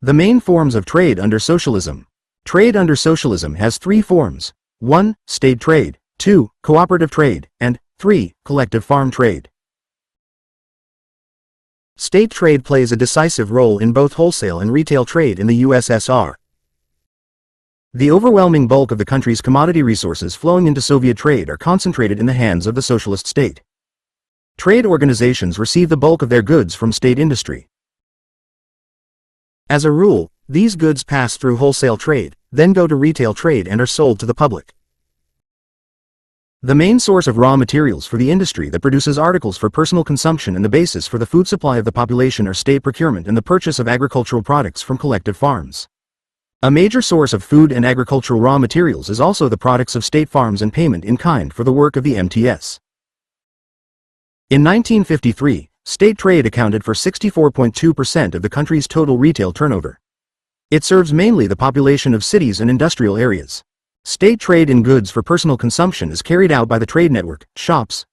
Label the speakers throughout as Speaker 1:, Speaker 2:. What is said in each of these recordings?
Speaker 1: The main forms of trade under socialism. Trade under socialism has three forms. 1. State trade. 2. Cooperative trade. And 3. Collective farm trade. State trade plays a decisive role in both wholesale and retail trade in the USSR. The overwhelming bulk of the country's commodity resources flowing into Soviet trade are concentrated in the hands of the socialist state. Trade organizations receive the bulk of their goods from state industry. As a rule, these goods pass through wholesale trade, then go to retail trade and are sold to the public. The main source of raw materials for the industry that produces articles for personal consumption and the basis for the food supply of the population are state procurement and the purchase of agricultural products from collective farms. A major source of food and agricultural raw materials is also the products of state farms and payment in kind for the work of the MTS. In 1953, state trade accounted for 64.2% of the country's total retail turnover. It serves mainly the population of cities and industrial areas. State trade in goods for personal consumption is carried out by the trade network, shops,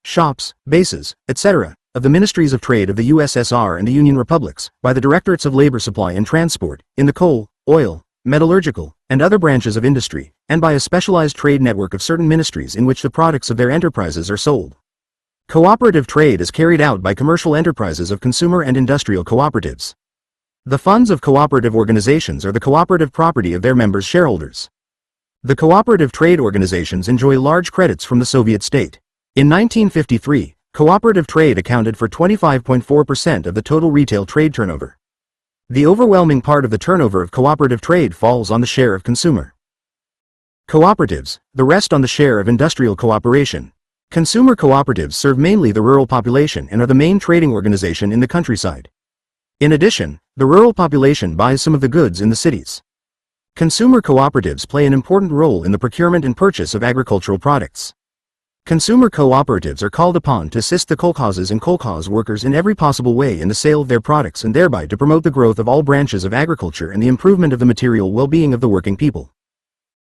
Speaker 1: bases, etc., of the Ministries of Trade of the USSR and the Union Republics, by the Directorates of Labor Supply and Transport, in the coal, oil, metallurgical, and other branches of industry, and by a specialized trade network of certain ministries in which the products of their enterprises are sold. Cooperative trade is carried out by commercial enterprises of consumer and industrial cooperatives. The funds of cooperative organizations are the cooperative property of their members' shareholders. The cooperative trade organizations enjoy large credits from the Soviet state. In 1953, cooperative trade accounted for 25.4% of the total retail trade turnover. The overwhelming part of the turnover of cooperative trade falls on the share of consumer cooperatives, the rest on the share of industrial cooperation. Consumer cooperatives serve mainly the rural population and are the main trading organization in the countryside. In addition, the rural population buys some of the goods in the cities. Consumer cooperatives play an important role in the procurement and purchase of agricultural products. Consumer cooperatives are called upon to assist the kolkhozes and kolkhoz workers in every possible way in the sale of their products and thereby to promote the growth of all branches of agriculture and the improvement of the material well-being of the working people.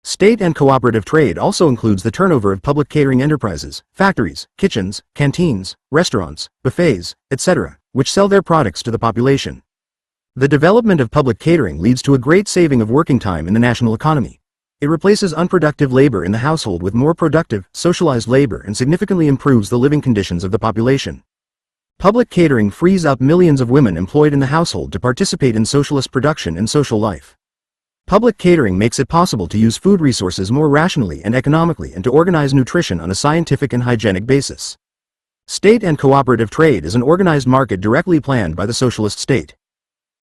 Speaker 1: State and cooperative trade also includes the turnover of public catering enterprises, factories, kitchens, canteens, restaurants, buffets, etc., which sell their products to the population. The development of public catering leads to a great saving of working time in the national economy. It replaces unproductive labor in the household with more productive, socialized labor and significantly improves the living conditions of the population. Public catering frees up millions of women employed in the household to participate in socialist production and social life. Public catering makes it possible to use food resources more rationally and economically and to organize nutrition on a scientific and hygienic basis. State and cooperative trade is an organized market directly planned by the socialist state.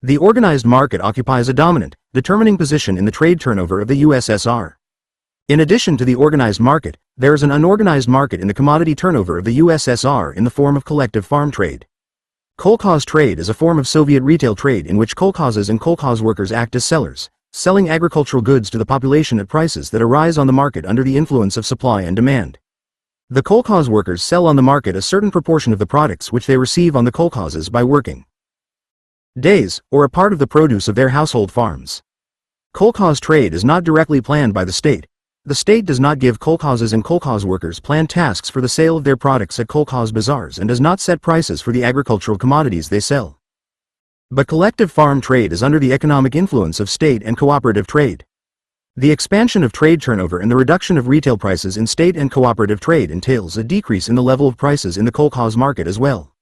Speaker 1: The organized market occupies a dominant, determining position in the trade turnover of the USSR. In addition to the organized market, there is an unorganized market in the commodity turnover of the USSR in the form of collective farm trade. Kolkhoz trade is a form of Soviet retail trade in which kolkhozes and kolkhoz workers act as sellers, selling agricultural goods to the population at prices that arise on the market under the influence of supply and demand. The kolkhoz workers sell on the market a certain proportion of the products which they receive on the kolkhozes by working days, or a part of the produce of their household farms. Kolkhoz trade is not directly planned by the state. The state does not give kolkhozes and kolkhoz workers planned tasks for the sale of their products at kolkhoz bazaars and does not set prices for the agricultural commodities they sell. But collective farm trade is under the economic influence of state and cooperative trade. The expansion of trade turnover and the reduction of retail prices in state and cooperative trade entails a decrease in the level of prices in the kolkhoz market as well.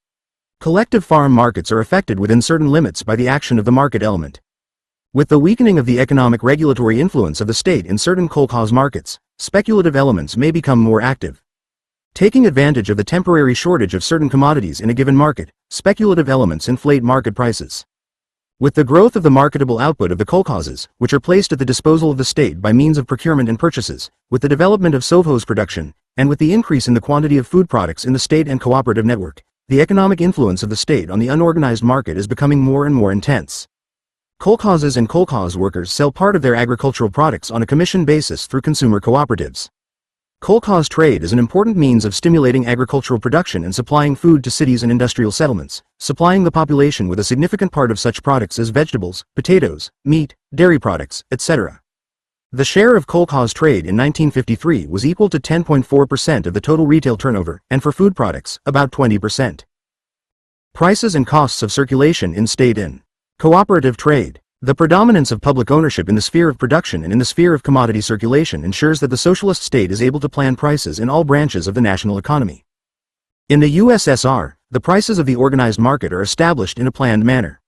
Speaker 1: Collective farm markets are affected within certain limits by the action of the market element. With the weakening of the economic regulatory influence of the state in certain kolkhoz markets, speculative elements may become more active. Taking advantage of the temporary shortage of certain commodities in a given market, speculative elements inflate market prices. With the growth of the marketable output of the kolkhozes, which are placed at the disposal of the state by means of procurement and purchases, with the development of sovkhoz production, and with the increase in the quantity of food products in the state and cooperative network, the economic influence of the state on the unorganized market is becoming more and more intense. Kolkhozes and kolkhoz workers sell part of their agricultural products on a commission basis through consumer cooperatives. Kolkhoz trade is an important means of stimulating agricultural production and supplying food to cities and industrial settlements, supplying the population with a significant part of such products as vegetables, potatoes, meat, dairy products, etc. The share of kolkhoz trade in 1953 was equal to 10.4% of the total retail turnover, and for food products, about 20%. Prices and costs of circulation in state and cooperative trade. The predominance of public ownership in the sphere of production and in the sphere of commodity circulation ensures that the socialist state is able to plan prices in all branches of the national economy. In the USSR, the prices of the organized market are established in a planned manner.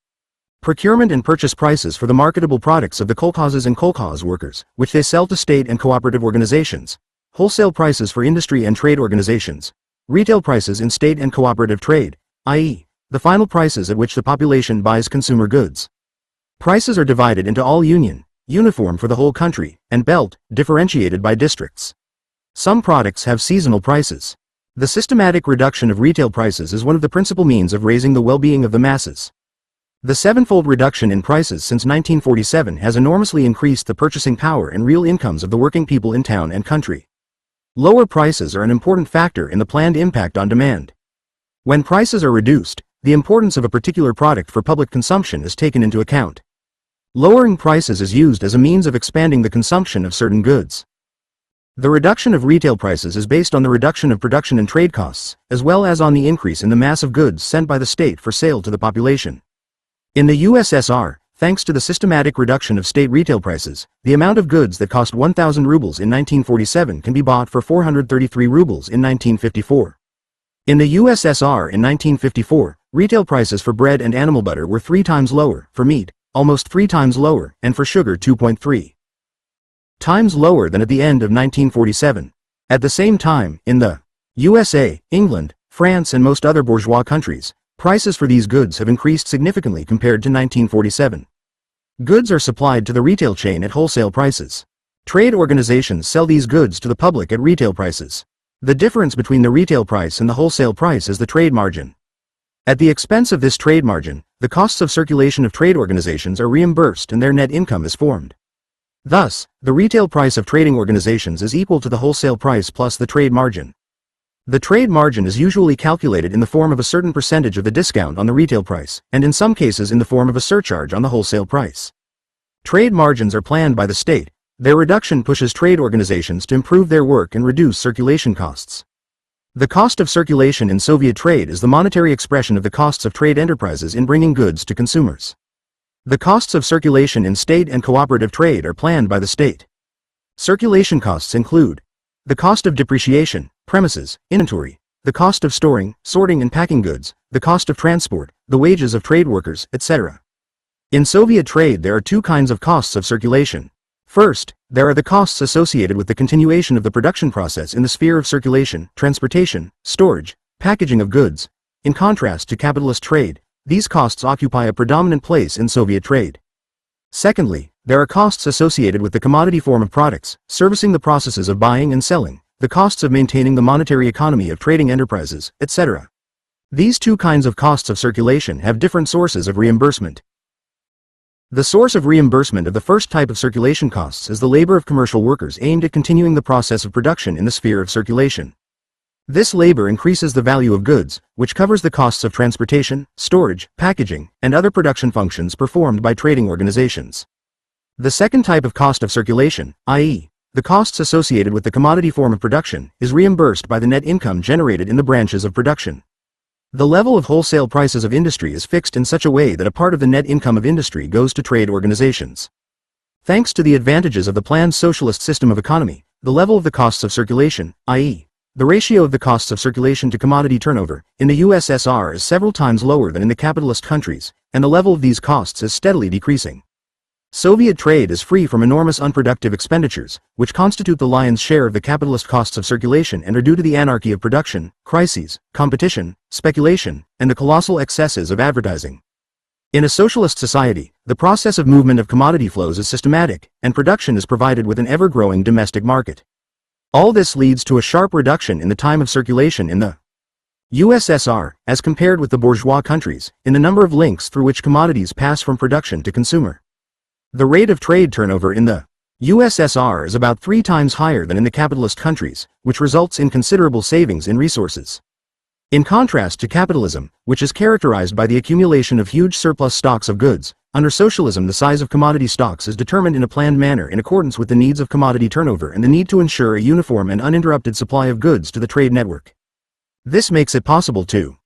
Speaker 1: Procurement and purchase prices for the marketable products of the kolkhozes and kolkhoz workers, which they sell to state and cooperative organizations, wholesale prices for industry and trade organizations, retail prices in state and cooperative trade, i.e., the final prices at which the population buys consumer goods. Prices are divided into all uniform for the whole country, and belt, differentiated by districts. Some products have seasonal prices. The systematic reduction of retail prices is one of the principal means of raising the well-being of the masses. The sevenfold reduction in prices since 1947 has enormously increased the purchasing power and real incomes of the working people in town and country. Lower prices are an important factor in the planned impact on demand. When prices are reduced, the importance of a particular product for public consumption is taken into account. Lowering prices is used as a means of expanding the consumption of certain goods. The reduction of retail prices is based on the reduction of production and trade costs, as well as on the increase in the mass of goods sent by the state for sale to the population. In the USSR, thanks to the systematic reduction of state retail prices, the amount of goods that cost 1,000 rubles in 1947 can be bought for 433 rubles in 1954. In the USSR in 1954, retail prices for bread and animal butter were 3 times lower, for meat, almost 3 times lower, and for sugar 2.3 times lower than at the end of 1947. At the same time, in the USA, England, France and most other bourgeois countries, prices for these goods have increased significantly compared to 1947. Goods are supplied to the retail chain at wholesale prices. Trade organizations sell these goods to the public at retail prices. The difference between the retail price and the wholesale price is the trade margin. At the expense of this trade margin, the costs of circulation of trade organizations are reimbursed and their net income is formed. Thus, the retail price of trading organizations is equal to the wholesale price plus the trade margin. The trade margin is usually calculated in the form of a certain percentage of the discount on the retail price, and in some cases in the form of a surcharge on the wholesale price. Trade margins are planned by the state. Their reduction pushes trade organizations to improve their work and reduce circulation costs. The cost of circulation in Soviet trade is the monetary expression of the costs of trade enterprises in bringing goods to consumers. The costs of circulation in state and cooperative trade are planned by the state. Circulation costs include the cost of depreciation, premises, inventory, the cost of storing, sorting and packing goods, the cost of transport, the wages of trade workers, etc. In Soviet trade there are 2 kinds of costs of circulation. First, there are the costs associated with the continuation of the production process in the sphere of circulation, transportation, storage, packaging of goods. In contrast to capitalist trade, these costs occupy a predominant place in Soviet trade. Secondly, there are costs associated with the commodity form of products, servicing the processes of buying and selling, the costs of maintaining the monetary economy of trading enterprises, etc. These 2 kinds of costs of circulation have different sources of reimbursement. The source of reimbursement of the first type of circulation costs is the labor of commercial workers aimed at continuing the process of production in the sphere of circulation. This labor increases the value of goods, which covers the costs of transportation, storage, packaging, and other production functions performed by trading organizations. The second type of cost of circulation, i.e., the costs associated with the commodity form of production, is reimbursed by the net income generated in the branches of production. The level of wholesale prices of industry is fixed in such a way that a part of the net income of industry goes to trade organizations. Thanks to the advantages of the planned socialist system of economy, the level of the costs of circulation, i.e., the ratio of the costs of circulation to commodity turnover, in the USSR is several times lower than in the capitalist countries, and the level of these costs is steadily decreasing. Soviet trade is free from enormous unproductive expenditures, which constitute the lion's share of the capitalist costs of circulation and are due to the anarchy of production, crises, competition, speculation, and the colossal excesses of advertising. In a socialist society, the process of movement of commodity flows is systematic, and production is provided with an ever-growing domestic market. All this leads to a sharp reduction in the time of circulation in the USSR, as compared with the bourgeois countries, in the number of links through which commodities pass from production to consumer. The rate of trade turnover in the USSR is about 3 times higher than in the capitalist countries, which results in considerable savings in resources. In contrast to capitalism, which is characterized by the accumulation of huge surplus stocks of goods, under socialism the size of commodity stocks is determined in a planned manner in accordance with the needs of commodity turnover and the need to ensure a uniform and uninterrupted supply of goods to the trade network. This makes it possible to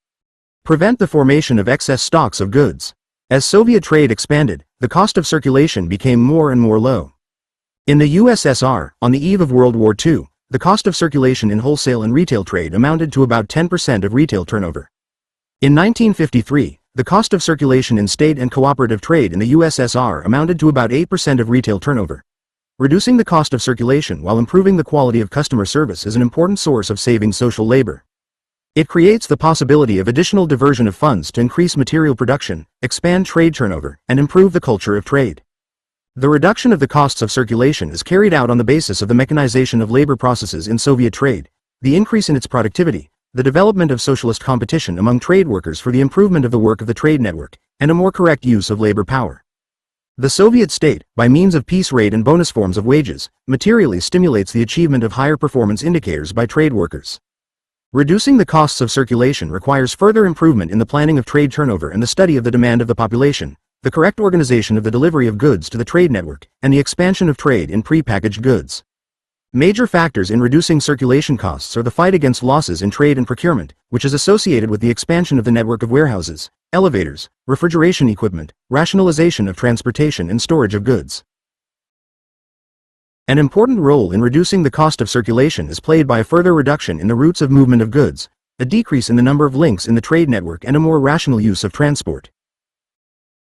Speaker 1: prevent the formation of excess stocks of goods. As Soviet trade expanded, the cost of circulation became more and more low. In the USSR, on the eve of World War II, the cost of circulation in wholesale and retail trade amounted to about 10% of retail turnover. In 1953, the cost of circulation in state and cooperative trade in the USSR amounted to about 8% of retail turnover. Reducing the cost of circulation while improving the quality of customer service is an important source of saving social labor. It creates the possibility of additional diversion of funds to increase material production, expand trade turnover, and improve the culture of trade. The reduction of the costs of circulation is carried out on the basis of the mechanization of labor processes in Soviet trade, the increase in its productivity, the development of socialist competition among trade workers for the improvement of the work of the trade network, and a more correct use of labor power. The Soviet state, by means of piece rate and bonus forms of wages, materially stimulates the achievement of higher performance indicators by trade workers. Reducing the costs of circulation requires further improvement in the planning of trade turnover and the study of the demand of the population, the correct organization of the delivery of goods to the trade network, and the expansion of trade in pre-packaged goods. Major factors in reducing circulation costs are the fight against losses in trade and procurement, which is associated with the expansion of the network of warehouses, elevators, refrigeration equipment, rationalization of transportation and storage of goods. An important role in reducing the cost of circulation is played by a further reduction in the routes of movement of goods, a decrease in the number of links in the trade network, and a more rational use of transport.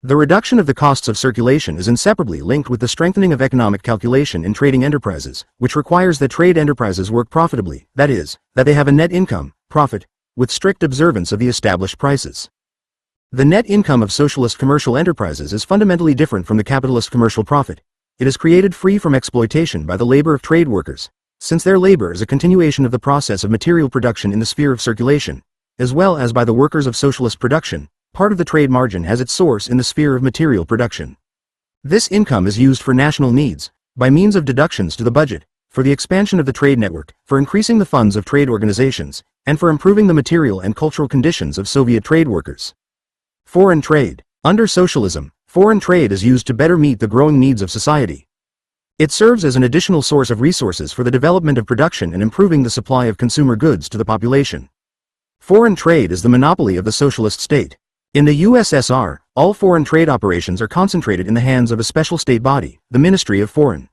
Speaker 1: The reduction of the costs of circulation is inseparably linked with the strengthening of economic calculation in trading enterprises, which requires that trade enterprises work profitably, that is, that they have a net income, profit, with strict observance of the established prices. The net income of socialist commercial enterprises is fundamentally different from the capitalist commercial profit. It is created free from exploitation by the labor of trade workers, since their labor is a continuation of the process of material production in the sphere of circulation, as well as by the workers of socialist production. Part of the trade margin has its source in the sphere of material production. This income is used for national needs, by means of deductions to the budget, for the expansion of the trade network, for increasing the funds of trade organizations, and for improving the material and cultural conditions of Soviet trade workers. Foreign trade. Under socialism, foreign trade is used to better meet the growing needs of society. It serves as an additional source of resources for the development of production and improving the supply of consumer goods to the population. Foreign trade is the monopoly of the socialist state. In the USSR, all foreign trade operations are concentrated in the hands of a special state body, the Ministry of Foreign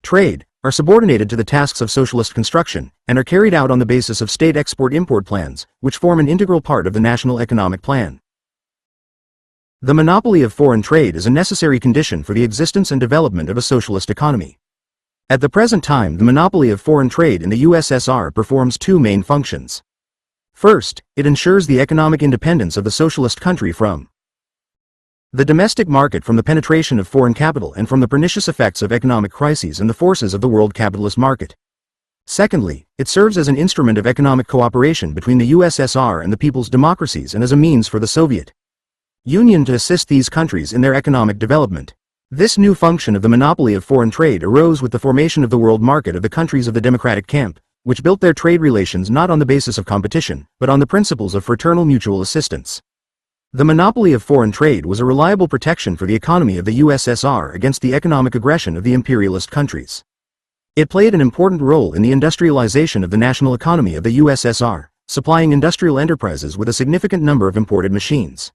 Speaker 1: Trade, are subordinated to the tasks of socialist construction, and are carried out on the basis of state export-import plans, which form an integral part of the national economic plan. The monopoly of foreign trade is a necessary condition for the existence and development of a socialist economy. At the present time, the monopoly of foreign trade in the USSR performs two main functions. First, it ensures the economic independence of the socialist country from the domestic market, from the penetration of foreign capital, and from the pernicious effects of economic crises and the forces of the world capitalist market. Secondly, it serves as an instrument of economic cooperation between the USSR and the people's democracies and as a means for the Soviet Union to assist these countries in their economic development. This new function of the monopoly of foreign trade arose with the formation of the world market of the countries of the democratic camp, which built their trade relations not on the basis of competition, but on the principles of fraternal mutual assistance. The monopoly of foreign trade was a reliable protection for the economy of the USSR against the economic aggression of the imperialist countries. It played an important role in the industrialization of the national economy of the USSR, supplying industrial enterprises with a significant number of imported machines.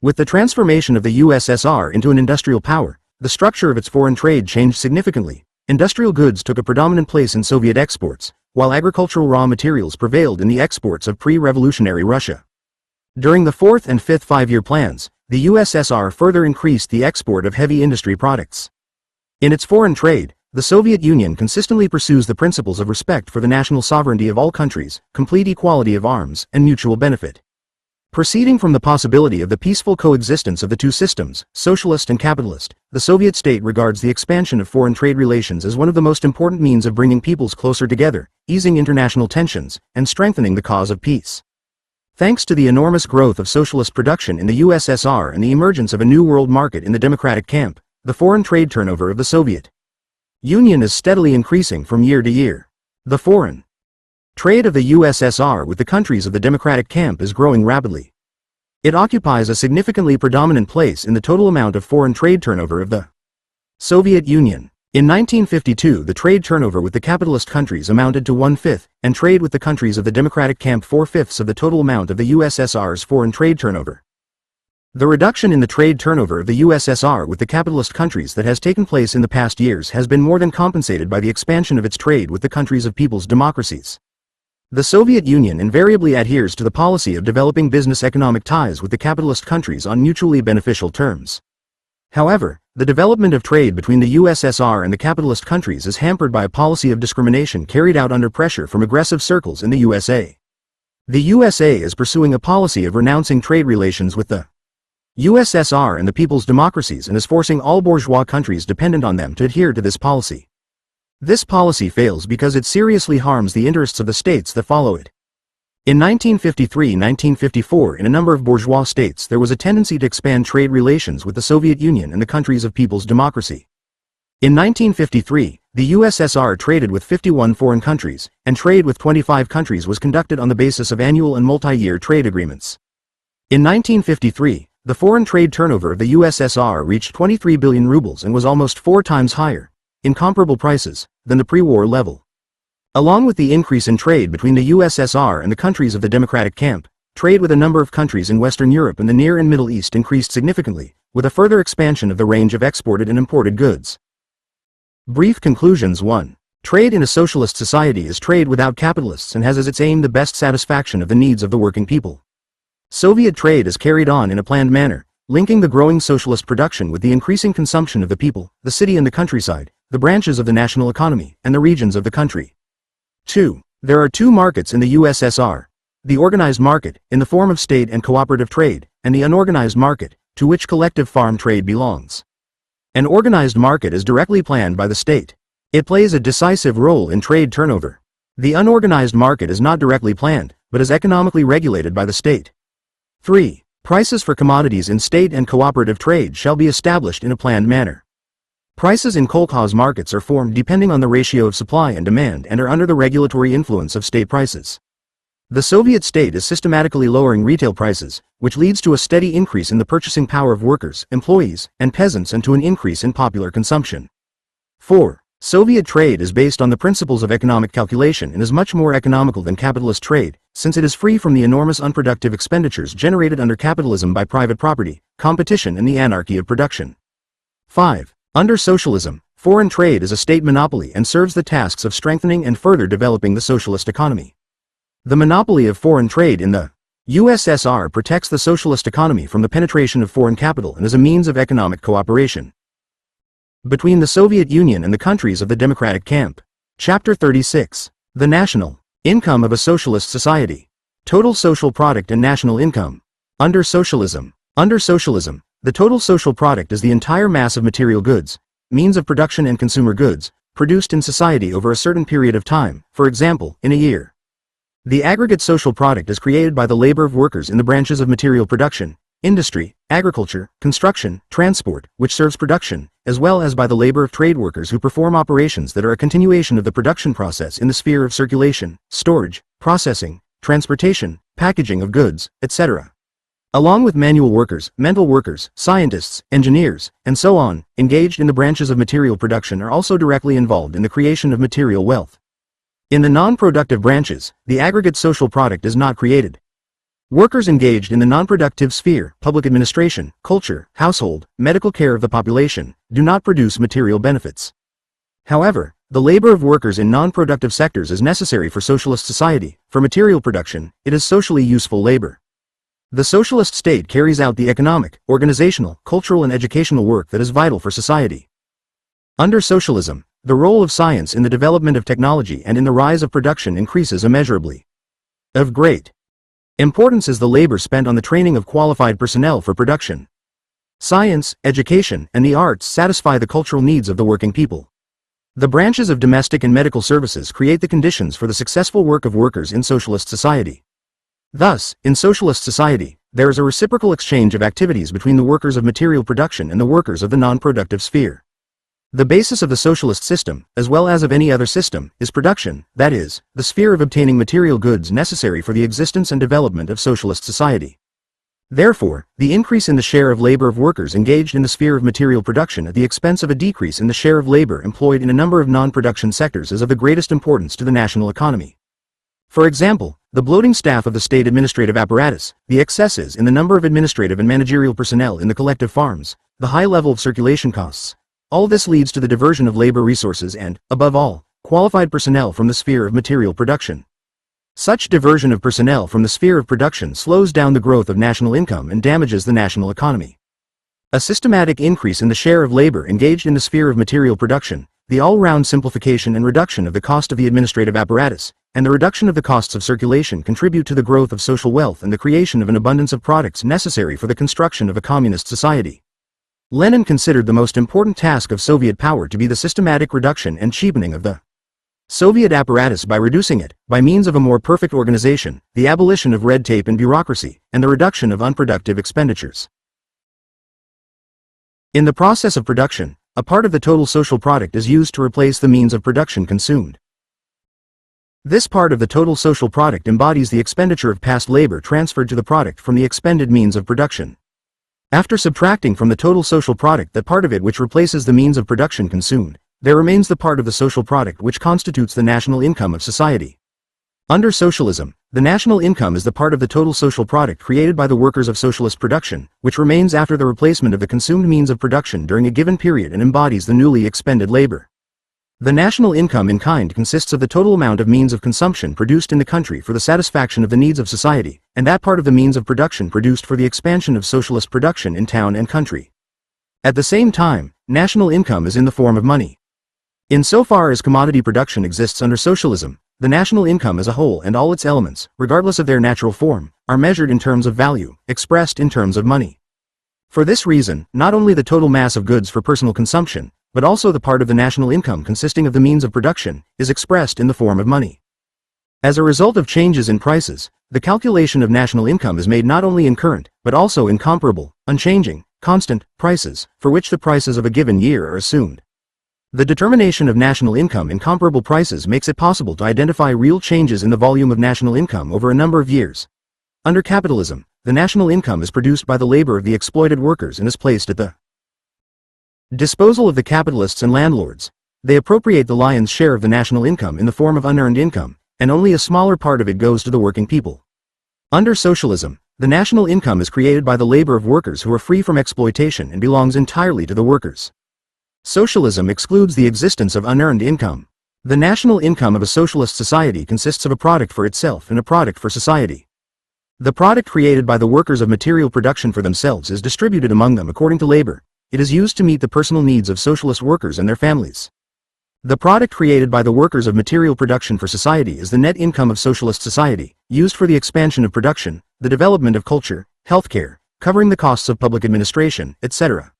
Speaker 1: With the transformation of the USSR into an industrial power, the structure of its foreign trade changed significantly. Industrial goods took a predominant place in Soviet exports, while agricultural raw materials prevailed in the exports of pre-revolutionary Russia. During the fourth and fifth five-year plans, the USSR further increased the export of heavy industry products. In its foreign trade, the Soviet Union consistently pursues the principles of respect for the national sovereignty of all countries, complete equality of arms, and mutual benefit. Proceeding from the possibility of the peaceful coexistence of the two systems, socialist and capitalist, the Soviet state regards the expansion of foreign trade relations as one of the most important means of bringing peoples closer together, easing international tensions, and strengthening the cause of peace. Thanks to the enormous growth of socialist production in the USSR and the emergence of a new world market in the democratic camp, the foreign trade turnover of the Soviet Union is steadily increasing from year to year. The foreign trade of the USSR with the countries of the democratic camp is growing rapidly. It occupies a significantly predominant place in the total amount of foreign trade turnover of the Soviet Union. In 1952, the trade turnover with the capitalist countries amounted to 1/5, and trade with the countries of the democratic camp 4/5 of the total amount of the USSR's foreign trade turnover. The reduction in the trade turnover of the USSR with the capitalist countries that has taken place in the past years has been more than compensated by the expansion of its trade with the countries of people's democracies. The Soviet Union invariably adheres to the policy of developing business economic ties with the capitalist countries on mutually beneficial terms. However, the development of trade between the USSR and the capitalist countries is hampered by a policy of discrimination carried out under pressure from aggressive circles in the USA. The USA is pursuing a policy of renouncing trade relations with the USSR and the people's democracies and is forcing all bourgeois countries dependent on them to adhere to this policy. This policy fails because it seriously harms the interests of the states that follow it. In 1953-1954, in a number of bourgeois states, there was a tendency to expand trade relations with the Soviet Union and the countries of people's democracy. In 1953, the USSR traded with 51 foreign countries, and trade with 25 countries was conducted on the basis of annual and multi-year trade agreements. In 1953, the foreign trade turnover of the USSR reached 23 billion rubles and was almost 4 times higher, in comparable prices, than the pre-war level. Along with the increase in trade between the USSR and the countries of the democratic camp, trade with a number of countries in Western Europe and the Near and Middle East increased significantly, with a further expansion of the range of exported and imported goods. Brief conclusions. 1. Trade in a socialist society is trade without capitalists and has as its aim the best satisfaction of the needs of the working people. Soviet trade is carried on in a planned manner, linking the growing socialist production with the increasing consumption of the people, the city and the countryside, the branches of the national economy, and the regions of the country. 2. There are 2 markets in the USSR. The organized market, in the form of state and cooperative trade, and the unorganized market, to which collective farm trade belongs. An organized market is directly planned by the state. It plays a decisive role in trade turnover. The unorganized market is not directly planned, but is economically regulated by the state. 3. Prices for commodities in state and cooperative trade shall be established in a planned manner. Prices in kolkhoz markets are formed depending on the ratio of supply and demand and are under the regulatory influence of state prices. The Soviet state is systematically lowering retail prices, which leads to a steady increase in the purchasing power of workers, employees, and peasants and to an increase in popular consumption. 4. Soviet trade is based on the principles of economic calculation and is much more economical than capitalist trade, since it is free from the enormous unproductive expenditures generated under capitalism by private property, competition and the anarchy of production. 5. Under socialism, foreign trade is a state monopoly and serves the tasks of strengthening and further developing the socialist economy. The monopoly of foreign trade in the USSR protects the socialist economy from the penetration of foreign capital and is a means of economic cooperation between the Soviet Union and the countries of the democratic camp. Chapter 36. The national income of a socialist society. Total social product and national income. Under socialism, the total social product is the entire mass of material goods, means of production and consumer goods, produced in society over a certain period of time, for example, in a year. The aggregate social product is created by the labor of workers in the branches of material production, industry, agriculture, construction, transport, which serves production, as well as by the labor of trade workers who perform operations that are a continuation of the production process in the sphere of circulation, storage, processing, transportation, packaging of goods, etc. Along with manual workers, mental workers, scientists, engineers, and so on, engaged in the branches of material production are also directly involved in the creation of material wealth. In the non-productive branches, the aggregate social product is not created. Workers engaged in the non-productive sphere, public administration, culture, household, medical care of the population, do not produce material benefits. However, the labor of workers in non-productive sectors is necessary for socialist society. For material production, it is socially useful labor. The socialist state carries out the economic, organizational, cultural and educational work that is vital for society. Under socialism, the role of science in the development of technology and in the rise of production increases immeasurably. Of great importance is the labor spent on the training of qualified personnel for production. Science, education, and the arts satisfy the cultural needs of the working people. The branches of domestic and medical services create the conditions for the successful work of workers in socialist society. Thus, in socialist society, there is a reciprocal exchange of activities between the workers of material production and the workers of the non-productive sphere. The basis of the socialist system, as well as of any other system, is production, that is, the sphere of obtaining material goods necessary for the existence and development of socialist society. Therefore, the increase in the share of labor of workers engaged in the sphere of material production at the expense of a decrease in the share of labor employed in a number of non-production sectors is of the greatest importance to the national economy. For example, the bloating staff of the state administrative apparatus, the excesses in the number of administrative and managerial personnel in the collective farms, the high level of circulation costs. All this leads to the diversion of labor resources and, above all, qualified personnel from the sphere of material production. Such diversion of personnel from the sphere of production slows down the growth of national income and damages the national economy. A systematic increase in the share of labor engaged in the sphere of material production, the all-round simplification and reduction of the cost of the administrative apparatus, and the reduction of the costs of circulation contribute to the growth of social wealth and the creation of an abundance of products necessary for the construction of a communist society. Lenin considered the most important task of Soviet power to be the systematic reduction and cheapening of the Soviet apparatus by reducing it, by means of a more perfect organization, the abolition of red tape and bureaucracy, and the reduction of unproductive expenditures. In the process of production, a part of the total social product is used to replace the means of production consumed. This part of the total social product embodies the expenditure of past labor transferred to the product from the expended means of production. After subtracting from the total social product that part of it which replaces the means of production consumed, there remains the part of the social product which constitutes the national income of society. Under socialism, the national income is the part of the total social product created by the workers of socialist production, which remains after the replacement of the consumed means of production during a given period and embodies the newly expended labor. The national income in kind consists of the total amount of means of consumption produced in the country for the satisfaction of the needs of society, and that part of the means of production produced for the expansion of socialist production in town and country. At the same time, national income is in the form of money. Insofar as commodity production exists under socialism, the national income as a whole and all its elements, regardless of their natural form, are measured in terms of value, expressed in terms of money. For this reason, not only the total mass of goods for personal consumption, but also the part of the national income consisting of the means of production, is expressed in the form of money. As a result of changes in prices, the calculation of national income is made not only in current, but also in comparable, unchanging, constant prices, for which the prices of a given year are assumed. The determination of national income in comparable prices makes it possible to identify real changes in the volume of national income over a number of years. Under capitalism, the national income is produced by the labor of the exploited workers and is placed at the disposal of the capitalists and landlords. They appropriate the lion's share of the national income in the form of unearned income, and only a smaller part of it goes to the working people. Under socialism, the national income is created by the labor of workers who are free from exploitation and belongs entirely to the workers. Socialism excludes the existence of unearned income. The national income of a socialist society consists of a product for itself and a product for society. The product created by the workers of material production for themselves is distributed among them according to labor. It is used to meet the personal needs of socialist workers and their families. The product created by the workers of material production for society is the net income of socialist society, used for the expansion of production, the development of culture, healthcare, covering the costs of public administration, etc.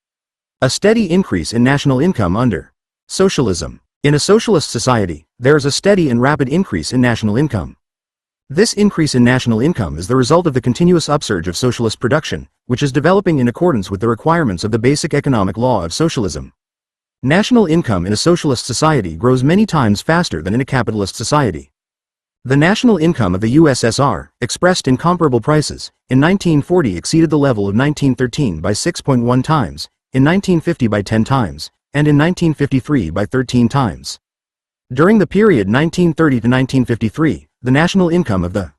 Speaker 1: A steady increase in national income under socialism. In a socialist society, there is a steady and rapid increase in national income. This increase in national income is the result of the continuous upsurge of socialist production, which is developing in accordance with the requirements of the basic economic law of socialism. National income in a socialist society grows many times faster than in a capitalist society. The national income of the USSR, expressed in comparable prices, in 1940 exceeded the level of 1913 by 6.1 times, in 1950 by 10 times, and in 1953 by 13 times. During the period 1930 to 1953, the national income of the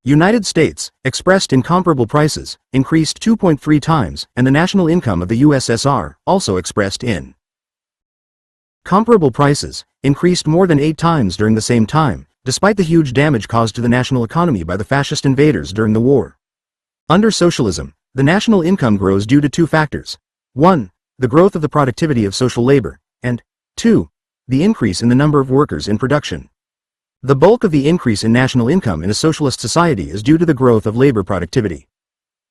Speaker 1: United States, expressed in comparable prices, increased 2.3 times, and the national income of the USSR, also expressed in comparable prices, increased more than 8 times during the same time, despite the huge damage caused to the national economy by the fascist invaders during the war. Under socialism, the national income grows due to two factors. 1. The growth of the productivity of social labor, and 2. The increase in the number of workers in production. The bulk of the increase in national income in a socialist society is due to the growth of labor productivity.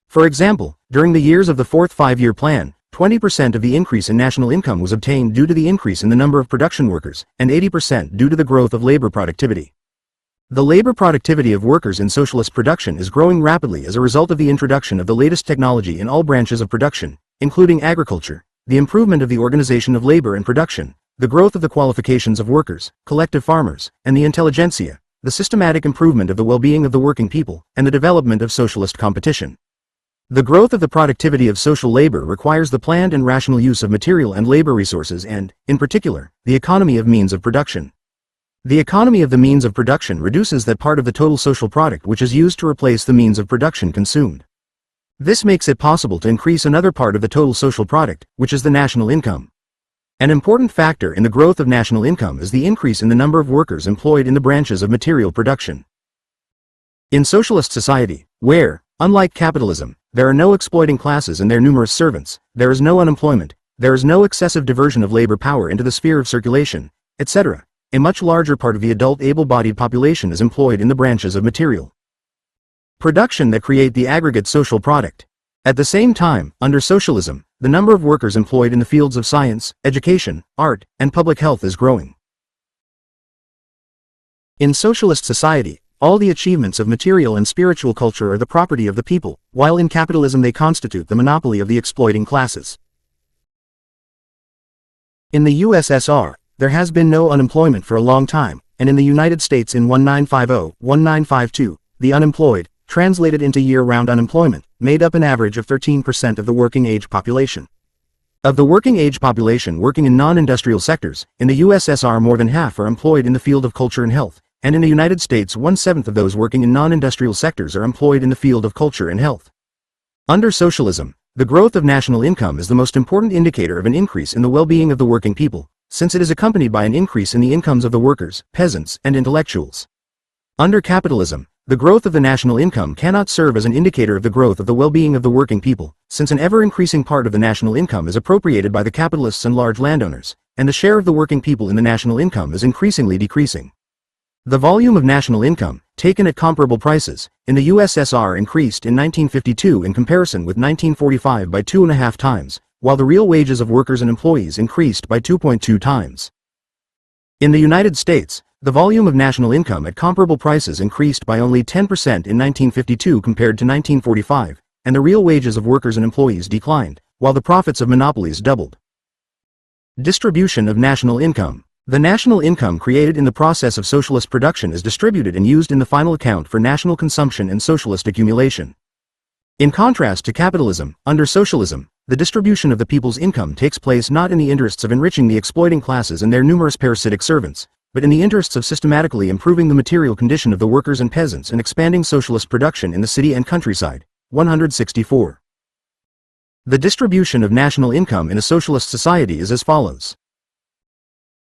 Speaker 1: For example, during the years of the Fourth Five-Year Plan, 20% of the increase in national income was obtained due to the increase in the number of production workers, and 80% due to the growth of labor productivity. The labor productivity of workers in socialist production is growing rapidly as a result of the introduction of the latest technology in all branches of production, including agriculture, the improvement of the organization of labor and production, the growth of the qualifications of workers, collective farmers, and the intelligentsia, the systematic improvement of the well-being of the working people, and the development of socialist competition. The growth of the productivity of social labor requires the planned and rational use of material and labor resources and, in particular, the economy of means of production. The economy of the means of production reduces that part of the total social product which is used to replace the means of production consumed. This makes it possible to increase another part of the total social product, which is the national income. An important factor in the growth of national income is the increase in the number of workers employed in the branches of material production. In socialist society, where, unlike capitalism, there are no exploiting classes and their numerous servants, there is no unemployment, there is no excessive diversion of labor power into the sphere of circulation, etc., a much larger part of the adult able-bodied population is employed in the branches of material production that create the aggregate social product. At the same time, under socialism, the number of workers employed in the fields of science, education, art, and public health is growing. In socialist society, all the achievements of material and spiritual culture are the property of the people, while in capitalism they constitute the monopoly of the exploiting classes. In the USSR, there has been no unemployment for a long time, and in the United States in 1950-1952, the unemployed, translated into year-round unemployment, made up an average of 13% of the working-age population. Of the working-age population working in non-industrial sectors, in the USSR more than half are employed in the field of culture and health, and in the United States 1/7 of those working in non-industrial sectors are employed in the field of culture and health. Under socialism, the growth of national income is the most important indicator of an increase in the well-being of the working people, since it is accompanied by an increase in the incomes of the workers, peasants, and intellectuals. Under capitalism, the growth of the national income cannot serve as an indicator of the growth of the well-being of the working people, since an ever-increasing part of the national income is appropriated by the capitalists and large landowners, and the share of the working people in the national income is increasingly decreasing. The volume of national income, taken at comparable prices, in the USSR increased in 1952 in comparison with 1945 by 2.5 times, while the real wages of workers and employees increased by 2.2 times. In the United States, the volume of national income at comparable prices increased by only 10% in 1952 compared to 1945, and the real wages of workers and employees declined, while the profits of monopolies doubled. Distribution of national income. The national income created in the process of socialist production is distributed and used in the final account for national consumption and socialist accumulation. In contrast to capitalism, under socialism, the distribution of the people's income takes place not in the interests of enriching the exploiting classes and their numerous parasitic servants, but in the interests of systematically improving the material condition of the workers and peasants and expanding socialist production in the city and countryside. 164. The distribution of national income in a socialist society is as follows.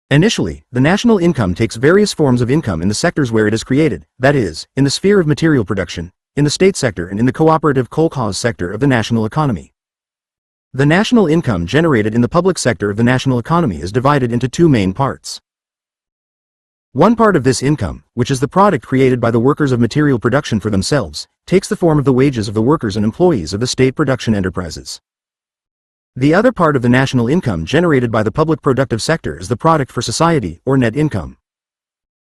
Speaker 1: Initially, the national income takes various forms of income in the sectors where it is created, that is, in the sphere of material production, in the state sector and in the cooperative kolkhoz sector of the national economy. The national income generated in the public sector of the national economy is divided into two main parts. One part of this income, which is the product created by the workers of material production for themselves, takes the form of the wages of the workers and employees of the state production enterprises. The other part of the national income generated by the public productive sector is the product for society, or net income.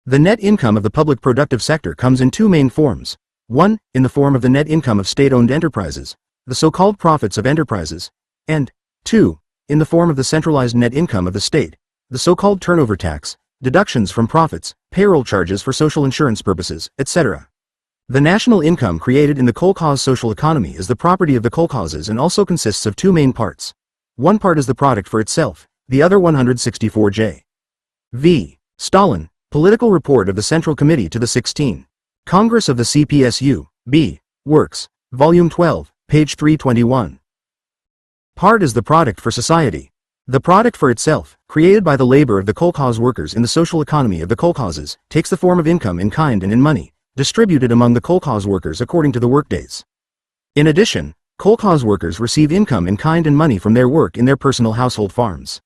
Speaker 1: The net income of the public productive sector comes in two main forms. One, in the form of the net income of state-owned enterprises, the so-called profits of enterprises, and, two, in the form of the centralized net income of the state, the so-called turnover tax, deductions from profits, payroll charges for social insurance purposes, etc. The national income created in the kolkhoz social economy is the property of the kolkhozes and also consists of two main parts. One part is the product for itself, the other 164J. V. Stalin, Political Report of the Central Committee to the 16th Congress of the CPSU, B. Works, Volume 12, page 321. Part is the product for society. The product for itself, created by the labor of the kolkhoz workers in the social economy of the kolkhozes, takes the form of income in kind and in money, distributed among the kolkhoz workers according to the workdays. In addition, kolkhoz workers receive income in kind and money from their work in their personal household farms.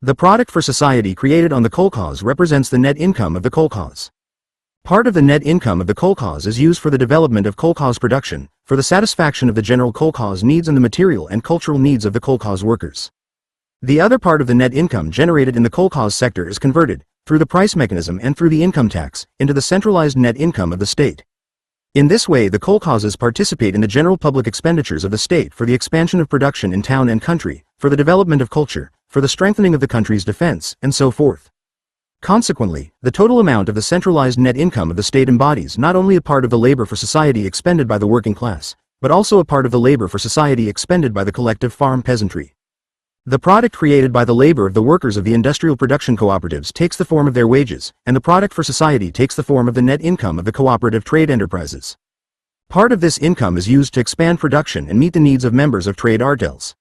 Speaker 1: The product for society created on the kolkhoz represents the net income of the kolkhoz. Part of the net income of the kolkhoz is used for the development of kolkhoz production, for the satisfaction of the general kolkhoz needs and the material and cultural needs of the kolkhoz workers. The other part of the net income generated in the kolkhoz sector is converted, through the price mechanism and through the income tax, into the centralized net income of the state. In this way the kolkhozes participate in the general public expenditures of the state for the expansion of production in town and country, for the development of culture, for the strengthening of the country's defense, and so forth. Consequently, the total amount of the centralized net income of the state embodies not only a part of the labor for society expended by the working class, but also a part of the labor for society expended by the collective farm peasantry. The product created by the labor of the workers of the industrial production cooperatives takes the form of their wages, and the product for society takes the form of the net income of the cooperative trade enterprises. Part of this income is used to expand production and meet the needs of members of trade artels.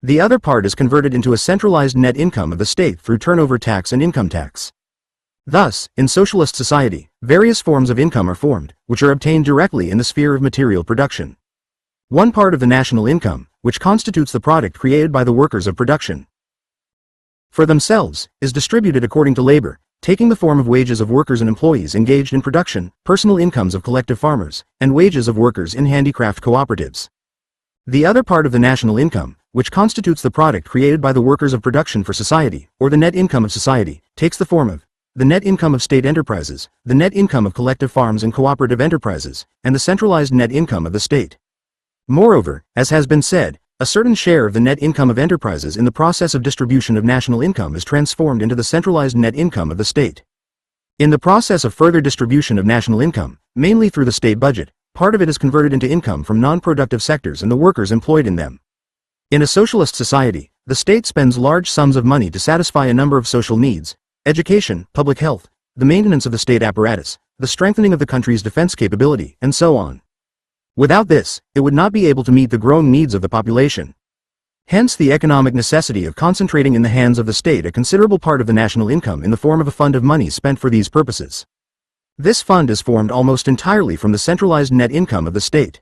Speaker 1: The other part is converted into a centralized net income of the state through turnover tax and income tax. Thus, in socialist society, various forms of income are formed, which are obtained directly in the sphere of material production. One part of the national income, which constitutes the product created by the workers of production for themselves, is distributed according to labor, taking the form of wages of workers and employees engaged in production, personal incomes of collective farmers, and wages of workers in handicraft cooperatives. The other part of the national income, which constitutes the product created by the workers of production for society, or the net income of society, takes the form of the net income of state enterprises, the net income of collective farms and cooperative enterprises, and the centralized net income of the state. Moreover, as has been said, a certain share of the net income of enterprises in the process of distribution of national income is transformed into the centralized net income of the state. In the process of further distribution of national income, mainly through the state budget, part of it is converted into income from non-productive sectors and the workers employed in them. In a socialist society, the state spends large sums of money to satisfy a number of social needs: education, public health, the maintenance of the state apparatus, the strengthening of the country's defense capability, and so on. Without this, it would not be able to meet the growing needs of the population. Hence the economic necessity of concentrating in the hands of the state a considerable part of the national income in the form of a fund of money spent for these purposes. This fund is formed almost entirely from the centralized net income of the state.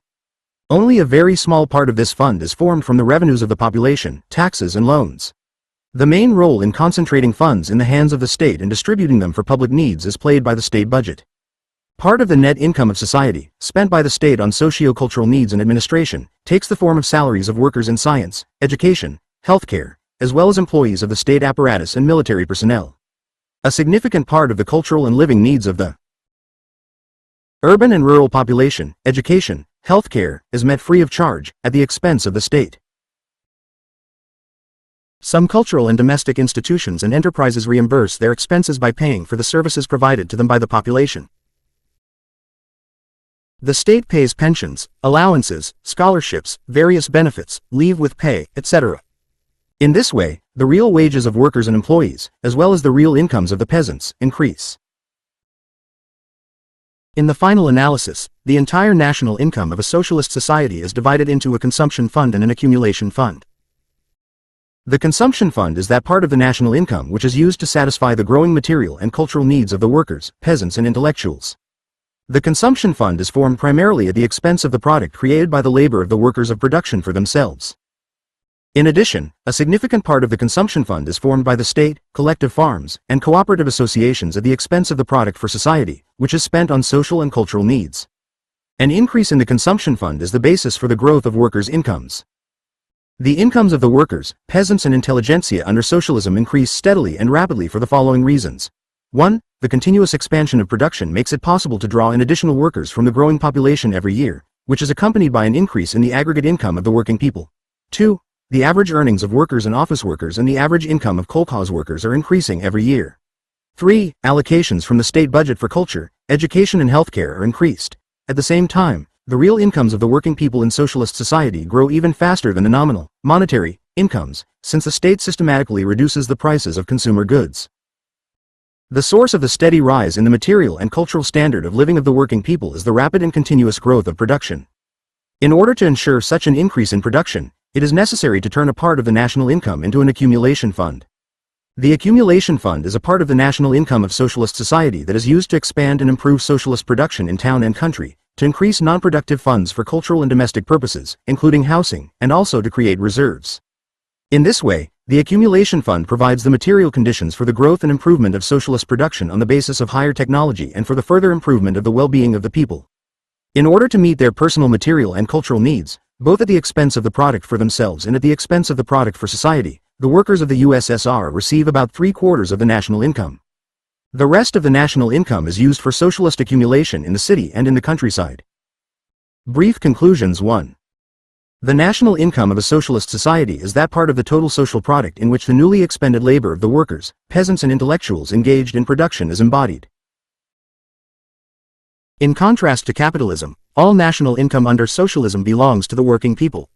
Speaker 1: Only a very small part of this fund is formed from the revenues of the population, taxes and loans. The main role in concentrating funds in the hands of the state and distributing them for public needs is played by the state budget. Part of the net income of society, spent by the state on socio-cultural needs and administration, takes the form of salaries of workers in science, education, healthcare, as well as employees of the state apparatus and military personnel. A significant part of the cultural and living needs of the urban and rural population, education, healthcare, is met free of charge, at the expense of the state. Some cultural and domestic institutions and enterprises reimburse their expenses by paying for the services provided to them by the population. The state pays pensions, allowances, scholarships, various benefits, leave with pay, etc. In this way, the real wages of workers and employees, as well as the real incomes of the peasants, increase. In the final analysis, the entire national income of a socialist society is divided into a consumption fund and an accumulation fund. The consumption fund is that part of the national income which is used to satisfy the growing material and cultural needs of the workers, peasants and intellectuals. The consumption fund is formed primarily at the expense of the product created by the labor of the workers of production for themselves. In addition, a significant part of the consumption fund is formed by the state, collective farms, and cooperative associations at the expense of the product for society, which is spent on social and cultural needs. An increase in the consumption fund is the basis for the growth of workers' incomes. The incomes of the workers, peasants and intelligentsia under socialism increase steadily and rapidly for the following reasons. 1. The continuous expansion of production makes it possible to draw in additional workers from the growing population every year, which is accompanied by an increase in the aggregate income of the working people. 2. The average earnings of workers and office workers and the average income of kolkhoz workers are increasing every year. 3. Allocations from the state budget for culture, education and healthcare are increased. At the same time, the real incomes of the working people in socialist society grow even faster than the nominal, monetary, incomes, since the state systematically reduces the prices of consumer goods. The source of the steady rise in the material and cultural standard of living of the working people is the rapid and continuous growth of production. In order to ensure such an increase in production, it is necessary to turn a part of the national income into an accumulation fund. The accumulation fund is a part of the national income of socialist society that is used to expand and improve socialist production in town and country, to increase non-productive funds for cultural and domestic purposes, including housing, and also to create reserves. In this way, the accumulation fund provides the material conditions for the growth and improvement of socialist production on the basis of higher technology and for the further improvement of the well-being of the people. In order to meet their personal material and cultural needs, both at the expense of the product for themselves and at the expense of the product for society, the workers of the USSR receive about 3/4 of the national income. The rest of the national income is used for socialist accumulation in the city and in the countryside. Brief conclusions. 1. The national income of a socialist society is that part of the total social product in which the newly expended labor of the workers, peasants and intellectuals engaged in production is embodied. In contrast to capitalism, all national income under socialism belongs to the working people.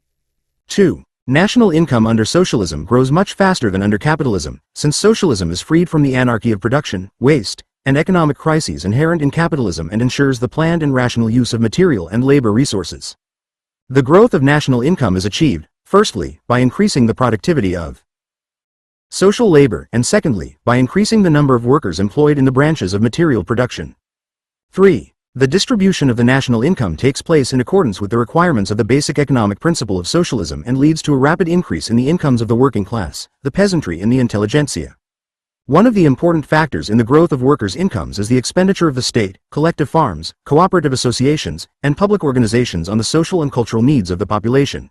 Speaker 1: 2. National income under socialism grows much faster than under capitalism, since socialism is freed from the anarchy of production, waste, and economic crises inherent in capitalism and ensures the planned and rational use of material and labor resources. The growth of national income is achieved, firstly, by increasing the productivity of social labor, and secondly, by increasing the number of workers employed in the branches of material production. 3. The distribution of the national income takes place in accordance with the requirements of the basic economic principle of socialism and leads to a rapid increase in the incomes of the working class, the peasantry and the intelligentsia. One of the important factors in the growth of workers' incomes is the expenditure of the state, collective farms, cooperative associations, and public organizations on the social and cultural needs of the population.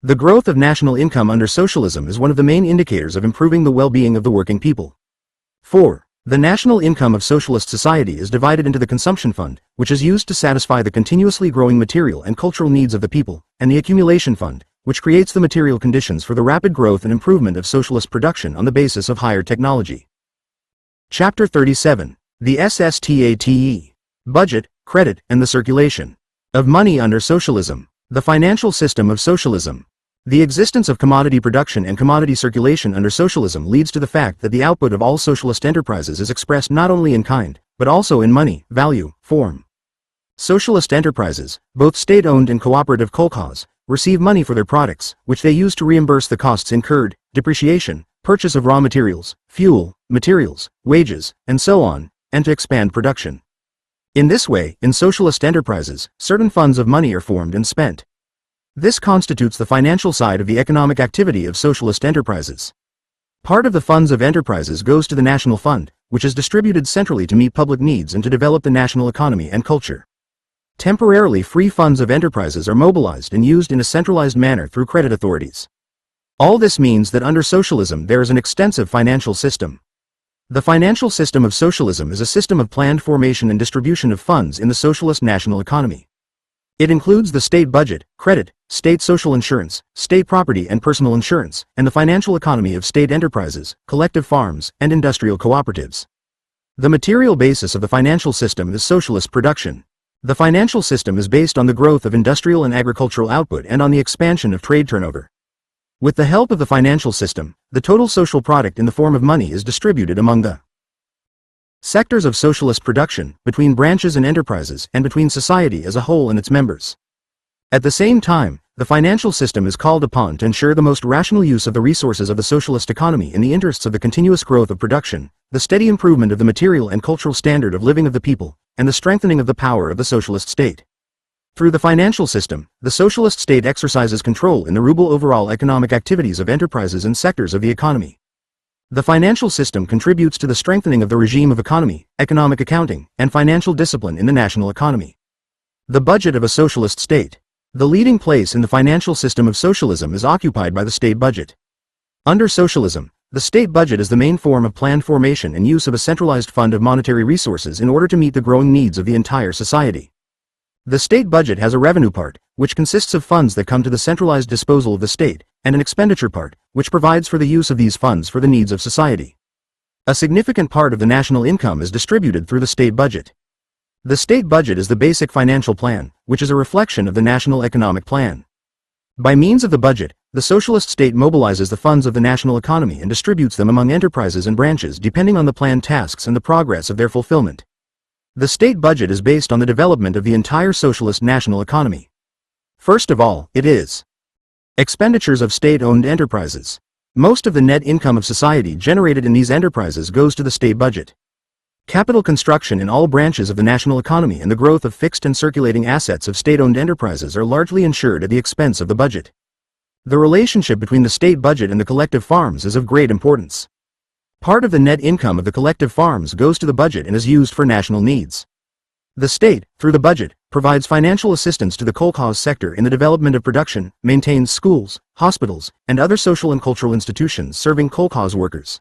Speaker 1: The growth of national income under socialism is one of the main indicators of improving the well-being of the working people. 4. The national income of socialist society is divided into the consumption fund, which is used to satisfy the continuously growing material and cultural needs of the people, and the accumulation fund, which creates the material conditions for the rapid growth and improvement of socialist production on the basis of higher technology. Chapter 37. The SSTATE. Budget, Credit, and the Circulation of Money under Socialism. The Financial System of Socialism. The existence of commodity production and commodity circulation under socialism leads to the fact that the output of all socialist enterprises is expressed not only in kind, but also in money, value, form. Socialist enterprises, both state-owned and cooperative kolkhoz, receive money for their products, which they use to reimburse the costs incurred, depreciation, purchase of raw materials, fuel, materials, wages, and so on, and to expand production. In this way, in socialist enterprises, certain funds of money are formed and spent. This constitutes the financial side of the economic activity of socialist enterprises. Part of the funds of enterprises goes to the national fund, which is distributed centrally to meet public needs and to develop the national economy and culture. Temporarily free funds of enterprises are mobilized and used in a centralized manner through credit authorities. All this means that under socialism there is an extensive financial system. The financial system of socialism is a system of planned formation and distribution of funds in the socialist national economy. It includes the state budget, credit, state social insurance, state property and personal insurance, and the financial economy of state enterprises, collective farms, and industrial cooperatives. The material basis of the financial system is socialist production. The financial system is based on the growth of industrial and agricultural output and on the expansion of trade turnover. With the help of the financial system, the total social product in the form of money is distributed among the sectors of socialist production, between branches and enterprises, and between society as a whole and its members. At the same time, the financial system is called upon to ensure the most rational use of the resources of the socialist economy in the interests of the continuous growth of production, the steady improvement of the material and cultural standard of living of the people, and the strengthening of the power of the socialist state. Through the financial system, the socialist state exercises control in the ruble overall economic activities of enterprises and sectors of the economy. The financial system contributes to the strengthening of the regime of economy, economic accounting, and financial discipline in the national economy. The budget of a socialist state. The leading place in the financial system of socialism is occupied by the state budget. Under socialism, the state budget is the main form of planned formation and use of a centralized fund of monetary resources in order to meet the growing needs of the entire society. The state budget has a revenue part, which consists of funds that come to the centralized disposal of the state, and an expenditure part, which provides for the use of these funds for the needs of society. A significant part of the national income is distributed through the state budget. The state budget is the basic financial plan, which is a reflection of the national economic plan. By means of the budget, the socialist state mobilizes the funds of the national economy and distributes them among enterprises and branches depending on the planned tasks and the progress of their fulfillment. The state budget is based on the development of the entire socialist national economy. First of all, it is expenditures of state-owned enterprises. Most of the net income of society generated in these enterprises goes to the state budget. Capital construction in all branches of the national economy and the growth of fixed and circulating assets of state-owned enterprises are largely ensured at the expense of the budget. The relationship between the state budget and the collective farms is of great importance. Part of the net income of the collective farms goes to the budget and is used for national needs. The state, through the budget, provides financial assistance to the kolkhoz sector in the development of production, maintains schools, hospitals, and other social and cultural institutions serving kolkhoz workers.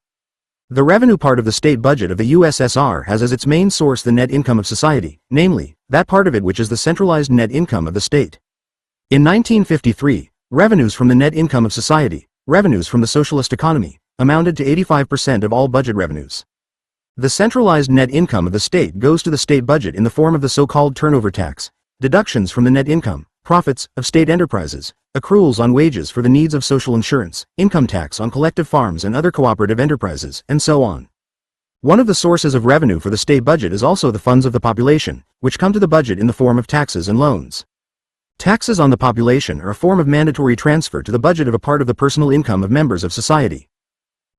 Speaker 1: The revenue part of the state budget of the USSR has as its main source the net income of society, namely, that part of it which is the centralized net income of the state. In 1953, revenues from the net income of society, revenues from the socialist economy, amounted to 85% of all budget revenues. The centralized net income of the state goes to the state budget in the form of the so-called turnover tax, deductions from the net income, profits, of state enterprises, accruals on wages for the needs of social insurance, income tax on collective farms and other cooperative enterprises, and so on. One of the sources of revenue for the state budget is also the funds of the population, which come to the budget in the form of taxes and loans. Taxes on the population are a form of mandatory transfer to the budget of a part of the personal income of members of society.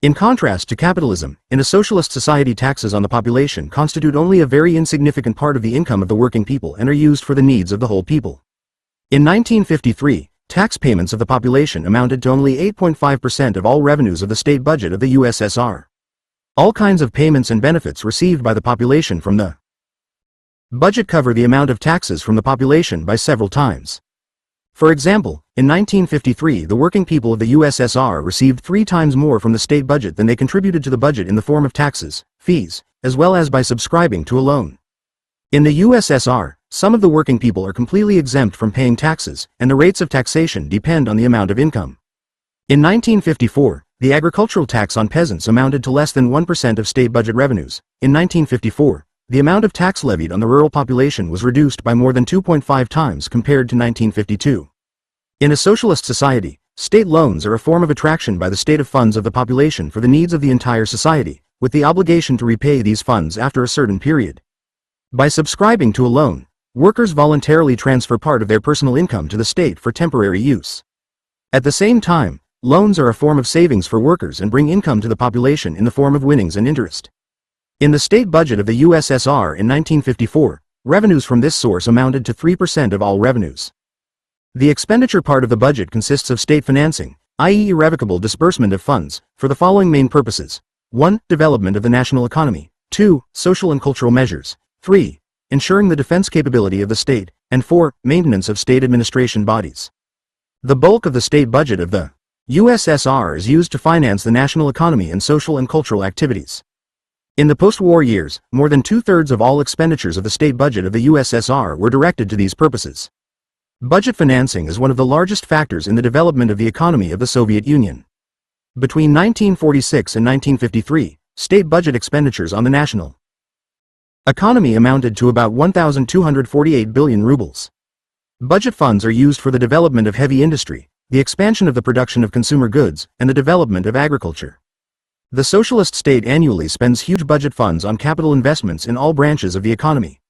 Speaker 1: In contrast to capitalism, in a socialist society, taxes on the population constitute only a very insignificant part of the income of the working people and are used for the needs of the whole people. In 1953, tax payments of the population amounted to only 8.5% of all revenues of the state budget of the USSR. All kinds of payments and benefits received by the population from the budget cover the amount of taxes from the population by several times. For example, in 1953 the working people of the USSR received 3 times more from the state budget than they contributed to the budget in the form of taxes, fees, as well as by subscribing to a loan. In the USSR, some of the working people are completely exempt from paying taxes, and the rates of taxation depend on the amount of income. In 1954, the agricultural tax on peasants amounted to less than 1% of state budget revenues. In 1954, the amount of tax levied on the rural population was reduced by more than 2.5 times compared to 1952. In a socialist society, state loans are a form of attraction by the state of funds of the population for the needs of the entire society, with the obligation to repay these funds after a certain period. By subscribing to a loan, workers voluntarily transfer part of their personal income to the state for temporary use. At the same time, loans are a form of savings for workers and bring income to the population in the form of winnings and interest. In the state budget of the USSR in 1954, revenues from this source amounted to 3% of all revenues. The expenditure part of the budget consists of state financing, i.e. irrevocable disbursement of funds, for the following main purposes: 1. Development of the national economy. 2. Social and cultural measures. 3. Ensuring the defense capability of the state, and 4. Maintenance of state administration bodies. The bulk of the state budget of the USSR is used to finance the national economy and social and cultural activities. In the post-war years, more than 2/3 of all expenditures of the state budget of the USSR were directed to these purposes. Budget financing is one of the largest factors in the development of the economy of the Soviet Union. Between 1946 and 1953, state budget expenditures on the national economy amounted to about 1,248 billion rubles. Budget funds are used for the development of heavy industry, the expansion of the production of consumer goods, and the development of agriculture. The socialist state annually spends huge budget funds on capital investments in all branches of the economy.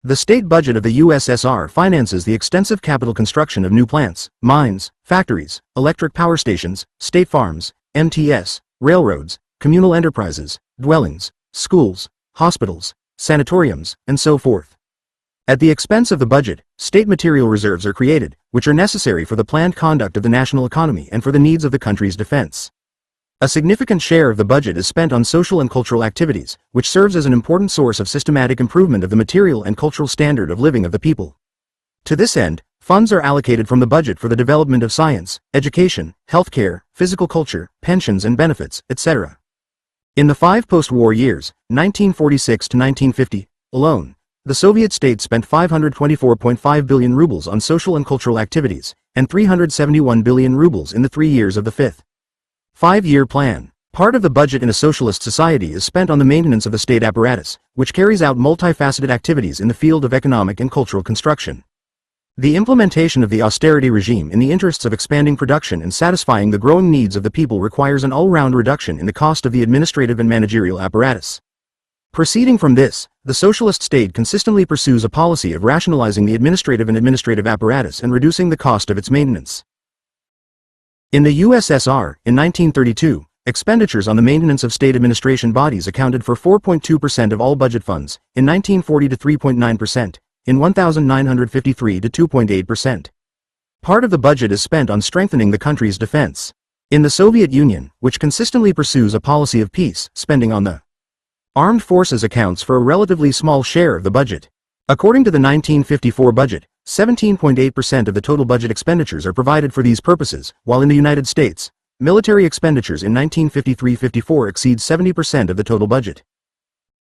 Speaker 1: The state budget of the USSR finances the extensive capital construction of new plants, mines, factories, electric power stations, state farms, MTS, railroads, communal enterprises, dwellings, schools, hospitals, sanatoriums, and so forth. At the expense of the budget, state material reserves are created, which are necessary for the planned conduct of the national economy and for the needs of the country's defense. A significant share of the budget is spent on social and cultural activities, which serves as an important source of systematic improvement of the material and cultural standard of living of the people. To this end, funds are allocated from the budget for the development of science, education, healthcare, physical culture, pensions and benefits, etc. In the 5 post-war years, 1946 to 1950, alone, the Soviet state spent 524.5 billion rubles on social and cultural activities, and 371 billion rubles in the 3 years of the 5th five-year plan. Part of the budget in a socialist society is spent on the maintenance of the state apparatus, which carries out multifaceted activities in the field of economic and cultural construction. The implementation of the austerity regime in the interests of expanding production and satisfying the growing needs of the people requires an all-round reduction in the cost of the administrative and managerial apparatus. Proceeding from this, the socialist state consistently pursues a policy of rationalizing the administrative apparatus and reducing the cost of its maintenance. In the USSR, in 1932, expenditures on the maintenance of state administration bodies accounted for 4.2% of all budget funds, in 1940 to 3.9%, in 1953 to 2.8%. Part of the budget is spent on strengthening the country's defense. In the Soviet Union, which consistently pursues a policy of peace, spending on the armed forces accounts for a relatively small share of the budget. According to the 1954 budget, 17.8% of the total budget expenditures are provided for these purposes, while in the United States, military expenditures in 1953-54 exceed 70% of the total budget.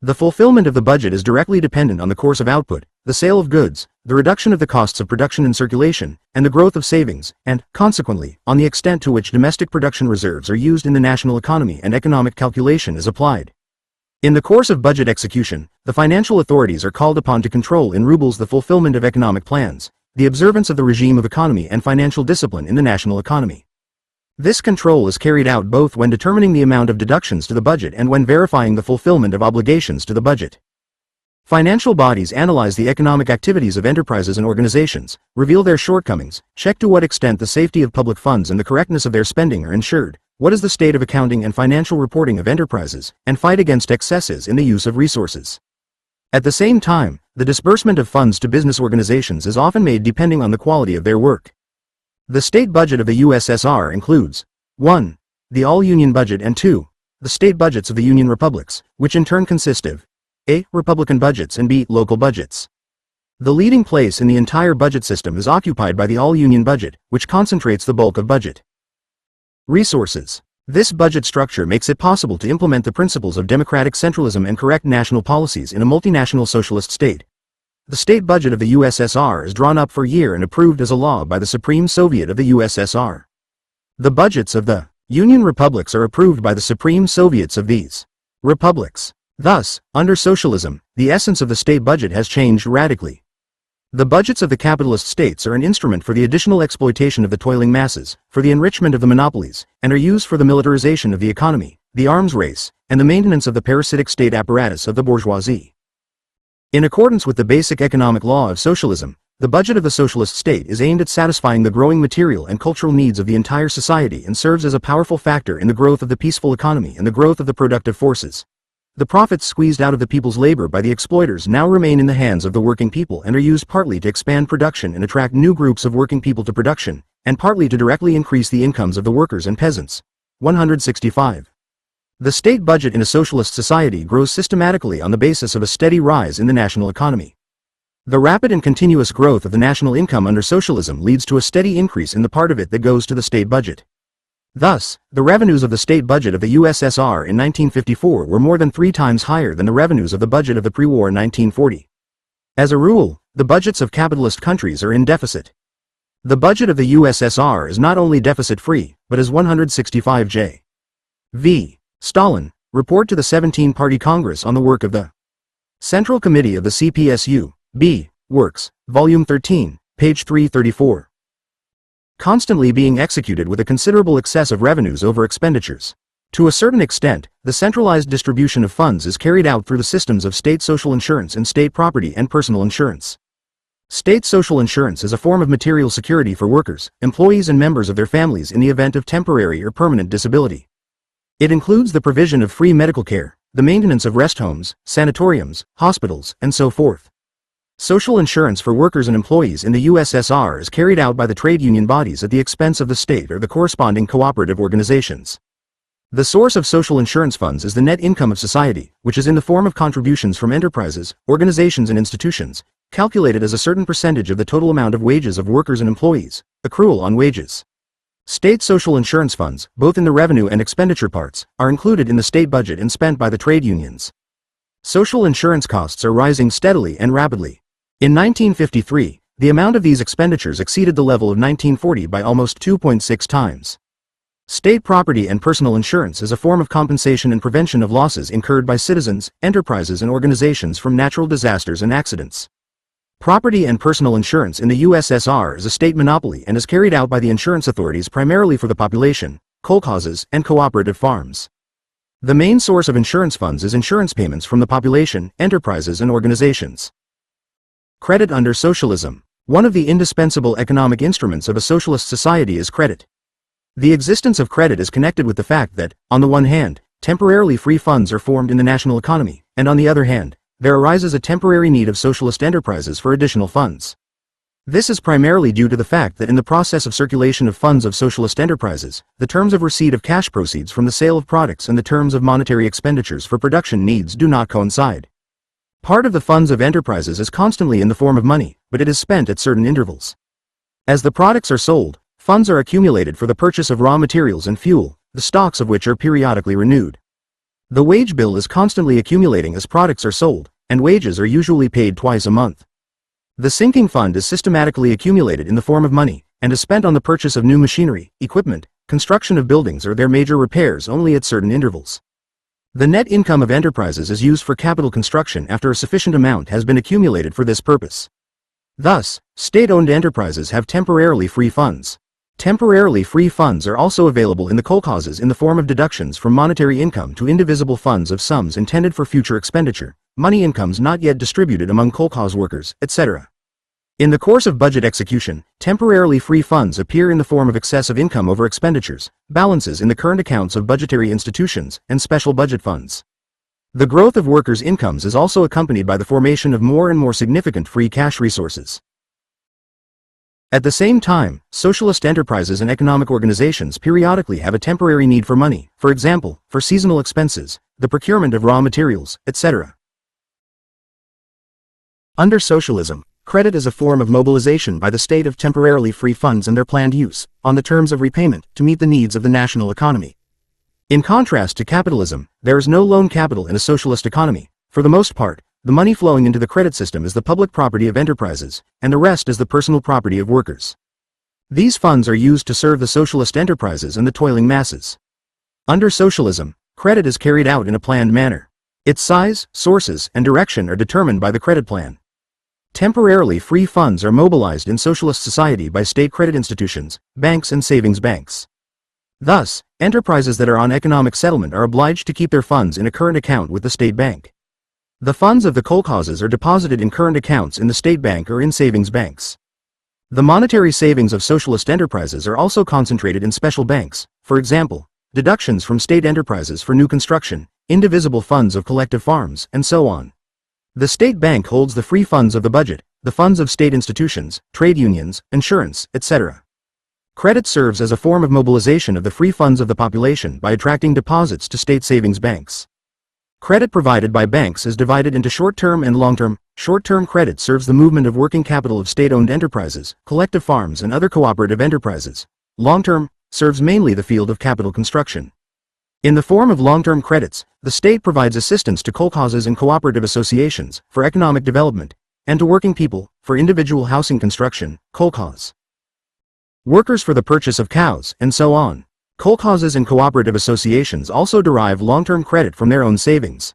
Speaker 1: The fulfillment of the budget is directly dependent on the course of output, the sale of goods, the reduction of the costs of production and circulation, and the growth of savings, and, consequently, on the extent to which domestic production reserves are used in the national economy and economic calculation is applied. In the course of budget execution, the financial authorities are called upon to control in rubles the fulfillment of economic plans, the observance of the regime of economy and financial discipline in the national economy. This control is carried out both when determining the amount of deductions to the budget and when verifying the fulfillment of obligations to the budget. Financial bodies analyze the economic activities of enterprises and organizations, reveal their shortcomings, check to what extent the safety of public funds and the correctness of their spending are ensured, what is the state of accounting and financial reporting of enterprises, and fight against excesses in the use of resources. At the same time, the disbursement of funds to business organizations is often made depending on the quality of their work. The state budget of the USSR includes 1. The all-union budget and 2. The state budgets of the Union republics, which in turn consist of A. Republican budgets and B. Local budgets. The leading place in the entire budget system is occupied by the all-union budget, which concentrates the bulk of budget. Resources. This budget structure makes it possible to implement the principles of democratic centralism and correct national policies in a multinational socialist state. The state budget of the USSR is drawn up for a year and approved as a law by the Supreme Soviet of the USSR. The budgets of the Union republics are approved by the Supreme Soviets of these republics. Thus, under socialism, the essence of the state budget has changed radically. The budgets of the capitalist states are an instrument for the additional exploitation of the toiling masses, for the enrichment of the monopolies, and are used for the militarization of the economy, the arms race, and the maintenance of the parasitic state apparatus of the bourgeoisie. In accordance with the basic economic law of socialism, the budget of the socialist state is aimed at satisfying the growing material and cultural needs of the entire society and serves as a powerful factor in the growth of the peaceful economy and the growth of the productive forces. The profits squeezed out of the people's labor by the exploiters now remain in the hands of the working people and are used partly to expand production and attract new groups of working people to production, and partly to directly increase the incomes of the workers and peasants. 165. The state budget in a socialist society grows systematically on the basis of a steady rise in the national economy. The rapid and continuous growth of the national income under socialism leads to a steady increase in the part of it that goes to the state budget. Thus, the revenues of the state budget of the USSR in 1954 were more than 3 times higher than the revenues of the budget of the pre-war 1940. As a rule, the budgets of capitalist countries are in deficit. The budget of the USSR is not only deficit-free, but is 165 J. V. Stalin, Report to the 17-Party Congress on the Work of the Central Committee of the CPSU, B. Works, Volume 13, page 334. Constantly being executed with a considerable excess of revenues over expenditures. To a certain extent, the centralized distribution of funds is carried out through the systems of state social insurance and state property and personal insurance. State social insurance is a form of material security for workers, employees and members of their families in the event of temporary or permanent disability. It includes the provision of free medical care, the maintenance of rest homes, sanatoriums, hospitals, and so forth. Social insurance for workers and employees in the USSR is carried out by the trade union bodies at the expense of the state or the corresponding cooperative organizations. The source of social insurance funds is the net income of society, which is in the form of contributions from enterprises, organizations and institutions, calculated as a certain percentage of the total amount of wages of workers and employees, accrual on wages. State social insurance funds, both in the revenue and expenditure parts, are included in the state budget and spent by the trade unions. Social insurance costs are rising steadily and rapidly. In 1953, the amount of these expenditures exceeded the level of 1940 by almost 2.6 times. State property and personal insurance is a form of compensation and prevention of losses incurred by citizens, enterprises and organizations from natural disasters and accidents. Property and personal insurance in the USSR is a state monopoly and is carried out by the insurance authorities primarily for the population, kolkhozes, and cooperative farms. The main source of insurance funds is insurance payments from the population, enterprises and organizations. Credit under socialism. One of the indispensable economic instruments of a socialist society is credit. The existence of credit is connected with the fact that, on the one hand, temporarily free funds are formed in the national economy, and on the other hand, there arises a temporary need of socialist enterprises for additional funds. This is primarily due to the fact that in the process of circulation of funds of socialist enterprises, the terms of receipt of cash proceeds from the sale of products and the terms of monetary expenditures for production needs do not coincide. Part of the funds of enterprises is constantly in the form of money, but it is spent at certain intervals. As the products are sold, funds are accumulated for the purchase of raw materials and fuel, the stocks of which are periodically renewed. The wage bill is constantly accumulating as products are sold, and wages are usually paid twice a month. The sinking fund is systematically accumulated in the form of money, and is spent on the purchase of new machinery, equipment, construction of buildings or their major repairs only at certain intervals. The net income of enterprises is used for capital construction after a sufficient amount has been accumulated for this purpose. Thus, state-owned enterprises have temporarily free funds. Temporarily free funds are also available in the kolkhozes in the form of deductions from monetary income to indivisible funds of sums intended for future expenditure, money incomes not yet distributed among kolkhoz workers, etc. In the course of budget execution, temporarily free funds appear in the form of excessive income over expenditures, balances in the current accounts of budgetary institutions, and special budget funds. The growth of workers' incomes is also accompanied by the formation of more and more significant free cash resources. At the same time, socialist enterprises and economic organizations periodically have a temporary need for money, for example, for seasonal expenses, the procurement of raw materials, etc. Under socialism, credit is a form of mobilization by the state of temporarily free funds and their planned use, on the terms of repayment, to meet the needs of the national economy. In contrast to capitalism, there is no loan capital in a socialist economy. For the most part, the money flowing into the credit system is the public property of enterprises, and the rest is the personal property of workers. These funds are used to serve the socialist enterprises and the toiling masses. Under socialism, credit is carried out in a planned manner. Its size, sources, and direction are determined by the credit plan. Temporarily free funds are mobilized in socialist society by state credit institutions, banks and savings banks. Thus, enterprises that are on economic settlement are obliged to keep their funds in a current account with the state bank. The funds of the kolkhozes are deposited in current accounts in the state bank or in savings banks. The monetary savings of socialist enterprises are also concentrated in special banks, for example, deductions from state enterprises for new construction, indivisible funds of collective farms, and so on. The state bank holds the free funds of the budget, the funds of state institutions, trade unions, insurance, etc. Credit serves as a form of mobilization of the free funds of the population by attracting deposits to state savings banks. Credit provided by banks is divided into short-term and long-term. Short-term credit serves the movement of working capital of state-owned enterprises, collective farms and other cooperative enterprises. Long-term serves mainly the field of capital construction. In the form of long-term credits, the state provides assistance to kolkhozes and cooperative associations for economic development, and to working people for individual housing construction, kolkhoz. Workers for the purchase of cows, and so on. Kolkhozes and cooperative associations also derive long-term credit from their own savings.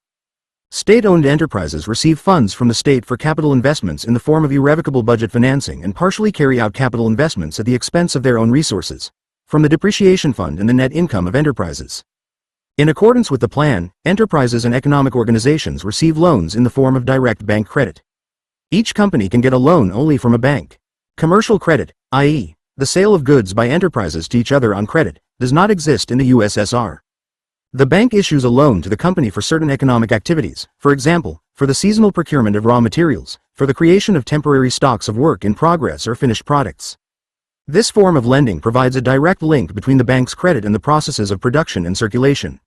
Speaker 1: State-owned enterprises receive funds from the state for capital investments in the form of irrevocable budget financing and partially carry out capital investments at the expense of their own resources, from the depreciation fund and the net income of enterprises. In accordance with the plan, enterprises and economic organizations receive loans in the form of direct bank credit. Each company can get a loan only from a bank. Commercial credit, i.e., the sale of goods by enterprises to each other on credit, does not exist in the USSR. The bank issues a loan to the company for certain economic activities, for example, for the seasonal procurement of raw materials, for the creation of temporary stocks of work in progress or finished products. This form of lending provides a direct link between the bank's credit and the processes of production and circulation.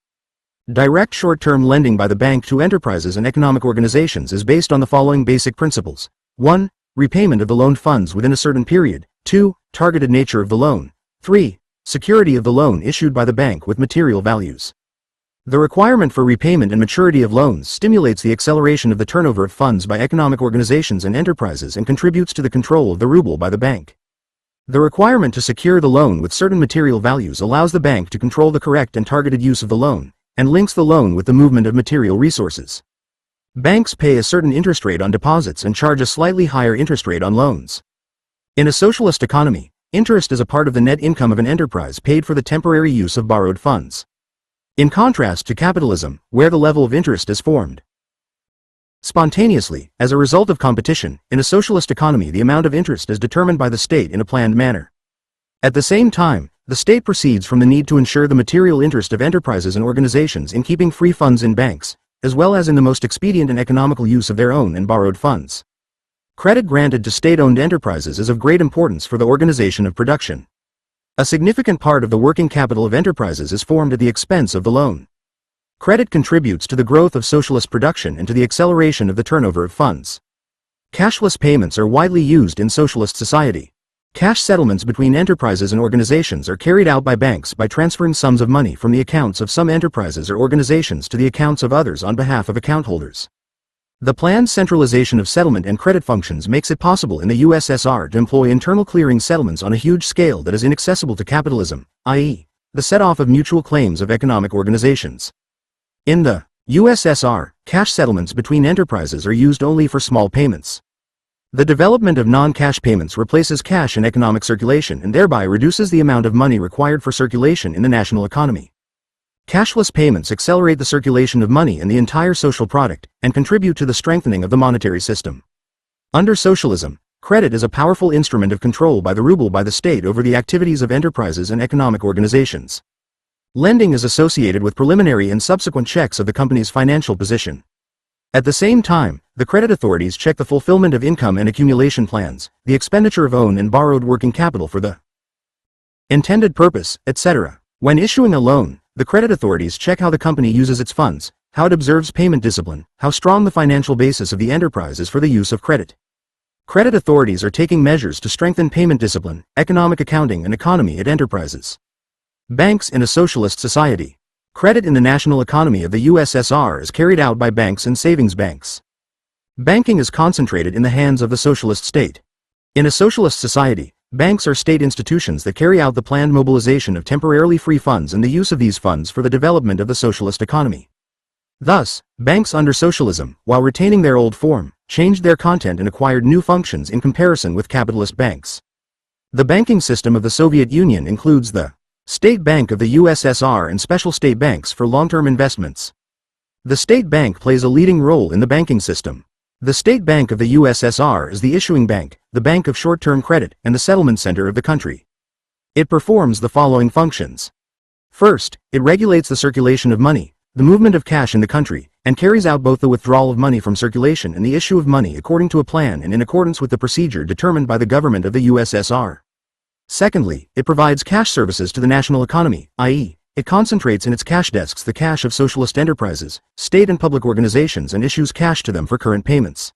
Speaker 1: Direct short-term lending by the bank to enterprises and economic organizations is based on the following basic principles. 1. Repayment of the loaned funds within a certain period. 2. Targeted nature of the loan. 3. Security of the loan issued by the bank with material values. The requirement for repayment and maturity of loans stimulates the acceleration of the turnover of funds by economic organizations and enterprises and contributes to the control of the ruble by the bank. The requirement to secure the loan with certain material values allows the bank to control the correct and targeted use of the loan, and links the loan with the movement of material resources. Banks pay a certain interest rate on deposits and charge a slightly higher interest rate on loans. In a socialist economy, interest is a part of the net income of an enterprise paid for the temporary use of borrowed funds. In contrast to capitalism, where the level of interest is formed spontaneously, as a result of competition, in a socialist economy the amount of interest is determined by the state in a planned manner. At the same time, the state proceeds from the need to ensure the material interest of enterprises and organizations in keeping free funds in banks, as well as in the most expedient and economical use of their own and borrowed funds. Credit granted to state-owned enterprises is of great importance for the organization of production. A significant part of the working capital of enterprises is formed at the expense of the loan. Credit contributes to the growth of socialist production and to the acceleration of the turnover of funds. Cashless payments are widely used in socialist society. Cash settlements between enterprises and organizations are carried out by banks by transferring sums of money from the accounts of some enterprises or organizations to the accounts of others on behalf of account holders. The planned centralization of settlement and credit functions makes it possible in the USSR to employ internal clearing settlements on a huge scale that is inaccessible to capitalism, i.e., the set-off of mutual claims of economic organizations. In the USSR, cash settlements between enterprises are used only for small payments. The development of non-cash payments replaces cash in economic circulation and thereby reduces the amount of money required for circulation in the national economy. Cashless payments accelerate the circulation of money in the entire social product and contribute to the strengthening of the monetary system. Under socialism, credit is a powerful instrument of control by the ruble by the state over the activities of enterprises and economic organizations. Lending is associated with preliminary and subsequent checks of the company's financial position. At the same time, the credit authorities check the fulfillment of income and accumulation plans, the expenditure of owned and borrowed working capital for the intended purpose, etc. When issuing a loan, the credit authorities check how the company uses its funds, how it observes payment discipline, how strong the financial basis of the enterprise is for the use of credit. Credit authorities are taking measures to strengthen payment discipline, economic accounting and economy at enterprises. Banks in a socialist society. Credit in the national economy of the USSR is carried out by banks and savings banks. Banking is concentrated in the hands of the socialist state. In a socialist society, banks are state institutions that carry out the planned mobilization of temporarily free funds and the use of these funds for the development of the socialist economy. Thus, banks under socialism, while retaining their old form, changed their content and acquired new functions in comparison with capitalist banks. The banking system of the Soviet Union includes the State Bank of the USSR and special state banks for long-term investments. The State Bank plays a leading role in the banking system. The State Bank of the USSR is the issuing bank, the bank of short-term credit, and the settlement center of the country. It performs the following functions. First, it regulates the circulation of money, the movement of cash in the country, and carries out both the withdrawal of money from circulation and the issue of money according to a plan and in accordance with the procedure determined by the government of the USSR. Secondly, it provides cash services to the national economy, i.e., it concentrates in its cash desks the cash of socialist enterprises, state and public organizations and issues cash to them for current payments.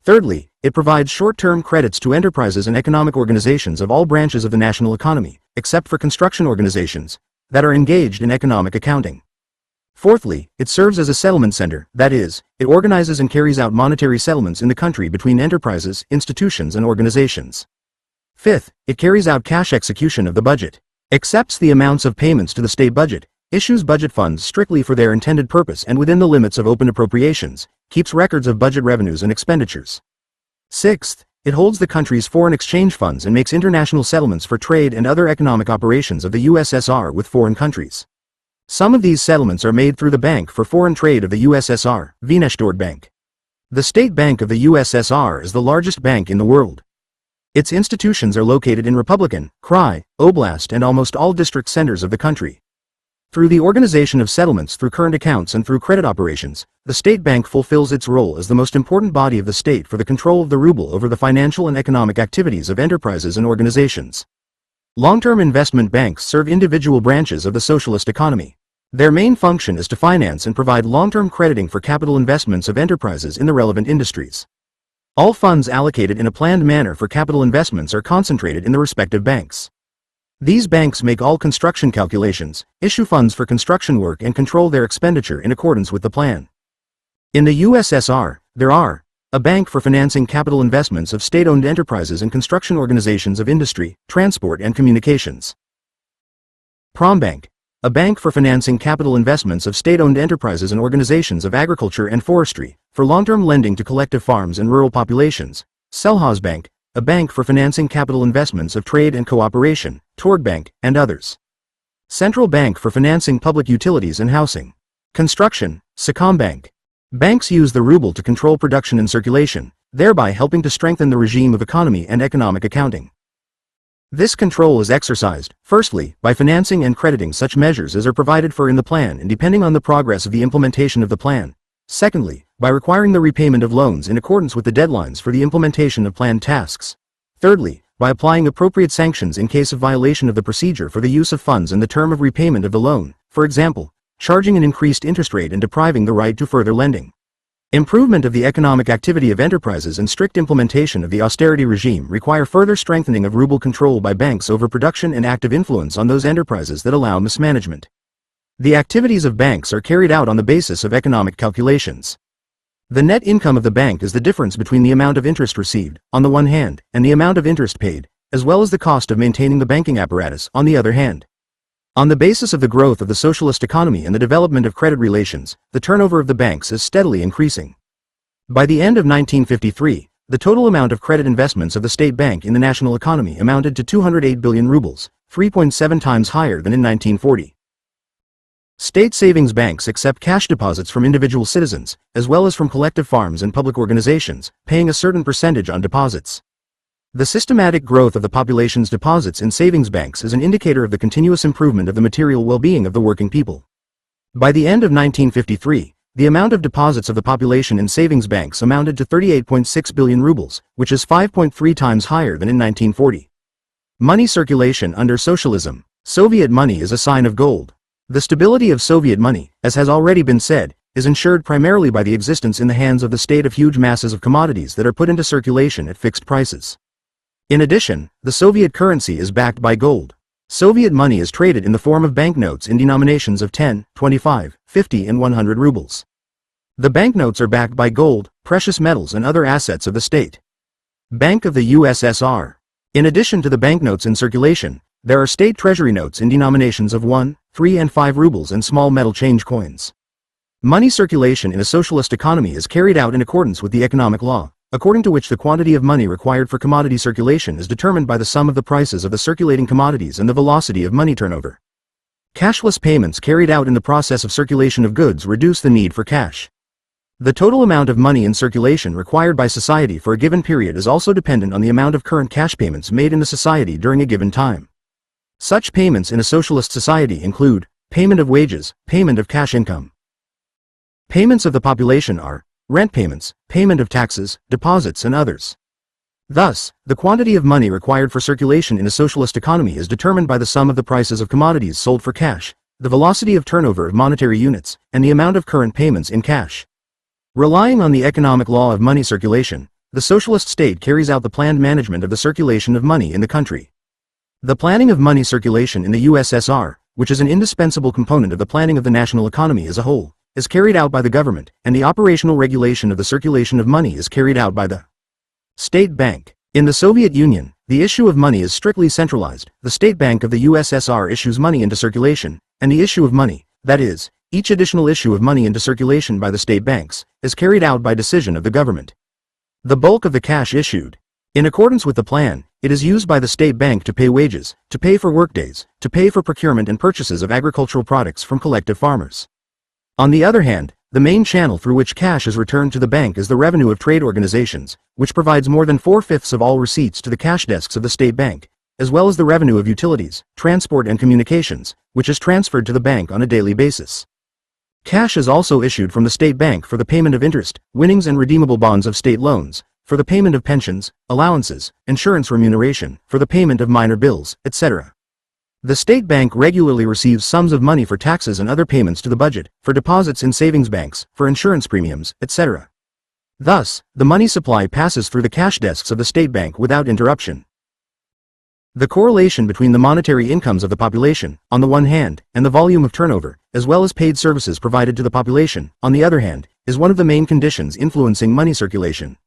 Speaker 1: Thirdly, it provides short-term credits to enterprises and economic organizations of all branches of the national economy, except for construction organizations, that are engaged in economic accounting. Fourthly, it serves as a settlement center, that is, it organizes and carries out monetary settlements in the country between enterprises, institutions and organizations. Fifth, it carries out cash execution of the budget, accepts the amounts of payments to the state budget, issues budget funds strictly for their intended purpose and within the limits of open appropriations, keeps records of budget revenues and expenditures. Sixth, it holds the country's foreign exchange funds and makes international settlements for trade and other economic operations of the USSR with foreign countries. Some of these settlements are made through the Bank for Foreign Trade of the USSR, Venestordbank. The State Bank of the USSR is the largest bank in the world. Its institutions are located in Republican, Krai, Oblast and almost all district centers of the country. Through the organization of settlements through current accounts and through credit operations, the State Bank fulfills its role as the most important body of the state for the control of the ruble over the financial and economic activities of enterprises and organizations. Long-term investment banks serve individual branches of the socialist economy. Their main function is to finance and provide long-term crediting for capital investments of enterprises in the relevant industries. All funds allocated in a planned manner for capital investments are concentrated in the respective banks. These banks make all construction calculations, issue funds for construction work and control their expenditure in accordance with the plan. In the USSR, there are a bank for financing capital investments of state-owned enterprises and construction organizations of industry, transport and communications. Prombank, a bank for financing capital investments of state-owned enterprises and organizations of agriculture and forestry, for long-term lending to collective farms and rural populations. Selhozbank, a bank for financing capital investments of trade and cooperation, Torgbank, and others. Central Bank for financing public utilities and housing. Construction, Sacombank. Banks use the ruble to control production and circulation, thereby helping to strengthen the regime of economy and economic accounting. This control is exercised, firstly, by financing and crediting such measures as are provided for in the plan and depending on the progress of the implementation of the plan. Secondly, by requiring the repayment of loans in accordance with the deadlines for the implementation of planned tasks. Thirdly, by applying appropriate sanctions in case of violation of the procedure for the use of funds and the term of repayment of the loan, for example, charging an increased interest rate and depriving the right to further lending. Improvement of the economic activity of enterprises and strict implementation of the austerity regime require further strengthening of ruble control by banks over production and active influence on those enterprises that allow mismanagement. The activities of banks are carried out on the basis of economic calculations. The net income of the bank is the difference between the amount of interest received, on the one hand, and the amount of interest paid, as well as the cost of maintaining the banking apparatus, on the other hand. On the basis of the growth of the socialist economy and the development of credit relations, the turnover of the banks is steadily increasing. By the end of 1953, the total amount of credit investments of the state bank in the national economy amounted to 208 billion rubles, 3.7 times higher than in 1940. State savings banks accept cash deposits from individual citizens, as well as from collective farms and public organizations, paying a certain percentage on deposits. The systematic growth of the population's deposits in savings banks is an indicator of the continuous improvement of the material well-being of the working people. By the end of 1953, the amount of deposits of the population in savings banks amounted to 38.6 billion rubles, which is 5.3 times higher than in 1940. Money circulation under socialism. Soviet money is a sign of gold. The stability of Soviet money, as has already been said, is ensured primarily by the existence in the hands of the state of huge masses of commodities that are put into circulation at fixed prices. In addition, the Soviet currency is backed by gold. Soviet money is traded in the form of banknotes in denominations of 10, 25, 50 and 100 rubles. The banknotes are backed by gold, precious metals and other assets of the state. Bank of the USSR. In addition to the banknotes in circulation, there are state treasury notes in denominations of 1, 3 and 5 rubles and small metal change coins. Money circulation in a socialist economy is carried out in accordance with the economic law, according to which the quantity of money required for commodity circulation is determined by the sum of the prices of the circulating commodities and the velocity of money turnover. Cashless payments carried out in the process of circulation of goods reduce the need for cash. The total amount of money in circulation required by society for a given period is also dependent on the amount of current cash payments made in the society during a given time. Such payments in a socialist society include payment of wages, payment of cash income. Payments of the population are rent payments, payment of taxes, deposits and others. Thus, the quantity of money required for circulation in a socialist economy is determined by the sum of the prices of commodities sold for cash, the velocity of turnover of monetary units, and the amount of current payments in cash. Relying on the economic law of money circulation, the socialist state carries out the planned management of the circulation of money in the country. The planning of money circulation in the USSR, which is an indispensable component of the planning of the national economy as a whole, is carried out by the government, and the operational regulation of the circulation of money is carried out by the State Bank. In the Soviet Union, the issue of money is strictly centralized. The State Bank of the USSR issues money into circulation, and the issue of money, that is, each additional issue of money into circulation by the state banks, is carried out by decision of the government. The bulk of the cash issued, in accordance with the plan, it is used by the state bank to pay wages, to pay for workdays, to pay for procurement and purchases of agricultural products from collective farmers. On the other hand, the main channel through which cash is returned to the bank is the revenue of trade organizations, which provides more than 4/5 of all receipts to the cash desks of the state bank, as well as the revenue of utilities, transport and communications, which is transferred to the bank on a daily basis. Cash is also issued from the state bank for the payment of interest, winnings and redeemable bonds of state loans, for the payment of pensions, allowances, insurance remuneration, for the payment of minor bills, etc. The state bank regularly receives sums of money for taxes and other payments to the budget, for deposits in savings banks, for insurance premiums, etc. Thus, the money supply passes through the cash desks of the state bank without interruption. The correlation between the monetary incomes of the population, on the one hand, and the volume of turnover, as well as paid services provided to the population, on the other hand, is one of the main conditions influencing money circulation.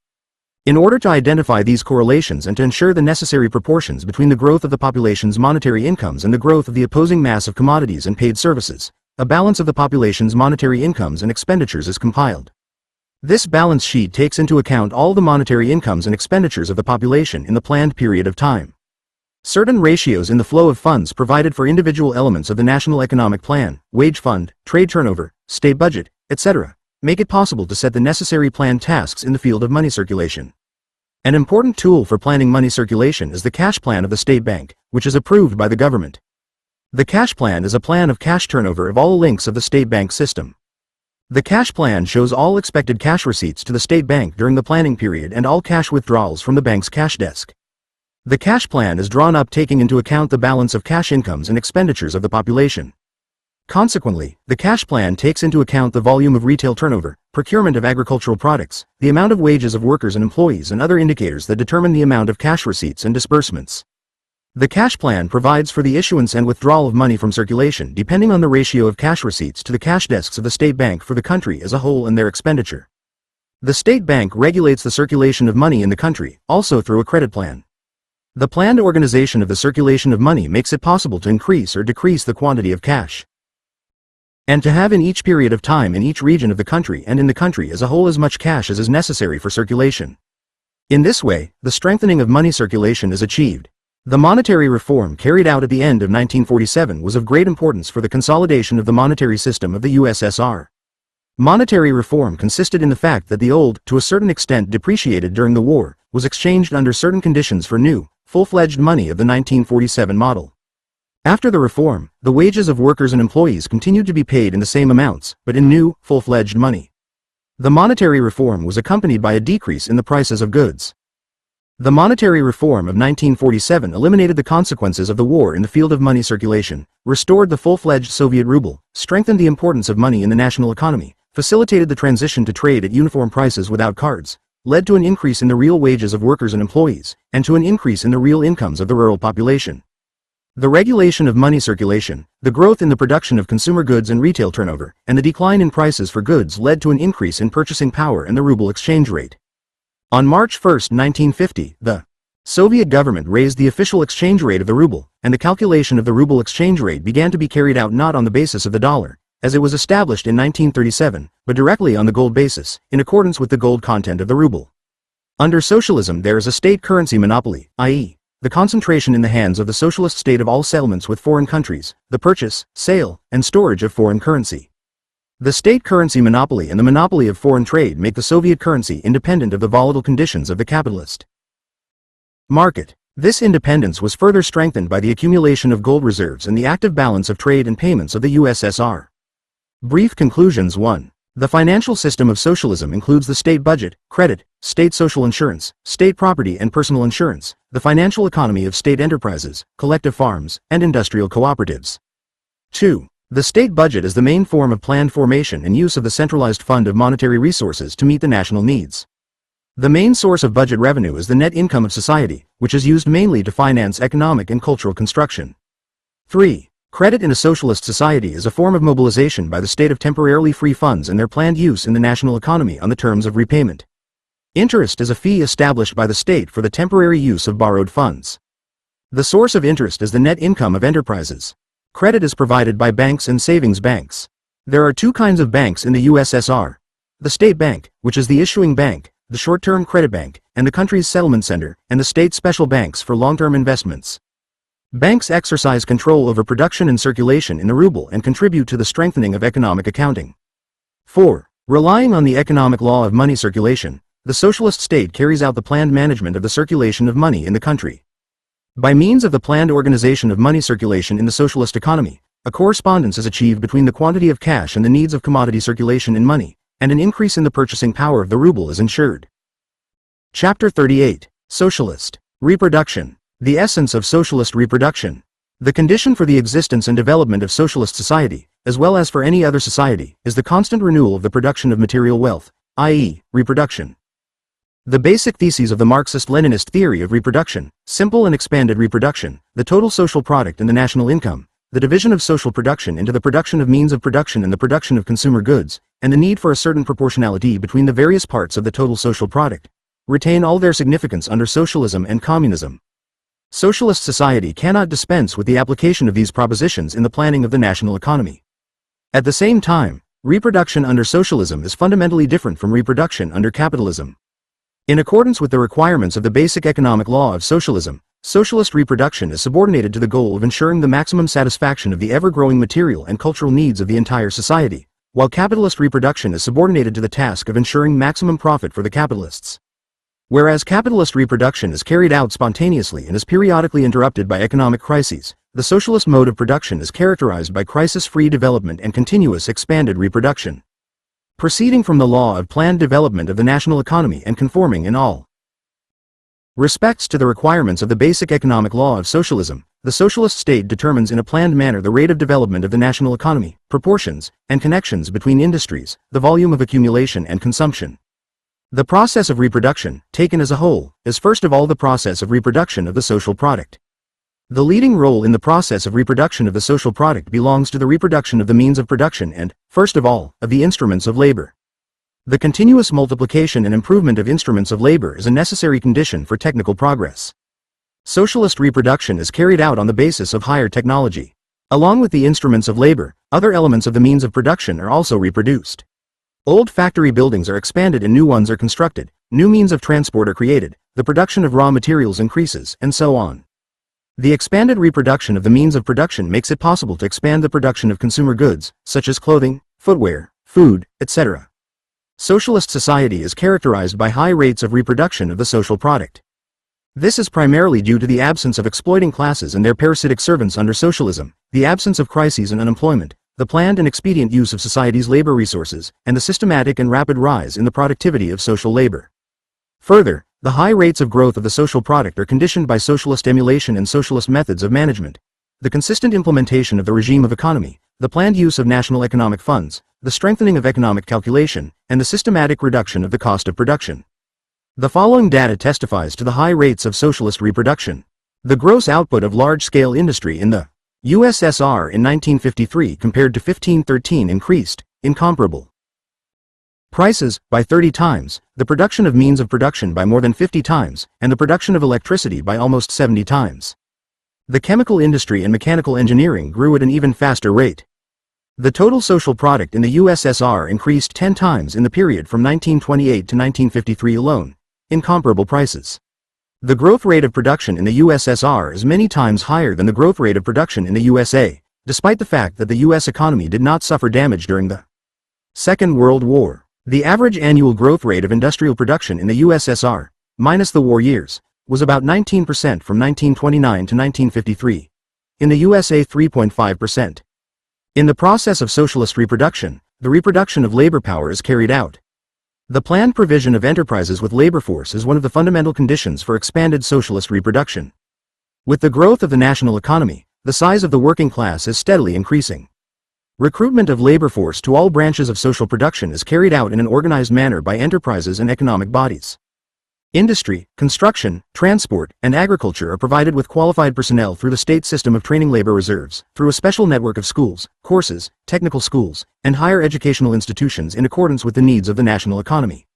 Speaker 1: In order to identify these correlations and to ensure the necessary proportions between the growth of the population's monetary incomes and the growth of the opposing mass of commodities and paid services, a balance of the population's monetary incomes and expenditures is compiled. This balance sheet takes into account all the monetary incomes and expenditures of the population in the planned period of time. Certain ratios in the flow of funds provided for individual elements of the national economic plan, wage fund, trade turnover, state budget, etc., make it possible to set the necessary planned tasks in the field of money circulation. An important tool for planning money circulation is the cash plan of the state bank, which is approved by the government. The cash plan is a plan of cash turnover of all links of the state bank system. The cash plan shows all expected cash receipts to the state bank during the planning period and all cash withdrawals from the bank's cash desk. The cash plan is drawn up taking into account the balance of cash incomes and expenditures of the population. Consequently, the cash plan takes into account the volume of retail turnover, procurement of agricultural products, the amount of wages of workers and employees and other indicators that determine the amount of cash receipts and disbursements. The cash plan provides for the issuance and withdrawal of money from circulation depending on the ratio of cash receipts to the cash desks of the state bank for the country as a whole and their expenditure. The state bank regulates the circulation of money in the country, also through a credit plan. The planned organization of the circulation of money makes it possible to increase or decrease the quantity of cash, and to have in each period of time in each region of the country and in the country as a whole as much cash as is necessary for circulation. In this way, the strengthening of money circulation is achieved. The monetary reform carried out at the end of 1947 was of great importance for the consolidation of the monetary system of the USSR. Monetary reform consisted in the fact that the old, to a certain extent depreciated during the war, was exchanged under certain conditions for new, full-fledged money of the 1947 model. After the reform, the wages of workers and employees continued to be paid in the same amounts, but in new, full-fledged money. The monetary reform was accompanied by a decrease in the prices of goods. The monetary reform of 1947 eliminated the consequences of the war in the field of money circulation, restored the full-fledged Soviet ruble, strengthened the importance of money in the national economy, facilitated the transition to trade at uniform prices without cards, led to an increase in the real wages of workers and employees, and to an increase in the real incomes of the rural population. The regulation of money circulation, the growth in the production of consumer goods and retail turnover, and the decline in prices for goods led to an increase in purchasing power and the ruble exchange rate. On March 1, 1950, the Soviet government raised the official exchange rate of the ruble, and the calculation of the ruble exchange rate began to be carried out not on the basis of the dollar, as it was established in 1937, but directly on the gold basis, in accordance with the gold content of the ruble. Under socialism there is a state currency monopoly, i.e., the concentration in the hands of the socialist state of all settlements with foreign countries, the purchase, sale, and storage of foreign currency. The state currency monopoly and the monopoly of foreign trade make the Soviet currency independent of the volatile conditions of the capitalist market. This independence was further strengthened by the accumulation of gold reserves and the active balance of trade and payments of the USSR. Brief conclusions. 1. The financial system of socialism includes the state budget, credit, state social insurance, state property and personal insurance, the financial economy of state enterprises, collective farms, and industrial cooperatives. 2. The state budget is the main form of planned formation and use of the centralized fund of monetary resources to meet the national needs. The main source of budget revenue is the net income of society, which is used mainly to finance economic and cultural construction. 3. Credit in a socialist society is a form of mobilization by the state of temporarily free funds and their planned use in the national economy on the terms of repayment. Interest is a fee established by the state for the temporary use of borrowed funds. The source of interest is the net income of enterprises. Credit is provided by banks and savings banks. There are two kinds of banks in the USSR. The state bank, which is the issuing bank, the short-term credit bank, and the country's settlement center, and the state special banks for long-term investments. Banks exercise control over production and circulation in the ruble and contribute to the strengthening of economic accounting. 4. Relying on the economic law of money circulation, the socialist state carries out the planned management of the circulation of money in the country. By means of the planned organization of money circulation in the socialist economy, a correspondence is achieved between the quantity of cash and the needs of commodity circulation in money, and an increase in the purchasing power of the ruble is ensured. Chapter 38. Socialist Reproduction. The essence of socialist reproduction. The condition for the existence and development of socialist society, as well as for any other society, is the constant renewal of the production of material wealth, i.e., reproduction. The basic theses of the Marxist-Leninist theory of reproduction, simple and expanded reproduction, the total social product and the national income, the division of social production into the production of means of production and the production of consumer goods, and the need for a certain proportionality between the various parts of the total social product, retain all their significance under socialism and communism. Socialist society cannot dispense with the application of these propositions in the planning of the national economy. At the same time, reproduction under socialism is fundamentally different from reproduction under capitalism. In accordance with the requirements of the basic economic law of socialism, socialist reproduction is subordinated to the goal of ensuring the maximum satisfaction of the ever-growing material and cultural needs of the entire society, while capitalist reproduction is subordinated to the task of ensuring maximum profit for the capitalists. Whereas capitalist reproduction is carried out spontaneously and is periodically interrupted by economic crises, the socialist mode of production is characterized by crisis-free development and continuous expanded reproduction. Proceeding from the law of planned development of the national economy and conforming in all respects to the requirements of the basic economic law of socialism, the socialist state determines in a planned manner the rate of development of the national economy, proportions, and connections between industries, the volume of accumulation and consumption. The process of reproduction, taken as a whole, is first of all the process of reproduction of the social product. The leading role in the process of reproduction of the social product belongs to the reproduction of the means of production and, first of all, of the instruments of labor. The continuous multiplication and improvement of instruments of labor is a necessary condition for technical progress. Socialist reproduction is carried out on the basis of higher technology. Along with the instruments of labor, other elements of the means of production are also reproduced. Old factory buildings are expanded and new ones are constructed, new means of transport are created, the production of raw materials increases, and so on. The expanded reproduction of the means of production makes it possible to expand the production of consumer goods, such as clothing, footwear, food, etc. Socialist society is characterized by high rates of reproduction of the social product. This is primarily due to the absence of exploiting classes and their parasitic servants under socialism, the absence of crises and unemployment, the planned and expedient use of society's labor resources, and the systematic and rapid rise in the productivity of social labor. Further, the high rates of growth of the social product are conditioned by socialist emulation and socialist methods of management, the consistent implementation of the regime of economy, the planned use of national economic funds, the strengthening of economic calculation, and the systematic reduction of the cost of production. The following data testifies to the high rates of socialist reproduction. The gross output of large-scale industry in the USSR in 1953 compared to 1513 increased, incomparable prices, by 30 times, the production of means of production by more than 50 times, and the production of electricity by almost 70 times. The chemical industry and mechanical engineering grew at an even faster rate. The total social product in the USSR increased 10 times in the period from 1928 to 1953 alone, incomparable prices. The growth rate of production in the USSR is many times higher than the growth rate of production in the USA, despite the fact that the US economy did not suffer damage during the Second World War. The average annual growth rate of industrial production in the USSR, minus the war years, was about 19% from 1929 to 1953. In the USA, 3.5%. In the process of socialist reproduction, the reproduction of labor power is carried out. The planned provision of enterprises with labor force is one of the fundamental conditions for expanded socialist reproduction. With the growth of the national economy, the size of the working class is steadily increasing. Recruitment of labor force to all branches of social production is carried out in an organized manner by enterprises and economic bodies. Industry, construction, transport, and agriculture are provided with qualified personnel through the state system of training labor reserves, through a special network of schools, courses, technical schools, and higher educational institutions in accordance with the needs of the national economy.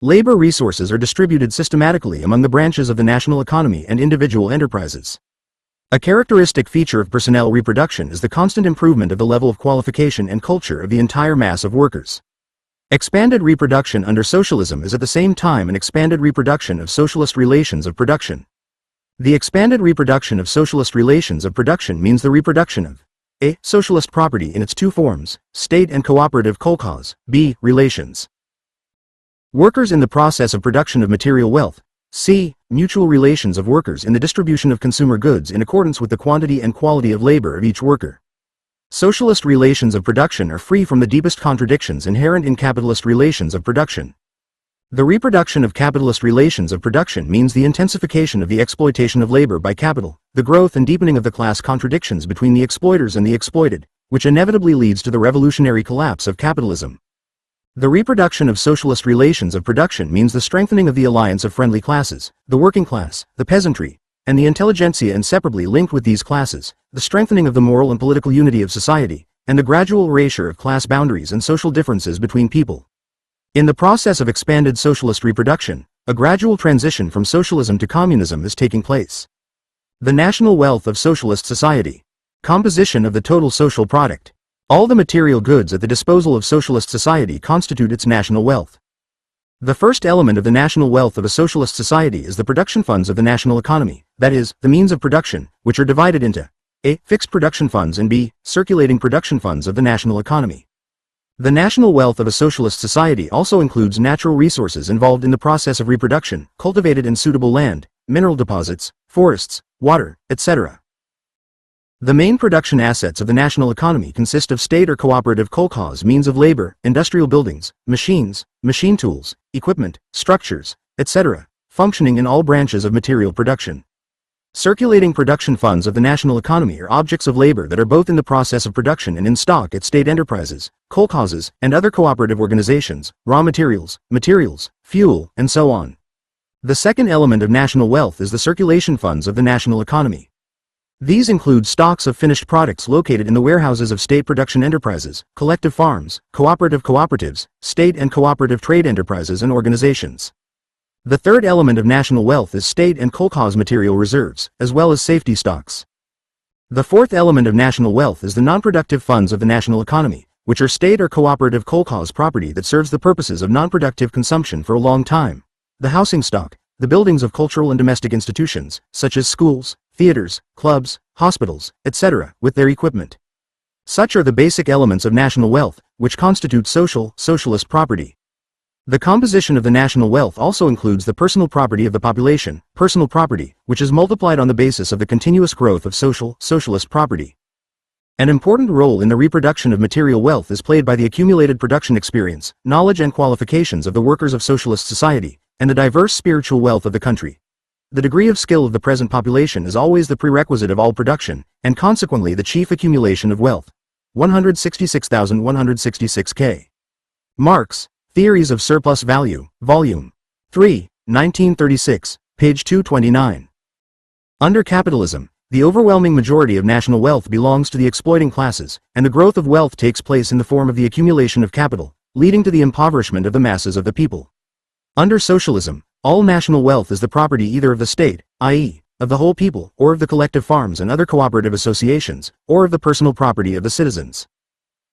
Speaker 1: Labor resources are distributed systematically among the branches of the national economy and individual enterprises. A characteristic feature of personnel reproduction is the constant improvement of the level of qualification and culture of the entire mass of workers. Expanded reproduction under socialism is at the same time an expanded reproduction of socialist relations of production. The expanded reproduction of socialist relations of production means the reproduction of a. Socialist property in its two forms, state and cooperative kolkhoz, b. Relations. Workers in the process of production of material wealth, c. Mutual relations of workers in the distribution of consumer goods in accordance with the quantity and quality of labor of each worker. Socialist relations of production are free from the deepest contradictions inherent in capitalist relations of production. The reproduction of capitalist relations of production means the intensification of the exploitation of labor by capital, the growth and deepening of the class contradictions between the exploiters and the exploited, which inevitably leads to the revolutionary collapse of capitalism. The reproduction of socialist relations of production means the strengthening of the alliance of friendly classes, the working class, the peasantry, and the intelligentsia inseparably linked with these classes, the strengthening of the moral and political unity of society, and the gradual erasure of class boundaries and social differences between people. In the process of expanded socialist reproduction, a gradual transition from socialism to communism is taking place. The national wealth of socialist society. Composition of the total social product. All the material goods at the disposal of socialist society constitute its national wealth. The first element of the national wealth of a socialist society is the production funds of the national economy, that is, the means of production, which are divided into a. Fixed production funds and b. Circulating production funds of the national economy. The national wealth of a socialist society also includes natural resources involved in the process of reproduction, cultivated and suitable land, mineral deposits, forests, water, etc. The main production assets of the national economy consist of state or cooperative kolkhoz means of labor, industrial buildings, machines, machine tools, equipment, structures, etc., functioning in all branches of material production. Circulating production funds of the national economy are objects of labor that are both in the process of production and in stock at state enterprises, kolkhozes, and other cooperative organizations, raw materials, fuel, and so on. The second element of national wealth is the circulation funds of the national economy. These include stocks of finished products located in the warehouses of state production enterprises, collective farms, cooperatives, state and cooperative trade enterprises and organizations. The third element of national wealth is state and kolkhoz material reserves, as well as safety stocks. The fourth element of national wealth is the non-productive funds of the national economy, which are state or cooperative kolkhoz property that serves the purposes of non-productive consumption for a long time. The housing stock, the buildings of cultural and domestic institutions, such as schools, theaters, clubs, hospitals, etc., with their equipment. Such are the basic elements of national wealth, which constitute socialist property. The composition of the national wealth also includes the personal property of the population, personal property, which is multiplied on the basis of the continuous growth of socialist property. An important role in the reproduction of material wealth is played by the accumulated production experience, knowledge and qualifications of the workers of socialist society, and the diverse spiritual wealth of the country. The degree of skill of the present population is always the prerequisite of all production, and consequently the chief accumulation of wealth. 166,166 K. Marx, Theories of Surplus Value, Volume 3, 1936, page 229. Under capitalism, the overwhelming majority of national wealth belongs to the exploiting classes, and the growth of wealth takes place in the form of the accumulation of capital, leading to the impoverishment of the masses of the people. Under socialism, all national wealth is the property either of the state, i.e., of the whole people, or of the collective farms and other cooperative associations, or of the personal property of the citizens.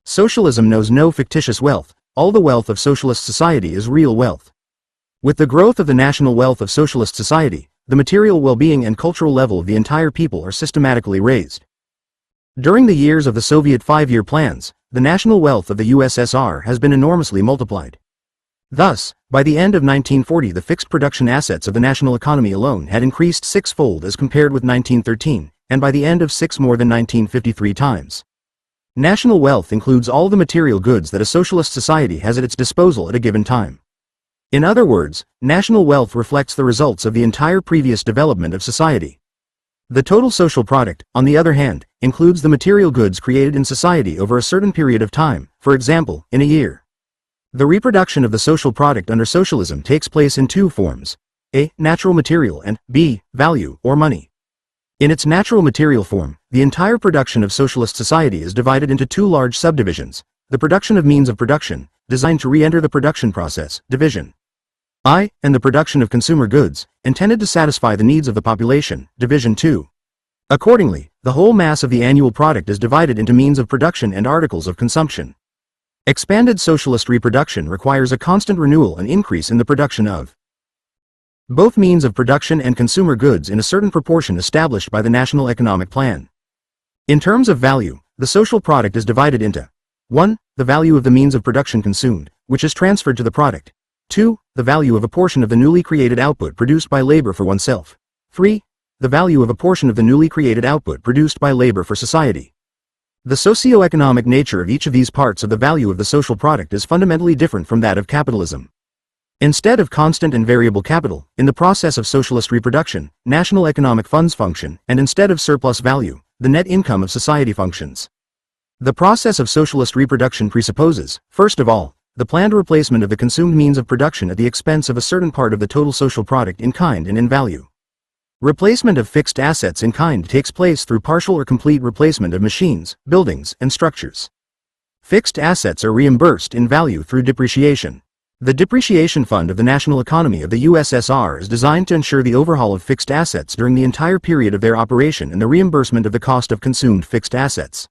Speaker 1: Socialism knows no fictitious wealth. All the wealth of socialist society is real wealth. With the growth of the national wealth of socialist society, the material well-being and cultural level of the entire people are systematically raised. During the years of the Soviet five-year plans, the national wealth of the USSR has been enormously multiplied. Thus, by the end of 1940 the fixed production assets of the national economy alone had increased six-fold as compared with 1913, and by the end of six more than 1953 times. National wealth includes all the material goods that a socialist society has at its disposal at a given time. In other words, national wealth reflects the results of the entire previous development of society. The total social product, on the other hand, includes the material goods created in society over a certain period of time, for example, in a year. The reproduction of the social product under socialism takes place in two forms: A. Natural material and B. Value, or money. In its natural material form, the entire production of socialist society is divided into two large subdivisions: the production of means of production, designed to re-enter the production process, division I, and the production of consumer goods, intended to satisfy the needs of the population, division II. Accordingly, the whole mass of the annual product is divided into means of production and articles of consumption. Expanded socialist reproduction requires a constant renewal and increase in the production of both means of production and consumer goods in a certain proportion established by the National Economic Plan. In terms of value, the social product is divided into 1. The value of the means of production consumed, which is transferred to the product. 2. The value of a portion of the newly created output produced by labor for oneself. 3. The value of a portion of the newly created output produced by labor for society. The socio-economic nature of each of these parts of the value of the social product is fundamentally different from that of capitalism. Instead of constant and variable capital, in the process of socialist reproduction, national economic funds function, and instead of surplus value, the net income of society functions. The process of socialist reproduction presupposes, first of all, the planned replacement of the consumed means of production at the expense of a certain part of the total social product in kind and in value. Replacement of fixed assets in kind takes place through partial or complete replacement of machines, buildings, and structures. Fixed assets are reimbursed in value through depreciation. The depreciation fund of the national economy of the USSR is designed to ensure the overhaul of fixed assets during the entire period of their operation and the reimbursement of the cost of consumed fixed assets.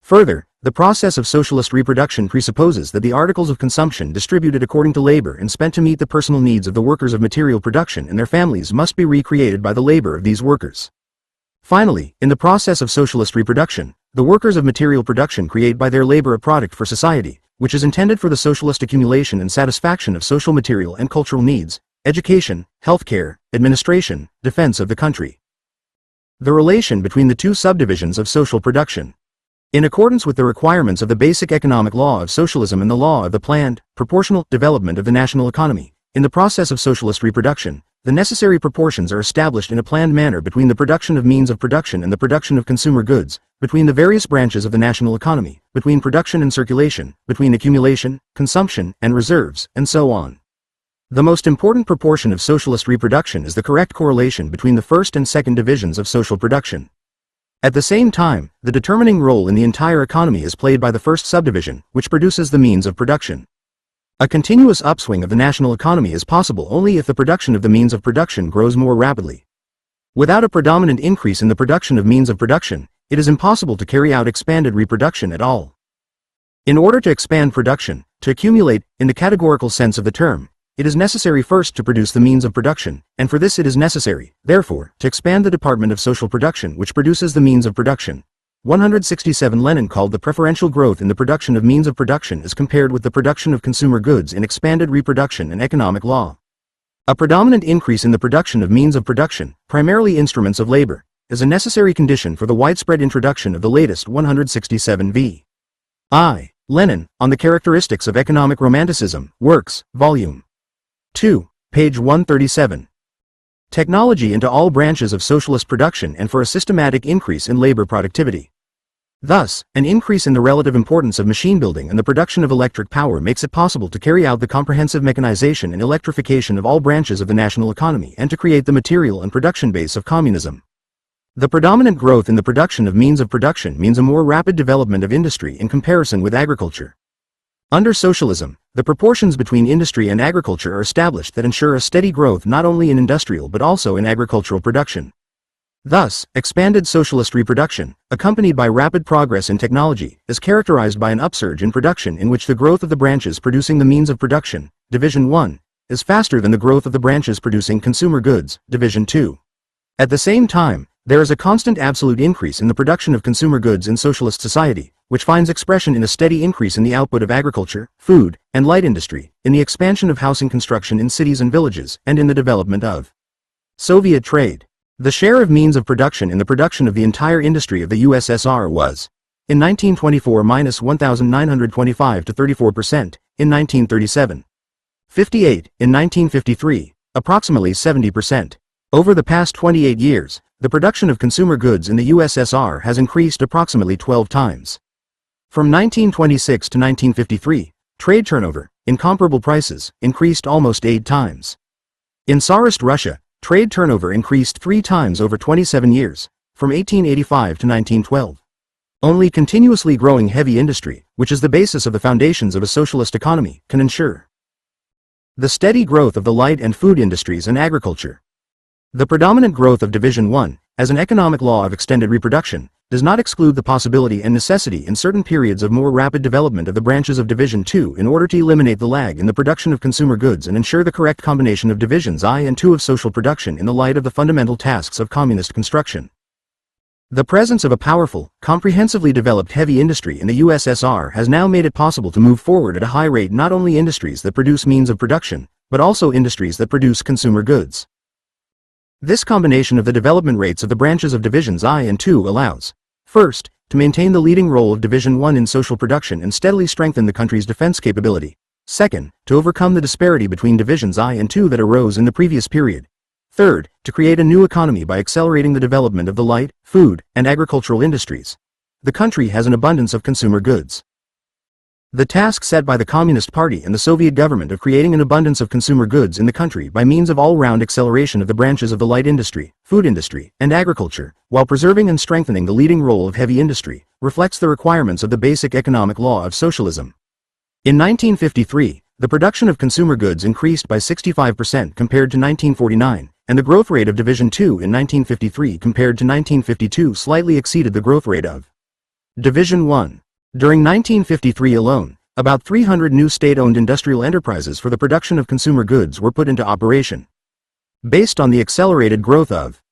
Speaker 1: Further, the process of socialist reproduction presupposes that the articles of consumption distributed according to labor and spent to meet the personal needs of the workers of material production and their families must be recreated by the labor of these workers. Finally, in the process of socialist reproduction, the workers of material production create by their labor a product for society, which is intended for the socialist accumulation and satisfaction of social material and cultural needs, education, healthcare, administration, defense of the country. The relation between the two subdivisions of social production. In accordance with the requirements of the basic economic law of socialism and the law of the planned, proportional development of the national economy, in the process of socialist reproduction, the necessary proportions are established in a planned manner between the production of means of production and the production of consumer goods, between the various branches of the national economy, between production and circulation, between accumulation, consumption, and reserves, and so on. The most important proportion of socialist reproduction is the correct correlation between the first and second divisions of social production. At the same time, the determining role in the entire economy is played by the first subdivision, which produces the means of production. A continuous upswing of the national economy is possible only if the production of the means of production grows more rapidly. Without a predominant increase in the production of means of production, it is impossible to carry out expanded reproduction at all. In order to expand production, to accumulate, in the categorical sense of the term, it is necessary first to produce the means of production, and for this it is necessary, therefore, to expand the department of social production which produces the means of production. 167 Lenin called the preferential growth in the production of means of production as compared with the production of consumer goods in expanded reproduction and economic law. A predominant increase in the production of means of production, primarily instruments of labor, is a necessary condition for the widespread introduction of the latest 167 v. I. Lenin, on the Characteristics of Economic Romanticism, Works, Volume 2, page 137. Technology into all branches of socialist production and for a systematic increase in labor productivity. Thus, an increase in the relative importance of machine building and the production of electric power makes it possible to carry out the comprehensive mechanization and electrification of all branches of the national economy and to create the material and production base of communism. The predominant growth in the production of means of production means a more rapid development of industry in comparison with agriculture. Under socialism, the proportions between industry and agriculture are established that ensure a steady growth not only in industrial but also in agricultural production. Thus, expanded socialist reproduction, accompanied by rapid progress in technology, is characterized by an upsurge in production in which the growth of the branches producing the means of production, Division 1, is faster than the growth of the branches producing consumer goods, Division 2. At the same time, there is a constant absolute increase in the production of consumer goods in socialist society, which finds expression in a steady increase in the output of agriculture, food, and light industry, in the expansion of housing construction in cities and villages, and in the development of Soviet trade. The share of means of production in the production of the entire industry of the USSR was, in 1924 -1925 to 34%, in 1937. 58, in 1953, approximately 70%. Over the past 28 years, the production of consumer goods in the USSR has increased approximately 12 times. From 1926 to 1953, trade turnover, in comparable prices, increased almost 8 times. In Tsarist Russia, trade turnover increased 3 times over 27 years, from 1885 to 1912. Only continuously growing heavy industry, which is the basis of the foundations of a socialist economy, can ensure the steady growth of the light and food industries and agriculture. The predominant growth of Division 1, as an economic law of extended reproduction, does not exclude the possibility and necessity in certain periods of more rapid development of the branches of Division 2 in order to eliminate the lag in the production of consumer goods and ensure the correct combination of Divisions I and II of social production in the light of the fundamental tasks of communist construction. The presence of a powerful, comprehensively developed heavy industry in the USSR has now made it possible to move forward at a high rate not only industries that produce means of production, but also industries that produce consumer goods. This combination of the development rates of the branches of Divisions I and II allows, first, to maintain the leading role of Division 1 in social production and steadily strengthen the country's defense capability. Second, to overcome the disparity between Divisions I and II that arose in the previous period. Third, to create a new economy by accelerating the development of the light, food, and agricultural industries. The country has an abundance of consumer goods. The task set by the Communist Party and the Soviet government of creating an abundance of consumer goods in the country by means of all-round acceleration of the branches of the light industry, food industry, and agriculture, while preserving and strengthening the leading role of heavy industry, reflects the requirements of the basic economic law of socialism. In 1953, the production of consumer goods increased by 65% compared to 1949, and the growth rate of Division 2 in 1953 compared to 1952 slightly exceeded the growth rate of Division 1. During 1953 alone, about 300 new state-owned industrial enterprises for the production of consumer goods were put into operation. Based on the accelerated growth of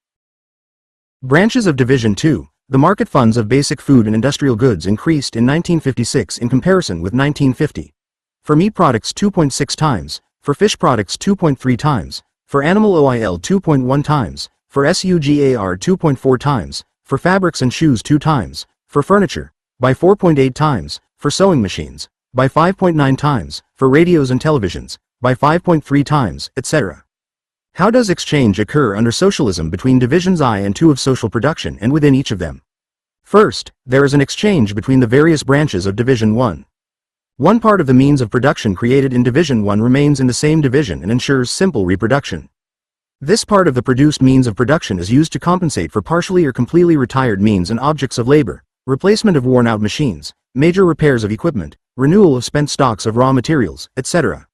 Speaker 1: branches of Division 2, the market funds of basic food and industrial goods increased in 1956 in comparison with 1950. For meat products 2.6 times, for fish products 2.3 times, for animal oil 2.1 times, for sugar 2.4 times, for fabrics and shoes 2 times, for furniture, by 4.8 times, for sewing machines, by 5.9 times, for radios and televisions, by 5.3 times, etc. How does exchange occur under socialism between Divisions I and II of social production and within each of them? First, there is an exchange between the various branches of Division 1. One part of the means of production created in Division 1 remains in the same division and ensures simple reproduction. This part of the produced means of production is used to compensate for partially or completely retired means and objects of labor, replacement of worn-out machines, major repairs of equipment, renewal of spent stocks of raw materials, etc.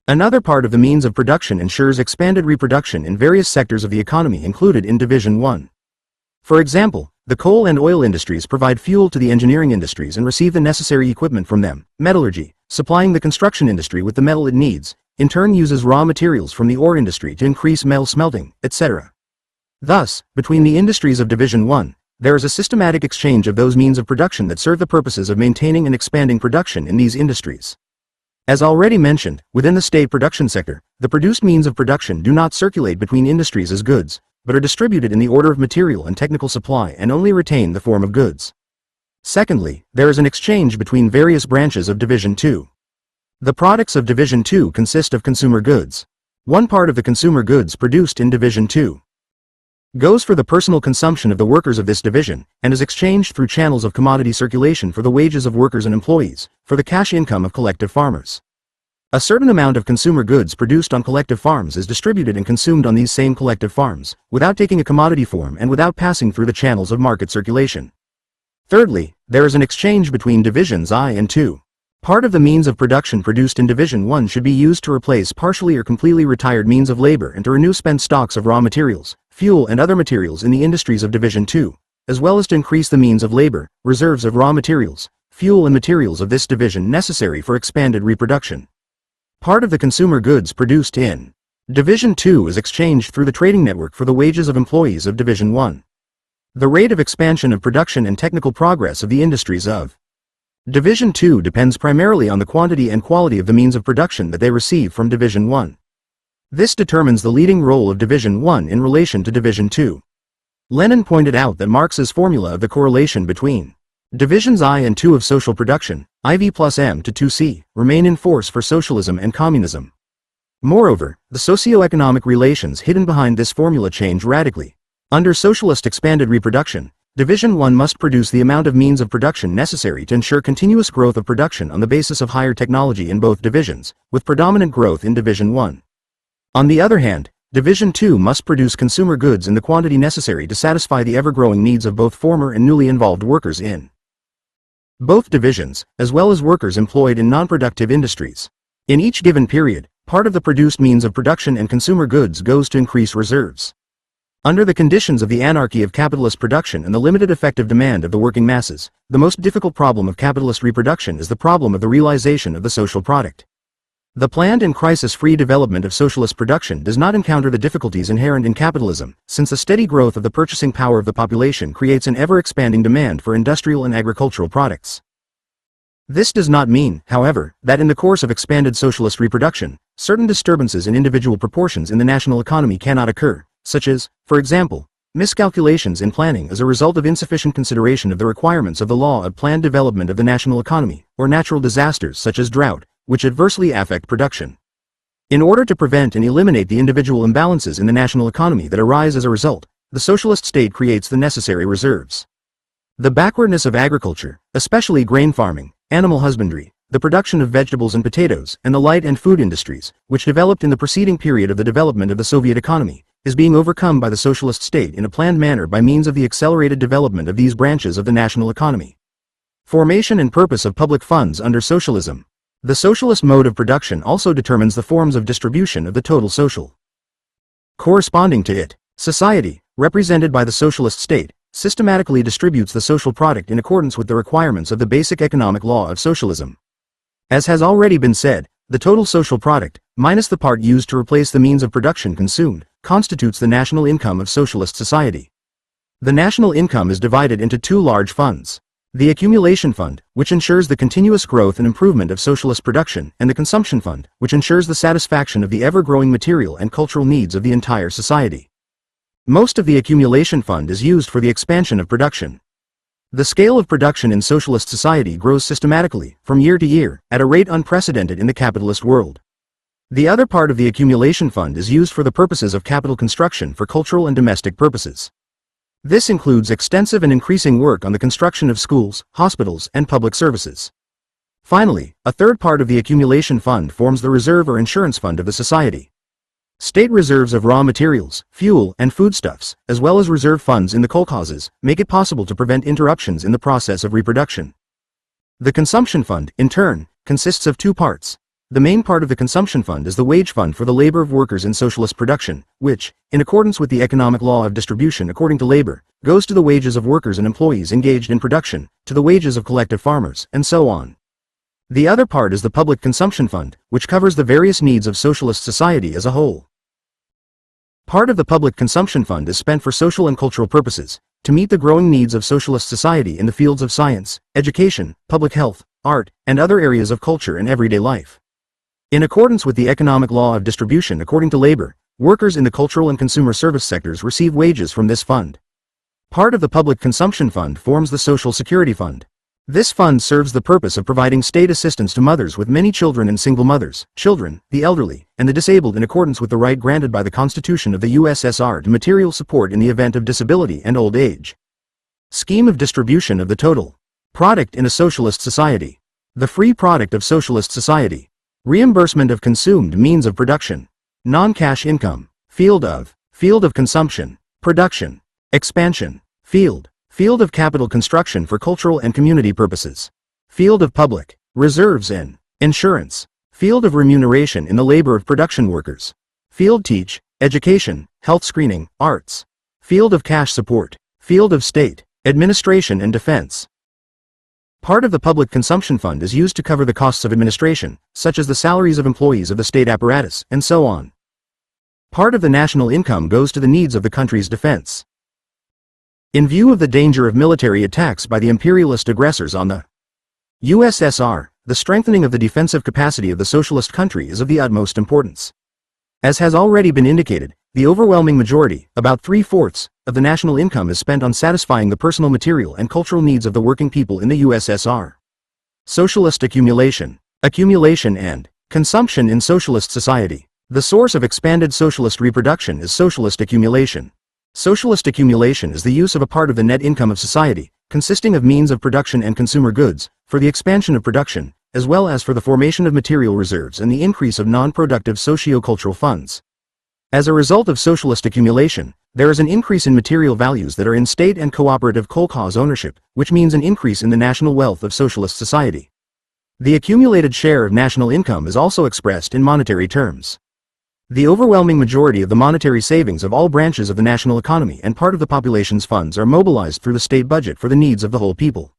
Speaker 1: Another part of the means of production ensures expanded reproduction in various sectors of the economy included in Division 1. For example, the coal and oil industries provide fuel to the engineering industries and receive the necessary equipment from them, metallurgy, supplying the construction industry with the metal it needs, in turn uses raw materials from the ore industry to increase metal smelting, etc. Thus, between the industries of Division 1, there is a systematic exchange of those means of production that serve the purposes of maintaining and expanding production in these industries. As already mentioned, within the state production sector, the produced means of production do not circulate between industries as goods, but are distributed in the order of material and technical supply and only retain the form of goods. Secondly, there is an exchange between various branches of Division 2. The products of Division 2 consist of consumer goods. One part of the consumer goods produced in Division 2 goes for the personal consumption of the workers of this division, and is exchanged through channels of commodity circulation for the wages of workers and employees, for the cash income of collective farmers. A certain amount of consumer goods produced on collective farms is distributed and consumed on these same collective farms, without taking a commodity form and without passing through the channels of market circulation. Thirdly, there is an exchange between Divisions I and II. Part of the means of production produced in Division 1 should be used to replace partially or completely retired means of labor and to renew spent stocks of raw materials, fuel and other materials in the industries of Division 2, as well as to increase the means of labor, reserves of raw materials, fuel and materials of this division necessary for expanded reproduction. Part of the consumer goods produced in Division 2 is exchanged through the trading network for the wages of employees of Division 1. The rate of expansion of production and technical progress of the industries of Division 2 depends primarily on the quantity and quality of the means of production that they receive from Division 1. This determines the leading role of Division 1 in relation to Division 2. Lenin pointed out that Marx's formula of the correlation between Divisions I and II of social production, IV plus M to 2C, remain in force for socialism and communism. Moreover, the socio-economic relations hidden behind this formula change radically. Under socialist expanded reproduction, Division 1 must produce the amount of means of production necessary to ensure continuous growth of production on the basis of higher technology in both divisions, with predominant growth in Division 1. On the other hand, Division 2 must produce consumer goods in the quantity necessary to satisfy the ever-growing needs of both former and newly involved workers in both divisions, as well as workers employed in non-productive industries. In each given period, part of the produced means of production and consumer goods goes to increase reserves. Under the conditions of the anarchy of capitalist production and the limited effective demand of the working masses, the most difficult problem of capitalist reproduction is the problem of the realization of the social product. The planned and crisis-free development of socialist production does not encounter the difficulties inherent in capitalism, since the steady growth of the purchasing power of the population creates an ever-expanding demand for industrial and agricultural products. This does not mean, however, that in the course of expanded socialist reproduction, certain disturbances in individual proportions in the national economy cannot occur, such as, for example, miscalculations in planning as a result of insufficient consideration of the requirements of the law of planned development of the national economy, or natural disasters such as drought, which adversely affect production. In order to prevent and eliminate the individual imbalances in the national economy that arise as a result, the socialist state creates the necessary reserves. The backwardness of agriculture, especially grain farming, animal husbandry, the production of vegetables and potatoes, and the light and food industries, which developed in the preceding period of the development of the Soviet economy, is being overcome by the socialist state in a planned manner by means of the accelerated development of these branches of the national economy. Formation and purpose of public funds under socialism. The socialist mode of production also determines the forms of distribution of the total social. Corresponding to it, society, represented by the socialist state, systematically distributes the social product in accordance with the requirements of the basic economic law of socialism. As has already been said, the total social product, minus the part used to replace the means of production consumed, constitutes the national income of socialist society. The national income is divided into two large funds. The accumulation fund, which ensures the continuous growth and improvement of socialist production, and the consumption fund, which ensures the satisfaction of the ever-growing material and cultural needs of the entire society. Most of the accumulation fund is used for the expansion of production. The scale of production in socialist society grows systematically, from year to year, at a rate unprecedented in the capitalist world. The other part of the accumulation fund is used for the purposes of capital construction for cultural and domestic purposes. This includes extensive and increasing work on the construction of schools, hospitals, and public services. Finally, a third part of the accumulation fund forms the reserve or insurance fund of the society. State reserves of raw materials, fuel, and foodstuffs, as well as reserve funds in the kolkhozes, make it possible to prevent interruptions in the process of reproduction. The consumption fund, in turn, consists of two parts. The main part of the consumption fund is the wage fund for the labor of workers in socialist production, which, in accordance with the economic law of distribution according to labor, goes to the wages of workers and employees engaged in production, to the wages of collective farmers, and so on. The other part is the public consumption fund, which covers the various needs of socialist society as a whole. Part of the public consumption fund is spent for social and cultural purposes, to meet the growing needs of socialist society in the fields of science, education, public health, art, and other areas of culture and everyday life. In accordance with the economic law of distribution according to labor, workers in the cultural and consumer service sectors receive wages from this fund. Part of the public consumption fund forms the Social Security Fund. This fund serves the purpose of providing state assistance to mothers with many children and single mothers, children, the elderly, and the disabled in accordance with the right granted by the Constitution of the USSR to material support in the event of disability and old age. Scheme of distribution of the total product in a socialist society. The free product of socialist society. Reimbursement of consumed means of production. Non-cash income. Field of consumption. Production. Expansion. Field of capital construction for cultural and community purposes. Field of public reserves in insurance. Field of remuneration in the labor of production workers. Field teach, education, health screening, arts. Field of cash support. Field of state administration and defense. Part of the public consumption fund is used to cover the costs of administration, such as the salaries of employees of the state apparatus, and so on. Part of the national income goes to the needs of the country's defense. In view of the danger of military attacks by the imperialist aggressors on the USSR, the strengthening of the defensive capacity of the socialist country is of the utmost importance. As has already been indicated, the overwhelming majority, about 3/4, of the national income is spent on satisfying the personal material and cultural needs of the working people in the USSR. Socialist accumulation and consumption in socialist society. The source of expanded socialist reproduction is socialist accumulation. Socialist accumulation is the use of a part of the net income of society, consisting of means of production and consumer goods, for the expansion of production, as well as for the formation of material reserves and the increase of non-productive socio-cultural funds. As a result of socialist accumulation, there is an increase in material values that are in state and cooperative kolkhoz ownership, which means an increase in the national wealth of socialist society. The accumulated share of national income is also expressed in monetary terms. The overwhelming majority of the monetary savings of all branches of the national economy and part of the population's funds are mobilized through the state budget for the needs of the whole people.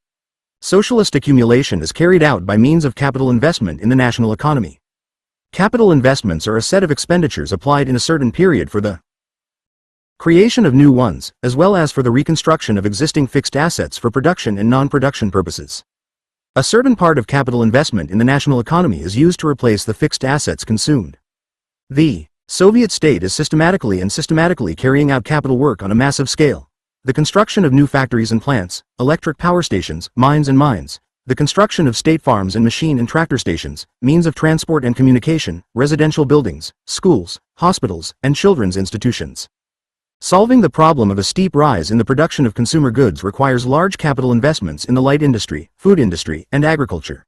Speaker 1: Socialist accumulation is carried out by means of capital investment in the national economy. Capital investments are a set of expenditures applied in a certain period for the creation of new ones, as well as for the reconstruction of existing fixed assets for production and non-production purposes. A certain part of capital investment in the national economy is used to replace the fixed assets consumed. The Soviet state is systematically carrying out capital work on a massive scale. The construction of new factories and plants, electric power stations, mines, the construction of state farms and machine and tractor stations, means of transport and communication, residential buildings, schools, hospitals, and children's institutions. Solving the problem of a steep rise in the production of consumer goods requires large capital investments in the light industry, food industry, and agriculture.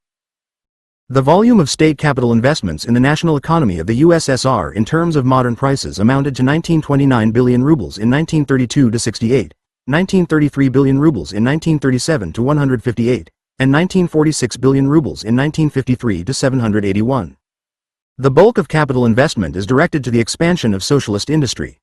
Speaker 1: The volume of state capital investments in the national economy of the USSR in terms of modern prices amounted to 1929 billion rubles in 1932 to 68, 1933 billion rubles in 1937 to 158, and 1946 billion rubles in 1953 to 781. The bulk of capital investment is directed to the expansion of socialist industry.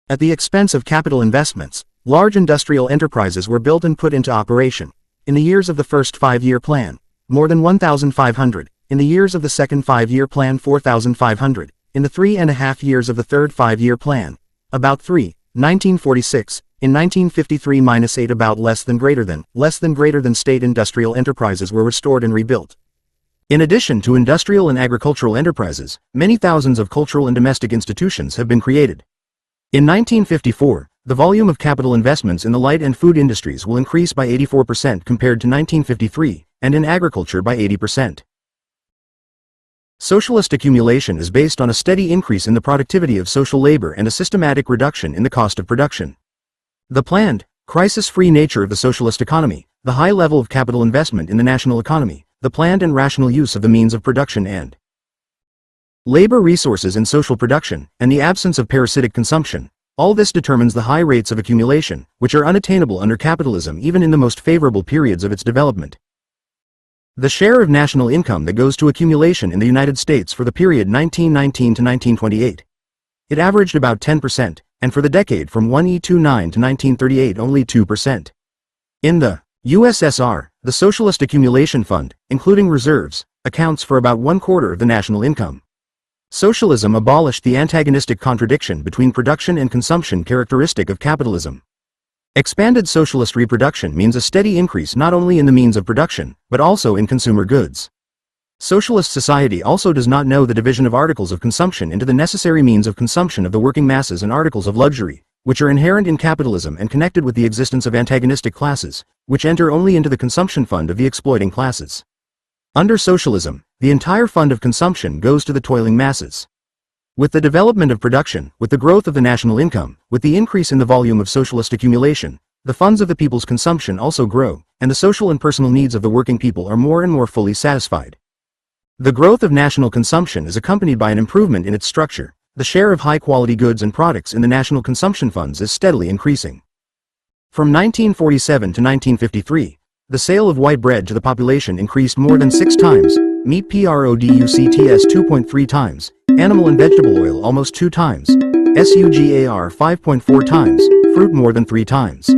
Speaker 1: At the expense of capital investments, large industrial enterprises were built and put into operation. In the years of the first 5-year plan, more than 1,500, in the years of the second 5-year plan 4,500, in the 3.5 years of the third 5-year plan, about 1946, in 1953-8 about less than greater than state industrial enterprises were restored and rebuilt. In addition to industrial and agricultural enterprises, many thousands of cultural and domestic institutions have been created. In 1954, the volume of capital investments in the light and food industries will increase by 84% compared to 1953, and in agriculture by 80%. Socialist accumulation is based on a steady increase in the productivity of social labor and a systematic reduction in the cost of production. The planned, crisis-free nature of the socialist economy, the high level of capital investment in the national economy, the planned and rational use of the means of production and labor resources in social production, and the absence of parasitic consumption, all this determines the high rates of accumulation, which are unattainable under capitalism even in the most favorable periods of its development. The share of national income that goes to accumulation in the United States for the period 1919 to 1928. It averaged about 10%, and for the decade from 1929 to 1938 only 2%. In the USSR, The Socialist Accumulation Fund, including reserves, accounts for about 1/4 of the national income. Socialism abolished the antagonistic contradiction between production and consumption characteristic of capitalism. Expanded socialist reproduction means a steady increase not only in the means of production, but also in consumer goods. Socialist society also does not know the division of articles of consumption into the necessary means of consumption of the working masses and articles of luxury, which are inherent in capitalism and connected with the existence of antagonistic classes, which enter only into the consumption fund of the exploiting classes. Under socialism, the entire fund of consumption goes to the toiling masses. With the development of production, with the growth of the national income, with the increase in the volume of socialist accumulation, the funds of the people's consumption also grow, and the social and personal needs of the working people are more and more fully satisfied. The growth of national consumption is accompanied by an improvement in its structure. The share of high-quality goods and products in the national consumption funds is steadily increasing. From 1947 to 1953, the sale of white bread to the population increased more than 6 times, meat products 2.3 times, animal and vegetable oil almost 2 times, sugar 5.4 times, fruit more than 3 times.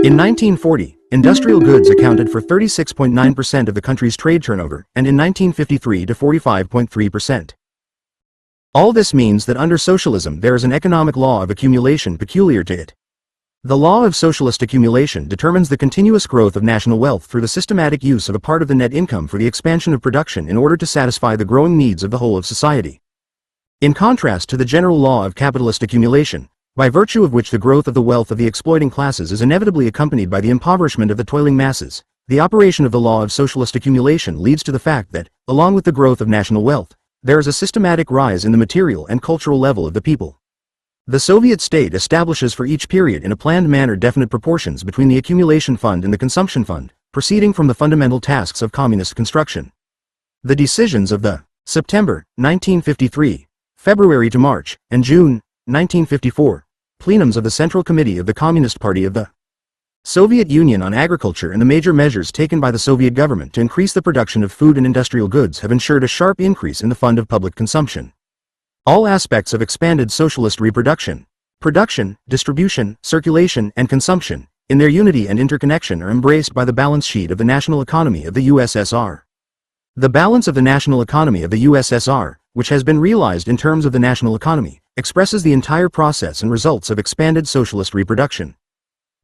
Speaker 1: In 1940, industrial goods accounted for 36.9% of the country's trade turnover, and in 1953 to 45.3%. All this means that under socialism there is an economic law of accumulation peculiar to it. The law of socialist accumulation determines the continuous growth of national wealth through the systematic use of a part of the net income for the expansion of production in order to satisfy the growing needs of the whole of society. In contrast to the general law of capitalist accumulation, by virtue of which the growth of the wealth of the exploiting classes is inevitably accompanied by the impoverishment of the toiling masses, the operation of the law of socialist accumulation leads to the fact that, along with the growth of national wealth, there is a systematic rise in the material and cultural level of the people. The Soviet state establishes for each period in a planned manner definite proportions between the accumulation fund and the consumption fund, proceeding from the fundamental tasks of communist construction. The decisions of the September 1953, February to March, and June 1954 plenums of the Central Committee of the Communist Party of the Soviet Union on agriculture and the major measures taken by the Soviet government to increase the production of food and industrial goods have ensured a sharp increase in the fund of public consumption. All aspects of expanded socialist reproduction, production, distribution, circulation, and consumption, in their unity and interconnection are embraced by the balance sheet of the national economy of the USSR. The balance of the national economy of the USSR, which has been realized in terms of the national economy, expresses the entire process and results of expanded socialist reproduction.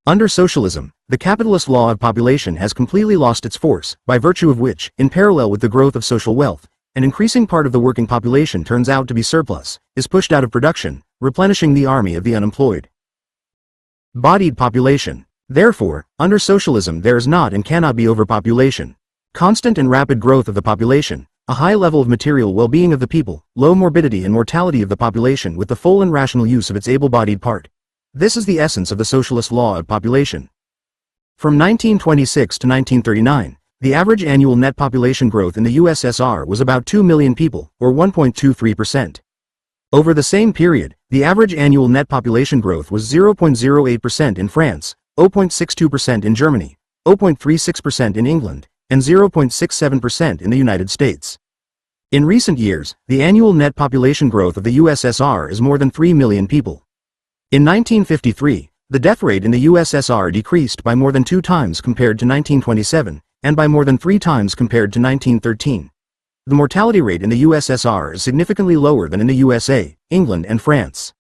Speaker 1: Under socialism, the capitalist law of population has completely lost its force, by virtue of which, in parallel with the growth of social wealth, an increasing part of the working population turns out to be surplus, is pushed out of production, replenishing the army of the unemployed. Bodied population. Therefore, under socialism there is not and cannot be overpopulation. Constant and rapid growth of the population, a high level of material well-being of the people, low morbidity and mortality of the population with the full and rational use of its able-bodied part. This is the essence of the socialist law of population. From 1926 to 1939, the average annual net population growth in the USSR was about 2 million people, or 1.23%. Over the same period, the average annual net population growth was 0.08% in France, 0.62% in Germany, 0.36% in England, and 0.67% in the United States. In recent years, the annual net population growth of the USSR is more than 3 million people. In 1953, the death rate in the USSR decreased by more than 2 times compared to 1927, and by more than 3 times compared to 1913. The mortality rate in the USSR is significantly lower than in the USA, England, and France.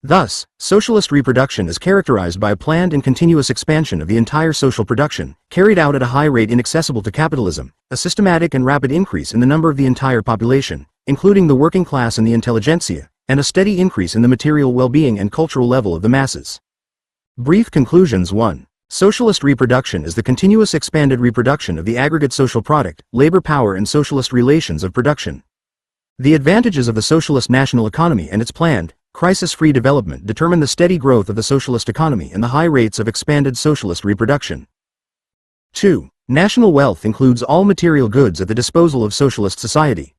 Speaker 1: Thus, socialist reproduction is characterized by a planned and continuous expansion of the entire social production, carried out at a high rate inaccessible to capitalism, a systematic and rapid increase in the number of the entire population, including the working class and the intelligentsia, and a steady increase in the material well-being and cultural level of the masses. Brief conclusions. 1. Socialist reproduction is the continuous expanded reproduction of the aggregate social product, labor power and socialist relations of production. The advantages of the socialist national economy and its planned, crisis-free development determine the steady growth of the socialist economy and the high rates of expanded socialist reproduction. 2. National wealth includes all material goods at the disposal of socialist society.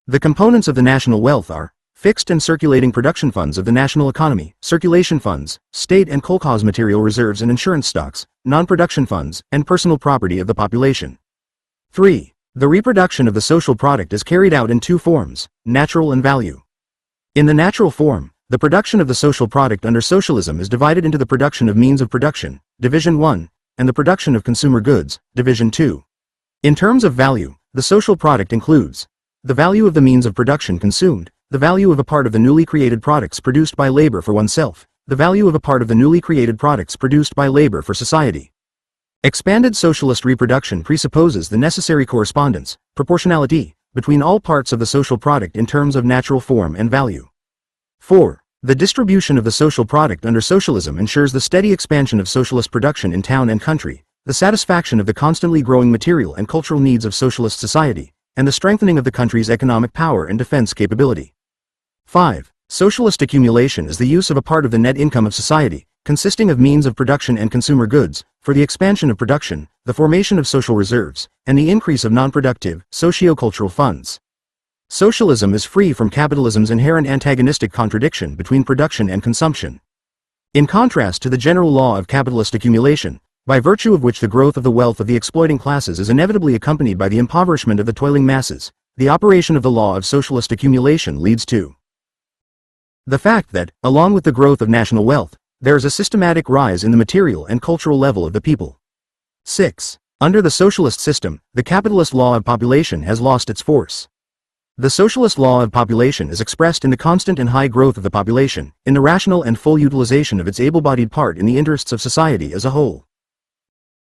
Speaker 1: The components of the national wealth are fixed and circulating production funds of the national economy, circulation funds, state and kolkhoz material reserves and insurance stocks, non-production funds, and personal property of the population. 3. The reproduction of the social product is carried out in 2 forms, natural and value. In the natural form, the production of the social product under socialism is divided into the production of means of production, Division 1, and the production of consumer goods, Division 2. In terms of value, the social product includes the value of the means of production consumed, the value of a part of the newly created products produced by labor for oneself, the value of a part of the newly created products produced by labor for society. Expanded socialist reproduction presupposes the necessary correspondence, proportionality, between all parts of the social product in terms of natural form and value. 4. The distribution of the social product under socialism ensures the steady expansion of socialist production in town and country, the satisfaction of the constantly growing material and cultural needs of socialist society, and the strengthening of the country's economic power and defense capability. 5. Socialist accumulation is the use of a part of the net income of society, consisting of means of production and consumer goods, for the expansion of production, the formation of social reserves, and the increase of non-productive, socio-cultural funds. Socialism is free from capitalism's inherent antagonistic contradiction between production and consumption. In contrast to the general law of capitalist accumulation, by virtue of which the growth of the wealth of the exploiting classes is inevitably accompanied by the impoverishment of the toiling masses, the operation of the law of socialist accumulation leads to the fact that, along with the growth of national wealth, there is a systematic rise in the material and cultural level of the people. 6. Under the socialist system, the capitalist law of population has lost its force. The socialist law of population is expressed in the constant and high growth of the population, in the rational and full utilization of its able-bodied part in the interests of society as a whole.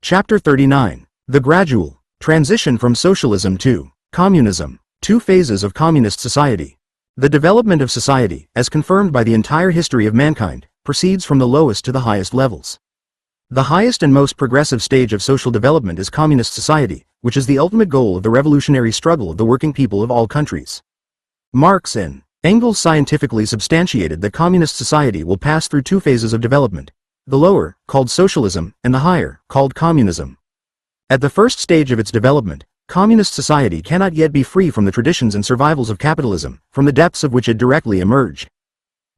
Speaker 1: Chapter 39. The gradual transition from socialism to communism. Two phases of communist society. The development of society, as confirmed by the entire history of mankind, proceeds from the lowest to the highest levels. The highest and most progressive stage of social development is communist society, which is the ultimate goal of the revolutionary struggle of the working people of all countries. Marx and Engels scientifically substantiated that communist society will pass through two phases of development, the lower, called socialism, and the higher, called communism. At the first stage of its development, communist society cannot yet be free from the traditions and survivals of capitalism, from the depths of which it directly emerged.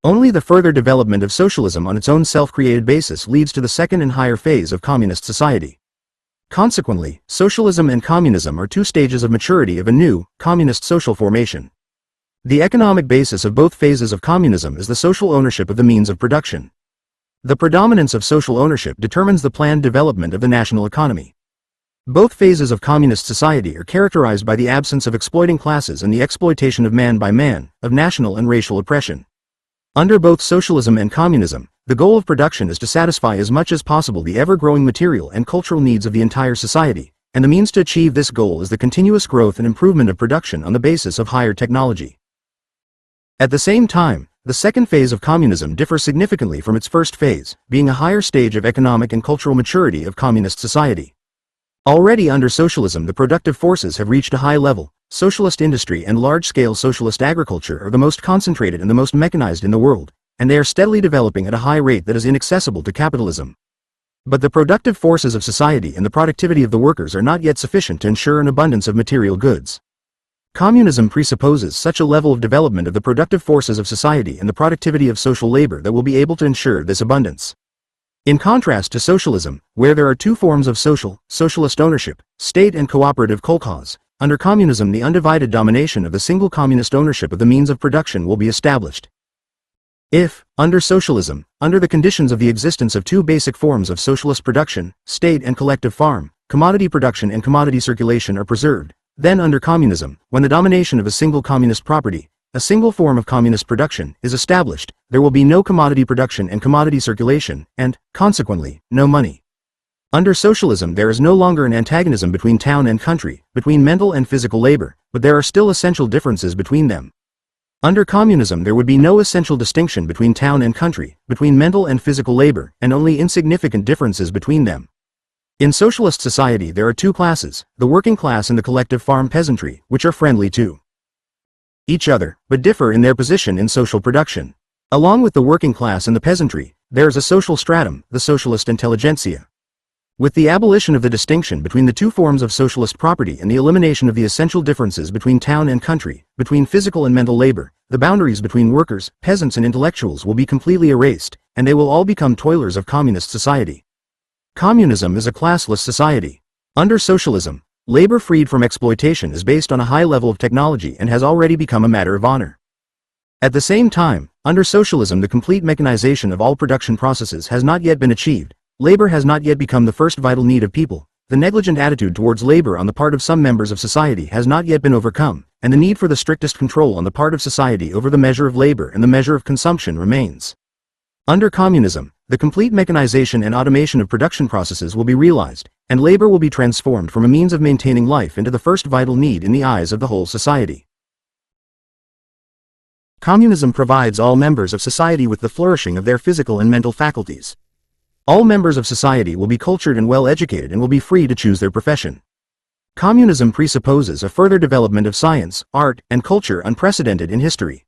Speaker 1: Only the further development of socialism on its own self-created basis leads to the second and higher phase of communist society. Consequently, socialism and communism are two stages of maturity of a new, communist social formation. The economic basis of both phases of communism is the social ownership of the means of production. The predominance of social ownership determines the planned development of the national economy. Both phases of communist society are characterized by the absence of exploiting classes and the exploitation of man by man, of national and racial oppression. Under both socialism and communism, the goal of production is to satisfy as much as possible the ever-growing material and cultural needs of the entire society, and the means to achieve this goal is the continuous growth and improvement of production on the basis of higher technology. At the same time, the second phase of communism differs significantly from its first phase, being a higher stage of economic and cultural maturity of communist society. Already under socialism the productive forces have reached a high level. Socialist industry and large-scale socialist agriculture are the most concentrated and the most mechanized in the world, and they are steadily developing at a high rate that is inaccessible to capitalism. But the productive forces of society and the productivity of the workers are not yet sufficient to ensure an abundance of material goods. Communism presupposes such a level of development of the productive forces of society and the productivity of social labor that will be able to ensure this abundance. In contrast to socialism, where there are two forms of socialist ownership, state and cooperative kolkhoz, under communism the undivided domination of the single communist ownership of the means of production will be established. If, under socialism, under the conditions of the existence of two basic forms of socialist production, state and collective farm, commodity production and commodity circulation are preserved, then under communism, when the domination of a single communist property, a single form of communist production, is established, there will be no commodity production and commodity circulation, and, consequently, no money. Under socialism there is no longer an antagonism between town and country, between mental and physical labor, but there are still essential differences between them. Under communism there would be no essential distinction between town and country, between mental and physical labor, and only insignificant differences between them. In socialist society there are two classes, the working class and the collective farm peasantry, which are friendly to each other, but differ in their position in social production. Along with the working class and the peasantry, there is a social stratum, the socialist intelligentsia. With the abolition of the distinction between the two forms of socialist property and the elimination of the essential differences between town and country, between physical and mental labor, the boundaries between workers, peasants and intellectuals will be completely erased, and they will all become toilers of communist society. Communism is a classless society. Under socialism, labor freed from exploitation is based on a high level of technology and has already become a matter of honor. At the same time, under socialism the complete mechanization of all production processes has not yet been achieved, Labor has not yet become the first vital need of people. The negligent attitude towards labor on the part of some members of society has not yet been overcome, and the need for the strictest control on the part of society over the measure of labor and the measure of consumption remains. Under communism, the complete mechanization and automation of production processes will be realized, and labor will be transformed from a means of maintaining life into the first vital need in the eyes of the whole society. Communism provides all members of society with the flourishing of their physical and mental faculties. All members of society will be cultured and well educated and will be free to choose their profession. Communism presupposes a further development of science, art, and culture unprecedented in history.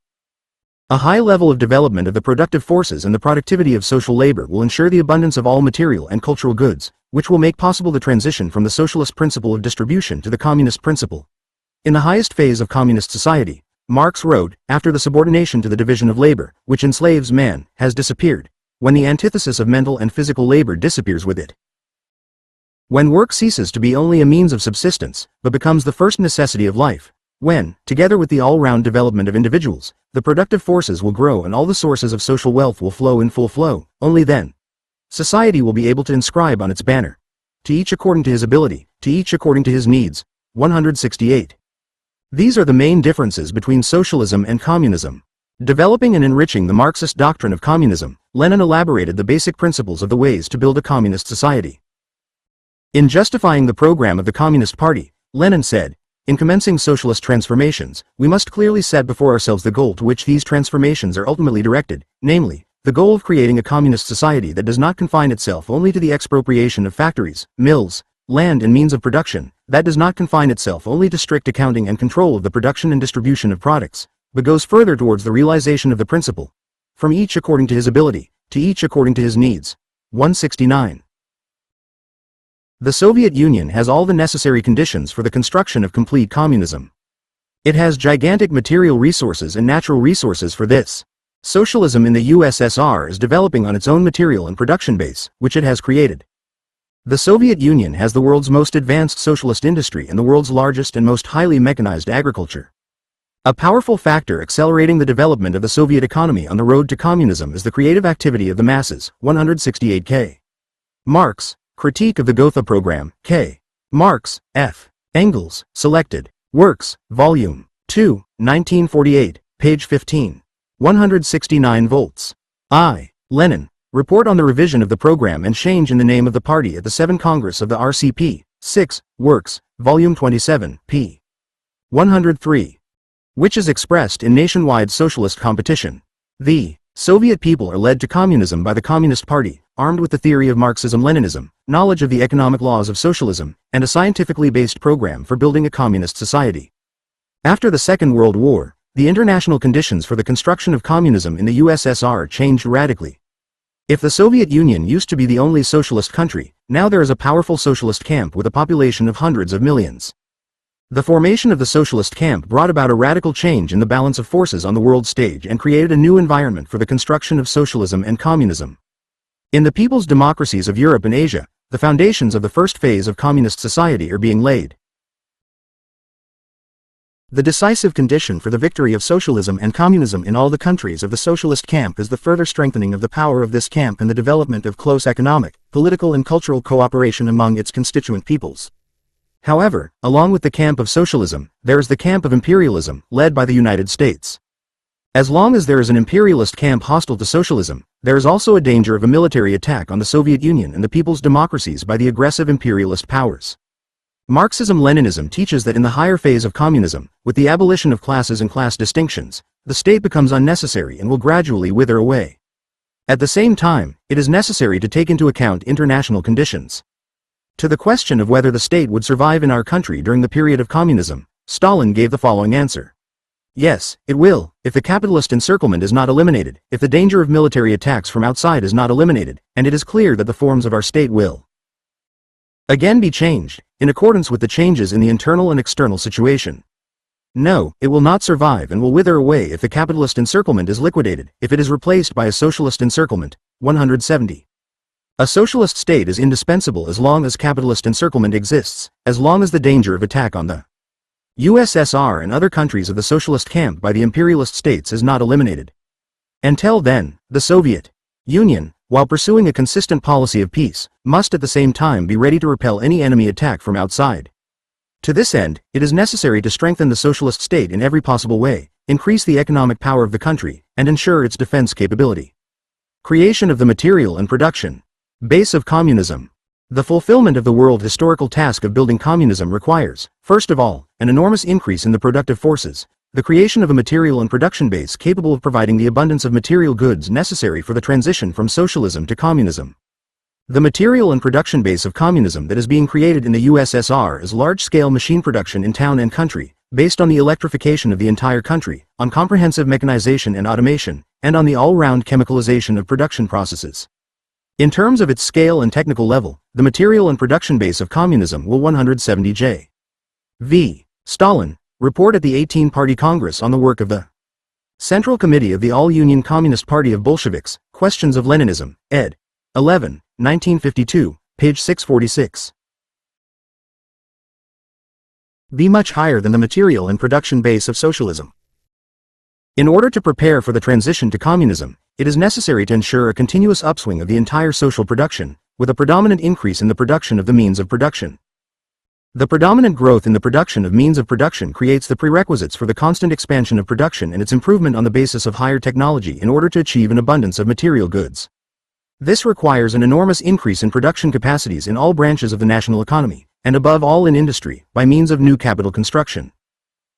Speaker 1: A high level of development of the productive forces and the productivity of social labor will ensure the abundance of all material and cultural goods, which will make possible the transition from the socialist principle of distribution to the communist principle. In the highest phase of communist society, Marx wrote, after the subordination to the division of labor, which enslaves man, has disappeared, when the antithesis of mental and physical labor disappears with it. When work ceases to be only a means of subsistence, but becomes the first necessity of life, when, together with the all-round development of individuals, the productive forces will grow and all the sources of social wealth will flow in full flow, only then, society will be able to inscribe on its banner, to each according to his ability, to each according to his needs. 168. These are the main differences between socialism and communism. Developing and enriching the Marxist doctrine of communism, Lenin elaborated the basic principles of the ways to build a communist society. In justifying the program of the Communist Party, Lenin said, in commencing socialist transformations, we must clearly set before ourselves the goal to which these transformations are ultimately directed, namely, the goal of creating a communist society that does not confine itself only to the expropriation of factories, mills, land and means of production, that does not confine itself only to strict accounting and control of the production and distribution of products, but goes further towards the realization of the principle, from each according to his ability, to each according to his needs. 169. The Soviet Union has all the necessary conditions for the construction of complete communism. It has gigantic material resources and natural resources for this. Socialism in the USSR is developing on its own material and production base, which it has created. The Soviet Union has the world's most advanced socialist industry and the world's largest and most highly mechanized agriculture. A powerful factor accelerating the development of the Soviet economy on the road to communism is the creative activity of the masses. 168k. Marx, Critique of the Gotha Program, K. Marx, F. Engels, Selected Works, Volume 2, 1948, page 15. 169 volts. I. Lenin, Report on the Revision of the Program and Change in the Name of the Party at the 7th Congress of the RCP, 6, Works, Volume 27, p. 103. Which is expressed in nationwide socialist competition. The Soviet people are led to communism by the Communist Party, armed with the theory of Marxism-Leninism, knowledge of the economic laws of socialism, and a scientifically based program for building a communist society. After the Second World War, the international conditions for the construction of communism in the USSR changed radically. If the Soviet Union used to be the only socialist country, now there is a powerful socialist camp with a population of hundreds of millions. The formation of the socialist camp brought about a radical change in the balance of forces on the world stage and created a new environment for the construction of socialism and communism. In the people's democracies of Europe and Asia, the foundations of the first phase of communist society are being laid. The decisive condition for the victory of socialism and communism in all the countries of the socialist camp is the further strengthening of the power of this camp and the development of close economic, political and cultural cooperation among its constituent peoples. However, along with the camp of socialism, there is the camp of imperialism, led by the United States. As long as there is an imperialist camp hostile to socialism, there is also a danger of a military attack on the Soviet Union and the people's democracies by the aggressive imperialist powers. Marxism-Leninism teaches that in the higher phase of communism, with the abolition of classes and class distinctions, the state becomes unnecessary and will gradually wither away. At the same time, it is necessary to take into account international conditions. To the question of whether the state would survive in our country during the period of communism, Stalin gave the following answer. Yes, it will, if the capitalist encirclement is not eliminated, if the danger of military attacks from outside is not eliminated, and it is clear that the forms of our state will again be changed, in accordance with the changes in the internal and external situation. No, it will not survive and will wither away if the capitalist encirclement is liquidated, if it is replaced by a socialist encirclement. 170. A socialist state is indispensable as long as capitalist encirclement exists, as long as the danger of attack on the USSR and other countries of the socialist camp by the imperialist states is not eliminated. Until then, the Soviet Union while pursuing a consistent policy of peace, must at the same time be ready to repel any enemy attack from outside. To this end, it is necessary to strengthen the socialist state in every possible way, increase the economic power of the country, and ensure its defense capability. Creation of the material and production base of communism. The fulfillment of the world historical task of building communism requires, first of all, an enormous increase in the productive forces, the creation of a material and production base capable of providing the abundance of material goods necessary for the transition from socialism to communism. The material and production base of communism that is being created in the USSR is large-scale machine production in town and country, based on the electrification of the entire country, on comprehensive mechanization and automation, and on the all-round chemicalization of production processes. In terms of its scale and technical level, the material and production base of communism will 170 J. Stalin, report at the 18-Party Congress on the work of the Central Committee of the All-Union Communist Party of Bolsheviks, Questions of Leninism, ed. 11, 1952, page 646. Be much higher than the material and production base of socialism. In order to prepare for the transition to communism, it is necessary to ensure a continuous upswing of the entire social production, with a predominant increase in the production of the means of production. The predominant growth in the production of means of production creates the prerequisites for the constant expansion of production and its improvement on the basis of higher technology in order to achieve an abundance of material goods. This requires an enormous increase in production capacities in all branches of the national economy, and above all in industry, by means of new capital construction.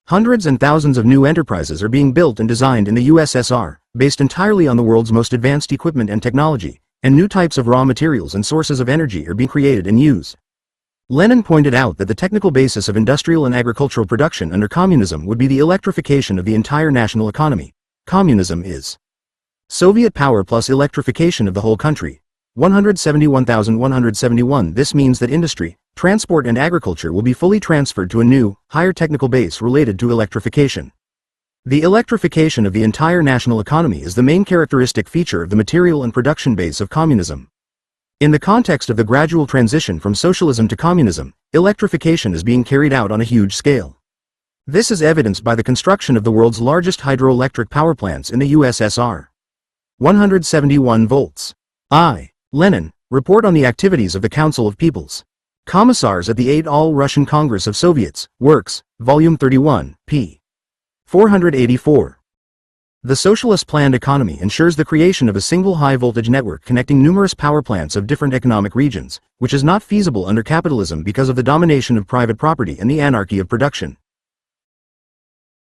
Speaker 1: Hundreds and thousands of new enterprises are being built and designed in the USSR, based entirely on the world's most advanced equipment and technology, and new types of raw materials and sources of energy are being created and used. Lenin pointed out that the technical basis of industrial and agricultural production under communism would be the electrification of the entire national economy. Communism is Soviet power plus electrification of the whole country. 171,171. This means that industry, transport and agriculture will be fully transferred to a new, higher technical base related to electrification. The electrification of the entire national economy is the main characteristic feature of the material and production base of communism. In the context of the gradual transition from socialism to communism, electrification is being carried out on a huge scale. This is evidenced by the construction of the world's largest hydroelectric power plants in the USSR. 171 volts. Lenin, report on the activities of the Council of People's Commissars at the 8th All-Russian Congress of Soviets, Works, Volume 31, p. 484. The socialist planned economy ensures the creation of a single high-voltage network connecting numerous power plants of different economic regions, which is not feasible under capitalism because of the domination of private property and the anarchy of production.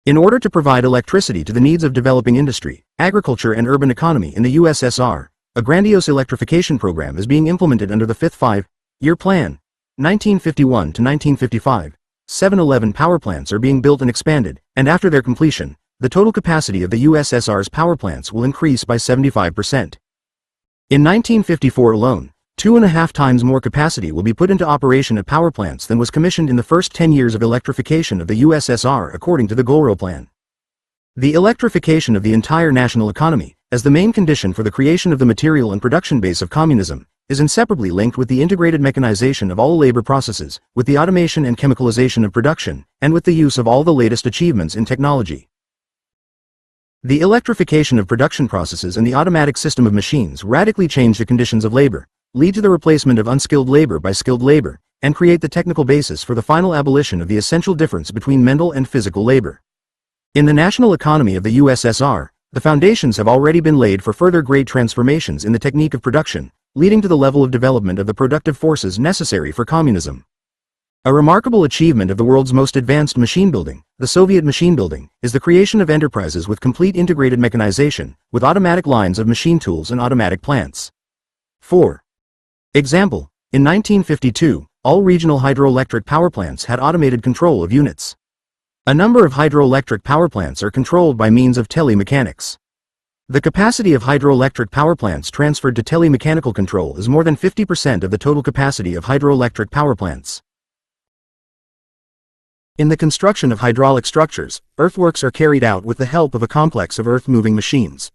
Speaker 1: In order to provide electricity to the needs of developing industry, agriculture and urban economy in the USSR, a grandiose electrification program is being implemented under the Fifth Five-Year Plan, 1951 to 1955. 711 power plants are being built and expanded, and after their completion, the total capacity of the USSR's power plants will increase by 75%. In 1954 alone, 2.5 times more capacity will be put into operation at power plants than was commissioned in the first 10 years of electrification of the USSR according to the Golro Plan. The electrification of the entire national economy, as the main condition for the creation of the material and production base of communism, is inseparably linked with the integrated mechanization of all labor processes, with the automation and chemicalization of production, and with the use of all the latest achievements in technology. The electrification of production processes and the automatic system of machines radically change the conditions of labor, lead to the replacement of unskilled labor by skilled labor, and create the technical basis for the final abolition of the essential difference between mental and physical labor. In the national economy of the USSR, the foundations have already been laid for further great transformations in the technique of production, leading to the level of development of the productive forces necessary for communism. A remarkable achievement of the world's most advanced machine building, the Soviet machine building, is the creation of enterprises with complete integrated mechanization, with automatic lines of machine tools and automatic plants. 4. Example, in 1952, all regional hydroelectric power plants had automated control of units. A number of hydroelectric power plants are controlled by means of telemechanics. The capacity of hydroelectric power plants transferred to telemechanical control is more than 50% of the total capacity of hydroelectric power plants. In the construction of hydraulic structures, earthworks are carried out with the help of a complex of earth-moving machines.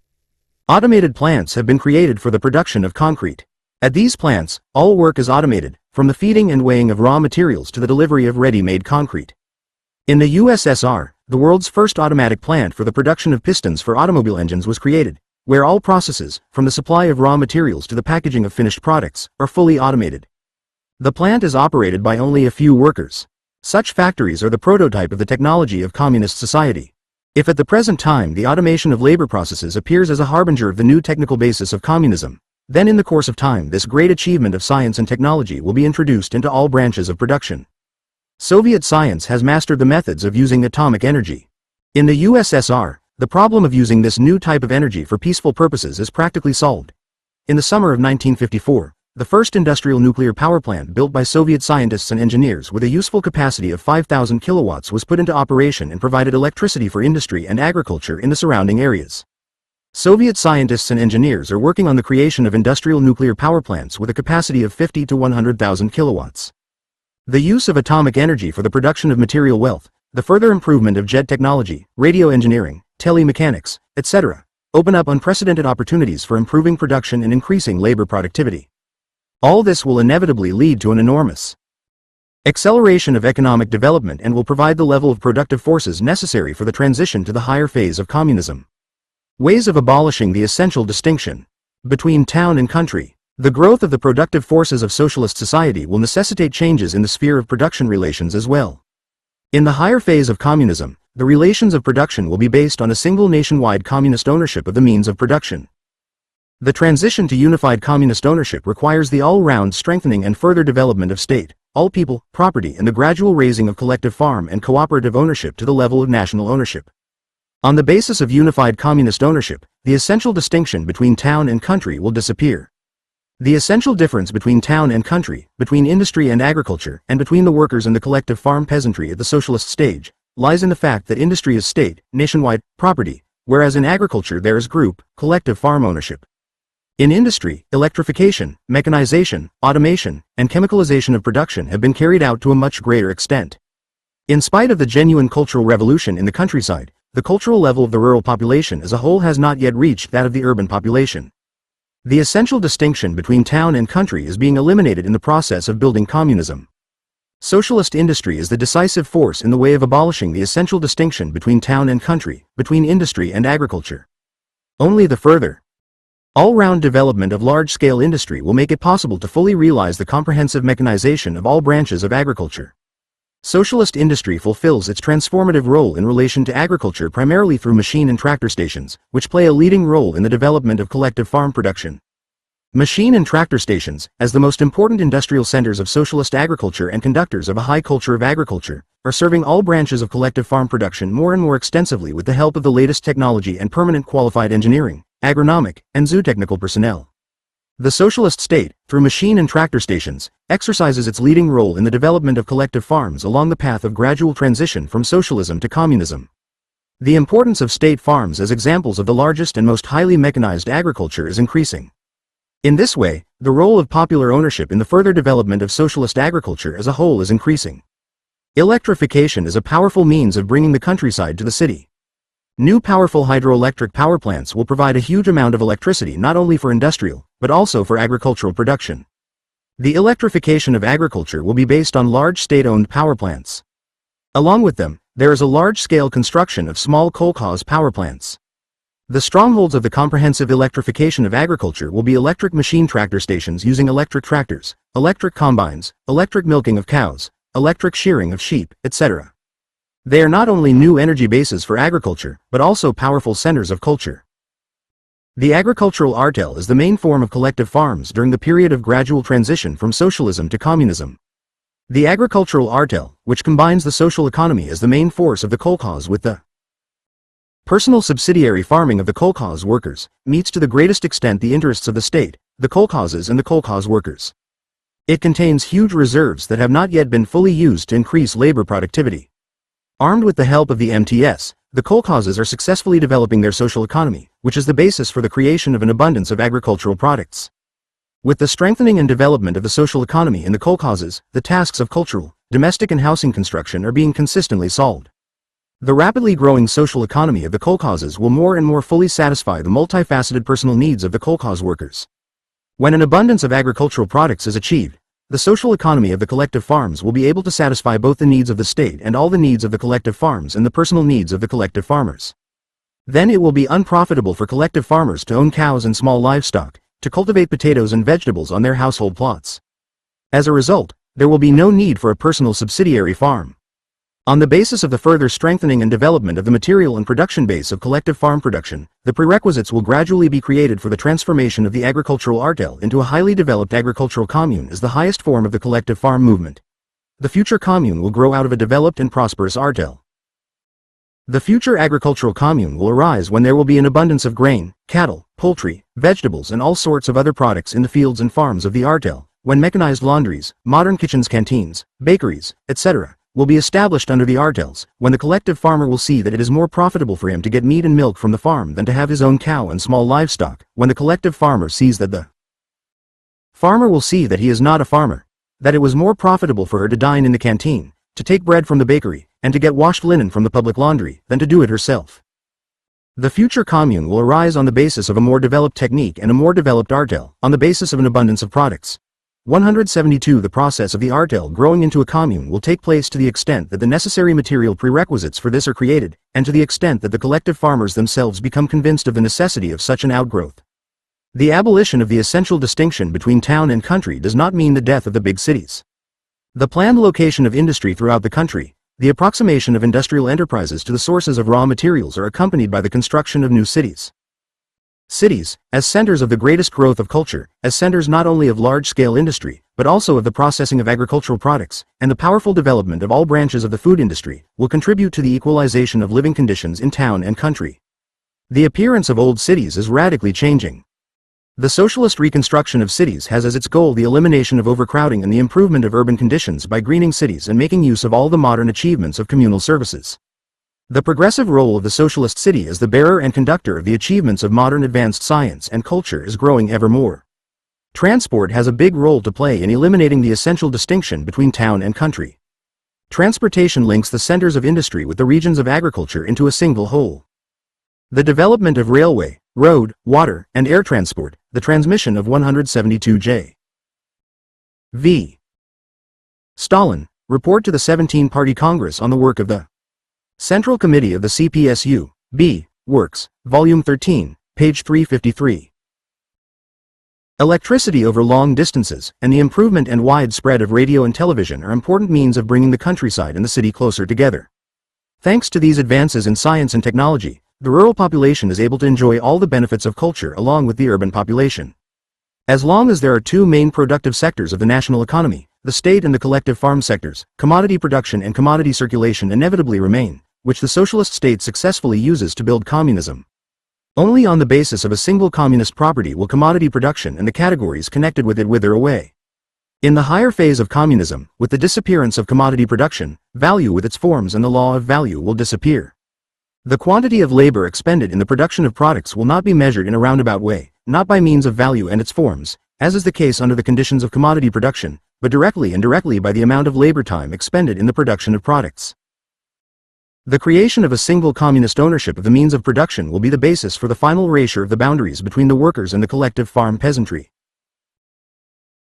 Speaker 1: Automated plants have been created for the production of concrete. At these plants, all work is automated, from the feeding and weighing of raw materials to the delivery of ready-made concrete. In the USSR, the world's first automatic plant for the production of pistons for automobile engines was created, where all processes, from the supply of raw materials to the packaging of finished products, are fully automated. The plant is operated by only a few workers. Such factories are the prototype of the technology of communist society. If at the present time the automation of labor processes appears as a harbinger of the new technical basis of communism, then in the course of time this great achievement of science and technology will be introduced into all branches of production. Soviet science has mastered the methods of using atomic energy. In the USSR, the problem of using this new type of energy for peaceful purposes is practically solved. In the summer of 1954, the first industrial nuclear power plant built by Soviet scientists and engineers with a useful capacity of 5,000 kilowatts was put into operation and provided electricity for industry and agriculture in the surrounding areas. Soviet scientists and engineers are working on the creation of industrial nuclear power plants with a capacity of 50 to 100,000 kilowatts. The use of atomic energy for the production of material wealth, the further improvement of jet technology, radio engineering, telemechanics, etc., open up unprecedented opportunities for improving production and increasing labor productivity. All this will inevitably lead to an enormous acceleration of economic development and will provide the level of productive forces necessary for the transition to the higher phase of communism. Ways of abolishing the essential distinction between town and country. The growth of the productive forces of socialist society will necessitate changes in the sphere of production relations as well. In the higher phase of communism, the relations of production will be based on a single nationwide communist ownership of the means of production. The transition to unified communist ownership requires the all-round strengthening and further development of state, all people, property and the gradual raising of collective farm and cooperative ownership to the level of national ownership. On the basis of unified communist ownership, the essential distinction between town and country will disappear. The essential difference between town and country, between industry and agriculture, and between the workers and the collective farm peasantry at the socialist stage, lies in the fact that industry is state, nationwide, property, whereas in agriculture there is group, collective farm ownership. In industry, electrification, mechanization, automation, and chemicalization of production have been carried out to a much greater extent. In spite of the genuine cultural revolution in the countryside, the cultural level of the rural population as a whole has not yet reached that of the urban population. The essential distinction between town and country is being eliminated in the process of building communism. Socialist industry is the decisive force in the way of abolishing the essential distinction between town and country, between industry and agriculture. Only the further all-round development of large-scale industry will make it possible to fully realize the comprehensive mechanization of all branches of agriculture. Socialist industry fulfills its transformative role in relation to agriculture primarily through machine and tractor stations, which play a leading role in the development of collective farm production. Machine and tractor stations, as the most important industrial centers of socialist agriculture and conductors of a high culture of agriculture, are serving all branches of collective farm production more and more extensively with the help of the latest technology and permanent qualified engineering, agronomic, and zootechnical personnel. The socialist state, through machine and tractor stations, exercises its leading role in the development of collective farms along the path of gradual transition from socialism to communism. The importance of state farms as examples of the largest and most highly mechanized agriculture is increasing. In this way, the role of popular ownership in the further development of socialist agriculture as a whole is increasing. Electrification is a powerful means of bringing the countryside to the city. New powerful hydroelectric power plants will provide a huge amount of electricity not only for industrial, but also for agricultural production. The electrification of agriculture will be based on large state-owned power plants. Along with them, there is a large-scale construction of small kolkhoz power plants. The strongholds of the comprehensive electrification of agriculture will be electric machine tractor stations using electric tractors, electric combines, electric milking of cows, electric shearing of sheep, etc. They are not only new energy bases for agriculture, but also powerful centers of culture. The agricultural artel is the main form of collective farms during the period of gradual transition from socialism to communism. The agricultural artel, which combines the social economy as the main force of the kolkhoz with the personal subsidiary farming of the kolkhoz workers, meets to the greatest extent the interests of the state, the kolkhozes and the kolkhoz workers. It contains huge reserves that have not yet been fully used to increase labor productivity. Armed with the help of the MTS, the kolkhozes are successfully developing their social economy, which is the basis for the creation of an abundance of agricultural products. With the strengthening and development of the social economy in the kolkhozes, the tasks of cultural, domestic and housing construction are being consistently solved. The rapidly growing social economy of the kolkhozes will more and more fully satisfy the multifaceted personal needs of the kolkhoz workers. When an abundance of agricultural products is achieved, the social economy of the collective farms will be able to satisfy both the needs of the state and all the needs of the collective farms and the personal needs of the collective farmers. Then it will be unprofitable for collective farmers to own cows and small livestock, to cultivate potatoes and vegetables on their household plots. As a result, there will be no need for a personal subsidiary farm. On the basis of the further strengthening and development of the material and production base of collective farm production, the prerequisites will gradually be created for the transformation of the agricultural artel into a highly developed agricultural commune as the highest form of the collective farm movement. The future commune will grow out of a developed and prosperous artel. The future agricultural commune will arise when there will be an abundance of grain, cattle, poultry, vegetables and all sorts of other products in the fields and farms of the artel, when mechanized laundries, modern kitchens, canteens, bakeries, etc., will be established under the artels, when the collective farmer will see that it is more profitable for him to get meat and milk from the farm than to have his own cow and small livestock, when the collective farmer sees that the farmer will see that he is not a farmer, that it was more profitable for her to dine in the canteen, to take bread from the bakery, and to get washed linen from the public laundry, than to do it herself. The future commune will arise on the basis of a more developed technique and a more developed artel, on the basis of an abundance of products. 172 The process of the artel growing into a commune will take place to the extent that the necessary material prerequisites for this are created, and to the extent that the collective farmers themselves become convinced of the necessity of such an outgrowth. The abolition of the essential distinction between town and country does not mean the death of the big cities. The planned location of industry throughout the country, the approximation of industrial enterprises to the sources of raw materials are accompanied by the construction of new cities. Cities, as centers of the greatest growth of culture, as centers not only of large-scale industry, but also of the processing of agricultural products, and the powerful development of all branches of the food industry, will contribute to the equalization of living conditions in town and country. The appearance of old cities is radically changing. The socialist reconstruction of cities has as its goal the elimination of overcrowding and the improvement of urban conditions by greening cities and making use of all the modern achievements of communal services. The progressive role of the socialist city as the bearer and conductor of the achievements of modern advanced science and culture is growing ever more. Transport has a big role to play in eliminating the essential distinction between town and country. Transportation links the centers of industry with the regions of agriculture into a single whole. The development of railway, road, water, and air transport, the transmission of 172J. V. Stalin, Report to the 17-Party Congress on the Work of the Central Committee of the CPSU, B. Works, Volume 13, page 353. Electricity over long distances, and the improvement and wide spread of radio and television are important means of bringing the countryside and the city closer together. Thanks to these advances in science and technology, the rural population is able to enjoy all the benefits of culture along with the urban population. As long as there are two main productive sectors of the national economy, the state and the collective farm sectors, commodity production and commodity circulation inevitably remain, which the socialist state successfully uses to build communism. Only on the basis of a single communist property will commodity production and the categories connected with it wither away. In the higher phase of communism, with the disappearance of commodity production, value with its forms and the law of value will disappear. The quantity of labor expended in the production of products will not be measured in a roundabout way, not by means of value and its forms, as is the case under the conditions of commodity production, but directly and indirectly by the amount of labor time expended in the production of products. The creation of a single communist ownership of the means of production will be the basis for the final erasure of the boundaries between the workers and the collective farm peasantry.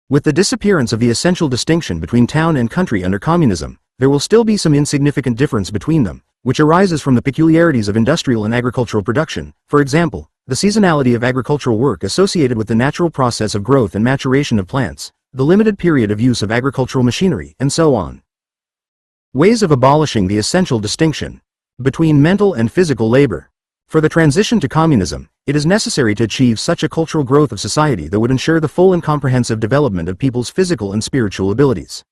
Speaker 1: With the disappearance of the essential distinction between town and country under communism, there will still be some insignificant difference between them, which arises from the peculiarities of industrial and agricultural production, for example, the seasonality of agricultural work associated with the natural process of growth and maturation of plants, the limited period of use of agricultural machinery, and so on. Ways of abolishing the essential distinction between mental and physical labor. For the transition to communism, it is necessary to achieve such a cultural growth of society that would ensure the full and comprehensive development of people's physical and spiritual abilities.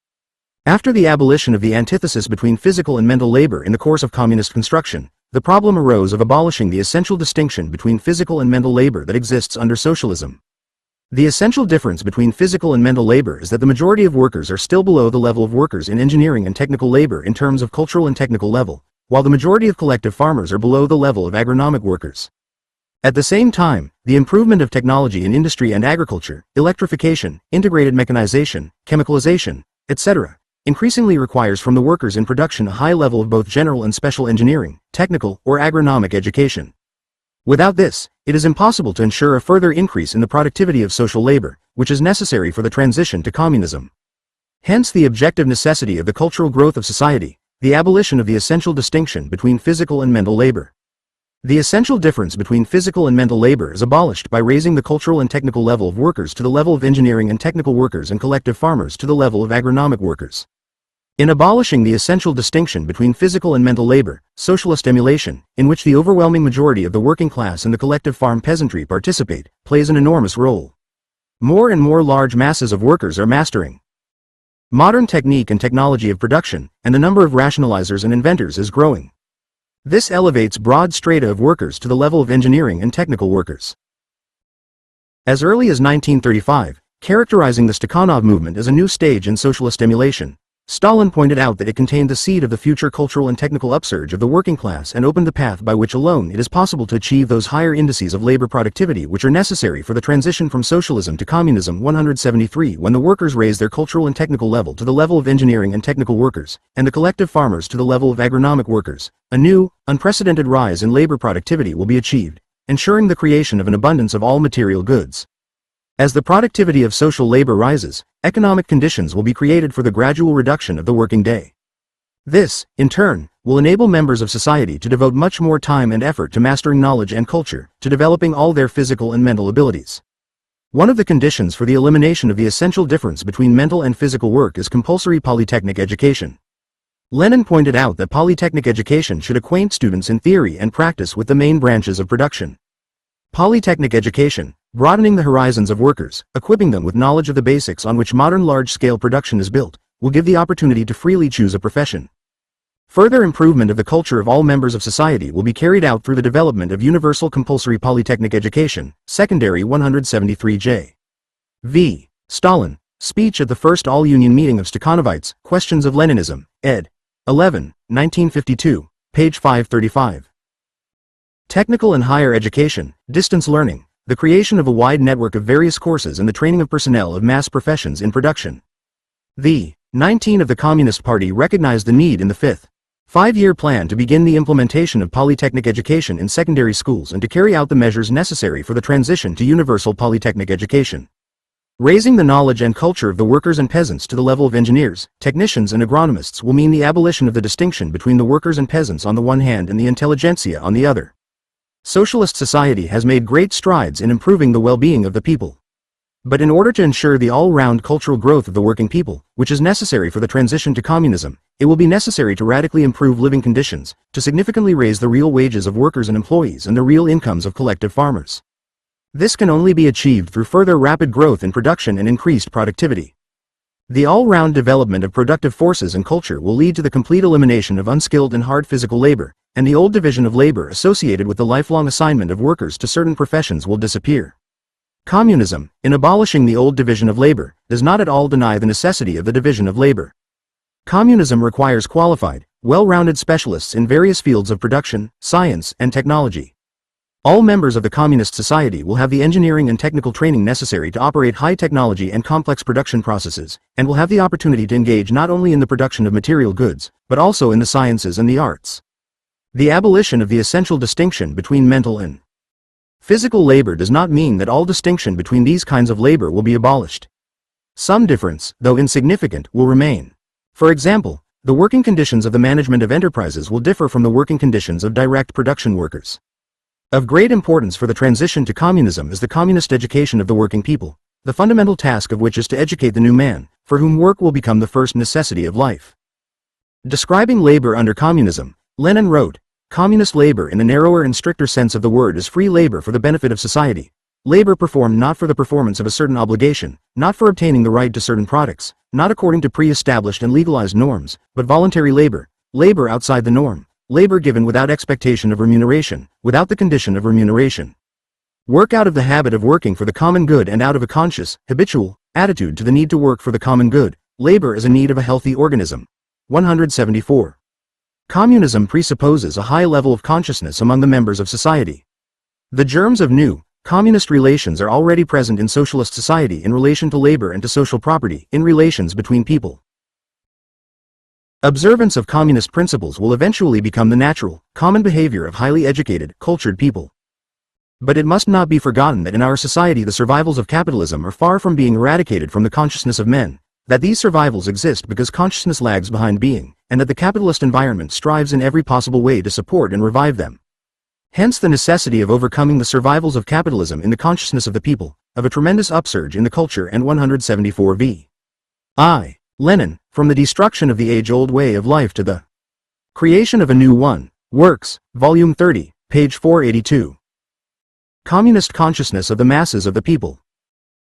Speaker 1: After the abolition of the antithesis between physical and mental labor in the course of communist construction, the problem arose of abolishing the essential distinction between physical and mental labor that exists under socialism. The essential difference between physical and mental labor is that the majority of workers are still below the level of workers in engineering and technical labor in terms of cultural and technical level, while the majority of collective farmers are below the level of agronomic workers. At the same time, the improvement of technology in industry and agriculture, electrification, integrated mechanization, chemicalization, etc., increasingly requires from the workers in production a high level of both general and special engineering, technical, or agronomic education. Without this, it is impossible to ensure a further increase in the productivity of social labor, which is necessary for the transition to communism. Hence the objective necessity of the cultural growth of society, the abolition of the essential distinction between physical and mental labor. The essential difference between physical and mental labor is abolished by raising the cultural and technical level of workers to the level of engineering and technical workers and collective farmers to the level of agronomic workers. In abolishing the essential distinction between physical and mental labor, socialist emulation, in which the overwhelming majority of the working class and the collective farm peasantry participate, plays an enormous role. More and more large masses of workers are mastering modern technique and technology of production, and the number of rationalizers and inventors is growing. This elevates broad strata of workers to the level of engineering and technical workers. As early as 1935, characterizing the Stakhanov movement as a new stage in socialist emulation, Stalin pointed out that it contained the seed of the future cultural and technical upsurge of the working class and opened the path by which alone it is possible to achieve those higher indices of labor productivity which are necessary for the transition from socialism to communism. 173 When the workers raise their cultural and technical level to the level of engineering and technical workers, and the collective farmers to the level of agronomic workers, a new, unprecedented rise in labor productivity will be achieved, ensuring the creation of an abundance of all material goods. As the productivity of social labor rises, economic conditions will be created for the gradual reduction of the working day. This, in turn, will enable members of society to devote much more time and effort to mastering knowledge and culture, to developing all their physical and mental abilities. One of the conditions for the elimination of the essential difference between mental and physical work is compulsory polytechnic education. Lenin pointed out that polytechnic education should acquaint students in theory and practice with the main branches of production. Polytechnic education, broadening the horizons of workers, equipping them with knowledge of the basics on which modern large-scale production is built, will give the opportunity to freely choose a profession. Further improvement of the culture of all members of society will be carried out through the development of universal compulsory polytechnic education, secondary 173J. V. Stalin, Speech at the First All-Union Meeting of Stakhanovites, Questions of Leninism, ed. 11, 1952, page 535. Technical and higher education, distance learning, the creation of a wide network of various courses and the training of personnel of mass professions in production. The 19 of the Communist Party recognized the need in the fifth five-year plan to begin the implementation of polytechnic education in secondary schools and to carry out the measures necessary for the transition to universal polytechnic education. Raising the knowledge and culture of the workers and peasants to the level of engineers, technicians and agronomists will mean the abolition of the distinction between the workers and peasants on the one hand and the intelligentsia on the other. Socialist society has made great strides in improving the well-being of the people. But in order to ensure the all-round cultural growth of the working people, which is necessary for the transition to communism, it will be necessary to radically improve living conditions, to significantly raise the real wages of workers and employees and the real incomes of collective farmers. This can only be achieved through further rapid growth in production and increased productivity. The all-round development of productive forces and culture will lead to the complete elimination of unskilled and hard physical labor, and the old division of labor associated with the lifelong assignment of workers to certain professions will disappear. Communism, in abolishing the old division of labor, does not at all deny the necessity of the division of labor. Communism requires qualified, well-rounded specialists in various fields of production, science, and technology. All members of the communist society will have the engineering and technical training necessary to operate high technology and complex production processes, and will have the opportunity to engage not only in the production of material goods, but also in the sciences and the arts. The abolition of the essential distinction between mental and physical labor does not mean that all distinction between these kinds of labor will be abolished. Some difference, though insignificant, will remain. For example, the working conditions of the management of enterprises will differ from the working conditions of direct production workers. Of great importance for the transition to communism is the communist education of the working people, the fundamental task of which is to educate the new man, for whom work will become the first necessity of life. Describing labor under communism, Lenin wrote, "Communist labor in the narrower and stricter sense of the word is free labor for the benefit of society. Labor performed not for the performance of a certain obligation, not for obtaining the right to certain products, not according to pre-established and legalized norms, but voluntary labor, labor outside the norm, labor given without expectation of remuneration, without the condition of remuneration. Work out of the habit of working for the common good and out of a conscious, habitual attitude to the need to work for the common good. Labor is a need of a healthy organism." 174. Communism presupposes a high level of consciousness among the members of society. The germs of new, communist relations are already present in socialist society in relation to labor and to social property, in relations between people. Observance of communist principles will eventually become the natural, common behavior of highly educated, cultured people. But it must not be forgotten that in our society the survivals of capitalism are far from being eradicated from the consciousness of men, that these survivals exist because consciousness lags behind being, and that the capitalist environment strives in every possible way to support and revive them. Hence the necessity of overcoming the survivals of capitalism in the consciousness of the people, of a tremendous upsurge in the culture and 174 v. I. Lenin, from the destruction of the age-old way of life to the creation of a new one. Works, Volume 30, page 482. Communist consciousness of the masses of the people.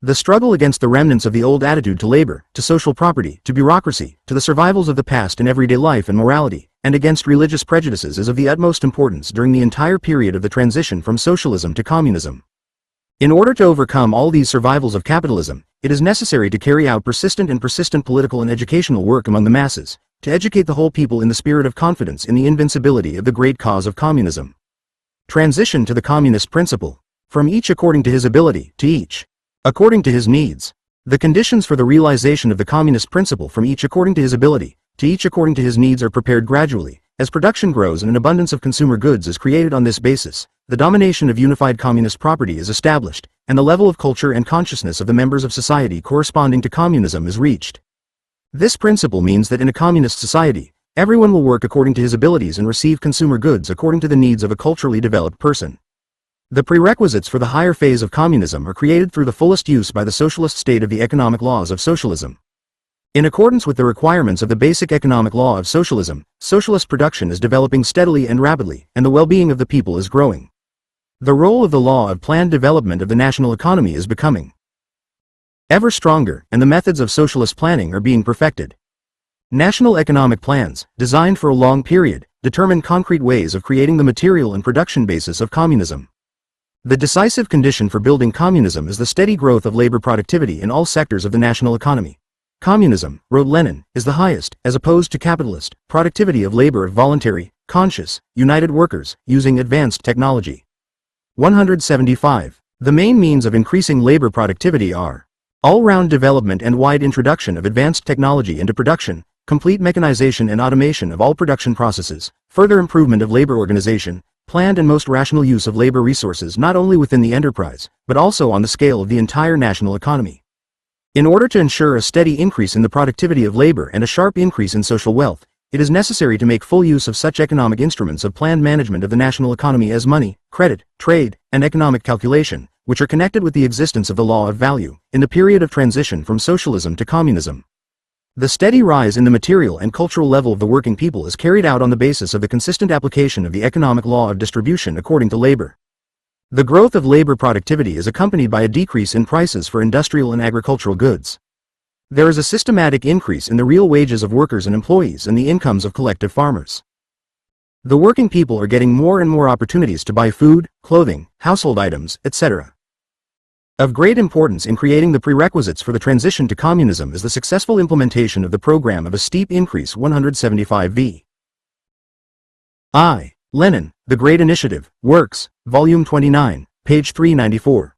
Speaker 1: The struggle against the remnants of the old attitude to labor, to social property, to bureaucracy, to the survivals of the past in everyday life and morality, and against religious prejudices is of the utmost importance during the entire period of the transition from socialism to communism. In order to overcome all these survivals of capitalism, it is necessary to carry out persistent political and educational work among the masses, to educate the whole people in the spirit of confidence in the invincibility of the great cause of communism. Transition to the communist principle. From each according to his ability, to each according to his needs. The conditions for the realization of the communist principle from each according to his ability, to each according to his needs are prepared gradually, as production grows and an abundance of consumer goods is created on this basis, the domination of unified communist property is established, and the level of culture and consciousness of the members of society corresponding to communism is reached. This principle means that in a communist society, everyone will work according to his abilities and receive consumer goods according to the needs of a culturally developed person. The prerequisites for the higher phase of communism are created through the fullest use by the socialist state of the economic laws of socialism. In accordance with the requirements of the basic economic law of socialism, socialist production is developing steadily and rapidly, and the well-being of the people is growing. The role of the law of planned development of the national economy is becoming ever stronger, and the methods of socialist planning are being perfected. National economic plans, designed for a long period, determine concrete ways of creating the material and production basis of communism. The decisive condition for building communism is the steady growth of labor productivity in all sectors of the national economy. Communism, wrote Lenin, is the highest, as opposed to capitalist, productivity of labor of voluntary, conscious, united workers, using advanced technology. 175. The main means of increasing labor productivity are all-round development and wide introduction of advanced technology into production, complete mechanization and automation of all production processes, further improvement of labor organization, planned and most rational use of labor resources not only within the enterprise, but also on the scale of the entire national economy. In order to ensure a steady increase in the productivity of labor and a sharp increase in social wealth, it is necessary to make full use of such economic instruments of planned management of the national economy as money, credit, trade, and economic calculation, which are connected with the existence of the law of value, in the period of transition from socialism to communism. The steady rise in the material and cultural level of the working people is carried out on the basis of the consistent application of the economic law of distribution according to labor. The growth of labor productivity is accompanied by a decrease in prices for industrial and agricultural goods. There is a systematic increase in the real wages of workers and employees and the incomes of collective farmers. The working people are getting more and more opportunities to buy food, clothing, household items, etc. Of great importance in creating the prerequisites for the transition to communism is the successful implementation of the program of a steep increase 175 v. I. Lenin, The Great Initiative, Works, Volume 29, page 394.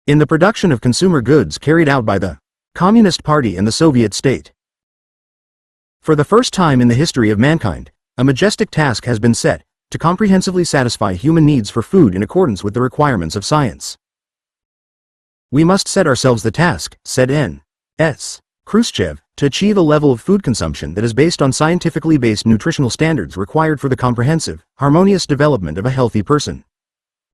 Speaker 1: In the production of consumer goods carried out by the Communist Party and the Soviet state. For the first time in the history of mankind, a majestic task has been set, to comprehensively satisfy human needs for food in accordance with the requirements of science. We must set ourselves the task, said N.S. Khrushchev, to achieve a level of food consumption that is based on scientifically based nutritional standards required for the comprehensive, harmonious development of a healthy person.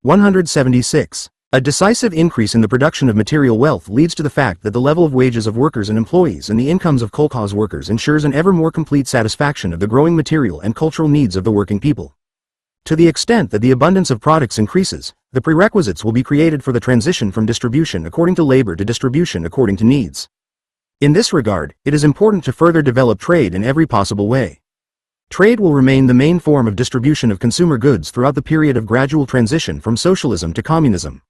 Speaker 1: 176. A decisive increase in the production of material wealth leads to the fact that the level of wages of workers and employees and the incomes of kolkhoz workers ensures an ever more complete satisfaction of the growing material and cultural needs of the working people. To the extent that the abundance of products increases, the prerequisites will be created for the transition from distribution according to labor to distribution according to needs. In this regard, it is important to further develop trade in every possible way. Trade will remain the main form of distribution of consumer goods throughout the period of gradual transition from socialism to communism.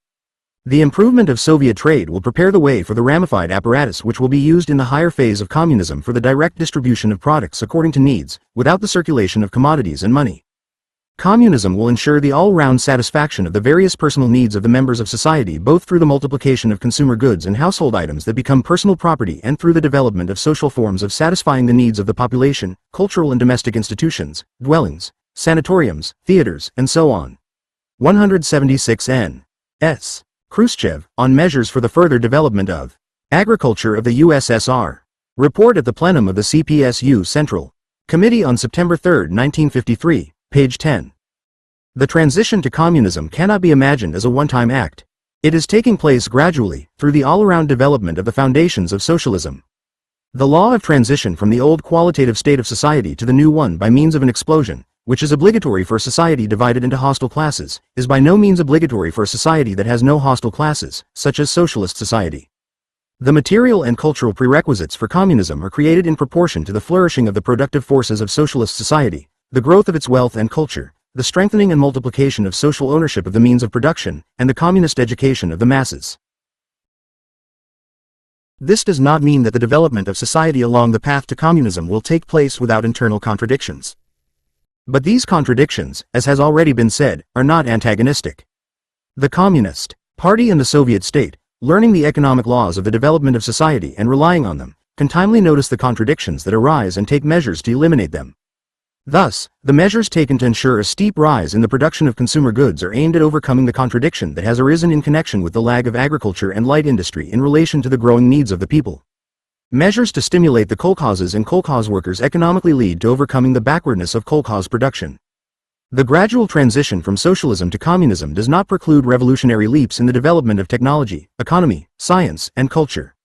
Speaker 1: The improvement of Soviet trade will prepare the way for the ramified apparatus which will be used in the higher phase of communism for the direct distribution of products according to needs, without the circulation of commodities and money. Communism will ensure the all-round satisfaction of the various personal needs of the members of society both through the multiplication of consumer goods and household items that become personal property and through the development of social forms of satisfying the needs of the population, cultural and domestic institutions, dwellings, sanatoriums, theaters, and so on. 176 N.S. Khrushchev, on measures for the further development of agriculture of the USSR. Report at the plenum of the CPSU Central Committee on September 3, 1953. Page 10. The transition to communism cannot be imagined as a one-time act. It is taking place gradually, through the all-around development of the foundations of socialism. The law of transition from the old qualitative state of society to the new one by means of an explosion, which is obligatory for a society divided into hostile classes, is by no means obligatory for a society that has no hostile classes, such as socialist society. The material and cultural prerequisites for communism are created in proportion to the flourishing of the productive forces of socialist society, the growth of its wealth and culture, the strengthening and multiplication of social ownership of the means of production, and the communist education of the masses. This does not mean that the development of society along the path to communism will take place without internal contradictions. But these contradictions, as has already been said, are not antagonistic. The Communist Party and the Soviet state, learning the economic laws of the development of society and relying on them, can timely notice the contradictions that arise and take measures to eliminate them. Thus, the measures taken to ensure a steep rise in the production of consumer goods are aimed at overcoming the contradiction that has arisen in connection with the lag of agriculture and light industry in relation to the growing needs of the people. Measures to stimulate the kolkhozes and kolkhoz workers economically lead to overcoming the backwardness of kolkhoz production. The gradual transition from socialism to communism does not preclude revolutionary leaps in the development of technology, economy, science, and culture.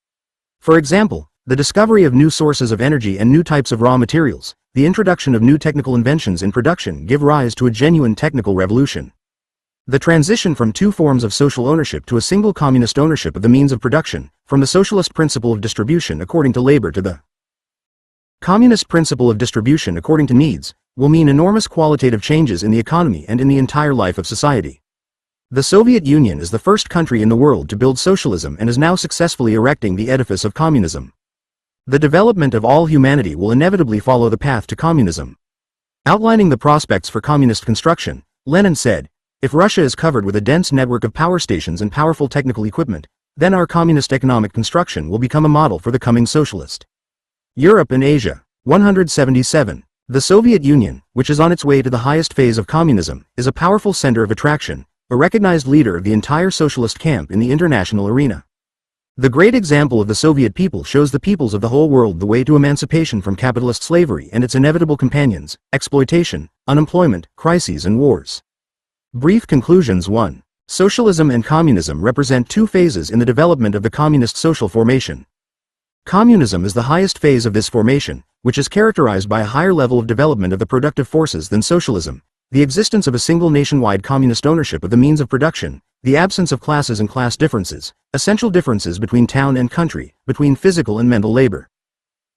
Speaker 1: For example, the discovery of new sources of energy and new types of raw materials, the introduction of new technical inventions in production give rise to a genuine technical revolution. The transition from two forms of social ownership to a single communist ownership of the means of production, from the socialist principle of distribution according to labor to the communist principle of distribution according to needs, will mean enormous qualitative changes in the economy and in the entire life of society. The Soviet Union is the first country in the world to build socialism and is now successfully erecting the edifice of communism. The development of all humanity will inevitably follow the path to communism. Outlining the prospects for communist construction, Lenin said, "If Russia is covered with a dense network of power stations and powerful technical equipment, then our communist economic construction will become a model for the coming socialist." Europe and Asia. 177. The Soviet Union, which is on its way to the highest phase of communism, is a powerful center of attraction, a recognized leader of the entire socialist camp in the international arena. The great example of the Soviet people shows the peoples of the whole world the way to emancipation from capitalist slavery and its inevitable companions, exploitation, unemployment, crises and wars. Brief conclusions. 1. Socialism and communism represent two phases in the development of the communist social formation. Communism is the highest phase of this formation, which is characterized by a higher level of development of the productive forces than socialism, the existence of a single nationwide communist ownership of the means of production, the absence of classes and class differences, essential differences between town and country, between physical and mental labor.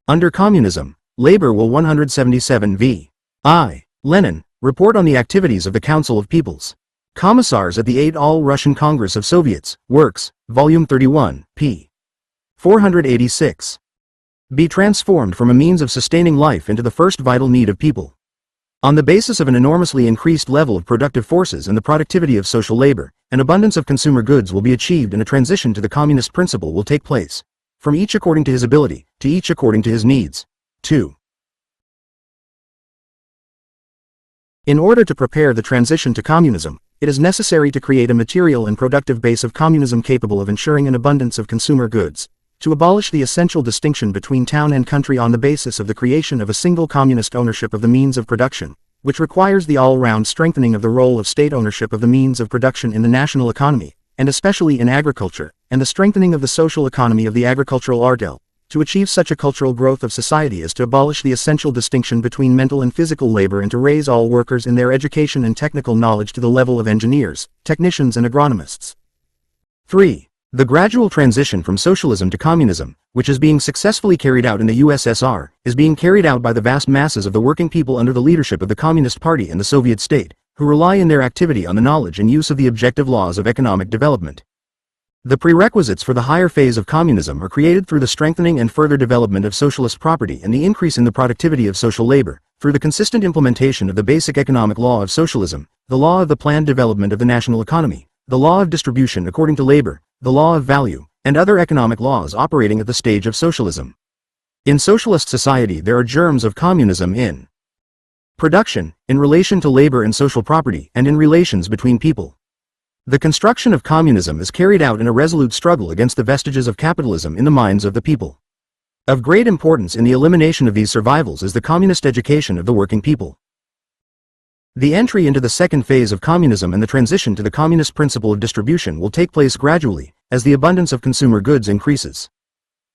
Speaker 1: Under communism, labor will 177 v. I. Lenin, report on the activities of the Council of Peoples. Commissars at the 8th All-Russian Congress of Soviets, Works, Volume 31, p. 486. Be transformed from a means of sustaining life into the first vital need of people. On the basis of an enormously increased level of productive forces and the productivity of social labor, an abundance of consumer goods will be achieved and a transition to the communist principle will take place, from each according to his ability, to each according to his needs. 2. In order to prepare the transition to communism, it is necessary to create a material and productive base of communism capable of ensuring an abundance of consumer goods, to abolish the essential distinction between town and country on the basis of the creation of a single communist ownership of the means of production, which requires the all-round strengthening of the role of state ownership of the means of production in the national economy, and especially in agriculture, and the strengthening of the social economy of the agricultural ardel, to achieve such a cultural growth of society as to abolish the essential distinction between mental and physical labor and to raise all workers in their education and technical knowledge to the level of engineers, technicians and agronomists. 3. The gradual transition from socialism to communism, which is being successfully carried out in the USSR, is being carried out by the vast masses of the working people under the leadership of the Communist Party and the Soviet state, who rely in their activity on the knowledge and use of the objective laws of economic development. The prerequisites for the higher phase of communism are created through the strengthening and further development of socialist property and the increase in the productivity of social labor, through the consistent implementation of the basic economic law of socialism, the law of the planned development of the national economy, the law of distribution according to labor, the law of value, and other economic laws operating at the stage of socialism. In socialist society there are germs of communism in production, in relation to labor and social property, and in relations between people. The construction of communism is carried out in a resolute struggle against the vestiges of capitalism in the minds of the people. Of great importance in the elimination of these survivals is the communist education of the working people. The entry into the second phase of communism and the transition to the communist principle of distribution will take place gradually, as the abundance of consumer goods increases.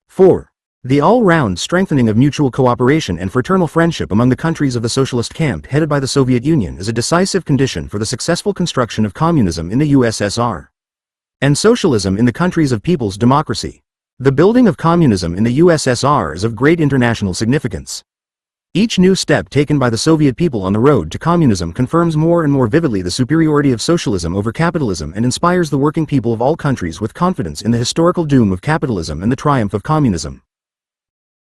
Speaker 1: 4. The all-round strengthening of mutual cooperation and fraternal friendship among the countries of the socialist camp headed by the Soviet Union is a decisive condition for the successful construction of communism in the USSR and socialism in the countries of people's democracy. The building of communism in the USSR is of great international significance. Each new step taken by the Soviet people on the road to communism confirms more and more vividly the superiority of socialism over capitalism and inspires the working people of all countries with confidence in the historical doom of capitalism and the triumph of communism.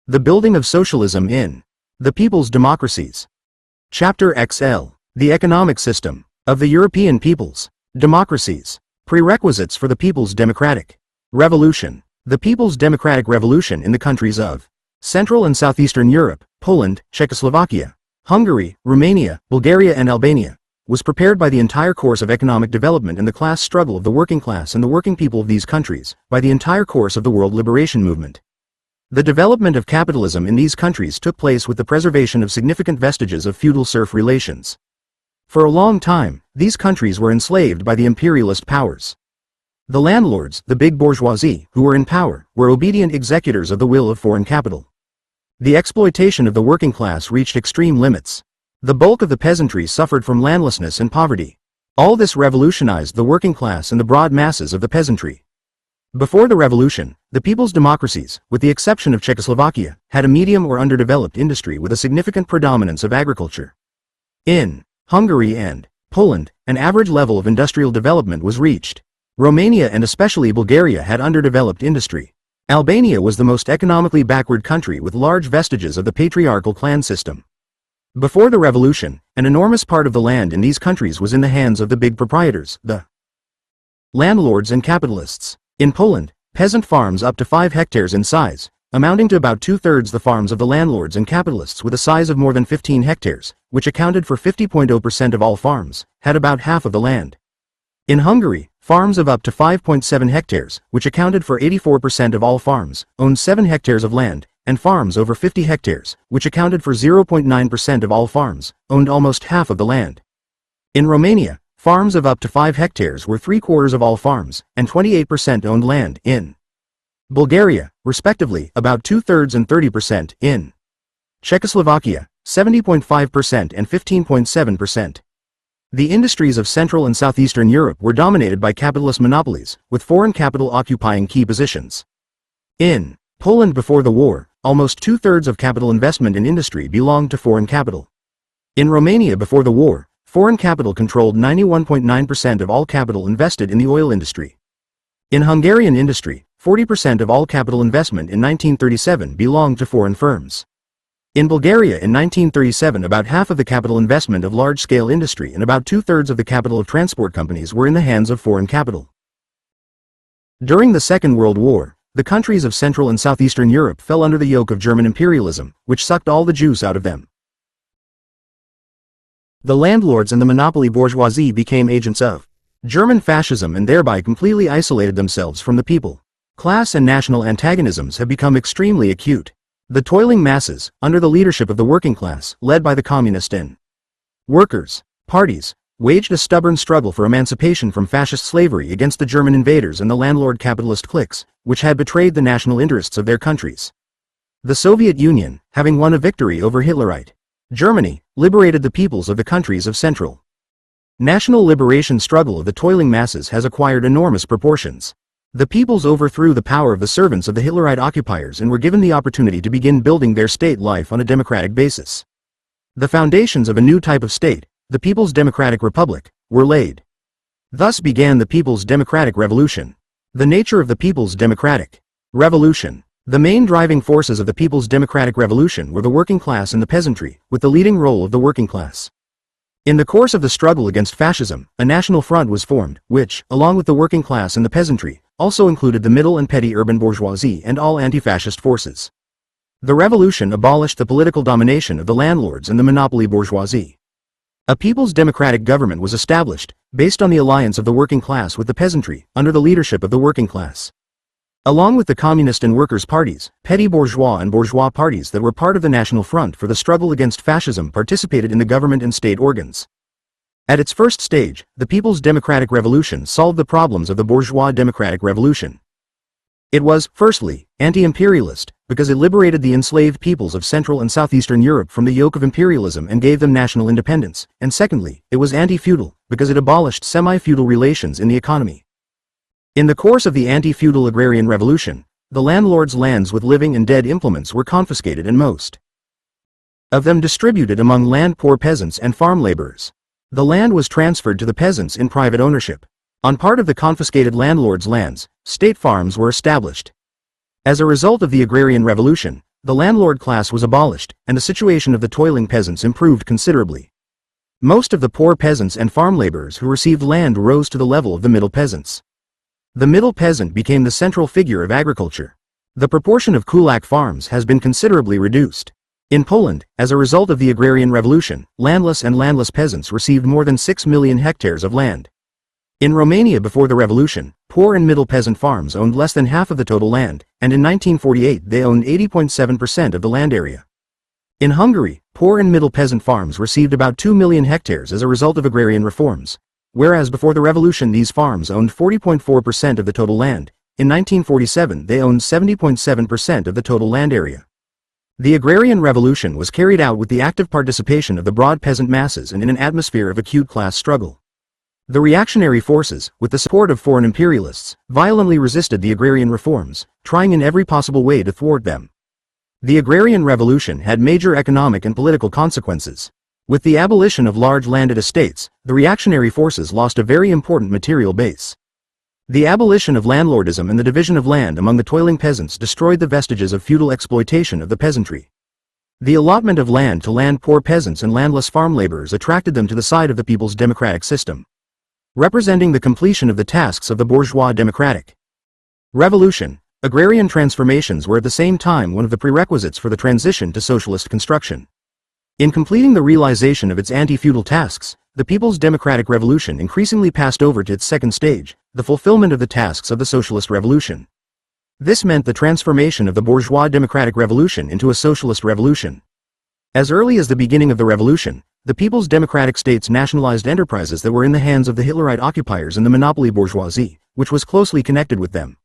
Speaker 1: The building of socialism in the people's democracies. Chapter XL. The economic system of the European peoples' democracies. Prerequisites for the people's democratic revolution. The people's democratic revolution in the countries of Central and Southeastern Europe, Poland, Czechoslovakia, Hungary, Romania, Bulgaria and Albania, was prepared by the entire course of economic development and the class struggle of the working class and the working people of these countries, by the entire course of the world liberation movement. The development of capitalism in these countries took place with the preservation of significant vestiges of feudal-serf relations. For a long time, these countries were enslaved by the imperialist powers. The landlords, the big bourgeoisie, who were in power, were obedient executors of the will of foreign capital. The exploitation of the working class reached extreme limits. The bulk of the peasantry suffered from landlessness and poverty. All this revolutionized the working class and the broad masses of the peasantry. Before the revolution, the people's democracies, with the exception of Czechoslovakia, had a medium or underdeveloped industry with a significant predominance of agriculture. In Hungary and Poland, an average level of industrial development was reached. Romania and especially Bulgaria had underdeveloped industry. Albania was the most economically backward country with large vestiges of the patriarchal clan system. Before the revolution, an enormous part of the land in these countries was in the hands of the big proprietors, the landlords and capitalists. In Poland, peasant farms up to 5 hectares in size, amounting to about 2/3 the farms of the landlords and capitalists with a size of more than 15 hectares, which accounted for 50.0% of all farms, had about half of the land. In Hungary, farms of up to 5.7 hectares, which accounted for 84% of all farms, owned 7 hectares of land, and farms over 50 hectares, which accounted for 0.9% of all farms, owned almost half of the land. In Romania, farms of up to 5 hectares were 3/4 of all farms, and 28% owned land. In Bulgaria, respectively, about 2/3 and 30%. In Czechoslovakia, 70.5% and 15.7%. The industries of Central and Southeastern Europe were dominated by capitalist monopolies, with foreign capital occupying key positions. In Poland before the war, almost 2/3 of capital investment in industry belonged to foreign capital. In Romania before the war, foreign capital controlled 91.9% of all capital invested in the oil industry. In Hungarian industry, 40% of all capital investment in 1937 belonged to foreign firms. In Bulgaria in 1937 about half of the capital investment of large-scale industry and about 2/3 of the capital of transport companies were in the hands of foreign capital. During the Second World War, the countries of Central and Southeastern Europe fell under the yoke of German imperialism, which sucked all the juice out of them. The landlords and the monopoly bourgeoisie became agents of German fascism and thereby completely isolated themselves from the people. Class and national antagonisms have become extremely acute. The toiling masses, under the leadership of the working class, led by the Communist and Workers' parties, waged a stubborn struggle for emancipation from fascist slavery against the German invaders and the landlord capitalist cliques, which had betrayed the national interests of their countries. The Soviet Union, having won a victory over Hitlerite Germany, liberated the peoples of the countries of Central. National liberation struggle of the toiling masses has acquired enormous proportions. The peoples overthrew the power of the servants of the Hitlerite occupiers and were given the opportunity to begin building their state life on a democratic basis. The foundations of a new type of state, the People's Democratic Republic, were laid. Thus began the People's Democratic Revolution. The nature of the People's Democratic Revolution. The main driving forces of the People's Democratic Revolution were the working class and the peasantry, with the leading role of the working class. In the course of the struggle against fascism, a national front was formed, which, along with the working class and the peasantry, also included the middle and petty urban bourgeoisie and all anti-fascist forces. The revolution abolished the political domination of the landlords and the monopoly bourgeoisie. A people's democratic government was established, based on the alliance of the working class with the peasantry, under the leadership of the working class. Along with the communist and workers' parties, petty bourgeois and bourgeois parties that were part of the National Front for the struggle against fascism participated in the government and state organs. At its first stage, the People's Democratic Revolution solved the problems of the bourgeois democratic revolution. It was, firstly, anti-imperialist, because it liberated the enslaved peoples of Central and Southeastern Europe from the yoke of imperialism and gave them national independence, and secondly, it was anti-feudal, because it abolished semi-feudal relations in the economy. In the course of the anti-feudal agrarian revolution, the landlords' lands with living and dead implements were confiscated and most of them distributed among land-poor peasants and farm laborers. The land was transferred to the peasants in private ownership. On part of the confiscated landlords' lands, state farms were established. As a result of the agrarian revolution, the landlord class was abolished, and the situation of the toiling peasants improved considerably. Most of the poor peasants and farm laborers who received land rose to the level of the middle peasants. The middle peasant became the central figure of agriculture. The proportion of kulak farms has been considerably reduced. In Poland, as a result of the agrarian revolution, landless and landless peasants received more than 6 million hectares of land. In Romania before the revolution, poor and middle peasant farms owned less than half of the total land, and in 1948 they owned 80.7% of the land area. In Hungary, poor and middle peasant farms received about 2 million hectares as a result of agrarian reforms, whereas before the revolution these farms owned 40.4% of the total land. In 1947 they owned 70.7% of the total land area. The agrarian revolution was carried out with the active participation of the broad peasant masses and in an atmosphere of acute class struggle. The reactionary forces, with the support of foreign imperialists, violently resisted the agrarian reforms, trying in every possible way to thwart them. The agrarian revolution had major economic and political consequences. With the abolition of large landed estates, the reactionary forces lost a very important material base. The abolition of landlordism and the division of land among the toiling peasants destroyed the vestiges of feudal exploitation of the peasantry. The allotment of land to land-poor peasants and landless farm laborers attracted them to the side of the people's democratic system, representing the completion of the tasks of the bourgeois democratic revolution. Agrarian transformations were at the same time one of the prerequisites for the transition to socialist construction. In completing the realization of its anti-feudal tasks, the People's Democratic Revolution increasingly passed over to its second stage, the fulfillment of the tasks of the socialist revolution. This meant the transformation of the bourgeois democratic revolution into a socialist revolution. As early as the beginning of the revolution, the People's Democratic States nationalized enterprises that were in the hands of the Hitlerite occupiers and the monopoly bourgeoisie, which was closely connected with them.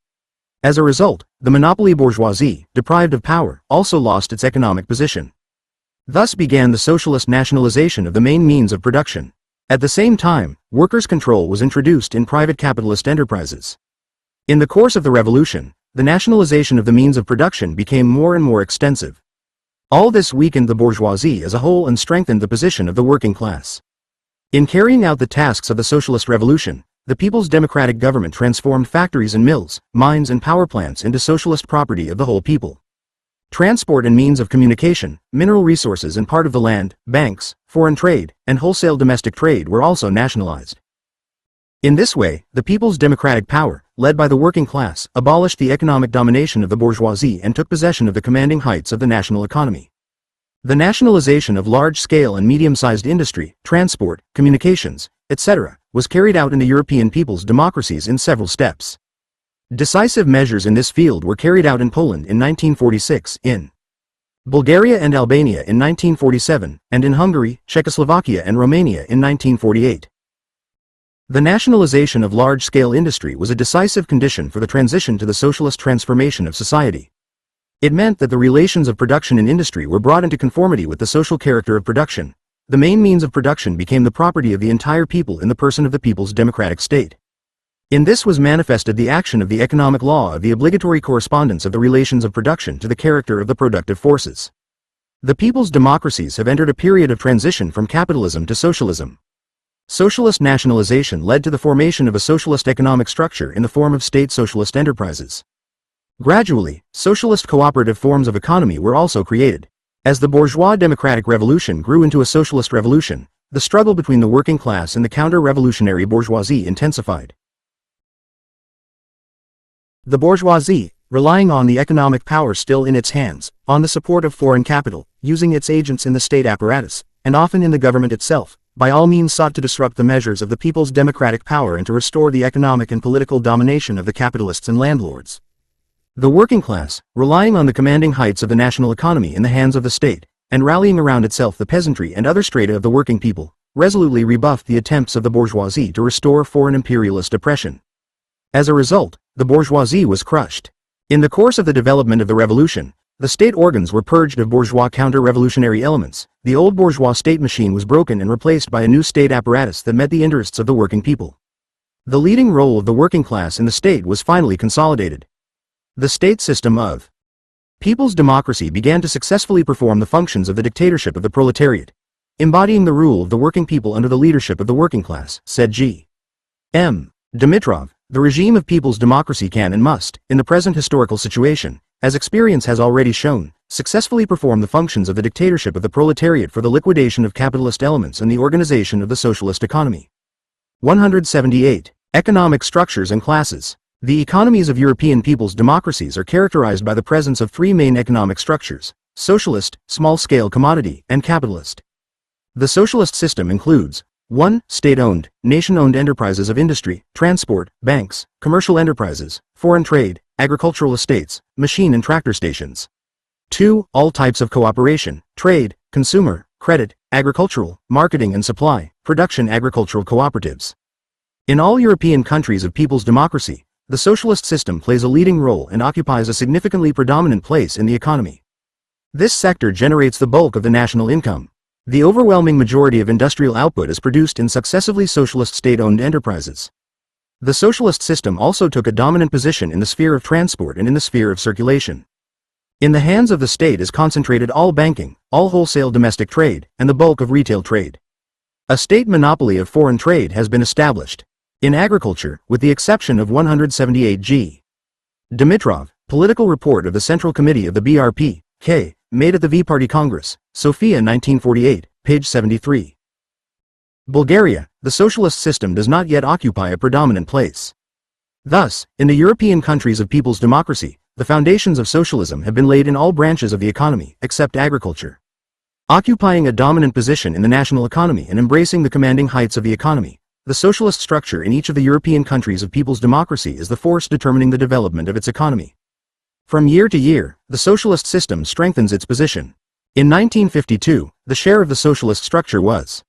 Speaker 1: As a result, the monopoly bourgeoisie, deprived of power, also lost its economic position. Thus began the socialist nationalization of the main means of production. At the same time, workers' control was introduced in private capitalist enterprises. In the course of the revolution, the nationalization of the means of production became more and more extensive. All this weakened the bourgeoisie as a whole and strengthened the position of the working class. In carrying out the tasks of the socialist revolution, the People's Democratic Government transformed factories and mills, mines and power plants into socialist property of the whole people. Transport and means of communication, mineral resources and part of the land, banks, foreign trade, and wholesale domestic trade were also nationalized. In this way, the people's democratic power, led by the working class, abolished the economic domination of the bourgeoisie and took possession of the commanding heights of the national economy. The nationalization of large-scale and medium-sized industry, transport, communications, etc., was carried out in the European people's democracies in several steps. Decisive measures in this field were carried out in Poland in 1946, in Bulgaria and Albania in 1947, and in Hungary, Czechoslovakia and Romania in 1948. The nationalization of large-scale industry was a decisive condition for the transition to the socialist transformation of society. It meant that the relations of production and industry were brought into conformity with the social character of production. The main means of production became the property of the entire people in the person of the people's democratic state. In this was manifested the action of the economic law of the obligatory correspondence of the relations of production to the character of the productive forces. The people's democracies have entered a period of transition from capitalism to socialism. Socialist nationalization led to the formation of a socialist economic structure in the form of state socialist enterprises. Gradually, socialist cooperative forms of economy were also created. As the bourgeois democratic revolution grew into a socialist revolution, the struggle between the working class and the counter-revolutionary bourgeoisie intensified. The bourgeoisie, relying on the economic power still in its hands, on the support of foreign capital, using its agents in the state apparatus, and often in the government itself, by all means sought to disrupt the measures of the people's democratic power and to restore the economic and political domination of the capitalists and landlords. The working class, relying on the commanding heights of the national economy in the hands of the state, and rallying around itself the peasantry and other strata of the working people, resolutely rebuffed the attempts of the bourgeoisie to restore foreign imperialist oppression. As a result, the bourgeoisie was crushed. In the course of the development of the revolution, the state organs were purged of bourgeois counter-revolutionary elements, the old bourgeois state machine was broken and replaced by a new state apparatus that met the interests of the working people. The leading role of the working class in the state was finally consolidated. The state system of people's democracy began to successfully perform the functions of the dictatorship of the proletariat, embodying the rule of the working people under the leadership of the working class, said G. M. Dimitrov. The regime of people's democracy can and must, in the present historical situation, as experience has already shown, successfully perform the functions of the dictatorship of the proletariat for the liquidation of capitalist elements and the organization of the socialist economy. 178. Economic structures and classes. The economies of European people's democracies are characterized by the presence of three main economic structures: socialist, small-scale commodity, and capitalist. The socialist system includes 1. State-owned, nation-owned enterprises of industry, transport, banks, commercial enterprises, foreign trade, agricultural estates, machine and tractor stations. 2. All types of cooperation, trade, consumer, credit, agricultural, marketing and supply, production agricultural cooperatives. In all European countries of people's democracy, the socialist system plays a leading role and occupies a significantly predominant place in the economy. This sector generates the bulk of the national income. The overwhelming majority of industrial output is produced in successively socialist state-owned enterprises. The socialist system also took a dominant position in the sphere of transport and in the sphere of circulation. In the hands of the state is concentrated all banking, all wholesale domestic trade, and the bulk of retail trade. A state monopoly of foreign trade has been established. In agriculture, with the exception of 178 G. Dimitrov, Political Report of the Central Committee of the BRP, K. Made at the V-Party Congress, Sofia 1948, page 73. Bulgaria, the socialist system does not yet occupy a predominant place. Thus, in the European countries of people's democracy, the foundations of socialism have been laid in all branches of the economy, except agriculture. Occupying a dominant position in the national economy and embracing the commanding heights of the economy, the socialist structure in each of the European countries of people's democracy is the force determining the development of its economy. From year to year, the socialist system strengthens its position. In 1952, the share of the socialist structure was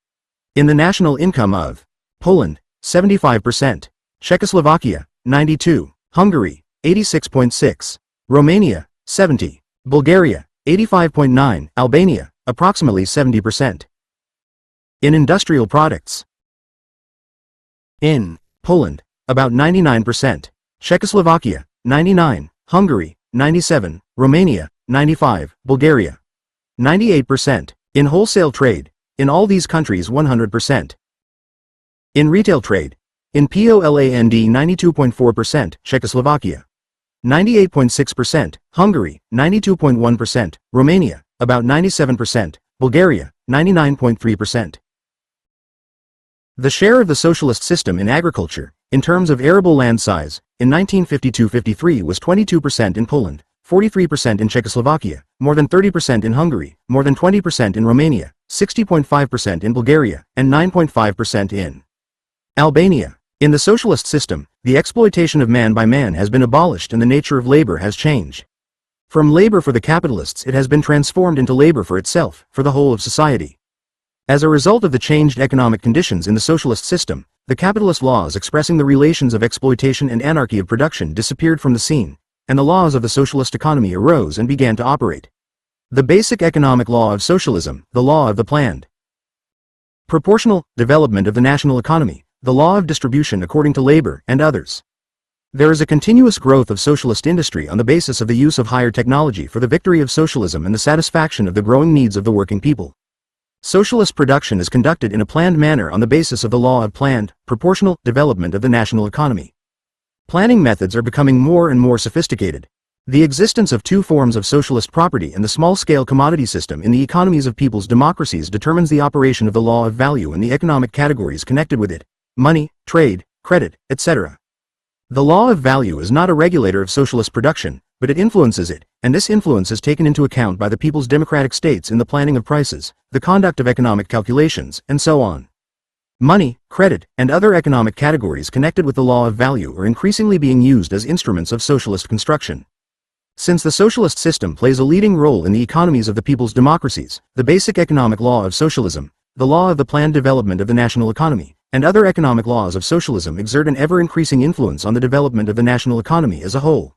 Speaker 1: in the national income of Poland, 75%, Czechoslovakia, 92%, Hungary, 86.6%, Romania, 70%, Bulgaria, 85.9%, Albania, approximately 70%. In industrial products, in Poland, about 99%, Czechoslovakia, 99%, Hungary, 97%, Romania, 95%, Bulgaria, 98%. In wholesale trade, in all these countries 100%. In retail trade, in Poland 92.4%, Czechoslovakia, 98.6%, Hungary, 92.1%, Romania, about 97%, Bulgaria, 99.3%. The share of the socialist system in agriculture, in terms of arable land size, in 1952-53 was 22% in Poland, 43% in Czechoslovakia, more than 30% in Hungary, more than 20% in Romania, 60.5% in Bulgaria, and 9.5% in Albania. In the socialist system, the exploitation of man by man has been abolished and the nature of labor has changed. From labor for the capitalists it has been transformed into labor for itself, for the whole of society. As a result of the changed economic conditions in the socialist system, the capitalist laws expressing the relations of exploitation and anarchy of production disappeared from the scene, and the laws of the socialist economy arose and began to operate. The basic economic law of socialism, the law of the planned proportional development of the national economy, the law of distribution according to labor, and others. There is a continuous growth of socialist industry on the basis of the use of higher technology for the victory of socialism and the satisfaction of the growing needs of the working people. Socialist production is conducted in a planned manner on the basis of the law of planned, proportional development of the national economy. Planning methods are becoming more and more sophisticated. The existence of two forms of socialist property and the small-scale commodity system in the economies of people's democracies determines the operation of the law of value and the economic categories connected with it: money, trade, credit, etc. The law of value is not a regulator of socialist production, but it influences it, and this influence is taken into account by the people's democratic states in the planning of prices, the conduct of economic calculations, and so on. Money, credit, and other economic categories connected with the law of value are increasingly being used as instruments of socialist construction. Since the socialist system plays a leading role in the economies of the people's democracies, the basic economic law of socialism, the law of the planned development of the national economy, and other economic laws of socialism exert an ever-increasing influence on the development of the national economy as a whole.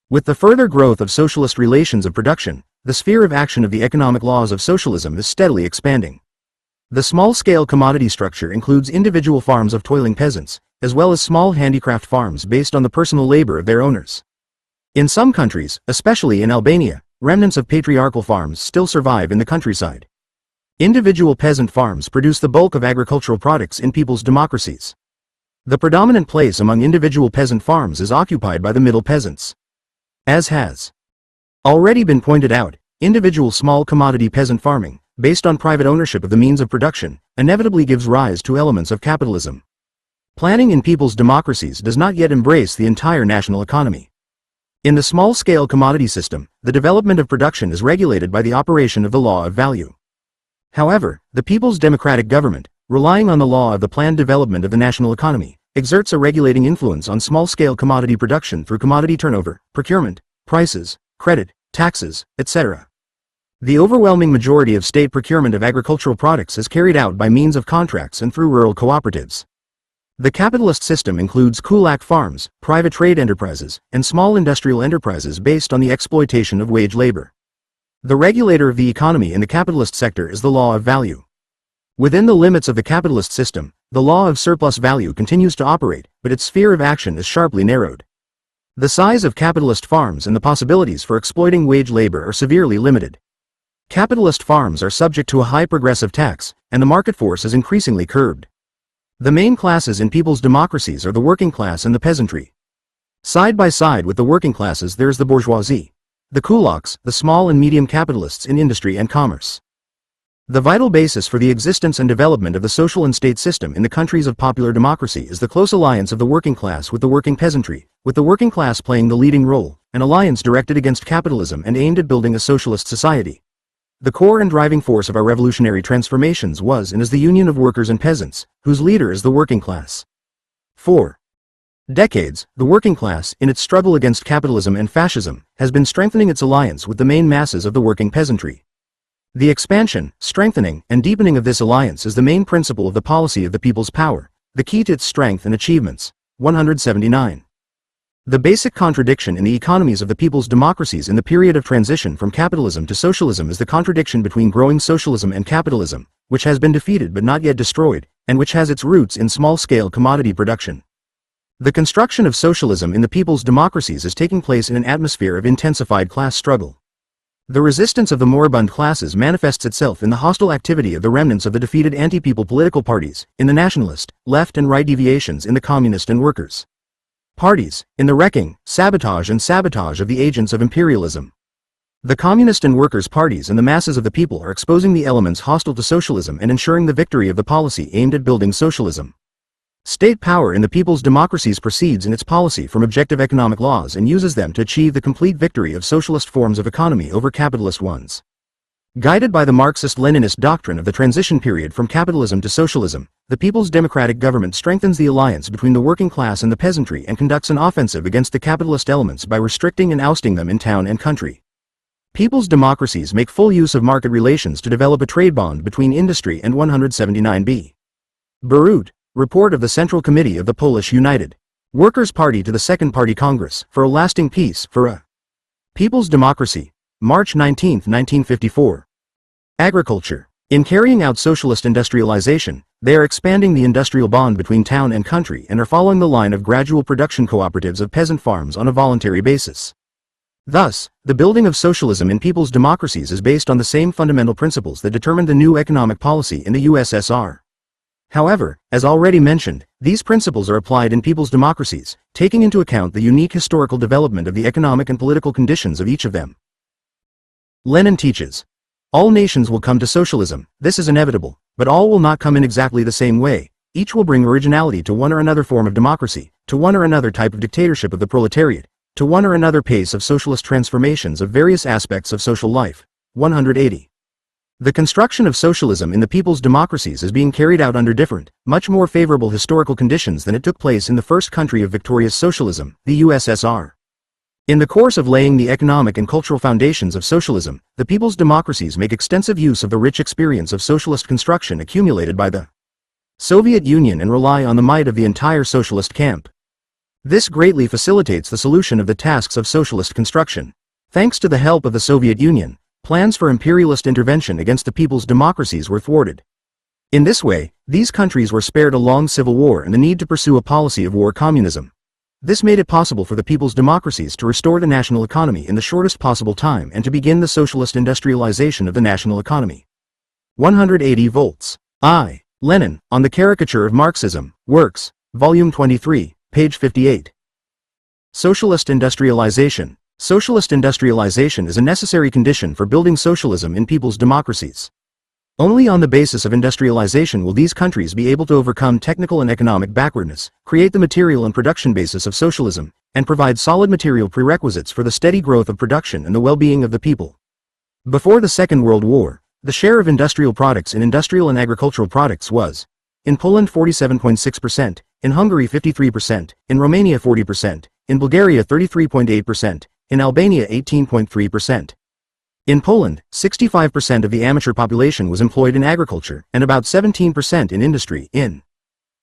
Speaker 1: With the further growth of socialist relations of production, the sphere of action of the economic laws of socialism is steadily expanding. The small-scale commodity structure includes individual farms of toiling peasants, as well as small handicraft farms based on the personal labor of their owners. In some countries, especially in Albania, remnants of patriarchal farms still survive in the countryside. Individual peasant farms produce the bulk of agricultural products in people's democracies. The predominant place among individual peasant farms is occupied by the middle peasants. As has already been pointed out, individual small commodity peasant farming, based on private ownership of the means of production, inevitably gives rise to elements of capitalism. Planning in people's democracies does not yet embrace the entire national economy. In the small-scale commodity system, the development of production is regulated by the operation of the law of value. However, the people's democratic government, relying on the law of the planned development of the national economy, exerts a regulating influence on small-scale commodity production through commodity turnover, procurement, prices, credit, taxes, etc. The overwhelming majority of state procurement of agricultural products is carried out by means of contracts and through rural cooperatives. The capitalist system includes kulak farms, private trade enterprises, and small industrial enterprises based on the exploitation of wage labor. The regulator of the economy in the capitalist sector is the law of value. Within the limits of the capitalist system, the law of surplus value continues to operate, but its sphere of action is sharply narrowed. The size of capitalist farms and the possibilities for exploiting wage labor are severely limited. Capitalist farms are subject to a high progressive tax, and the market force is increasingly curbed. The main classes in people's democracies are the working class and the peasantry. Side by side with the working classes there is the bourgeoisie, the kulaks, the small and medium capitalists in industry and commerce. The vital basis for the existence and development of the social and state system in the countries of popular democracy is the close alliance of the working class with the working peasantry, with the working class playing the leading role, an alliance directed against capitalism and aimed at building a socialist society. The core and driving force of our revolutionary transformations was and is the union of workers and peasants, whose leader is the working class. For decades, the working class, in its struggle against capitalism and fascism, has been strengthening its alliance with the main masses of the working peasantry. The expansion, strengthening, and deepening of this alliance is the main principle of the policy of the people's power, the key to its strength and achievements. 179. The basic contradiction in the economies of the people's democracies in the period of transition from capitalism to socialism is the contradiction between growing socialism and capitalism, which has been defeated but not yet destroyed, and which has its roots in small-scale commodity production. The construction of socialism in the people's democracies is taking place in an atmosphere of intensified class struggle. The resistance of the moribund classes manifests itself in the hostile activity of the remnants of the defeated anti-people political parties, in the nationalist, left and right deviations in the communist and workers' parties, in the wrecking, sabotage of the agents of imperialism. The communist and workers' parties and the masses of the people are exposing the elements hostile to socialism and ensuring the victory of the policy aimed at building socialism. State power in the people's democracies proceeds in its policy from objective economic laws and uses them to achieve the complete victory of socialist forms of economy over capitalist ones. Guided by the Marxist-Leninist doctrine of the transition period from capitalism to socialism, the people's democratic government strengthens the alliance between the working class and the peasantry and conducts an offensive against the capitalist elements by restricting and ousting them in town and country. People's democracies make full use of market relations to develop a trade bond between industry and 179b. Beirut, Report of the Central Committee of the Polish United Workers' Party to the Second Party Congress, for a Lasting Peace, for a People's Democracy, March 19, 1954. Agriculture. In carrying out socialist industrialization, they are expanding the industrial bond between town and country and are following the line of gradual production cooperatives of peasant farms on a voluntary basis. Thus, the building of socialism in people's democracies is based on the same fundamental principles that determined the new economic policy in the USSR. However, as already mentioned, these principles are applied in people's democracies, taking into account the unique historical development of the economic and political conditions of each of them. Lenin teaches, all nations will come to socialism, this is inevitable, but all will not come in exactly the same way. Each will bring originality to one or another form of democracy, to one or another type of dictatorship of the proletariat, to one or another pace of socialist transformations of various aspects of social life. 180. The construction of socialism in the people's democracies is being carried out under different, much more favorable historical conditions than it took place in the first country of victorious socialism, the USSR. In the course of laying the economic and cultural foundations of socialism, the people's democracies make extensive use of the rich experience of socialist construction accumulated by the Soviet Union and rely on the might of the entire socialist camp. This greatly facilitates the solution of the tasks of socialist construction. Thanks to the help of the Soviet Union, plans for imperialist intervention against the people's democracies were thwarted. In this way, these countries were spared a long civil war and the need to pursue a policy of war communism. This made it possible for the people's democracies to restore the national economy in the shortest possible time and to begin the socialist industrialization of the national economy. 180 volts. I. Lenin, on the Caricature of Marxism, Works, Volume 23, page 58. Socialist industrialization. Socialist industrialization is a necessary condition for building socialism in people's democracies. Only on the basis of industrialization will these countries be able to overcome technical and economic backwardness, create the material and production basis of socialism, and provide solid material prerequisites for the steady growth of production and the well-being of the people. Before the Second World War, the share of industrial products in industrial and agricultural products was, in Poland 47.6%, in Hungary 53%, in Romania 40%, in Bulgaria 33.8%, in Albania 18.3%. In Poland, 65% of the amateur population was employed in agriculture, and about 17% in industry. In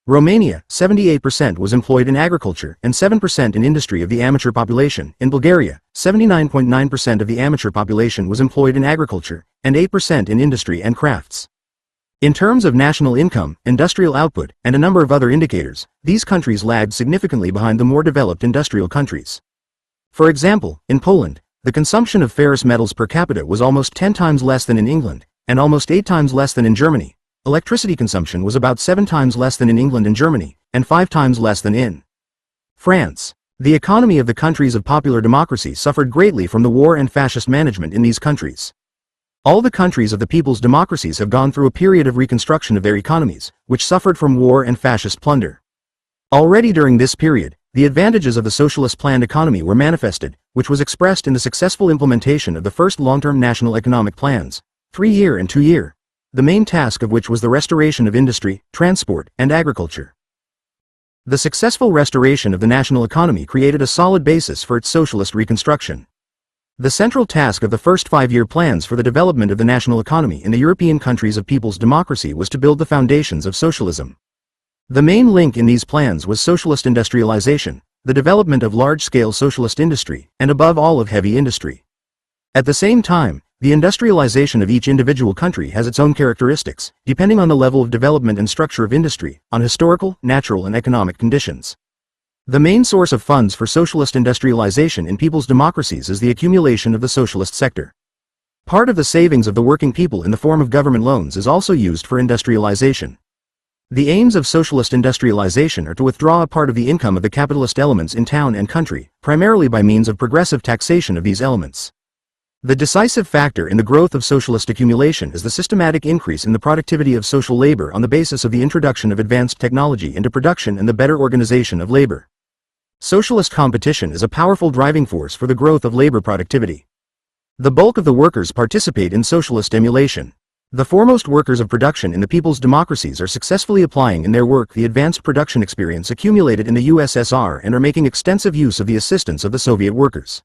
Speaker 1: Romania, 78% was employed in agriculture, and 7% in industry of the amateur population. In Bulgaria, 79.9% of the amateur population was employed in agriculture, and 8% in industry and crafts. In terms of national income, industrial output, and a number of other indicators, these countries lagged significantly behind the more developed industrial countries. For example, in Poland, the consumption of ferrous metals per capita was almost 10 times less than in England, and almost 8 times less than in Germany. Electricity consumption was about 7 times less than in England and Germany, and 5 times less than in France. The economy of the countries of popular democracy suffered greatly from the war and fascist management in these countries. All the countries of the people's democracies have gone through a period of reconstruction of their economies, which suffered from war and fascist plunder. Already during this period, the advantages of the socialist planned economy were manifested, which was expressed in the successful implementation of the first long-term national economic plans, 3-year and 2-year, the main task of which was the restoration of industry, transport, and agriculture. The successful restoration of the national economy created a solid basis for its socialist reconstruction. The central task of the first 5-year plans for the development of the national economy in the European countries of people's democracy was to build the foundations of socialism. The main link in these plans was socialist industrialization, the development of large-scale socialist industry, and above all of heavy industry. At the same time, the industrialization of each individual country has its own characteristics, depending on the level of development and structure of industry, on historical, natural, and economic conditions. The main source of funds for socialist industrialization in people's democracies is the accumulation of the socialist sector. Part of the savings of the working people in the form of government loans is also used for industrialization. The aims of socialist industrialization are to withdraw a part of the income of the capitalist elements in town and country, primarily by means of progressive taxation of these elements. The decisive factor in the growth of socialist accumulation is the systematic increase in the productivity of social labor on the basis of the introduction of advanced technology into production and the better organization of labor. Socialist competition is a powerful driving force for the growth of labor productivity. The bulk of the workers participate in socialist emulation. The foremost workers of production in the people's democracies are successfully applying in their work the advanced production experience accumulated in the USSR and are making extensive use of the assistance of the Soviet workers.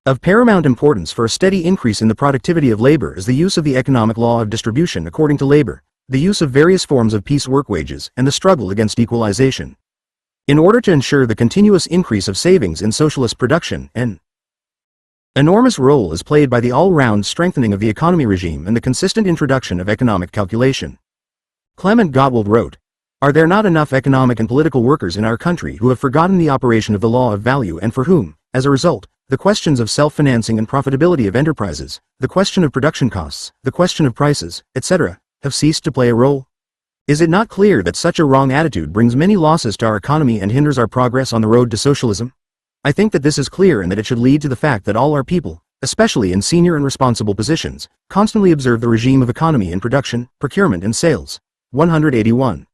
Speaker 1: Of paramount importance for a steady increase in the productivity of labor is the use of the economic law of distribution according to labor, the use of various forms of piece work wages, and the struggle against equalization. In order to ensure the continuous increase of savings in socialist production, an enormous role is played by the all-round strengthening of the economy regime and the consistent introduction of economic calculation. Clement Gottwald wrote, "Are there not enough economic and political workers in our country who have forgotten the operation of the law of value and for whom, as a result, the questions of self-financing and profitability of enterprises, the question of production costs, the question of prices, etc., have ceased to play a role? Is it not clear that such a wrong attitude brings many losses to our economy and hinders our progress on the road to socialism? I think that this is clear and that it should lead to the fact that all our people, especially in senior and responsible positions, constantly observe the regime of economy in production, procurement and sales." 181.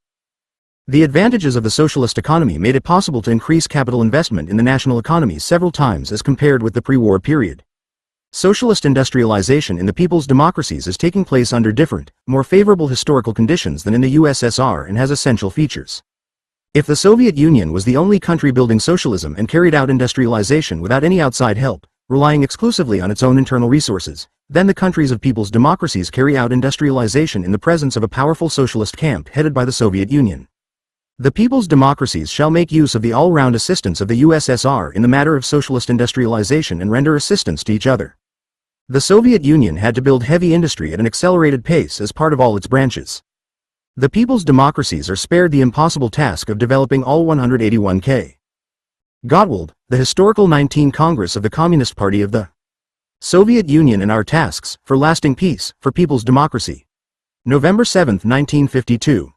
Speaker 1: The advantages of the socialist economy made it possible to increase capital investment in the national economy several times as compared with the pre-war period. Socialist industrialization in the people's democracies is taking place under different, more favorable historical conditions than in the USSR and has essential features. If the Soviet Union was the only country building socialism and carried out industrialization without any outside help, relying exclusively on its own internal resources, then the countries of people's democracies carry out industrialization in the presence of a powerful socialist camp headed by the Soviet Union. The people's democracies shall make use of the all-round assistance of the USSR in the matter of socialist industrialization and render assistance to each other. The Soviet Union had to build heavy industry at an accelerated pace as part of all its branches. The people's democracies are spared the impossible task of developing all 181k. Gottwald, the historical 19 Congress of the Communist Party of the Soviet Union and Our Tasks for Lasting Peace, for People's Democracy. November 7, 1952.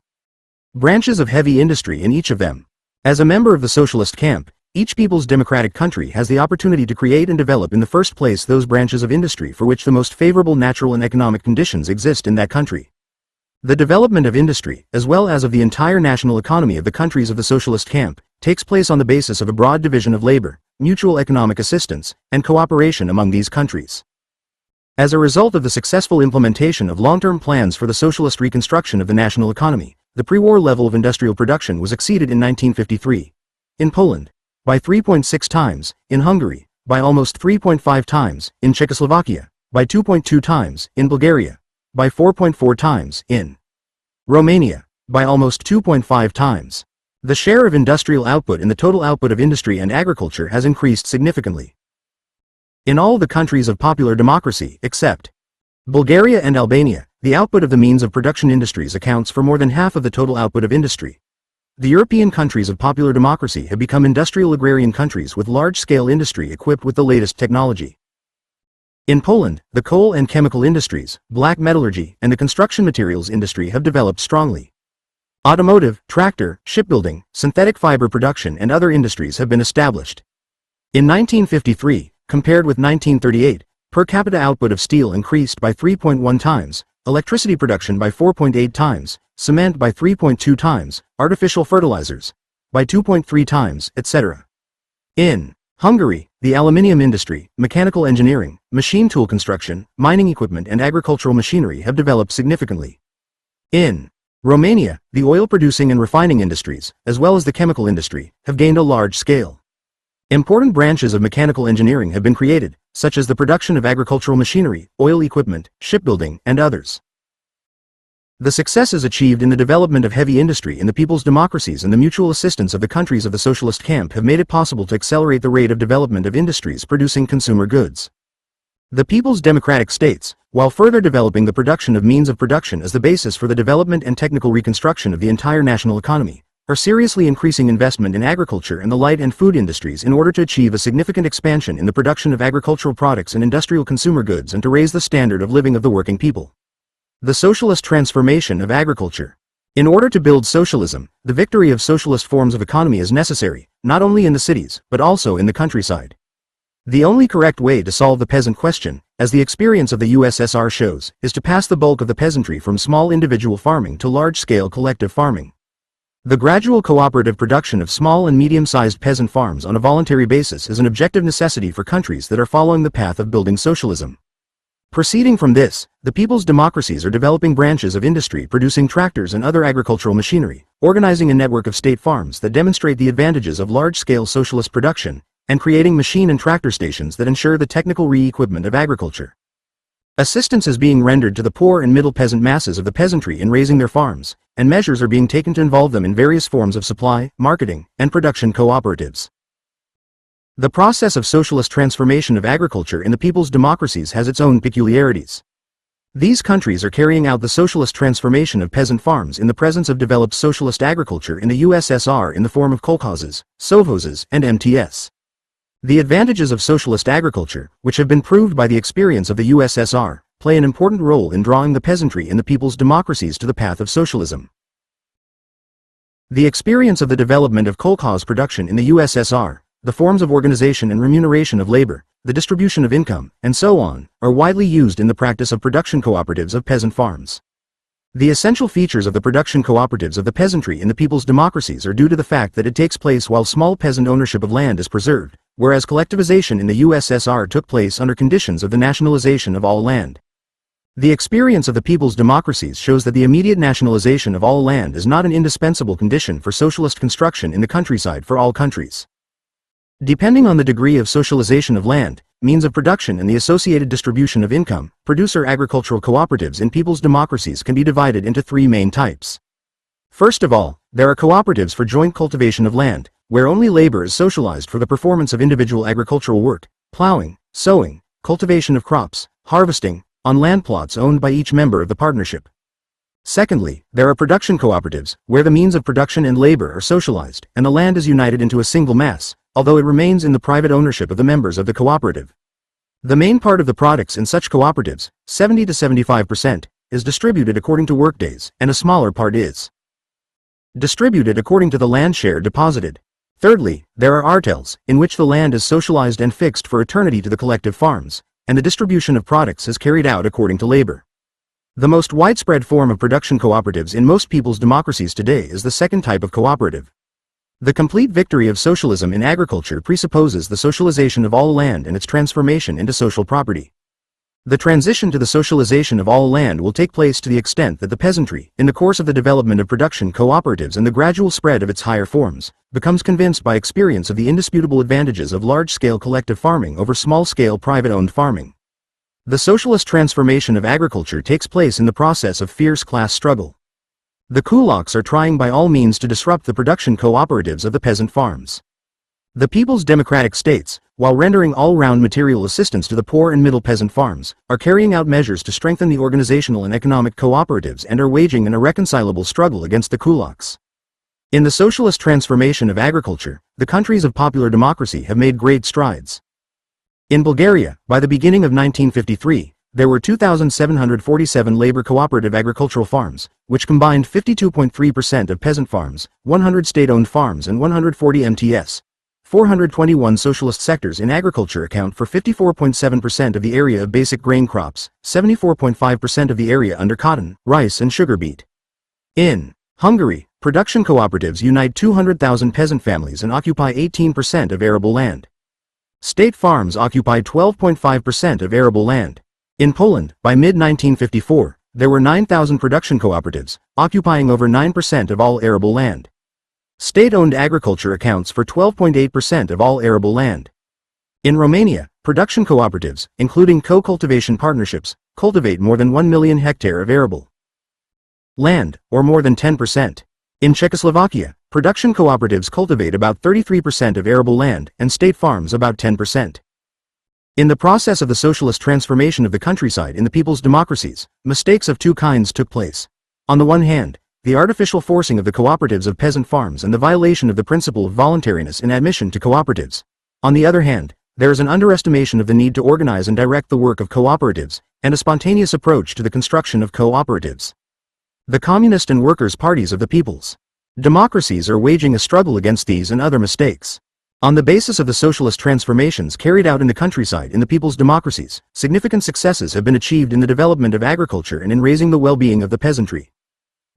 Speaker 1: Branches of heavy industry in each of them. As a member of the socialist camp, each people's democratic country has the opportunity to create and develop in the first place those branches of industry for which the most favorable natural and economic conditions exist in that country. The development of industry, as well as of the entire national economy of the countries of the socialist camp, takes place on the basis of a broad division of labor, mutual economic assistance, and cooperation among these countries. As a result of the successful implementation of long-term plans for the socialist reconstruction of the national economy, the pre-war level of industrial production was exceeded in 1953. In Poland, by 3.6 times, in Hungary, by almost 3.5 times, in Czechoslovakia, by 2.2 times, in Bulgaria, by 4.4 times, in Romania, by almost 2.5 times. The share of industrial output in the total output of industry and agriculture has increased significantly. In all the countries of popular democracy, except Bulgaria and Albania, the output of the means of production industries accounts for more than half of the total output of industry. The European countries of popular democracy have become industrial agrarian countries with large-scale industry equipped with the latest technology. In Poland, the coal and chemical industries, black metallurgy, and the construction materials industry have developed strongly. Automotive, tractor, shipbuilding, synthetic fiber production and other industries have been established. In 1953, compared with 1938, per capita output of steel increased by 3.1 times, electricity production by 4.8 times, cement by 3.2 times, artificial fertilizers by 2.3 times, etc. In Hungary, the aluminium industry, mechanical engineering, machine tool construction, mining equipment and agricultural machinery have developed significantly. In Romania, the oil-producing and refining industries, as well as the chemical industry, have gained a large scale. Important branches of mechanical engineering have been created, such as the production of agricultural machinery, oil equipment, shipbuilding, and others. The successes achieved in the development of heavy industry in the people's democracies and the mutual assistance of the countries of the socialist camp have made it possible to accelerate the rate of development of industries producing consumer goods. The people's democratic states, while further developing the production of means of production as the basis for the development and technical reconstruction of the entire national economy, are seriously increasing investment in agriculture and the light and food industries in order to achieve a significant expansion in the production of agricultural products and industrial consumer goods and to raise the standard of living of the working people. The socialist transformation of agriculture. In order to build socialism, the victory of socialist forms of economy is necessary, not only in the cities, but also in the countryside. The only correct way to solve the peasant question, as the experience of the USSR shows, is to pass the bulk of the peasantry from small individual farming to large-scale collective farming. The gradual cooperative production of small and medium-sized peasant farms on a voluntary basis is an objective necessity for countries that are following the path of building socialism. Proceeding from this, the people's democracies are developing branches of industry producing tractors and other agricultural machinery, organizing a network of state farms that demonstrate the advantages of large-scale socialist production, and creating machine and tractor stations that ensure the technical re-equipment of agriculture. Assistance is being rendered to the poor and middle peasant masses of the peasantry in raising their farms, and measures are being taken to involve them in various forms of supply, marketing, and production cooperatives. The process of socialist transformation of agriculture in the people's democracies has its own peculiarities. These countries are carrying out the socialist transformation of peasant farms in the presence of developed socialist agriculture in the USSR in the form of kolkhozes, sovkhozes, and MTS. The advantages of socialist agriculture, which have been proved by the experience of the USSR, play an important role in drawing the peasantry in the people's democracies to the path of socialism. The experience of the development of kolkhoz production in the USSR, the forms of organization and remuneration of labor, the distribution of income, and so on, are widely used in the practice of production cooperatives of peasant farms. The essential features of the production cooperatives of the peasantry in the people's democracies are due to the fact that it takes place while small peasant ownership of land is preserved, whereas collectivization in the USSR took place under conditions of the nationalization of all land. The experience of the people's democracies shows that the immediate nationalization of all land is not an indispensable condition for socialist construction in the countryside for all countries. Depending on the degree of socialization of land, means of production and the associated distribution of income, producer agricultural cooperatives in people's democracies can be divided into three main types. First of all, there are cooperatives for joint cultivation of land, where only labor is socialized for the performance of individual agricultural work, plowing, sowing, cultivation of crops, harvesting, on land plots owned by each member of the partnership. Secondly, there are production cooperatives, where the means of production and labor are socialized, and the land is united into a single mass, although it remains in the private ownership of the members of the cooperative. The main part of the products in such cooperatives, 70 to 75%, is distributed according to workdays, and a smaller part is distributed according to the land share deposited. Thirdly, there are artels, in which the land is socialized and fixed for eternity to the collective farms, and the distribution of products is carried out according to labor. The most widespread form of production cooperatives in most people's democracies today is the second type of cooperative. The complete victory of socialism in agriculture presupposes the socialization of all land and its transformation into social property. The transition to the socialization of all land will take place to the extent that the peasantry, in the course of the development of production cooperatives and the gradual spread of its higher forms, becomes convinced by experience of the indisputable advantages of large-scale collective farming over small-scale private-owned farming. The socialist transformation of agriculture takes place in the process of fierce class struggle. The kulaks are trying by all means to disrupt the production cooperatives of the peasant farms. The People's Democratic States, while rendering all-round material assistance to the poor and middle peasant farms, are carrying out measures to strengthen the organizational and economic cooperatives and are waging an irreconcilable struggle against the kulaks. In the socialist transformation of agriculture, the countries of popular democracy have made great strides. In Bulgaria, by the beginning of 1953, there were 2,747 labor cooperative agricultural farms, which combined 52.3% of peasant farms, 100 state-owned farms and 140 MTS. 421 socialist sectors in agriculture account for 54.7% of the area of basic grain crops, 74.5% of the area under cotton, rice and sugar beet. In Hungary, production cooperatives unite 200,000 peasant families and occupy 18% of arable land. State farms occupy 12.5% of arable land. In Poland, by mid-1954, there were 9,000 production cooperatives, occupying over 9% of all arable land. State-owned agriculture accounts for 12.8% of all arable land. In Romania, production cooperatives, including co-cultivation partnerships, cultivate more than 1 million hectares of arable land, or more than 10%. In Czechoslovakia, production cooperatives cultivate about 33% of arable land and state farms about 10%. In the process of the socialist transformation of the countryside in the people's democracies, mistakes of two kinds took place. On the one hand, the artificial forcing of the cooperatives of peasant farms and the violation of the principle of voluntariness in admission to cooperatives. On the other hand, there is an underestimation of the need to organize and direct the work of cooperatives, and a spontaneous approach to the construction of cooperatives. The Communist and Workers' Parties of the people's democracies are waging a struggle against these and other mistakes. On the basis of the socialist transformations carried out in the countryside in the people's democracies, significant successes have been achieved in the development of agriculture and in raising the well-being of the peasantry.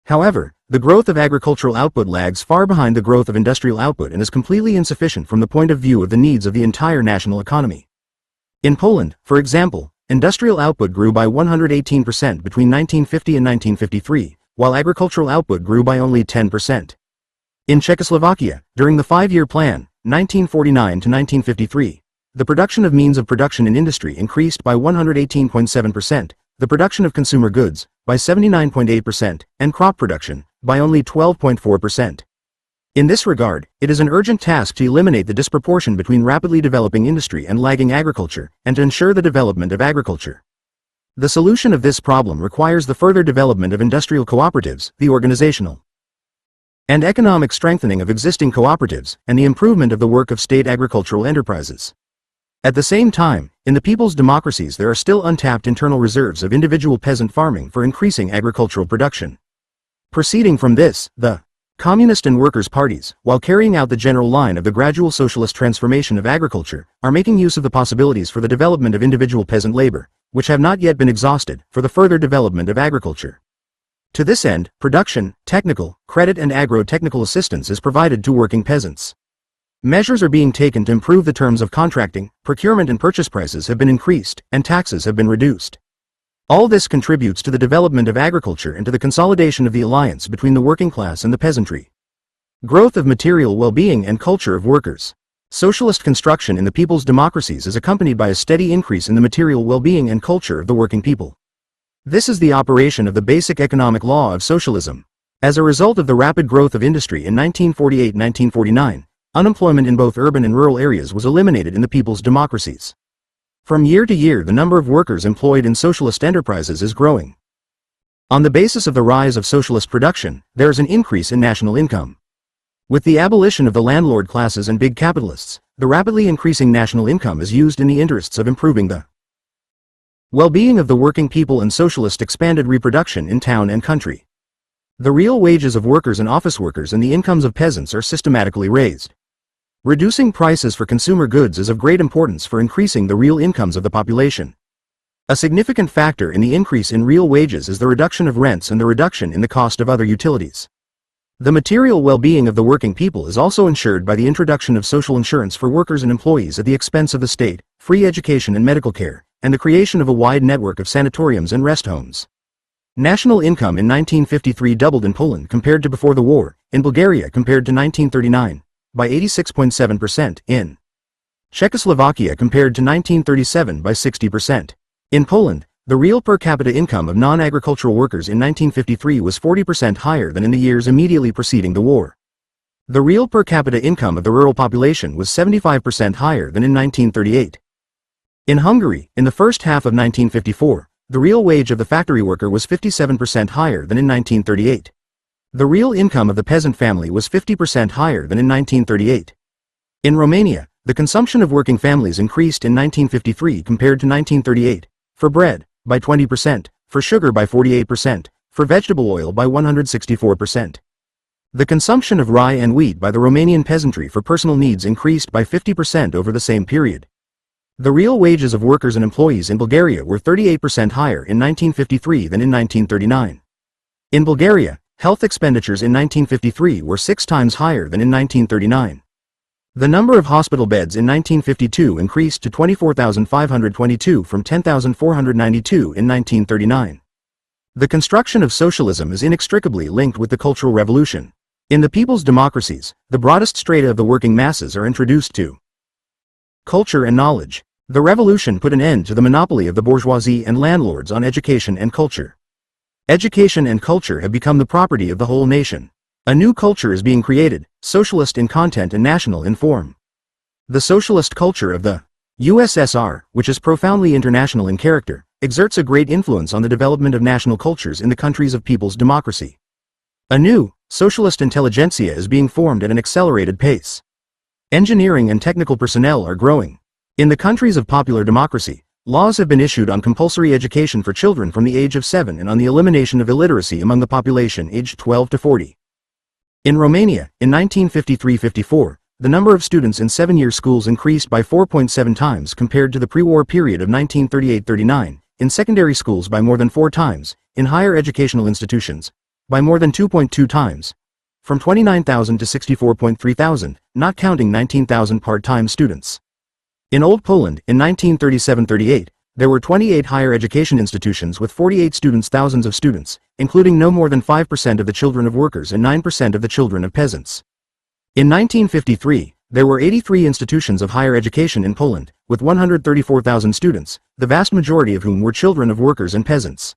Speaker 1: However, the growth of agricultural output lags far behind the growth of industrial output and is completely insufficient from the point of view of the needs of the entire national economy. In Poland, for example, industrial output grew by 118% between 1950 and 1953, while agricultural output grew by only 10%. In Czechoslovakia, during the five-year plan, 1949 to 1953, the production of means of production in industry increased by 118.7%, the production of consumer goods, by 79.8%, and crop production, by only 12.4%. In this regard, it is an urgent task to eliminate the disproportion between rapidly developing industry and lagging agriculture, and to ensure the development of agriculture. The solution of this problem requires the further development of industrial cooperatives, the organizational and economic strengthening of existing cooperatives, and the improvement of the work of state agricultural enterprises. At the same time, in the people's democracies there are still untapped internal reserves of individual peasant farming for increasing agricultural production. Proceeding from this, the Communist and Workers' Parties, while carrying out the general line of the gradual socialist transformation of agriculture, are making use of the possibilities for the development of individual peasant labor, which have not yet been exhausted, for the further development of agriculture. To this end, production, technical, credit and agro-technical assistance is provided to working peasants. Measures are being taken to improve the terms of contracting, procurement and purchase prices have been increased, and taxes have been reduced. All this contributes to the development of agriculture and to the consolidation of the alliance between the working class and the peasantry. Growth of material well-being and culture of workers. Socialist construction in the people's democracies is accompanied by a steady increase in the material well-being and culture of the working people. This is the operation of the basic economic law of socialism. As a result of the rapid growth of industry in 1948-1949, unemployment in both urban and rural areas was eliminated in the people's democracies. From year to year, the number of workers employed in socialist enterprises is growing. On the basis of the rise of socialist production, there is an increase in national income. With the abolition of the landlord classes and big capitalists, the rapidly increasing national income is used in the interests of improving the well-being of the working people and socialist expanded reproduction in town and country. The real wages of workers and office workers and the incomes of peasants are systematically raised. Reducing prices for consumer goods is of great importance for increasing the real incomes of the population. A significant factor in the increase in real wages is the reduction of rents and the reduction in the cost of other utilities. The material well-being of the working people is also ensured by the introduction of social insurance for workers and employees at the expense of the state, free education and medical care, and the creation of a wide network of sanatoriums and rest homes. National income in 1953 doubled in Poland compared to before the war, in Bulgaria compared to 1939. By 86.7%, in Czechoslovakia compared to 1937 by 60%. In Poland, the real per capita income of non-agricultural workers in 1953 was 40% higher than in the years immediately preceding the war. The real per capita income of the rural population was 75% higher than in 1938. In Hungary, in the first half of 1954, the real wage of the factory worker was 57% higher than in 1938. The real income of the peasant family was 50% higher than in 1938. In Romania, the consumption of working families increased in 1953 compared to 1938, for bread, by 20%, for sugar by 48%, for vegetable oil by 164%. The consumption of rye and wheat by the Romanian peasantry for personal needs increased by 50% over the same period. The real wages of workers and employees in Bulgaria were 38% higher in 1953 than in 1939. In Bulgaria, health expenditures in 1953 were 6 times higher than in 1939. The number of hospital beds in 1952 increased to 24,522 from 10,492 in 1939. The construction of socialism is inextricably linked with the Cultural Revolution. In the people's democracies, the broadest strata of the working masses are introduced to culture and knowledge. The revolution put an end to the monopoly of the bourgeoisie and landlords on education and culture. Education and culture have become the property of the whole nation. A new culture is being created, socialist in content and national in form. The socialist culture of the USSR, which is profoundly international in character, exerts a great influence on the development of national cultures in the countries of people's democracy. A new, socialist intelligentsia is being formed at an accelerated pace. Engineering and technical personnel are growing. In the countries of popular democracy, laws have been issued on compulsory education for children from the age of 7 and on the elimination of illiteracy among the population aged 12 to 40. In Romania, in 1953-54, the number of students in 7-year schools increased by 4.7 times compared to the pre-war period of 1938-39, in secondary schools by more than 4 times, in higher educational institutions, by more than 2.2 times, from 29,000 to 64.3 thousand, not counting 19,000 part-time students. In Old Poland, in 1937-38, there were 28 higher education institutions with 48 students, thousands of students, including no more than 5% of the children of workers and 9% of the children of peasants. In 1953, there were 83 institutions of higher education in Poland, with 134,000 students, the vast majority of whom were children of workers and peasants.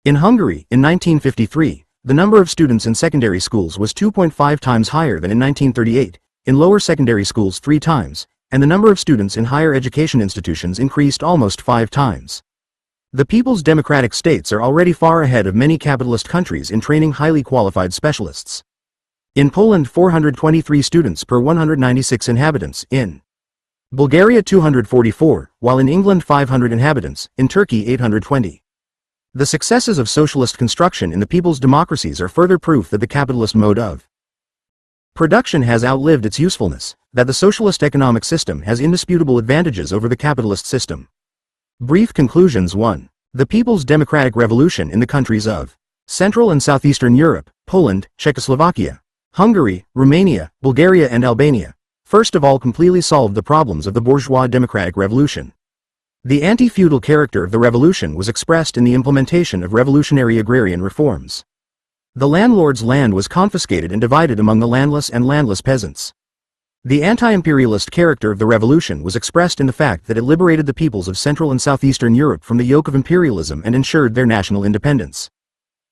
Speaker 1: In Hungary, in 1953, the number of students in secondary schools was 2.5 times higher than in 1938, in lower secondary schools 3 times, and the number of students in higher education institutions increased almost 5 times. The people's democratic states are already far ahead of many capitalist countries in training highly qualified specialists. In Poland, 423 students per 196 inhabitants, in Bulgaria 244, while in England 500 inhabitants, in Turkey 820. The successes of socialist construction in the people's democracies are further proof that the capitalist mode of production has outlived its usefulness, that the socialist economic system has indisputable advantages over the capitalist system. Brief conclusions. 1. The people's democratic revolution in the countries of Central and Southeastern Europe, Poland, Czechoslovakia, Hungary, Romania, Bulgaria and Albania, first of all completely solved the problems of the bourgeois democratic revolution. The anti-feudal character of the revolution was expressed in the implementation of revolutionary agrarian reforms. The landlord's land was confiscated and divided among the landless and landless peasants. The anti-imperialist character of the revolution was expressed in the fact that it liberated the peoples of Central and Southeastern Europe from the yoke of imperialism and ensured their national independence.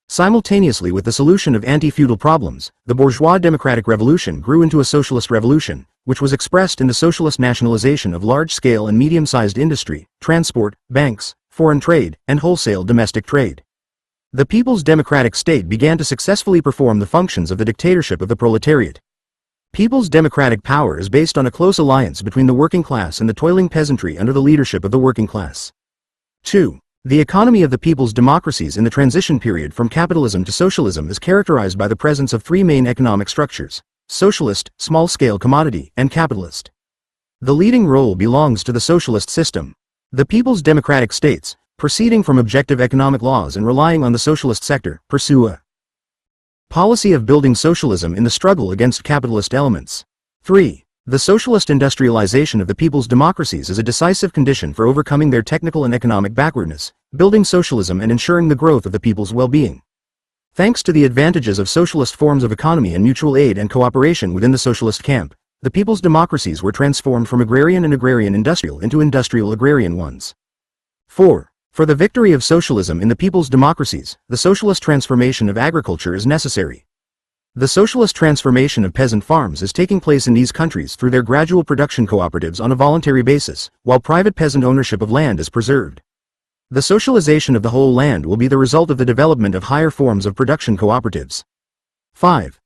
Speaker 1: Simultaneously with the solution of anti-feudal problems, the bourgeois democratic revolution grew into a socialist revolution, which was expressed in the socialist nationalization of large-scale and medium-sized industry, transport, banks, foreign trade, and wholesale domestic trade. The People's Democratic State began to successfully perform the functions of the dictatorship of the proletariat. People's democratic power is based on a close alliance between the working class and the toiling peasantry under the leadership of the working class. 2. The economy of the people's democracies in the transition period from capitalism to socialism is characterized by the presence of three main economic structures: socialist, small-scale commodity, and capitalist. The leading role belongs to the socialist system. The people's democratic states, proceeding from objective economic laws and relying on the socialist sector, pursue a policy of building socialism in the struggle against capitalist elements. 3. The socialist industrialization of the people's democracies is a decisive condition for overcoming their technical and economic backwardness, building socialism and ensuring the growth of the people's well-being. Thanks to the advantages of socialist forms of economy and mutual aid and cooperation within the socialist camp, the people's democracies were transformed from agrarian and agrarian-industrial into industrial-agrarian ones. 4. For the victory of socialism in the people's democracies, the socialist transformation of agriculture is necessary. The socialist transformation of peasant farms is taking place in these countries through their gradual production cooperatives on a voluntary basis, while private peasant ownership of land is preserved. The socialization of the whole land will be the result of the development of higher forms of production cooperatives. 5.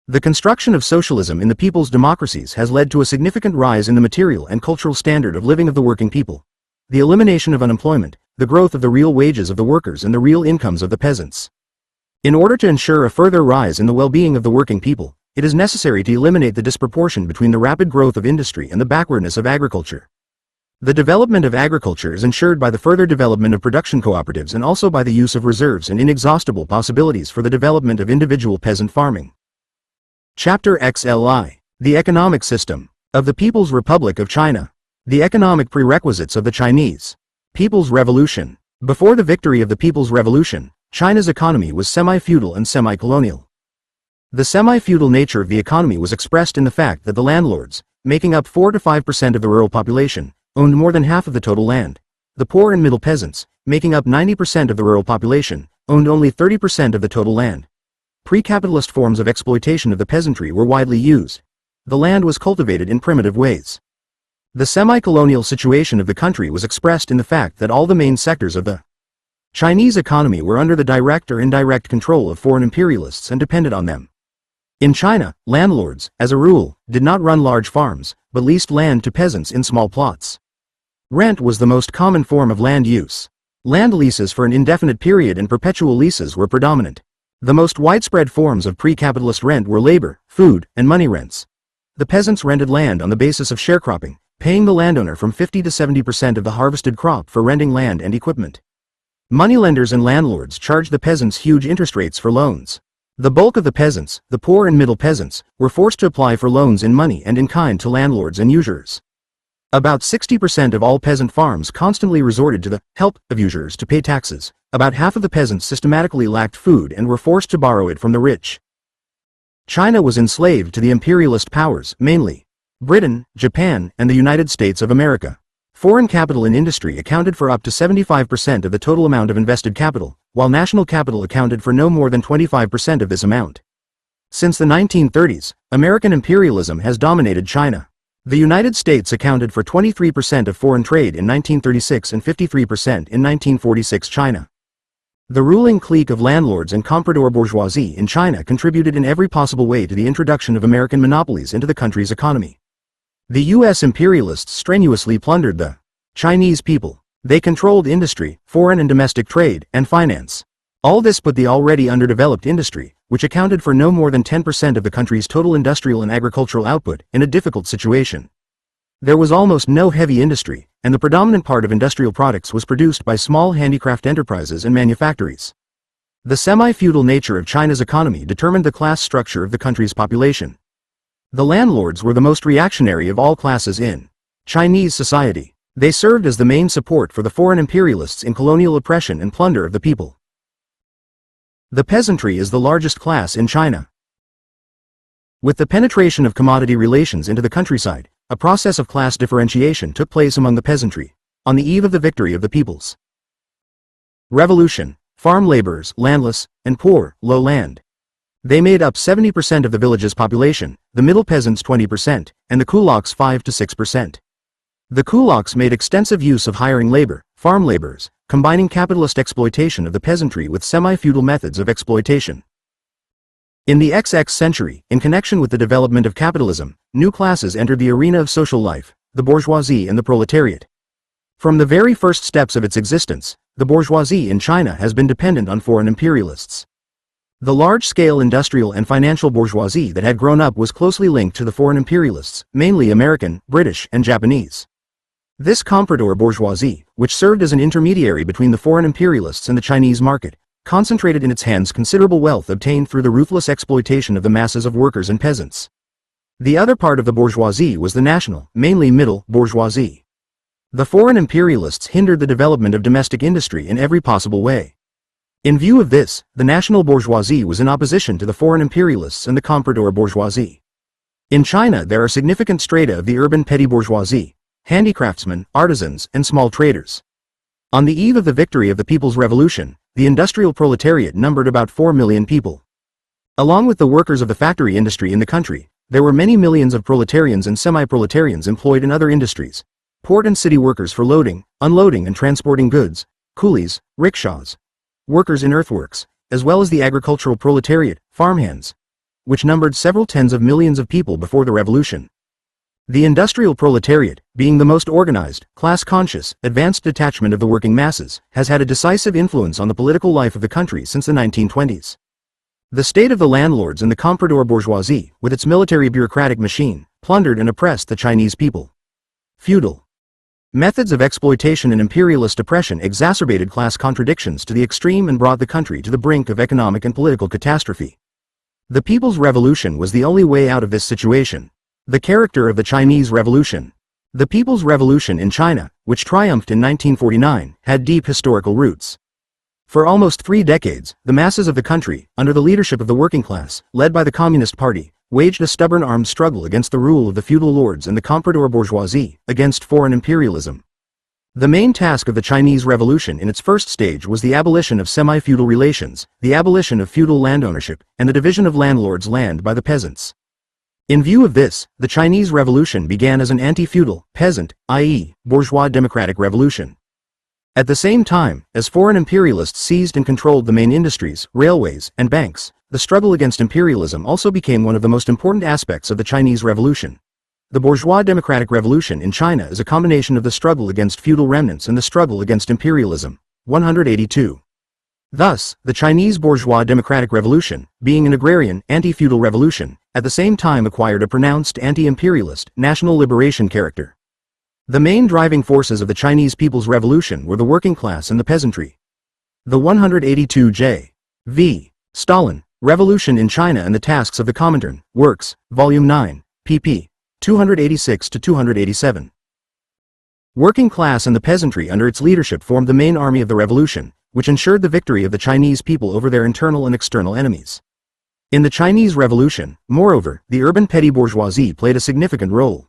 Speaker 1: The construction of socialism in the people's democracies has led to a significant rise in the material and cultural standard of living of the working people, the elimination of unemployment, the growth of the real wages of the workers and the real incomes of the peasants. In order to ensure a further rise in the well-being of the working people, it is necessary to eliminate the disproportion between the rapid growth of industry and the backwardness of agriculture. The development of agriculture is ensured by the further development of production cooperatives and also by the use of reserves and inexhaustible possibilities for the development of individual peasant farming. Chapter XLI. The Economic System of the People's Republic of China. The economic prerequisites of the Chinese People's Revolution. Before the victory of the People's Revolution, China's economy was semi-feudal and semi-colonial. The semi-feudal nature of the economy was expressed in the fact that the landlords, making up 4 to 5% of the rural population, owned more than half of the total land. The poor and middle peasants, making up 90% of the rural population, owned only 30% of the total land. Pre-capitalist forms of exploitation of the peasantry were widely used. The land was cultivated in primitive ways. The semi-colonial situation of the country was expressed in the fact that all the main sectors of the Chinese economy were under the direct or indirect control of foreign imperialists and depended on them. In China, landlords, as a rule, did not run large farms, but leased land to peasants in small plots. Rent was the most common form of land use. Land leases for an indefinite period and perpetual leases were predominant. The most widespread forms of pre-capitalist rent were labor, food, and money rents. The peasants rented land on the basis of sharecropping, paying the landowner from 50 to 70% of the harvested crop for renting land and equipment. Moneylenders and landlords charged the peasants huge interest rates for loans. The bulk of the peasants, the poor and middle peasants, were forced to apply for loans in money and in kind to landlords and usurers. About 60% of all peasant farms constantly resorted to the help of usurers to pay taxes. About half of the peasants systematically lacked food and were forced to borrow it from the rich. China was enslaved to the imperialist powers, mainly Britain, Japan, and the United States of America. Foreign capital in industry accounted for up to 75% of the total amount of invested capital, while national capital accounted for no more than 25% of this amount. Since the 1930s, American imperialism has dominated China. The United States accounted for 23% of foreign trade in 1936 and 53% in 1946 China. The ruling clique of landlords and comprador bourgeoisie in China contributed in every possible way to the introduction of American monopolies into the country's economy. The U.S. imperialists strenuously plundered the Chinese people. They controlled industry, foreign and domestic trade, and finance. All this put the already underdeveloped industry, which accounted for no more than 10% of the country's total industrial and agricultural output, in a difficult situation. There was almost no heavy industry, and the predominant part of industrial products was produced by small handicraft enterprises and manufactories. The semi-feudal nature of China's economy determined the class structure of the country's population. The landlords were the most reactionary of all classes in Chinese society. They served as the main support for the foreign imperialists in colonial oppression and plunder of the people. The peasantry is the largest class in China. With the penetration of commodity relations into the countryside, a process of class differentiation took place among the peasantry, on the eve of the victory of the people's revolution. Farm laborers, landless, and poor, low land. They made up 70% of the village's population, the middle peasants 20%, and the kulaks 5 to 6%. The kulaks made extensive use of hiring labor, farm laborers, combining capitalist exploitation of the peasantry with semi-feudal methods of exploitation. In the XX century, in connection with the development of capitalism, new classes entered the arena of social life, the bourgeoisie and the proletariat. From the very first steps of its existence, the bourgeoisie in China has been dependent on foreign imperialists. The large-scale industrial and financial bourgeoisie that had grown up was closely linked to the foreign imperialists, mainly American, British, and Japanese. This comprador bourgeoisie, which served as an intermediary between the foreign imperialists and the Chinese market, concentrated in its hands considerable wealth obtained through the ruthless exploitation of the masses of workers and peasants. The other part of the bourgeoisie was the national, mainly middle, bourgeoisie. The foreign imperialists hindered the development of domestic industry in every possible way. In view of this, the national bourgeoisie was in opposition to the foreign imperialists and the comprador bourgeoisie. In China there are significant strata of the urban petty bourgeoisie, handicraftsmen, artisans, and small traders. On the eve of the victory of the People's Revolution, the industrial proletariat numbered about 4 million people. Along with the workers of the factory industry in the country, there were many millions of proletarians and semi-proletarians employed in other industries. Port and city workers for loading, unloading and transporting goods, coolies, rickshaws, workers in earthworks, as well as the agricultural proletariat, farmhands, which numbered several tens of millions of people before the revolution. The industrial proletariat, being the most organized, class-conscious, advanced detachment of the working masses, has had a decisive influence on the political life of the country since the 1920s. The state of the landlords and the comprador bourgeoisie, with its military bureaucratic machine, plundered and oppressed the Chinese people. Feudal methods of exploitation and imperialist oppression exacerbated class contradictions to the extreme and brought the country to the brink of economic and political catastrophe. The People's Revolution was the only way out of this situation. The character of the Chinese Revolution. The People's Revolution in China, which triumphed in 1949, had deep historical roots. For almost 3 decades, the masses of the country, under the leadership of the working class, led by the Communist Party, waged a stubborn armed struggle against the rule of the feudal lords and the comprador bourgeoisie, against foreign imperialism. The main task of the Chinese Revolution in its first stage was the abolition of semi-feudal relations, the abolition of feudal land ownership, and the division of landlords' land by the peasants. In view of this, the Chinese Revolution began as an anti-feudal, peasant, i.e., bourgeois democratic revolution. At the same time, as foreign imperialists seized and controlled the main industries, railways, and banks, the struggle against imperialism also became one of the most important aspects of the Chinese Revolution. The bourgeois democratic revolution in China is a combination of the struggle against feudal remnants and the struggle against imperialism. 182. Thus, the Chinese bourgeois democratic revolution, being an agrarian, anti-feudal revolution, at the same time acquired a pronounced anti-imperialist, national liberation character. The main driving forces of the Chinese People's Revolution were the working class and the peasantry. The 182 J.V. Stalin, Revolution in China and the Tasks of the Comintern, Works, Volume 9, pp. 286 to 287. Working class and the peasantry under its leadership formed the main army of the revolution, which ensured the victory of the Chinese people over their internal and external enemies. In the Chinese Revolution, moreover, the urban petty bourgeoisie played a significant role.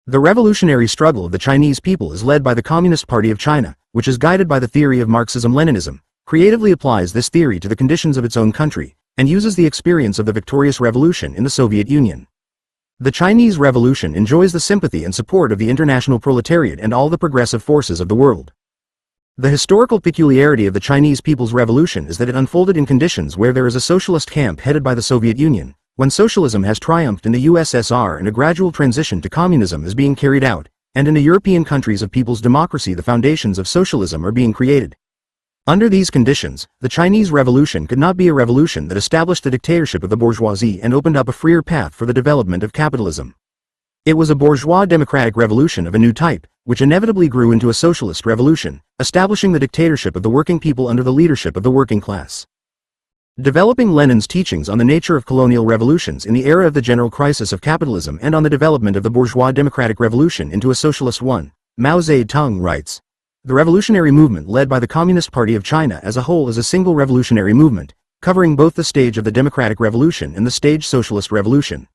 Speaker 1: The revolutionary struggle of the Chinese people is led by the Communist Party of China, which is guided by the theory of Marxism-Leninism, creatively applies this theory to the conditions of its own country, and uses the experience of the victorious revolution in the Soviet Union. The Chinese Revolution enjoys the sympathy and support of the international proletariat and all the progressive forces of the world. The historical peculiarity of the Chinese People's Revolution is that it unfolded in conditions where there is a socialist camp headed by the Soviet Union, when socialism has triumphed in the USSR and a gradual transition to communism is being carried out, and in the European countries of people's democracy the foundations of socialism are being created. Under these conditions, the Chinese Revolution could not be a revolution that established the dictatorship of the bourgeoisie and opened up a freer path for the development of capitalism. It was a bourgeois democratic revolution of a new type, which inevitably grew into a socialist revolution, establishing the dictatorship of the working people under the leadership of the working class. Developing Lenin's teachings on the nature of colonial revolutions in the era of the general crisis of capitalism and on the development of the bourgeois democratic revolution into a socialist one, Mao Zedong writes, "The revolutionary movement led by the Communist Party of China as a whole is a single revolutionary movement, covering both the stage of the democratic revolution and the stage socialist revolution.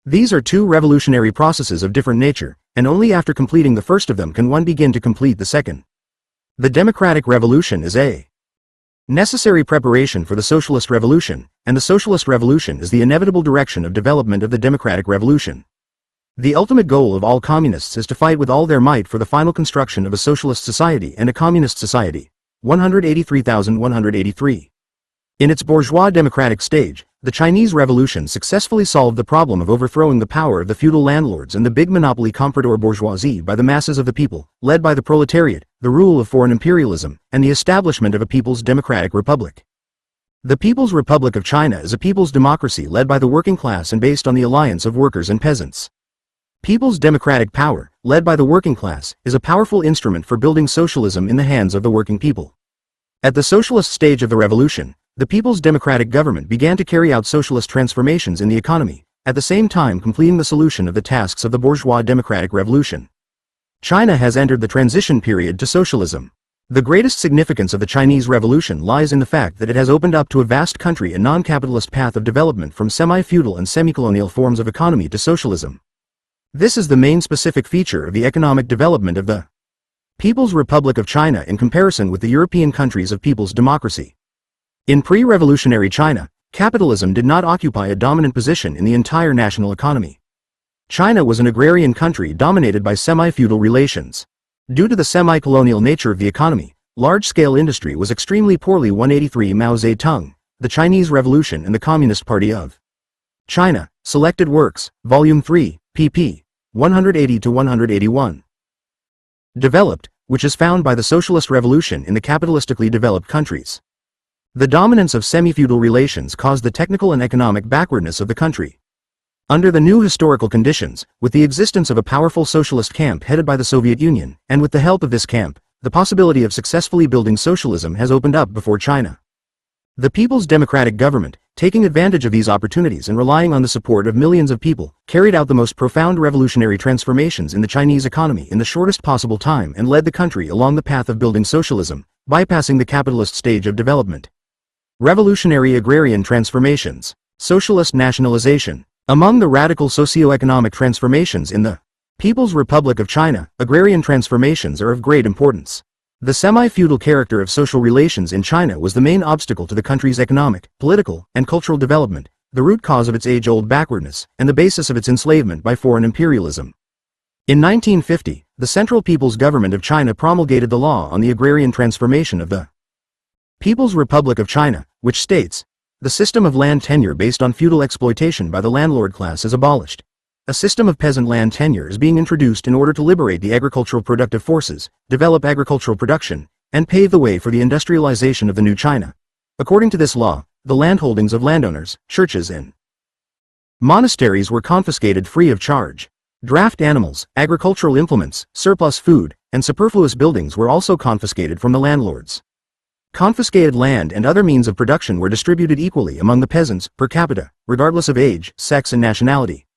Speaker 1: These are two revolutionary processes of different nature, and only after completing the first of them can one begin to complete the second. The democratic revolution is a necessary preparation for the socialist revolution, and the socialist revolution is the inevitable direction of development of the democratic revolution. The ultimate goal of all communists is to fight with all their might for the final construction of a socialist society and a communist society." 183,183. In its bourgeois democratic stage, the Chinese Revolution successfully solved the problem of overthrowing the power of the feudal landlords and the big monopoly comprador bourgeoisie by the masses of the people, led by the proletariat, the rule of foreign imperialism, and the establishment of a people's democratic republic. The People's Republic of China is a people's democracy led by the working class and based on the alliance of workers and peasants. People's democratic power, led by the working class, is a powerful instrument for building socialism in the hands of the working people. At the socialist stage of the revolution, the People's Democratic Government began to carry out socialist transformations in the economy, at the same time completing the solution of the tasks of the bourgeois democratic revolution. China has entered the transition period to socialism. The greatest significance of the Chinese Revolution lies in the fact that it has opened up to a vast country a non-capitalist path of development from semi-feudal and semi-colonial forms of economy to socialism. This is the main specific feature of the economic development of the People's Republic of China in comparison with the European countries of people's democracy. In pre-revolutionary China, capitalism did not occupy a dominant position in the entire national economy. China was an agrarian country dominated by semi-feudal relations. Due to the semi-colonial nature of the economy, large-scale industry was extremely poorly. 183 Mao Zedong, The Chinese Revolution and the Communist Party of China, Selected Works, Volume 3, pp. 180-181. Developed, which is found by the socialist revolution in the capitalistically developed countries. The dominance of semi-feudal relations caused the technical and economic backwardness of the country. Under the new historical conditions, with the existence of a powerful socialist camp headed by the Soviet Union, and with the help of this camp, the possibility of successfully building socialism has opened up before China. The People's Democratic Government, taking advantage of these opportunities and relying on the support of millions of people, carried out the most profound revolutionary transformations in the Chinese economy in the shortest possible time and led the country along the path of building socialism, bypassing the capitalist stage of development. Revolutionary agrarian transformations. Socialist nationalization. Among the radical socio-economic transformations in the People's Republic of China, agrarian transformations are of great importance. The semi-feudal character of social relations in China was the main obstacle to the country's economic, political, and cultural development, the root cause of its age-old backwardness, and the basis of its enslavement by foreign imperialism. In 1950, the Central People's Government of China promulgated the law on the agrarian transformation of the People's Republic of China, which states, "The system of land tenure based on feudal exploitation by the landlord class is abolished. A system of peasant land tenure is being introduced in order to liberate the agricultural productive forces, develop agricultural production, and pave the way for the industrialization of the new China. According to this law, the landholdings of landowners, churches and monasteries were confiscated free of charge. Draft animals, agricultural implements, surplus food, and superfluous buildings were also confiscated from the landlords. Confiscated land and other means of production were distributed equally among the peasants, per capita, regardless of age, sex and nationality.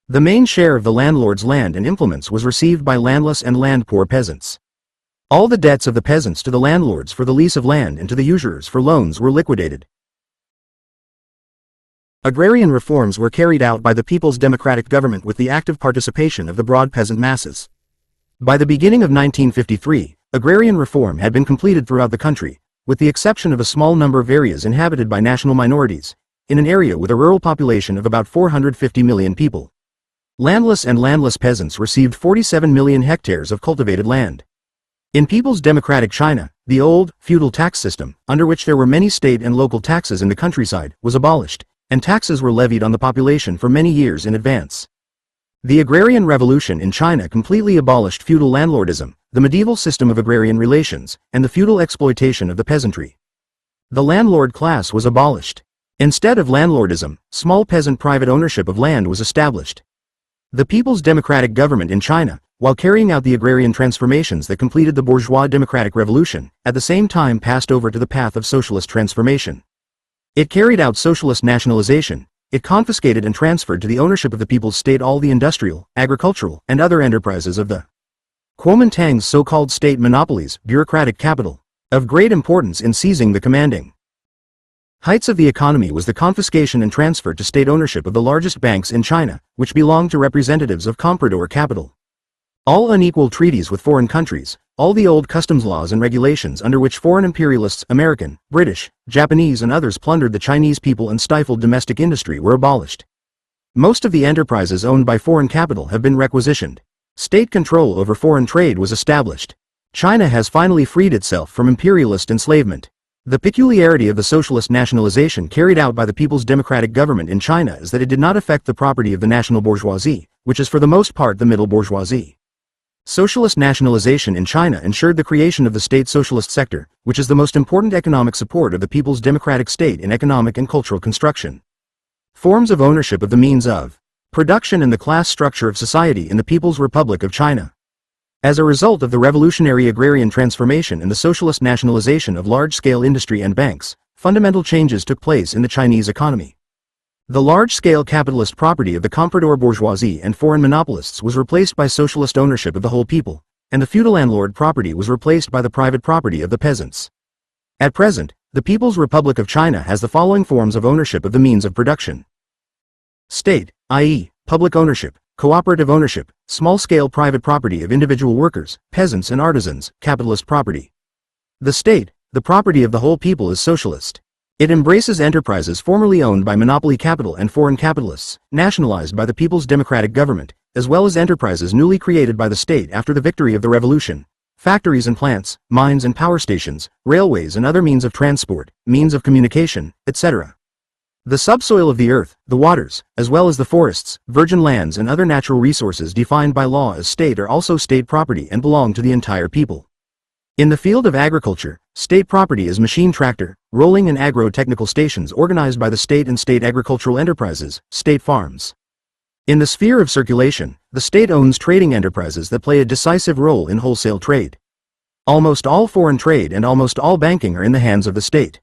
Speaker 1: The main share of the landlord's land and implements was received by landless and land-poor peasants. All the debts of the peasants to the landlords for the lease of land and to the usurers for loans were liquidated. Agrarian reforms were carried out by the People's Democratic Government with the active participation of the broad peasant masses. By the beginning of 1953, agrarian reform had been completed throughout the country, with the exception of a small number of areas inhabited by national minorities, in an area with a rural population of about 450 million people. Landless and landless peasants received 47 million hectares of cultivated land. In People's Democratic China, the old, feudal tax system, under which there were many state and local taxes in the countryside, was abolished, and taxes were levied on the population for many years in advance. The agrarian revolution in China completely abolished feudal landlordism, the medieval system of agrarian relations, and the feudal exploitation of the peasantry. The landlord class was abolished. Instead of landlordism, small peasant private ownership of land was established. The People's Democratic Government in China, while carrying out the agrarian transformations that completed the bourgeois democratic revolution, at the same time passed over to the path of socialist transformation. It carried out socialist nationalization. It confiscated and transferred to the ownership of the people's state all the industrial, agricultural, and other enterprises of the Kuomintang's so-called state monopolies, bureaucratic capital, of great importance in seizing the commanding heights of the economy was the confiscation and transfer to state ownership of the largest banks in China, which belonged to representatives of comprador capital. All unequal treaties with foreign countries, all the old customs laws and regulations under which foreign imperialists, American, British, Japanese and others plundered the Chinese people and stifled domestic industry were abolished. Most of the enterprises owned by foreign capital have been requisitioned. State control over foreign trade was established. China has finally freed itself from imperialist enslavement. The peculiarity of the socialist nationalization carried out by the People's Democratic Government in China is that it did not affect the property of the national bourgeoisie, which is for the most part the middle bourgeoisie. Socialist nationalization in China ensured the creation of the state socialist sector, which is the most important economic support of the People's Democratic State in economic and cultural construction. Forms of ownership of the means of production and the class structure of society in the People's Republic of China. As a result of the revolutionary agrarian transformation and the socialist nationalization of large-scale industry and banks, fundamental changes took place in the Chinese economy. The large-scale capitalist property of the comprador bourgeoisie and foreign monopolists was replaced by socialist ownership of the whole people, and the feudal landlord property was replaced by the private property of the peasants. At present, the People's Republic of China has the following forms of ownership of the means of production. State, i.e., public ownership, cooperative ownership, small-scale private property of individual workers, peasants and artisans, capitalist property. The state, the property of the whole people, is socialist. It embraces enterprises formerly owned by monopoly capital and foreign capitalists, nationalized by the People's Democratic Government, as well as enterprises newly created by the state after the victory of the revolution. Factories and plants, mines and power stations, railways and other means of transport, means of communication, etc. The subsoil of the earth, the waters, as well as the forests, virgin lands and other natural resources defined by law as state are also state property and belong to the entire people. In the field of agriculture, state property is machine tractor, rolling and agro-technical stations organized by the state and state agricultural enterprises, state farms. In the sphere of circulation, the state owns trading enterprises that play a decisive role in wholesale trade. Almost all foreign trade and almost all banking are in the hands of the state.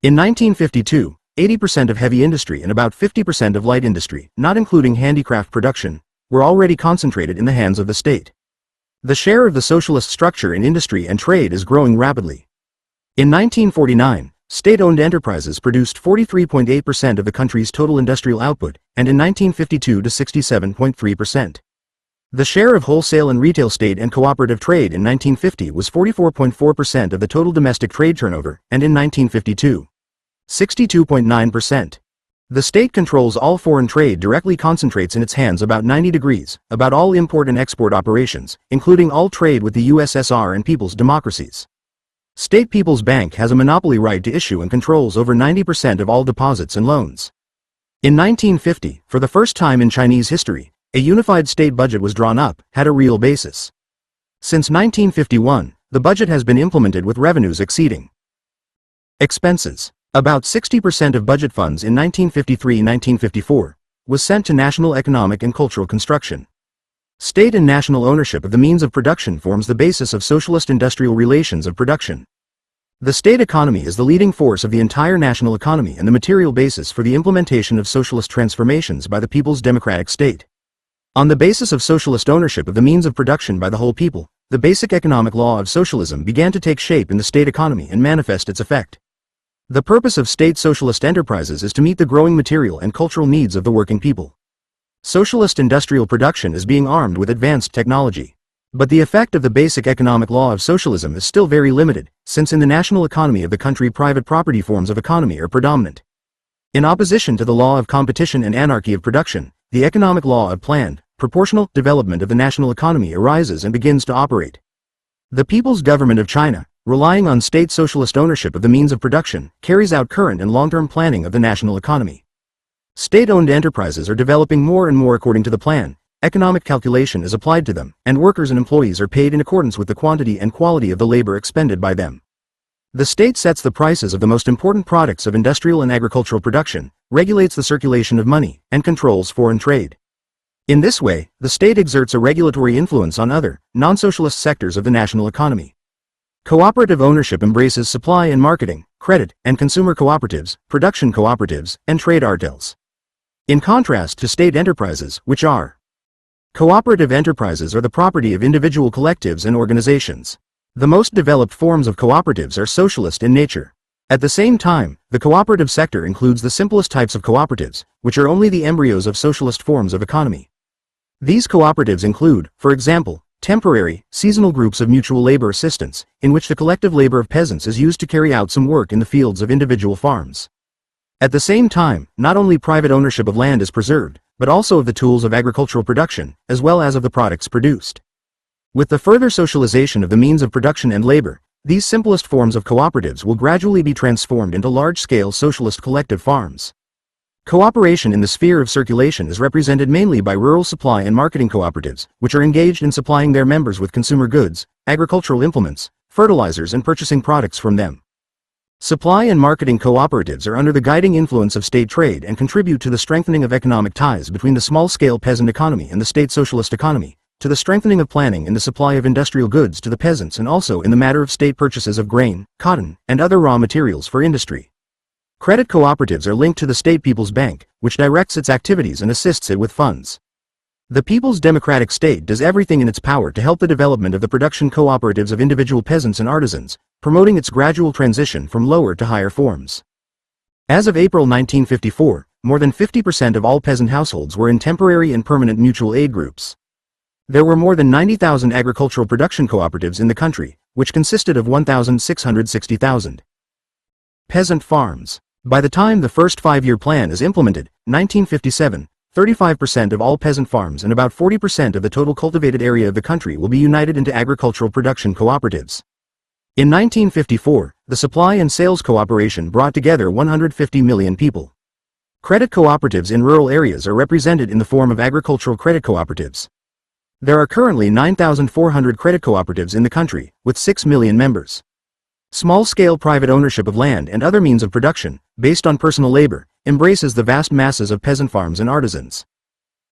Speaker 1: In 1952, 80% of heavy industry and about 50% of light industry, not including handicraft production, were already concentrated in the hands of the state. The share of the socialist structure in industry and trade is growing rapidly. In 1949, state-owned enterprises produced 43.8% of the country's total industrial output, and in 1952 to 67.3%. The share of wholesale and retail state and cooperative trade in 1950 was 44.4% of the total domestic trade turnover, and in 1952, 62.9%. The state controls all foreign trade, directly concentrates in its hands about 90 degrees, about all import and export operations, including all trade with the USSR and people's democracies. State People's Bank has a monopoly right to issue and controls over 90% of all deposits and loans. In 1950, for the first time in Chinese history, a unified state budget was drawn up, had a real basis. Since 1951, the budget has been implemented with revenues exceeding expenses. About 60% of budget funds in 1953-1954 was sent to national economic and cultural construction. State and national ownership of the means of production forms the basis of socialist industrial relations of production. The state economy is the leading force of the entire national economy and the material basis for the implementation of socialist transformations by the People's Democratic State. On the basis of socialist ownership of the means of production by the whole people, the basic economic law of socialism began to take shape in the state economy and manifest its effect. The purpose of state socialist enterprises is to meet the growing material and cultural needs of the working people. Socialist industrial production is being armed with advanced technology. But the effect of the basic economic law of socialism is still very limited, since in the national economy of the country private property forms of economy are predominant. In opposition to the law of competition and anarchy of production, the economic law of planned, proportional development of the national economy arises and begins to operate. The People's Government of China, relying on state socialist ownership of the means of production, carries out current and long-term planning of the national economy. State-owned enterprises are developing more and more according to the plan, economic calculation is applied to them, and workers and employees are paid in accordance with the quantity and quality of the labor expended by them. The state sets the prices of the most important products of industrial and agricultural production, regulates the circulation of money, and controls foreign trade. In this way, the state exerts a regulatory influence on other, non-socialist sectors of the national economy. Cooperative ownership embraces supply and marketing, credit, and consumer cooperatives, production cooperatives, and trade artels. In contrast to state enterprises, which are Cooperative enterprises are the property of individual collectives and organizations. The most developed forms of cooperatives are socialist in nature. At the same time, the cooperative sector includes the simplest types of cooperatives, which are only the embryos of socialist forms of economy. These cooperatives include, for example, temporary, seasonal groups of mutual labor assistance, in which the collective labor of peasants is used to carry out some work in the fields of individual farms. At the same time, not only private ownership of land is preserved, but also of the tools of agricultural production, as well as of the products produced. With the further socialization of the means of production and labor, these simplest forms of cooperatives will gradually be transformed into large-scale socialist collective farms. Cooperation in the sphere of circulation is represented mainly by rural supply and marketing cooperatives, which are engaged in supplying their members with consumer goods, agricultural implements, fertilizers and purchasing products from them. Supply and marketing cooperatives are under the guiding influence of state trade and contribute to the strengthening of economic ties between the small-scale peasant economy and the state socialist economy, to the strengthening of planning in the supply of industrial goods to the peasants and also in the matter of state purchases of grain, cotton, and other raw materials for industry. Credit cooperatives are linked to the State People's Bank, which directs its activities and assists it with funds. The People's Democratic State does everything in its power to help the development of the production cooperatives of individual peasants and artisans, promoting its gradual transition from lower to higher forms. As of April 1954, more than 50% of all peasant households were in temporary and permanent mutual aid groups. There were more than 90,000 agricultural production cooperatives in the country, which consisted of 1,660,000 peasant farms. By the time the first five-year plan is implemented, 1957, 35% of all peasant farms and about 40% of the total cultivated area of the country will be united into agricultural production cooperatives. In 1954, the supply and sales cooperation brought together 150 million people. Credit cooperatives in rural areas are represented in the form of agricultural credit cooperatives. There are currently 9,400 credit cooperatives in the country, with 6 million members. Small-scale private ownership of land and other means of production, based on personal labor, embraces the vast masses of peasant farms and artisans.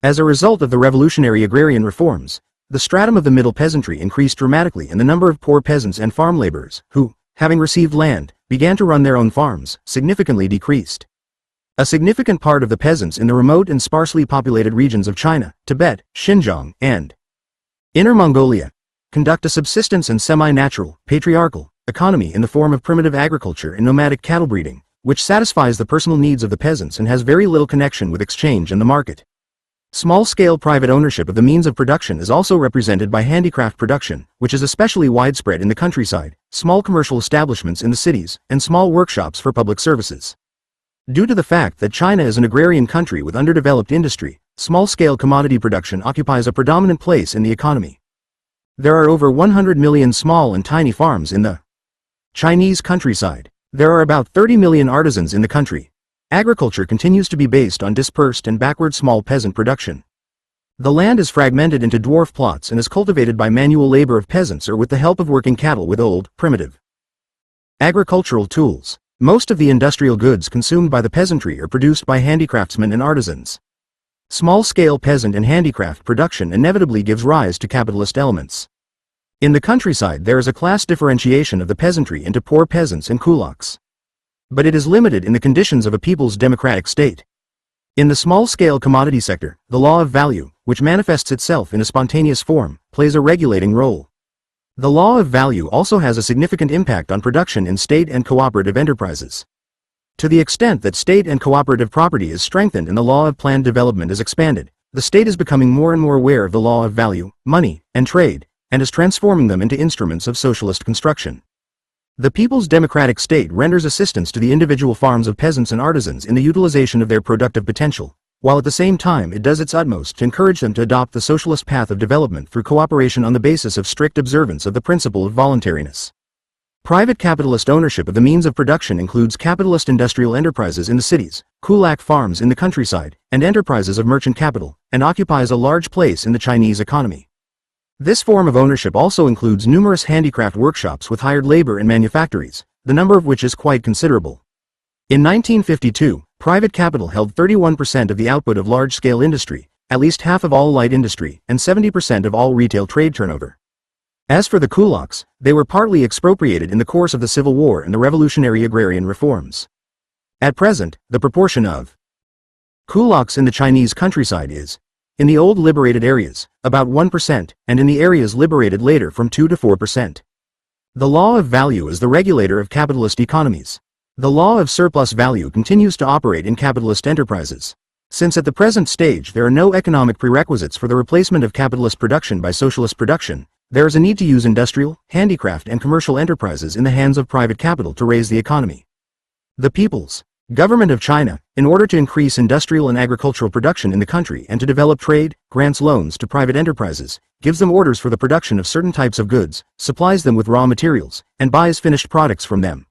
Speaker 1: As a result of the revolutionary agrarian reforms, the stratum of the middle peasantry increased dramatically and the number of poor peasants and farm laborers, who, having received land, began to run their own farms, significantly decreased. A significant part of the peasants in the remote and sparsely populated regions of China, Tibet, Xinjiang, and Inner Mongolia conduct a subsistence and semi-natural, patriarchal economy in the form of primitive agriculture and nomadic cattle breeding, which satisfies the personal needs of the peasants and has very little connection with exchange and the market. Small-scale private ownership of the means of production is also represented by handicraft production, which is especially widespread in the countryside, small commercial establishments in the cities, and small workshops for public services. Due to the fact that China is an agrarian country with underdeveloped industry, small-scale commodity production occupies a predominant place in the economy. There are over 100 million small and tiny farms in the Chinese countryside. There are about 30 million artisans in the country. Agriculture continues to be based on dispersed and backward small peasant production. The land is fragmented into dwarf plots and is cultivated by manual labor of peasants or with the help of working cattle with old, primitive agricultural tools. Most of the industrial goods consumed by the peasantry are produced by handicraftsmen and artisans. Small-scale peasant and handicraft production inevitably gives rise to capitalist elements. In the countryside there is a class differentiation of the peasantry into poor peasants and kulaks. But it is limited in the conditions of a people's democratic state. In the small-scale commodity sector, the law of value, which manifests itself in a spontaneous form, plays a regulating role. The law of value also has a significant impact on production in state and cooperative enterprises. To the extent that state and cooperative property is strengthened and the law of planned development is expanded, the state is becoming more and more aware of the law of value, money, and trade, and is transforming them into instruments of socialist construction. The People's Democratic State renders assistance to the individual farms of peasants and artisans in the utilization of their productive potential, while at the same time it does its utmost to encourage them to adopt the socialist path of development through cooperation on the basis of strict observance of the principle of voluntariness. Private capitalist ownership of the means of production includes capitalist industrial enterprises in the cities, kulak farms in the countryside, and enterprises of merchant capital, and occupies a large place in the Chinese economy. This form of ownership also includes numerous handicraft workshops with hired labor and manufactories, the number of which is quite considerable. In 1952, private capital held 31% of the output of large-scale industry, at least half of all light industry, and 70% of all retail trade turnover. As for the kulaks, they were partly expropriated in the course of the Civil War and the revolutionary agrarian reforms. At present, the proportion of kulaks in the Chinese countryside is, in the old liberated areas, about 1%, and in the areas liberated later from 2 to 4%. The law of value is the regulator of capitalist economies. The law of surplus value continues to operate in capitalist enterprises. Since at the present stage there are no economic prerequisites for the replacement of capitalist production by socialist production, there is a need to use industrial, handicraft and commercial enterprises in the hands of private capital to raise the economy. The People's Government of China, in order to increase industrial and agricultural production in the country and to develop trade, grants loans to private enterprises, gives them orders for the production of certain types of goods, supplies them with raw materials, and buys finished products from them.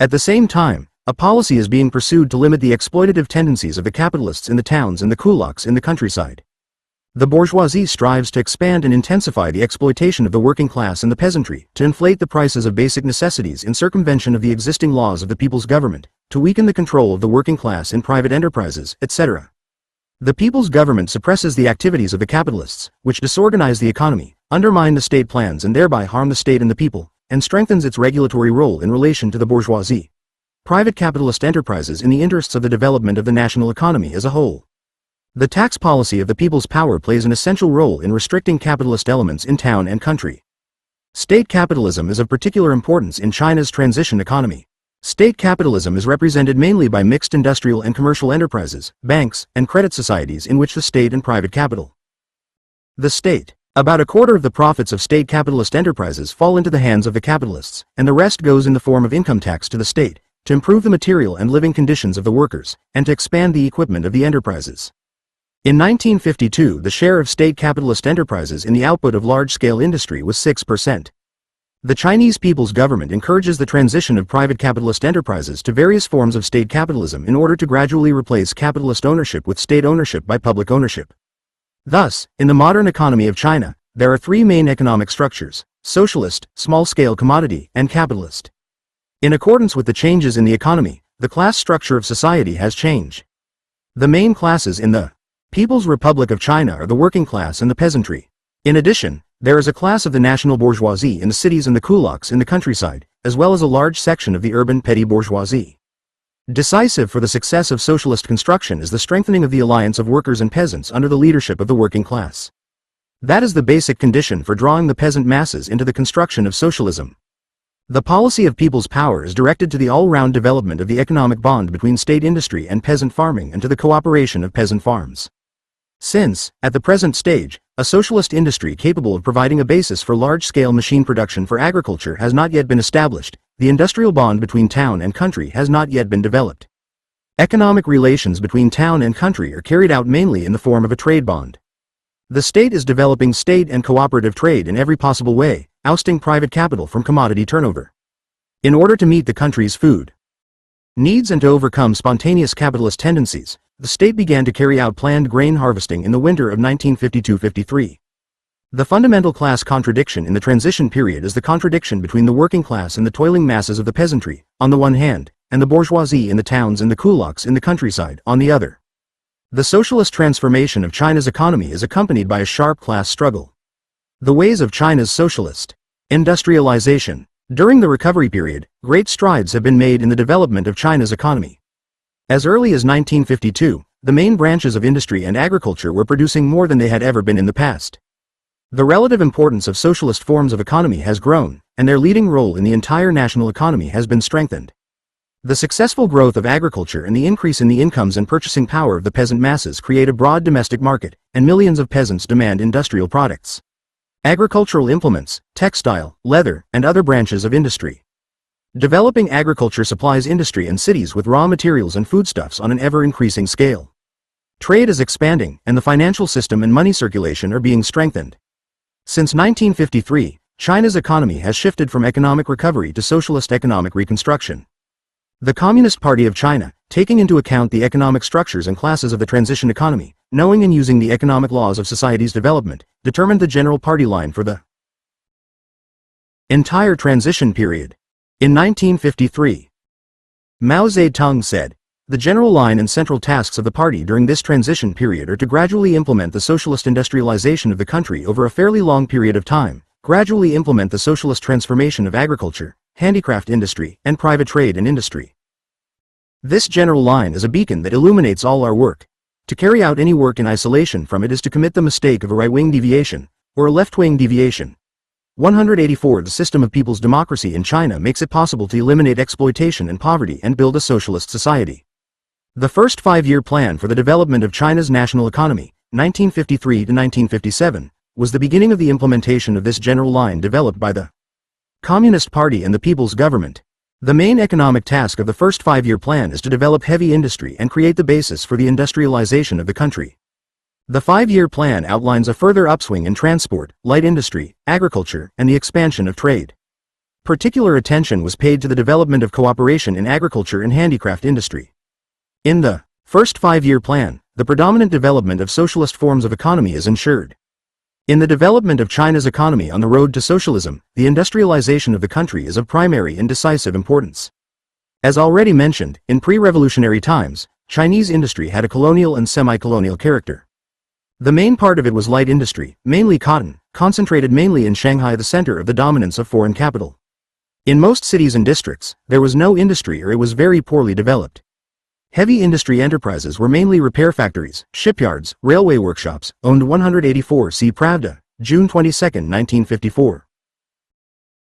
Speaker 1: At the same time, a policy is being pursued to limit the exploitative tendencies of the capitalists in the towns and the kulaks in the countryside. The bourgeoisie strives to expand and intensify the exploitation of the working class and the peasantry, to inflate the prices of basic necessities in circumvention of the existing laws of the people's government, to weaken the control of the working class in private enterprises, etc. The people's government suppresses the activities of the capitalists, which disorganize the economy, undermine the state plans and thereby harm the state and the people, and strengthens its regulatory role in relation to the bourgeoisie. Private capitalist enterprises in the interests of the development of the national economy as a whole. The tax policy of the people's power plays an essential role in restricting capitalist elements in town and country. State capitalism is of particular importance in China's transition economy. State capitalism is represented mainly by mixed industrial and commercial enterprises, banks, and credit societies in which the state and private capital. The state. About a quarter of the profits of state capitalist enterprises fall into the hands of the capitalists, and the rest goes in the form of income tax to the state, to improve the material and living conditions of the workers, and to expand the equipment of the enterprises. In 1952, the share of state capitalist enterprises in the output of large-scale industry was 6%. The Chinese People's Government encourages the transition of private capitalist enterprises to various forms of state capitalism in order to gradually replace capitalist ownership with state ownership by public ownership. Thus, in the modern economy of China, there are three main economic structures: socialist, small-scale commodity, and capitalist. In accordance with the changes in the economy, the class structure of society has changed. The main classes in the People's Republic of China are the working class and the peasantry. In addition, there is a class of the national bourgeoisie in the cities and the kulaks in the countryside, as well as a large section of the urban petty bourgeoisie. Decisive for the success of socialist construction is the strengthening of the alliance of workers and peasants under the leadership of the working class. That is the basic condition for drawing the peasant masses into the construction of socialism. The policy of people's power is directed to the all-round development of the economic bond between state industry and peasant farming and to the cooperation of peasant farms. Since, at the present stage, a socialist industry capable of providing a basis for large-scale machine production for agriculture has not yet been established, the industrial bond between town and country has not yet been developed. Economic relations between town and country are carried out mainly in the form of a trade bond. The state is developing state and cooperative trade in every possible way, ousting private capital from commodity turnover. In order to meet the country's food needs and to overcome spontaneous capitalist tendencies, the state began to carry out planned grain harvesting in the winter of 1952-53. The fundamental class contradiction in the transition period is the contradiction between the working class and the toiling masses of the peasantry, on the one hand, and the bourgeoisie in the towns and the kulaks in the countryside, on the other. The socialist transformation of China's economy is accompanied by a sharp class struggle. The ways of China's socialist industrialization. During the recovery period, great strides have been made in the development of China's economy. As early as 1952, the main branches of industry and agriculture were producing more than they had ever been in the past. The relative importance of socialist forms of economy has grown, and their leading role in the entire national economy has been strengthened. The successful growth of agriculture and the increase in the incomes and purchasing power of the peasant masses create a broad domestic market, and millions of peasants demand industrial products. Agricultural implements, textile, leather, and other branches of industry. Developing agriculture supplies industry and cities with raw materials and foodstuffs on an ever-increasing scale. Trade is expanding, and the financial system and money circulation are being strengthened. Since 1953, China's economy has shifted from economic recovery to socialist economic reconstruction. The Communist Party of China, taking into account the economic structures and classes of the transition economy, knowing and using the economic laws of society's development, determined the general party line for the entire transition period. In 1953, Mao Zedong said, "The general line and central tasks of the party during this transition period are to gradually implement the socialist industrialization of the country over a fairly long period of time, gradually implement the socialist transformation of agriculture, handicraft industry, and private trade and industry. This general line is a beacon that illuminates all our work. To carry out any work in isolation from it is to commit the mistake of a right-wing deviation, or a left-wing deviation. 184 The system of people's democracy in China makes it possible to eliminate exploitation and poverty and build a socialist society. The first five-year plan for the development of China's national economy, 1953 to 1957, was the beginning of the implementation of this general line developed by the Communist Party and the People's Government. The main economic task of the first five-year plan is to develop heavy industry and create the basis for the industrialization of the country. The five-year plan outlines a further upswing in transport, light industry, agriculture, and the expansion of trade. Particular attention was paid to the development of cooperation in agriculture and handicraft industry. In the first five-year plan, the predominant development of socialist forms of economy is ensured. In the development of China's economy on the road to socialism, the industrialization of the country is of primary and decisive importance. As already mentioned, in pre-revolutionary times, Chinese industry had a colonial and semi-colonial character. The main part of it was light industry, mainly cotton, concentrated mainly in Shanghai, the center of the dominance of foreign capital. In most cities and districts, there was no industry or it was very poorly developed. Heavy industry enterprises were mainly repair factories, shipyards, railway workshops, owned 184 See Pravda, June 22, 1954.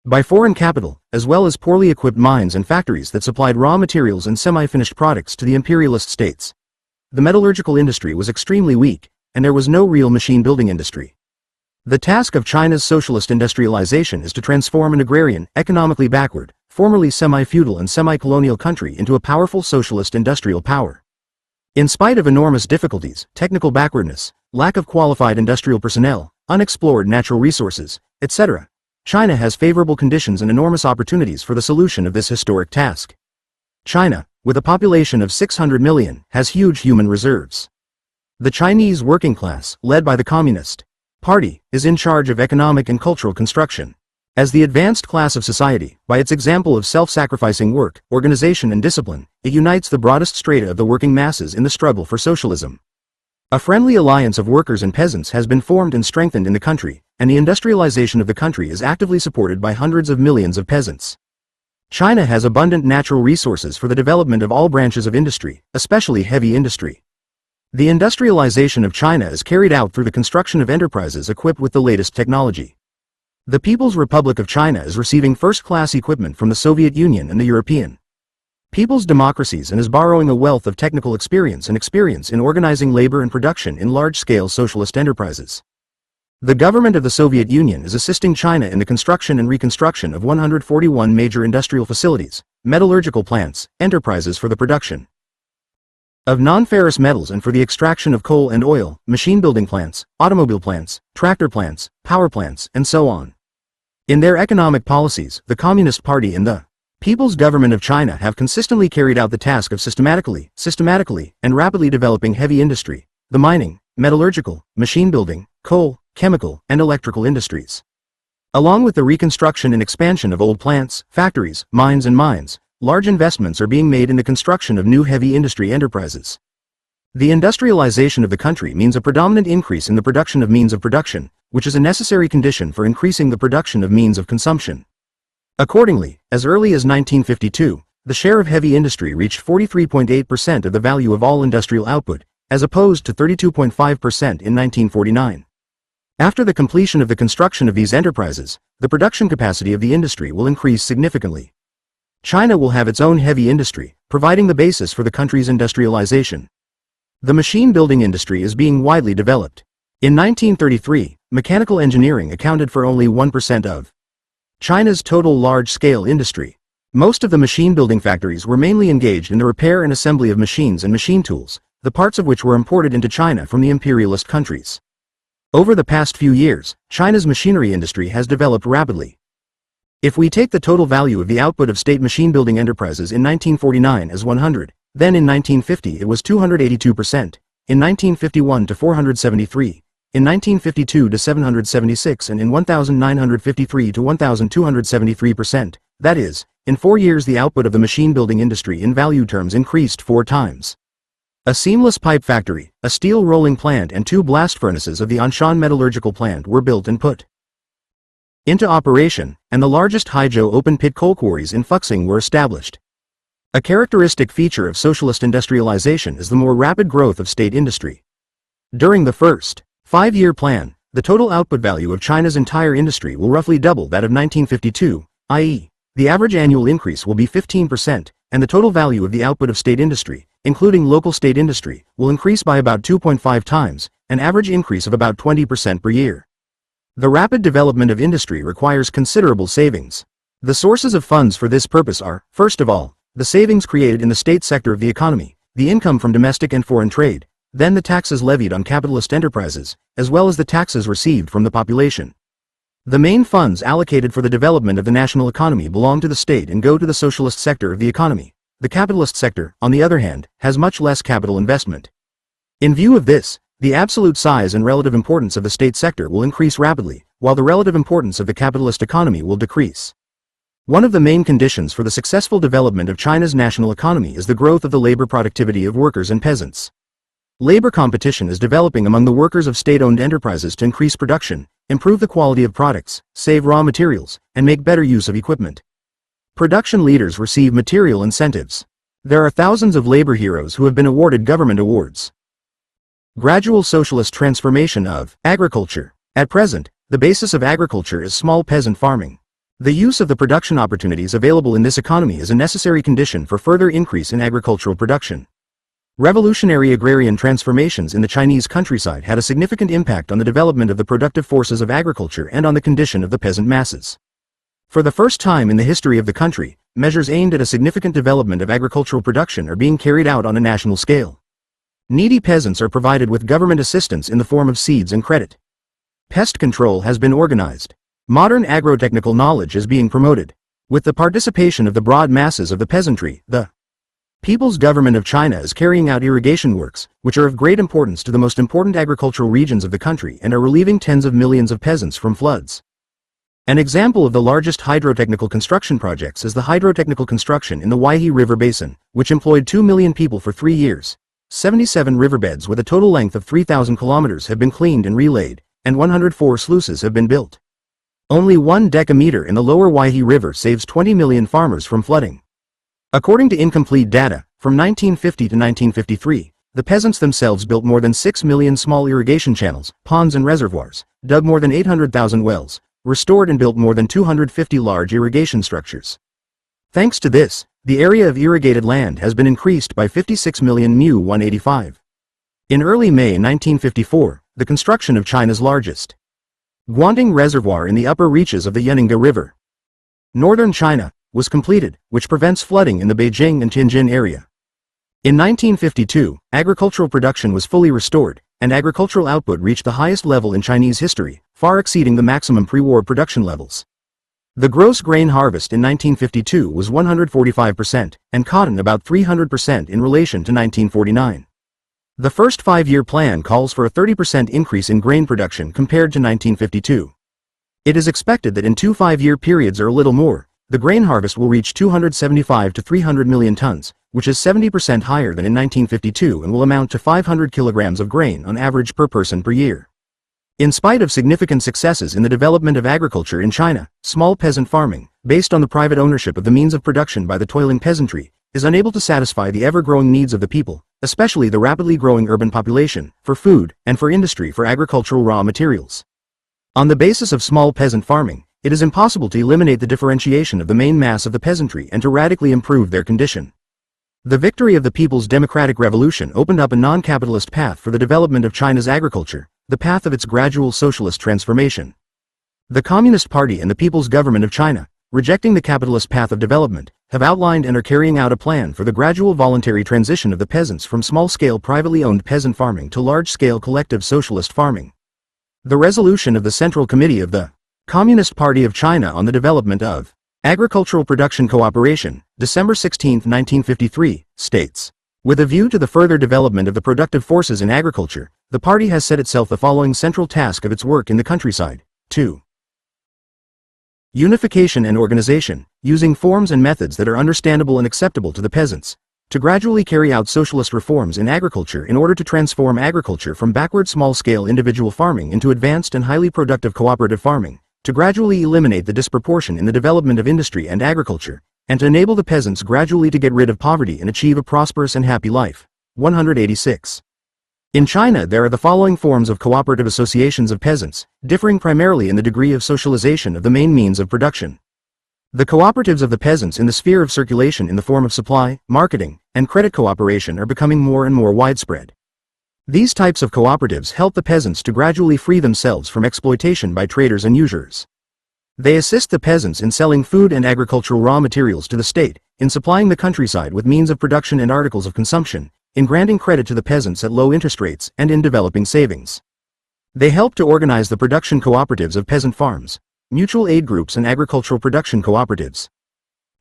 Speaker 1: By foreign capital, as well as poorly equipped mines and factories that supplied raw materials and semi-finished products to the imperialist states. The metallurgical industry was extremely weak, and there was no real machine-building industry. The task of China's socialist industrialization is to transform an agrarian, economically backward, formerly semi-feudal and semi-colonial country into a powerful socialist industrial power. In spite of enormous difficulties, technical backwardness, lack of qualified industrial personnel, unexplored natural resources, etc., China has favorable conditions and enormous opportunities for the solution of this historic task. China, with a population of 600 million, has huge human reserves. The Chinese working class, led by the Communist Party, is in charge of economic and cultural construction. As the advanced class of society, by its example of self-sacrificing work, organization and discipline, it unites the broadest strata of the working masses in the struggle for socialism. A friendly alliance of workers and peasants has been formed and strengthened in the country, and the industrialization of the country is actively supported by hundreds of millions of peasants. China has abundant natural resources for the development of all branches of industry, especially heavy industry. The industrialization of China is carried out through the construction of enterprises equipped with the latest technology. The People's Republic of China is receiving first-class equipment from the Soviet Union and the European People's democracies and is borrowing a wealth of technical experience in organizing labor and production in large-scale socialist enterprises. The government of the Soviet Union is assisting China in the construction and reconstruction of 141 major industrial facilities, metallurgical plants, enterprises for the production of non-ferrous metals and for the extraction of coal and oil, machine-building plants, automobile plants, tractor plants, power plants, and so on. In their economic policies, the Communist Party and the People's Government of China have consistently carried out the task of systematically, and rapidly developing heavy industry, the mining, metallurgical, machine-building, coal, chemical, and electrical industries. Along with the reconstruction and expansion of old plants, factories, mines, large investments are being made in the construction of new heavy industry enterprises. The industrialization of the country means a predominant increase in the production of means of production, which is a necessary condition for increasing the production of means of consumption. Accordingly, as early as 1952, the share of heavy industry reached 43.8% of the value of all industrial output, as opposed to 32.5% in 1949. After the completion of the construction of these enterprises, the production capacity of the industry will increase significantly. China will have its own heavy industry, providing the basis for the country's industrialization. The machine-building industry is being widely developed. In 1933, mechanical engineering accounted for only 1% of China's total large-scale industry. Most of the machine-building factories were mainly engaged in the repair and assembly of machines and machine tools, the parts of which were imported into China from the imperialist countries. Over the past few years, China's machinery industry has developed rapidly. If we take the total value of the output of state machine-building enterprises in 1949 as 100, then in 1950 it was 282%, in 1951 to 473, in 1952 to 776 and in 1953 to 1,273%, that is, in 4 years the output of the machine-building industry in value terms increased 4 times. A seamless pipe factory, a steel rolling plant and 2 blast furnaces of the Anshan metallurgical plant were built and put into operation, and the largest Haizhou open-pit coal quarries in Fuxing were established. A characteristic feature of socialist industrialization is the more rapid growth of state industry. During the first five-year plan, the total output value of China's entire industry will roughly double that of 1952, i.e., the average annual increase will be 15%, and the total value of the output of state industry, including local state industry, will increase by about 2.5 times, an average increase of about 20% per year. The rapid development of industry requires considerable savings. The sources of funds for this purpose are, first of all, the savings created in the state sector of the economy, the income from domestic and foreign trade, then the taxes levied on capitalist enterprises, as well as the taxes received from the population. The main funds allocated for the development of the national economy belong to the state and go to the socialist sector of the economy. The capitalist sector, on the other hand, has much less capital investment. In view of this, the absolute size and relative importance of the state sector will increase rapidly, while the relative importance of the capitalist economy will decrease. One of the main conditions for the successful development of China's national economy is the growth of the labor productivity of workers and peasants. Labor competition is developing among the workers of state-owned enterprises to increase production, improve the quality of products, save raw materials, and make better use of equipment. Production leaders receive material incentives. There are thousands of labor heroes who have been awarded government awards. Gradual socialist transformation of agriculture. At present, the basis of agriculture is small peasant farming. The use of the production opportunities available in this economy is a necessary condition for further increase in agricultural production. Revolutionary agrarian transformations in the Chinese countryside had a significant impact on the development of the productive forces of agriculture and on the condition of the peasant masses. For the first time in the history of the country, measures aimed at a significant development of agricultural production are being carried out on a national scale. Needy peasants are provided with government assistance in the form of seeds and credit. Pest control has been organized. Modern agrotechnical knowledge is being promoted. With the participation of the broad masses of the peasantry, the People's Government of China is carrying out irrigation works, which are of great importance to the most important agricultural regions of the country and are relieving tens of millions of peasants from floods. An example of the largest hydrotechnical construction projects is the hydrotechnical construction in the Huaihe River Basin, which employed 2 million people for 3 years. 77 riverbeds with a total length of 3,000 kilometers have been cleaned and relayed, and 104 sluices have been built. Only 1 decameter in the lower Huaihe River saves 20 million farmers from flooding. According to incomplete data, from 1950 to 1953, the peasants themselves built more than 6 million small irrigation channels, ponds and reservoirs, dug more than 800,000 wells, restored and built more than 250 large irrigation structures. Thanks to this, the area of irrigated land has been increased by 56 million mu-185. In early May 1954, the construction of China's largest Guanting Reservoir in the upper reaches of the Yanninga River, northern China, was completed, which prevents flooding in the Beijing and Tianjin area. In 1952, agricultural production was fully restored, and agricultural output reached the highest level in Chinese history, far exceeding the maximum pre-war production levels. The gross grain harvest in 1952 was 145%, and cotton about 300% in relation to 1949. The first 5-year plan calls for a 30% increase in grain production compared to 1952. It is expected that in 2 5-year periods or a little more, the grain harvest will reach 275 to 300 million tons, which is 70% higher than in 1952 and will amount to 500 kilograms of grain on average per person per year. In spite of significant successes in the development of agriculture in China, small peasant farming, based on the private ownership of the means of production by the toiling peasantry, is unable to satisfy the ever-growing needs of the people, especially the rapidly growing urban population, for food, and for industry for agricultural raw materials. On the basis of small peasant farming, it is impossible to eliminate the differentiation of the main mass of the peasantry and to radically improve their condition. The victory of the People's Democratic Revolution opened up a non-capitalist path for the development of China's agriculture, the path of its gradual socialist transformation. The Communist Party and the People's Government of China, rejecting the capitalist path of development, have outlined and are carrying out a plan for the gradual voluntary transition of the peasants from small-scale privately owned peasant farming to large-scale collective socialist farming. The resolution of the Central Committee of the Communist Party of China on the Development of Agricultural Production Cooperation, December 16, 1953, states, "With a view to the further development of the productive forces in agriculture, the party has set itself the following central task of its work in the countryside. 2. Unification and organization, using forms and methods that are understandable and acceptable to the peasants, to gradually carry out socialist reforms in agriculture in order to transform agriculture from backward small-scale individual farming into advanced and highly productive cooperative farming, to gradually eliminate the disproportion in the development of industry and agriculture, and to enable the peasants gradually to get rid of poverty and achieve a prosperous and happy life. 186. In China there are the following forms of cooperative associations of peasants, differing primarily in the degree of socialization of the main means of production. The cooperatives of the peasants in the sphere of circulation in the form of supply, marketing, and credit cooperation are becoming more and more widespread. These types of cooperatives help the peasants to gradually free themselves from exploitation by traders and usurers. They assist the peasants in selling food and agricultural raw materials to the state, in supplying the countryside with means of production and articles of consumption, in granting credit to the peasants at low interest rates, and in developing savings. They help to organize the production cooperatives of peasant farms, mutual aid groups and agricultural production cooperatives.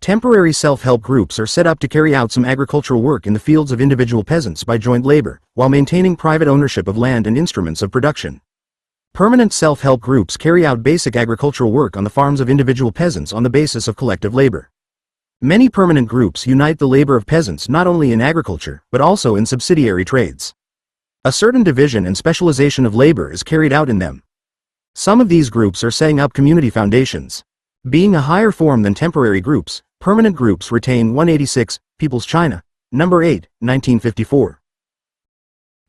Speaker 1: Temporary self-help groups are set up to carry out some agricultural work in the fields of individual peasants by joint labor, while maintaining private ownership of land and instruments of production. Permanent self-help groups carry out basic agricultural work on the farms of individual peasants on the basis of collective labor. Many permanent groups unite the labor of peasants not only in agriculture, but also in subsidiary trades. A certain division and specialization of labor is carried out in them. Some of these groups are setting up community foundations. Being a higher form than temporary groups, permanent groups retain 186, People's China, number 8, 1954.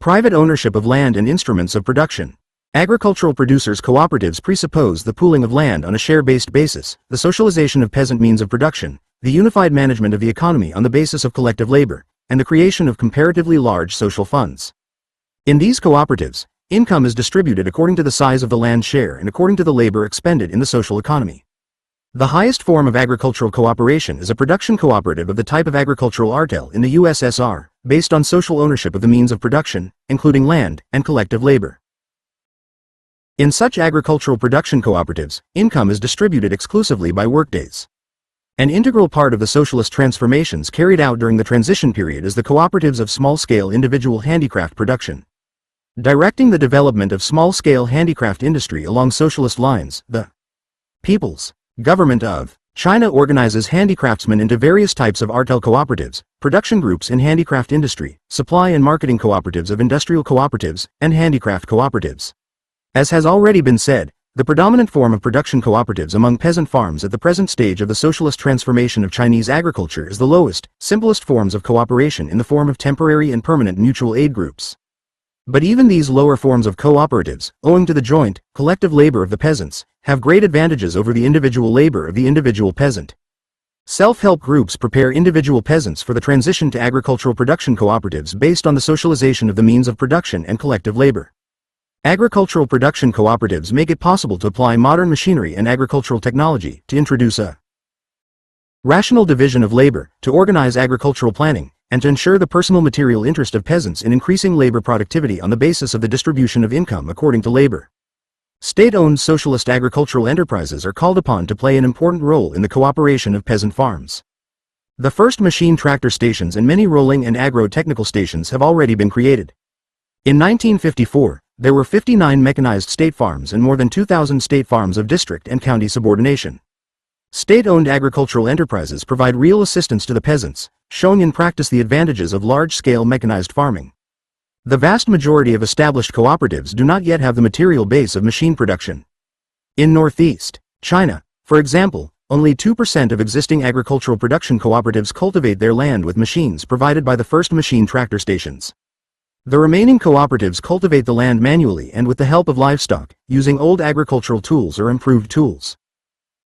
Speaker 1: Private ownership of land and instruments of production. Agricultural producers' cooperatives presuppose the pooling of land on a share-based basis, the socialization of peasant means of production, the unified management of the economy on the basis of collective labor, and the creation of comparatively large social funds. In these cooperatives, income is distributed according to the size of the land share and according to the labor expended in the social economy. The highest form of agricultural cooperation is a production cooperative of the type of agricultural artel in the USSR, based on social ownership of the means of production, including land, and collective labor. In such agricultural production cooperatives, income is distributed exclusively by workdays. An integral part of the socialist transformations carried out during the transition period is the cooperatives of small-scale individual handicraft production. Directing the development of small-scale handicraft industry along socialist lines, the People's Government of China organizes handicraftsmen into various types of artel cooperatives, production groups in handicraft industry, supply and marketing cooperatives of industrial cooperatives, and handicraft cooperatives. As has already been said, the predominant form of production cooperatives among peasant farms at the present stage of the socialist transformation of Chinese agriculture is the lowest, simplest forms of cooperation in the form of temporary and permanent mutual aid groups. But even these lower forms of cooperatives, owing to the joint, collective labor of the peasants, have great advantages over the individual labor of the individual peasant. Self-help groups prepare individual peasants for the transition to agricultural production cooperatives based on the socialization of the means of production and collective labor. Agricultural production cooperatives make it possible to apply modern machinery and agricultural technology, to introduce a rational division of labor, to organize agricultural planning, and to ensure the personal material interest of peasants in increasing labor productivity on the basis of the distribution of income according to labor. State-owned socialist agricultural enterprises are called upon to play an important role in the cooperation of peasant farms. The first machine tractor stations and many rolling and agro-technical stations have already been created. In 1954, there were 59 mechanized state farms and more than 2,000 state farms of district and county subordination. State-owned agricultural enterprises provide real assistance to the peasants, showing in practice the advantages of large-scale mechanized farming. The vast majority of established cooperatives do not yet have the material base of machine production. In northeast China, for example, only 2% of existing agricultural production cooperatives cultivate their land with machines provided by the first machine tractor stations. The remaining cooperatives cultivate the land manually and with the help of livestock, using old agricultural tools or improved tools.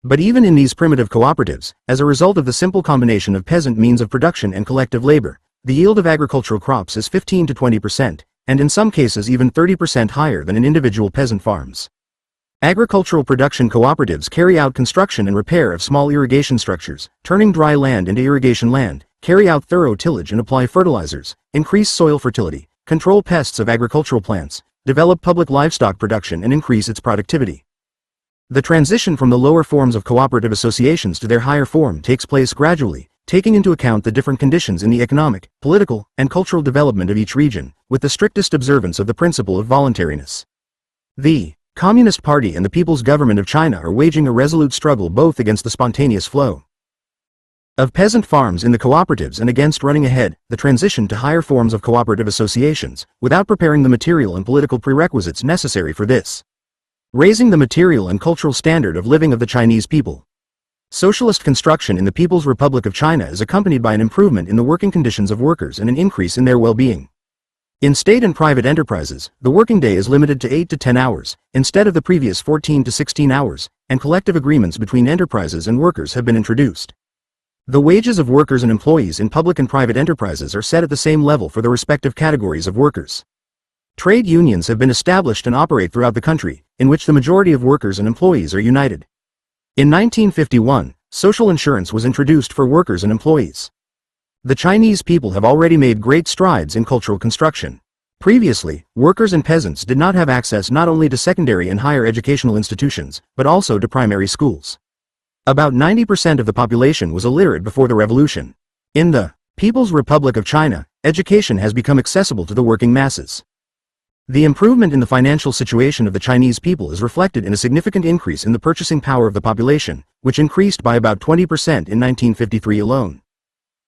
Speaker 1: But even in these primitive cooperatives, as a result of the simple combination of peasant means of production and collective labor, the yield of agricultural crops is 15 to 20%, and in some cases even 30% higher than in individual peasant farms. Agricultural production cooperatives carry out construction and repair of small irrigation structures, turning dry land into irrigation land, carry out thorough tillage and apply fertilizers, increase soil fertility, control pests of agricultural plants, develop public livestock production and increase its productivity. The transition from the lower forms of cooperative associations to their higher form takes place gradually, taking into account the different conditions in the economic, political, and cultural development of each region, with the strictest observance of the principle of voluntariness. The Communist Party and the People's Government of China are waging a resolute struggle both against the spontaneous flow of peasant farms in the cooperatives and against running ahead the transition to higher forms of cooperative associations, without preparing the material and political prerequisites necessary for this. Raising the material and cultural standard of living of the Chinese people. Socialist construction in the People's Republic of China is accompanied by an improvement in the working conditions of workers and an increase in their well-being. In state and private enterprises, the working day is limited to 8 to 10 hours, instead of the previous 14 to 16 hours, and collective agreements between enterprises and workers have been introduced. The wages of workers and employees in public and private enterprises are set at the same level for the respective categories of workers. Trade unions have been established and operate throughout the country, in which the majority of workers and employees are united. In 1951, social insurance was introduced for workers and employees. The Chinese people have already made great strides in cultural construction. Previously, workers and peasants did not have access not only to secondary and higher educational institutions, but also to primary schools. About 90% of the population was illiterate before the revolution. In the People's Republic of China, education has become accessible to the working masses. The improvement in the financial situation of the Chinese people is reflected in a significant increase in the purchasing power of the population, which increased by about 20% in 1953 alone.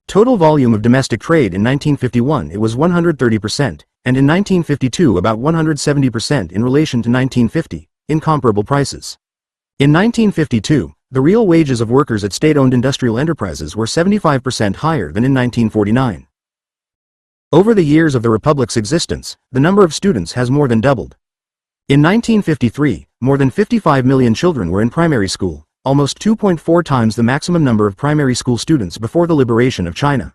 Speaker 1: Total volume of domestic trade in 1951 it was 130%, and in 1952 about 170% in relation to 1950, in comparable prices. In 1952, the real wages of workers at state-owned industrial enterprises were 75% higher than in 1949. Over the years of the Republic's existence, the number of students has more than doubled. In 1953, more than 55 million children were in primary school, almost 2.4 times the maximum number of primary school students before the liberation of China.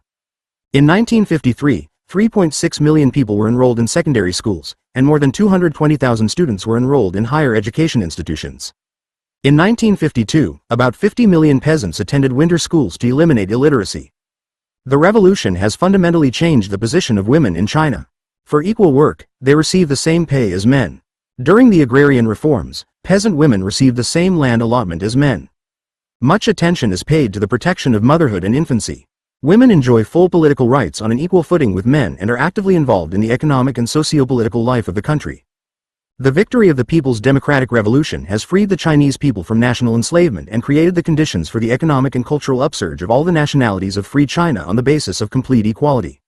Speaker 1: In 1953, 3.6 million people were enrolled in secondary schools, and more than 220,000 students were enrolled in higher education institutions. In 1952, about 50 million peasants attended winter schools to eliminate illiteracy. The revolution has fundamentally changed the position of women in China. For equal work, they receive the same pay as men. During the agrarian reforms, peasant women receive the same land allotment as men. Much attention is paid to the protection of motherhood and infancy. Women enjoy full political rights on an equal footing with men and are actively involved in the economic and socio-political life of the country. The victory of the People's Democratic Revolution has freed the Chinese people from national enslavement and created the conditions for the economic and cultural upsurge of all the nationalities of free China on the basis of complete equality.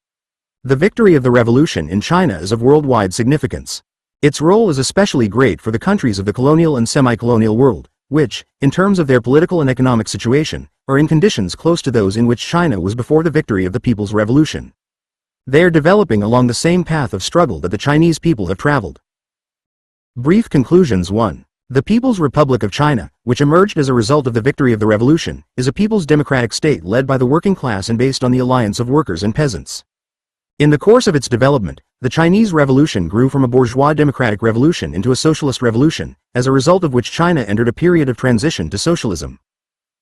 Speaker 1: The victory of the revolution in China is of worldwide significance. Its role is especially great for the countries of the colonial and semi-colonial world, which, in terms of their political and economic situation, are in conditions close to those in which China was before the victory of the People's Revolution. They are developing along the same path of struggle that the Chinese people have traveled. Brief conclusions. 1. The People's Republic of China, which emerged as a result of the victory of the revolution, is a people's democratic state led by the working class and based on the alliance of workers and peasants. In the course of its development, the Chinese Revolution grew from a bourgeois democratic revolution into a socialist revolution, as a result of which China entered a period of transition to socialism.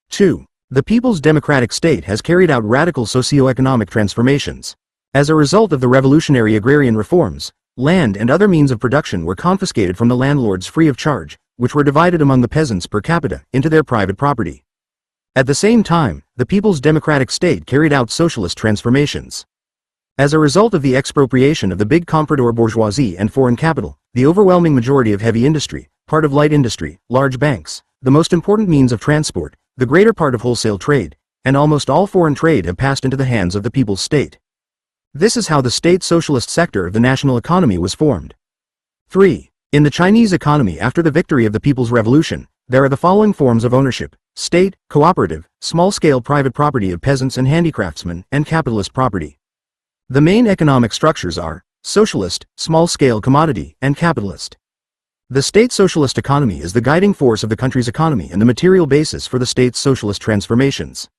Speaker 1: 2. The People's Democratic State has carried out radical socio-economic transformations. As a result of the revolutionary agrarian reforms, land and other means of production were confiscated from the landlords free of charge, which were divided among the peasants per capita into their private property. At the same time, the People's Democratic State carried out socialist transformations. As a result of the expropriation of the big comprador bourgeoisie and foreign capital, the overwhelming majority of heavy industry, part of light industry, large banks, the most important means of transport, the greater part of wholesale trade, and almost all foreign trade have passed into the hands of the People's State. This is how the state socialist sector of the national economy was formed. 3. In the Chinese economy after the victory of the People's Revolution, there are the following forms of ownership: state, cooperative, small-scale private property of peasants and handicraftsmen, and capitalist property. The main economic structures are socialist, small-scale commodity, and capitalist. The state socialist economy is the guiding force of the country's economy and the material basis for the state's socialist transformations.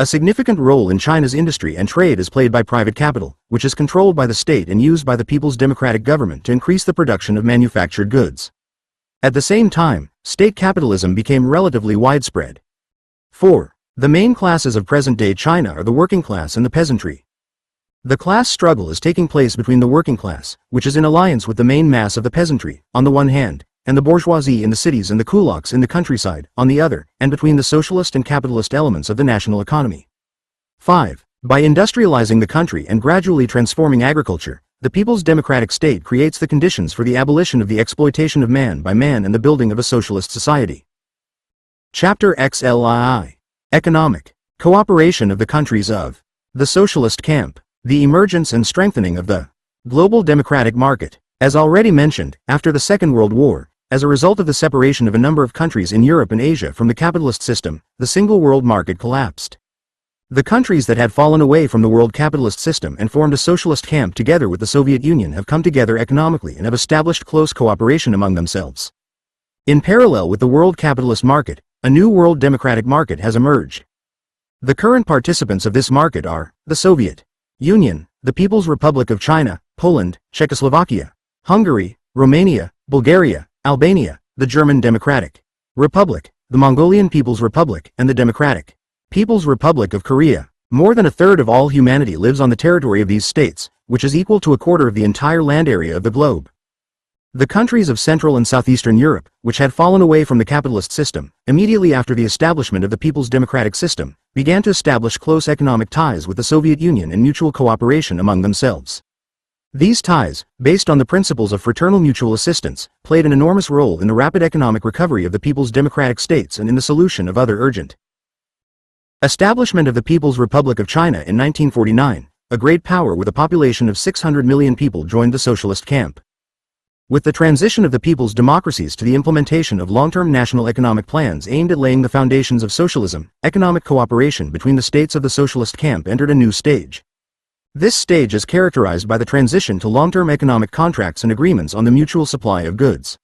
Speaker 1: A significant role in China's industry and trade is played by private capital, which is controlled by the state and used by the People's Democratic Government to increase the production of manufactured goods. At the same time, state capitalism became relatively widespread. 4. The main classes of present-day China are the working class and the peasantry. The class struggle is taking place between the working class, which is in alliance with the main mass of the peasantry, on the one hand, and the bourgeoisie in the cities and the kulaks in the countryside, on the other, and between the socialist and capitalist elements of the national economy. 5. By industrializing the country and gradually transforming agriculture, the People's Democratic State creates the conditions for the abolition of the exploitation of man by man and the building of a socialist society. Chapter XLII. Economic cooperation of the countries of the socialist camp. The emergence and strengthening of the global democratic market. As already mentioned, after the Second World War, As a result of the separation of a number of countries in Europe and Asia from the capitalist system, the single world market collapsed. The countries that had fallen away from the world capitalist system and formed a socialist camp together with the Soviet Union have come together economically and have established close cooperation among themselves. In parallel with the world capitalist market, a new world democratic market has emerged. The current participants of this market are the Soviet Union, the People's Republic of China, Poland, Czechoslovakia, Hungary, Romania, Bulgaria, Albania, the German Democratic Republic, the Mongolian People's Republic, and the Democratic People's Republic of Korea. More than a third of all humanity lives on the territory of these states, which is equal to a quarter of the entire land area of the globe. The countries of Central and Southeastern Europe, which had fallen away from the capitalist system, immediately after the establishment of the People's Democratic System, began to establish close economic ties with the Soviet Union and mutual cooperation among themselves. These ties, based on the principles of fraternal mutual assistance, played an enormous role in the rapid economic recovery of the People's Democratic States and in the solution of other urgent establishment of the People's Republic of China in 1949, a great power with a population of 600 million people joined the socialist camp. With the transition of the people's democracies to the implementation of long-term national economic plans aimed at laying the foundations of socialism, economic cooperation between the states of the socialist camp entered a new stage. This stage is characterized by the transition to long-term economic contracts and agreements on the mutual supply of goods.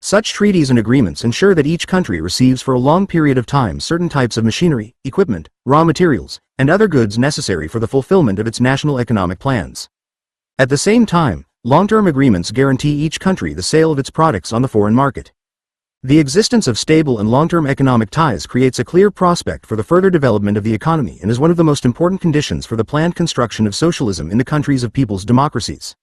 Speaker 1: Such treaties and agreements ensure that each country receives for a long period of time certain types of machinery, equipment, raw materials, and other goods necessary for the fulfillment of its national economic plans. At the same time, long-term agreements guarantee each country the sale of its products on the foreign market. The existence of stable and long-term economic ties creates a clear prospect for the further development of the economy and is one of the most important conditions for the planned construction of socialism in the countries of people's democracies.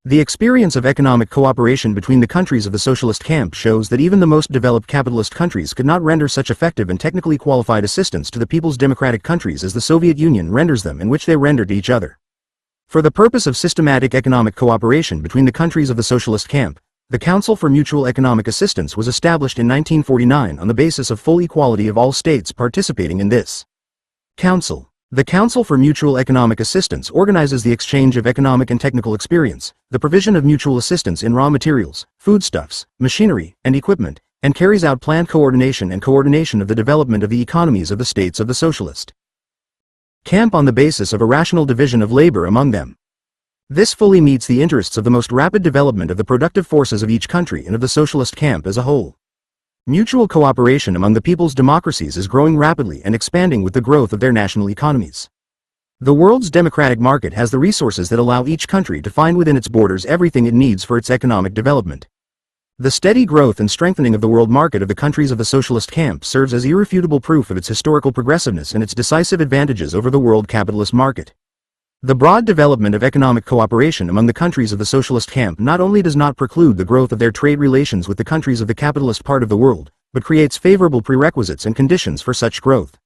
Speaker 1: The experience of economic cooperation between the countries of the socialist camp shows that even the most developed capitalist countries could not render such effective and technically qualified assistance to the people's democratic countries as the Soviet Union renders them and which they render to each other. For the purpose of systematic economic cooperation between the countries of the socialist camp, the Council for Mutual Economic Assistance was established in 1949 on the basis of full equality of all states participating in this council. The Council for Mutual Economic Assistance organizes the exchange of economic and technical experience, the provision of mutual assistance in raw materials, foodstuffs, machinery, and equipment, and carries out planned coordination of the development of the economies of the states of the socialist camp on the basis of a rational division of labor among them. This fully meets the interests of the most rapid development of the productive forces of each country and of the socialist camp as a whole. Mutual cooperation among the people's democracies is growing rapidly and expanding with the growth of their national economies. The world's democratic market has the resources that allow each country to find within its borders everything it needs for its economic development. The steady growth and strengthening of the world market of the countries of the socialist camp serves as irrefutable proof of its historical progressiveness and its decisive advantages over the world capitalist market. The broad development of economic cooperation among the countries of the socialist camp not only does not preclude the growth of their trade relations with the countries of the capitalist part of the world, but creates favorable prerequisites and conditions for such growth.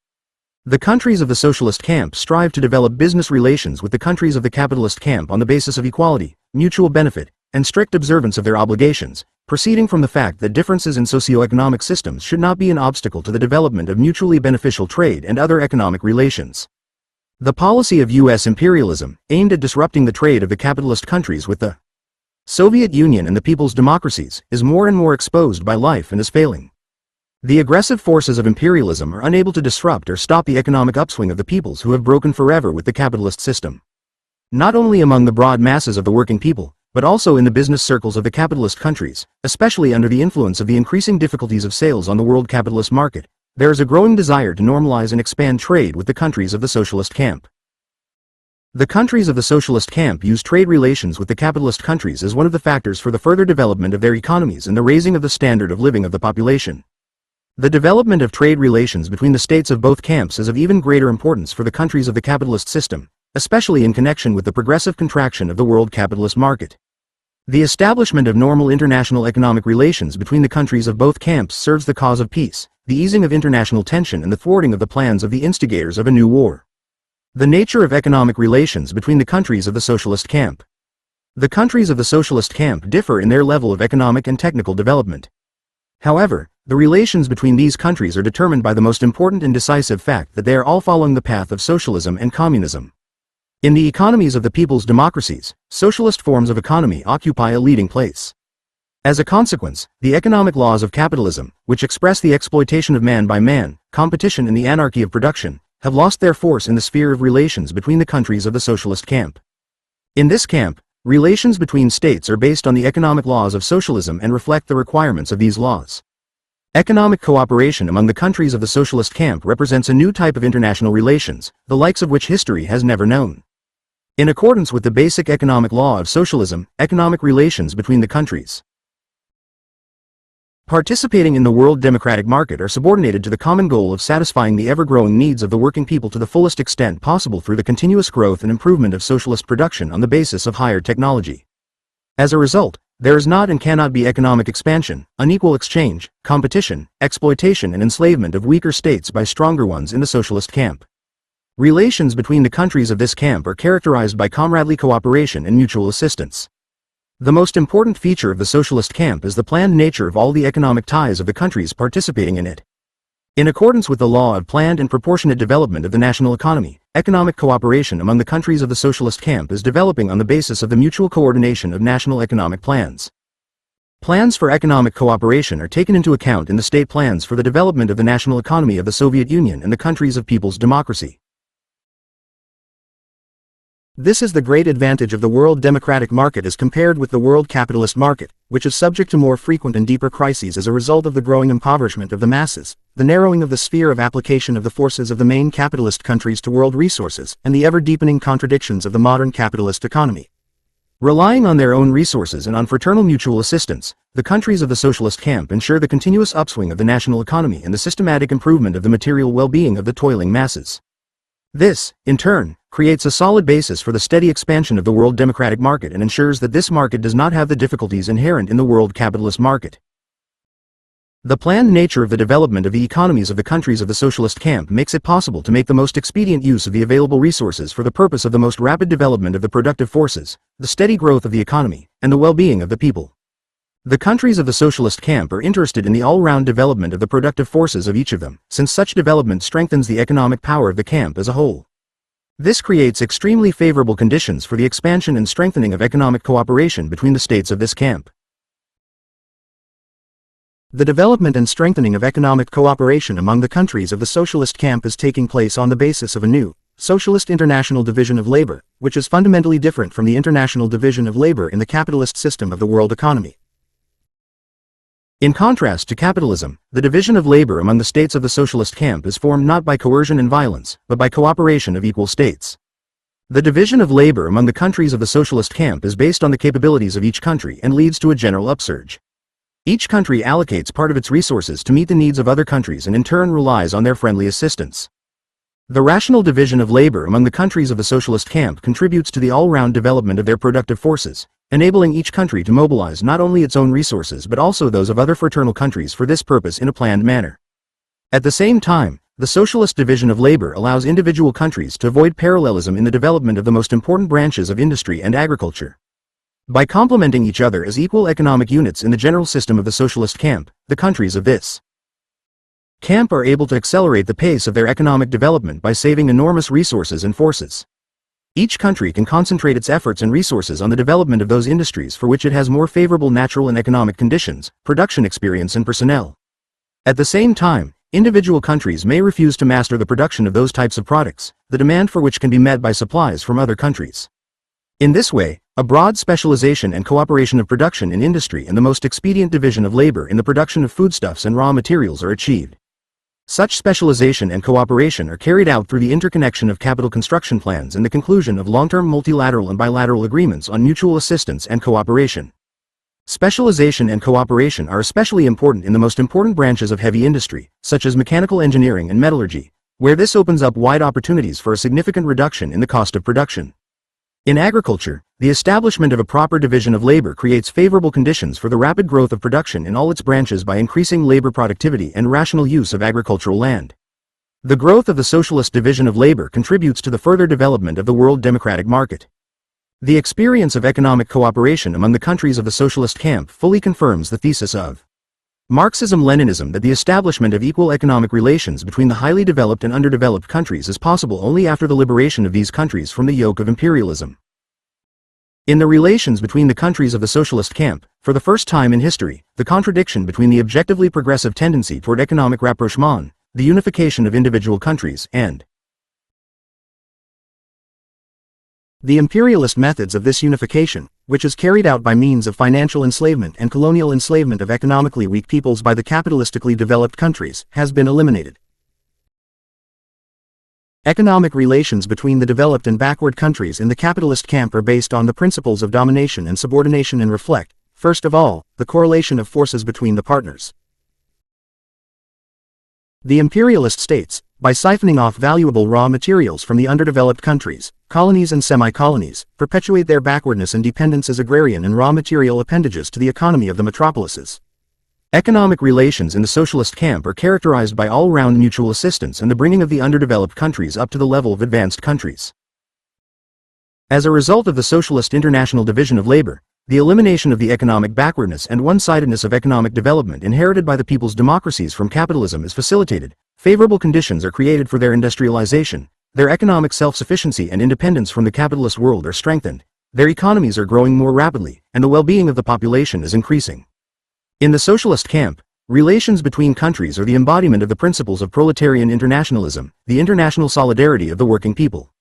Speaker 1: The countries of the socialist camp strive to develop business relations with the countries of the capitalist camp on the basis of equality, mutual benefit, and strict observance of their obligations, proceeding from the fact that differences in socio-economic systems should not be an obstacle to the development of mutually beneficial trade and other economic relations. The policy of U.S. imperialism, aimed at disrupting the trade of the capitalist countries with the Soviet Union and the people's democracies, is more and more exposed by life and is failing. The aggressive forces of imperialism are unable to disrupt or stop the economic upswing of the peoples who have broken forever with the capitalist system. Not only among the broad masses of the working people, but also in the business circles of the capitalist countries, especially under the influence of the increasing difficulties of sales on the world capitalist market, there is a growing desire to normalize and expand trade with the countries of the socialist camp. The countries of the socialist camp use trade relations with the capitalist countries as one of the factors for the further development of their economies and the raising of the standard of living of the population. The development of trade relations between the states of both camps is of even greater importance for the countries of the capitalist system, especially in connection with the progressive contraction of the world capitalist market. The establishment of normal international economic relations between the countries of both camps serves the cause of peace, the easing of international tension and the thwarting of the plans of the instigators of a new war. The nature of economic relations between the countries of the socialist camp. The countries of the socialist camp differ in their level of economic and technical development. However, the relations between these countries are determined by the most important and decisive fact that they are all following the path of socialism and communism. In the economies of the people's democracies, socialist forms of economy occupy a leading place. As a consequence, the economic laws of capitalism, which express the exploitation of man by man, competition and the anarchy of production, have lost their force in the sphere of relations between the countries of the socialist camp. In this camp, relations between states are based on the economic laws of socialism and reflect the requirements of these laws. Economic cooperation among the countries of the socialist camp represents a new type of international relations, the likes of which history has never known. In accordance with the basic economic law of socialism, economic relations between the countries participating in the world democratic market are subordinated to the common goal of satisfying the ever-growing needs of the working people to the fullest extent possible through the continuous growth and improvement of socialist production on the basis of higher technology. As a result, there is not and cannot be economic expansion, unequal exchange, competition, exploitation and enslavement of weaker states by stronger ones in the socialist camp. Relations between the countries of this camp are characterized by comradely cooperation and mutual assistance. The most important feature of the socialist camp is the planned nature of all the economic ties of the countries participating in it. In accordance with the law of planned and proportionate development of the national economy, economic cooperation among the countries of the socialist camp is developing on the basis of the mutual coordination of national economic plans. Plans for economic cooperation are taken into account in the state plans for the development of the national economy of the Soviet Union and the countries of people's democracy. This is the great advantage of the world democratic market as compared with the world capitalist market, which is subject to more frequent and deeper crises as a result of the growing impoverishment of the masses, the narrowing of the sphere of application of the forces of the main capitalist countries to world resources, and the ever-deepening contradictions of the modern capitalist economy. Relying on their own resources and on fraternal mutual assistance, the countries of the socialist camp ensure the continuous upswing of the national economy and the systematic improvement of the material well-being of the toiling masses. This, in turn, creates a solid basis for the steady expansion of the world democratic market and ensures that this market does not have the difficulties inherent in the world capitalist market. The planned nature of the development of the economies of the countries of the socialist camp makes it possible to make the most expedient use of the available resources for the purpose of the most rapid development of the productive forces, the steady growth of the economy, and the well-being of the people. The countries of the socialist camp are interested in the all-round development of the productive forces of each of them, since such development strengthens the economic power of the camp as a whole. This creates extremely favorable conditions for the expansion and strengthening of economic cooperation between the states of this camp. The development and strengthening of economic cooperation among the countries of the socialist camp is taking place on the basis of a new, socialist international division of labor, which is fundamentally different from the international division of labor in the capitalist system of the world economy. In contrast to capitalism, the division of labor among the states of the socialist camp is formed not by coercion and violence, but by cooperation of equal states. The division of labor among the countries of the socialist camp is based on the capabilities of each country and leads to a general upsurge. Each country allocates part of its resources to meet the needs of other countries and in turn relies on their friendly assistance. The rational division of labor among the countries of the socialist camp contributes to the all-round development of their productive forces, enabling each country to mobilize not only its own resources but also those of other fraternal countries for this purpose in a planned manner. At the same time, the socialist division of labor allows individual countries to avoid parallelism in the development of the most important branches of industry and agriculture. By complementing each other as equal economic units in the general system of the socialist camp, the countries of this camp are able to accelerate the pace of their economic development by saving enormous resources and forces. Each country can concentrate its efforts and resources on the development of those industries for which it has more favorable natural and economic conditions, production experience and personnel. At the same time, individual countries may refuse to master the production of those types of products, the demand for which can be met by supplies from other countries. In this way, a broad specialization and cooperation of production in industry and the most expedient division of labor in the production of foodstuffs and raw materials are achieved. Such specialization and cooperation are carried out through the interconnection of capital construction plans and the conclusion of long-term multilateral and bilateral agreements on mutual assistance and cooperation. Specialization and cooperation are especially important in the most important branches of heavy industry, such as mechanical engineering and metallurgy, where this opens up wide opportunities for a significant reduction in the cost of production. In agriculture, the establishment of a proper division of labor creates favorable conditions for the rapid growth of production in all its branches by increasing labor productivity and rational use of agricultural land. The growth of the socialist division of labor contributes to the further development of the world democratic market. The experience of economic cooperation among the countries of the socialist camp fully confirms the thesis of Marxism-Leninism that the establishment of equal economic relations between the highly developed and underdeveloped countries is possible only after the liberation of these countries from the yoke of imperialism. In the relations between the countries of the socialist camp, for the first time in history, the contradiction between the objectively progressive tendency toward economic rapprochement, the unification of individual countries, and the imperialist methods of this unification, which is carried out by means of financial enslavement and colonial enslavement of economically weak peoples by the capitalistically developed countries, has been eliminated. Economic relations between the developed and backward countries in the capitalist camp are based on the principles of domination and subordination and reflect, first of all, the correlation of forces between the partners. The imperialist states, by siphoning off valuable raw materials from the underdeveloped countries, colonies and semi-colonies, perpetuate their backwardness and dependence as agrarian and raw material appendages to the economy of the metropolises. Economic relations in the socialist camp are characterized by all-round mutual assistance and the bringing of the underdeveloped countries up to the level of advanced countries. As a result of the socialist international division of labor, the elimination of the economic backwardness and one-sidedness of economic development inherited by the people's democracies from capitalism is facilitated, favorable conditions are created for their industrialization, their economic self-sufficiency and independence from the capitalist world are strengthened, their economies are growing more rapidly, and the well-being of the population is increasing. In the socialist camp, relations between countries are the embodiment of the principles of proletarian internationalism, the international solidarity of the working people.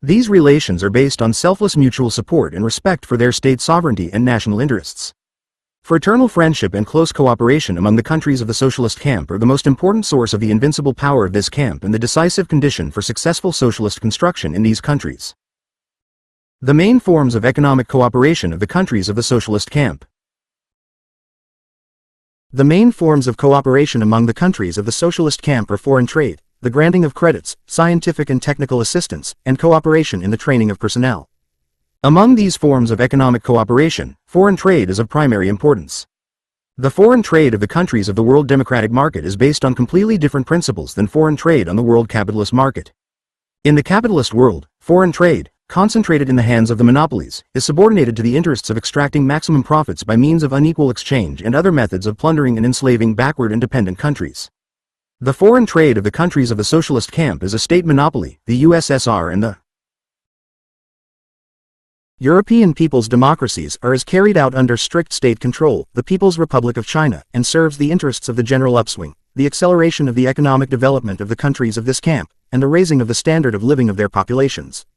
Speaker 1: These relations are based on selfless mutual support and respect for their state sovereignty and national interests. Fraternal friendship and close cooperation among the countries of the socialist camp are the most important source of the invincible power of this camp and the decisive condition for successful socialist construction in these countries. The main forms of economic cooperation of the countries of the socialist camp. The main forms of cooperation among the countries of the socialist camp are foreign trade, the granting of credits, scientific and technical assistance, and cooperation in the training of personnel. Among these forms of economic cooperation, foreign trade is of primary importance. The foreign trade of the countries of the world democratic market is based on completely different principles than foreign trade on the world capitalist market. In the capitalist world, foreign trade, concentrated in the hands of the monopolies, is subordinated to the interests of extracting maximum profits by means of unequal exchange and other methods of plundering and enslaving backward and dependent countries. The foreign trade of the countries of the socialist camp is a state monopoly, the USSR and the European people's democracies is carried out under strict state control, the People's Republic of China, and serves the interests of the general upswing, the acceleration of the economic development of the countries of this camp, and the raising of the standard of living of their populations.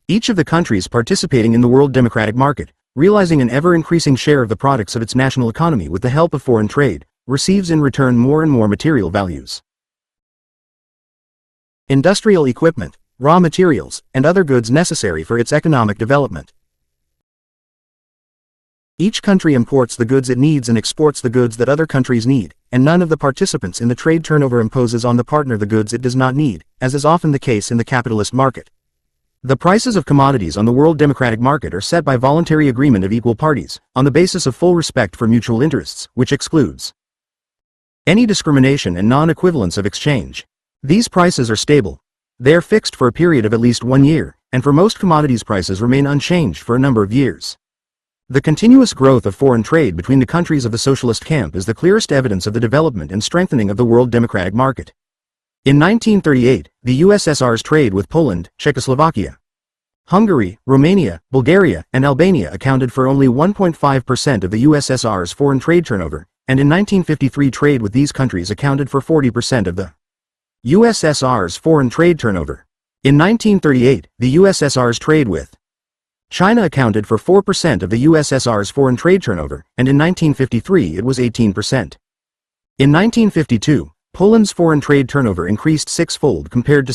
Speaker 1: Each of the countries participating in the world democratic market, realizing an ever-increasing share of the products of its national economy with the help of foreign trade, receives in return more and more material values. Industrial equipment, raw materials, and other goods necessary for its economic development. Each country imports the goods it needs and exports the goods that other countries need, and none of the participants in the trade turnover imposes on the partner the goods it does not need, as is often the case in the capitalist market. The prices of commodities on the world democratic market are set by voluntary agreement of equal parties, on the basis of full respect for mutual interests, which excludes any discrimination and non-equivalence of exchange. These prices are stable. They are fixed for a period of at least 1 year, and for most commodities prices remain unchanged for a number of years. The continuous growth of foreign trade between the countries of the socialist camp is the clearest evidence of the development and strengthening of the world democratic market. In 1938, the USSR's trade with Poland, Czechoslovakia, Hungary, Romania, Bulgaria, and Albania accounted for only 1.5% of the USSR's foreign trade turnover, and in 1953 trade with these countries accounted for 40% of the USSR's foreign trade turnover. In 1938, the USSR's trade with China accounted for 4% of the USSR's foreign trade turnover, and in 1953 it was 18%. In 1952, Poland's foreign trade turnover increased six-fold compared to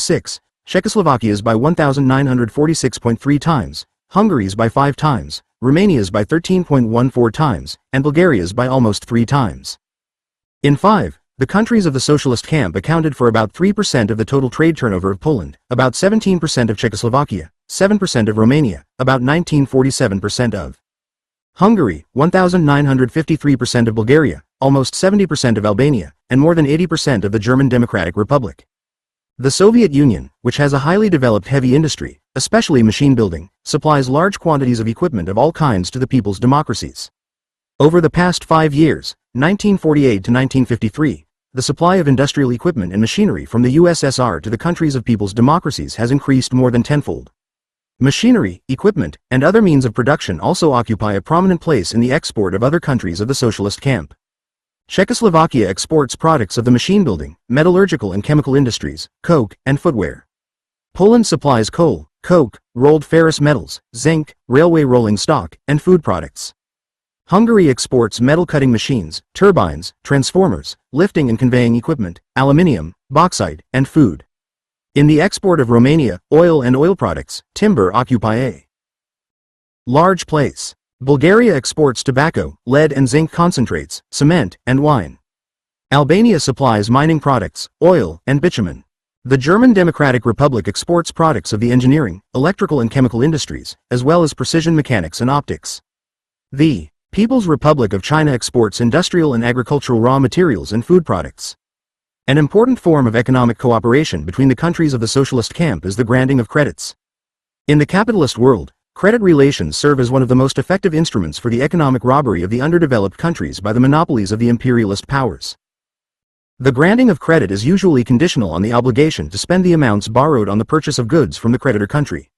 Speaker 1: Czechoslovakia's by 1,946.3 times, Hungary's by 5 times, Romania's by 13.14 times, and Bulgaria's by almost 3 times. In 5, the countries of the socialist camp accounted for about 3% of the total trade turnover of Poland, about 17% of Czechoslovakia, 7% of Romania, about 1947% of Hungary, 1,953% of Bulgaria, almost 70% of Albania, and more than 80% of the German Democratic Republic. The Soviet Union, which has a highly developed heavy industry, especially machine building, supplies large quantities of equipment of all kinds to the people's democracies. Over the past 5 years, 1948 to 1953, the supply of industrial equipment and machinery from the USSR to the countries of people's democracies has increased more than tenfold. Machinery, equipment, and other means of production also occupy a prominent place in the export of other countries of the socialist camp. Czechoslovakia exports products of the machine building, metallurgical and chemical industries, coke, and footwear. Poland supplies coal, coke, rolled ferrous metals, zinc, railway rolling stock, and food products. Hungary exports metal cutting machines, turbines, transformers, lifting and conveying equipment, aluminium, bauxite, and food. In the export of Romania, oil and oil products, timber occupy a large place. Bulgaria exports tobacco, lead and zinc concentrates, cement, and wine. Albania supplies mining products, oil, and bitumen. The German Democratic Republic exports products of the engineering, electrical and chemical industries, as well as precision mechanics and optics. The People's Republic of China exports industrial and agricultural raw materials and food products. An important form of economic cooperation between the countries of the socialist camp is the granting of credits. In the capitalist world, credit relations serve as one of the most effective instruments for the economic robbery of the underdeveloped countries by the monopolies of the imperialist powers. The granting of credit is usually conditional on the obligation to spend the amounts borrowed on the purchase of goods from the creditor country.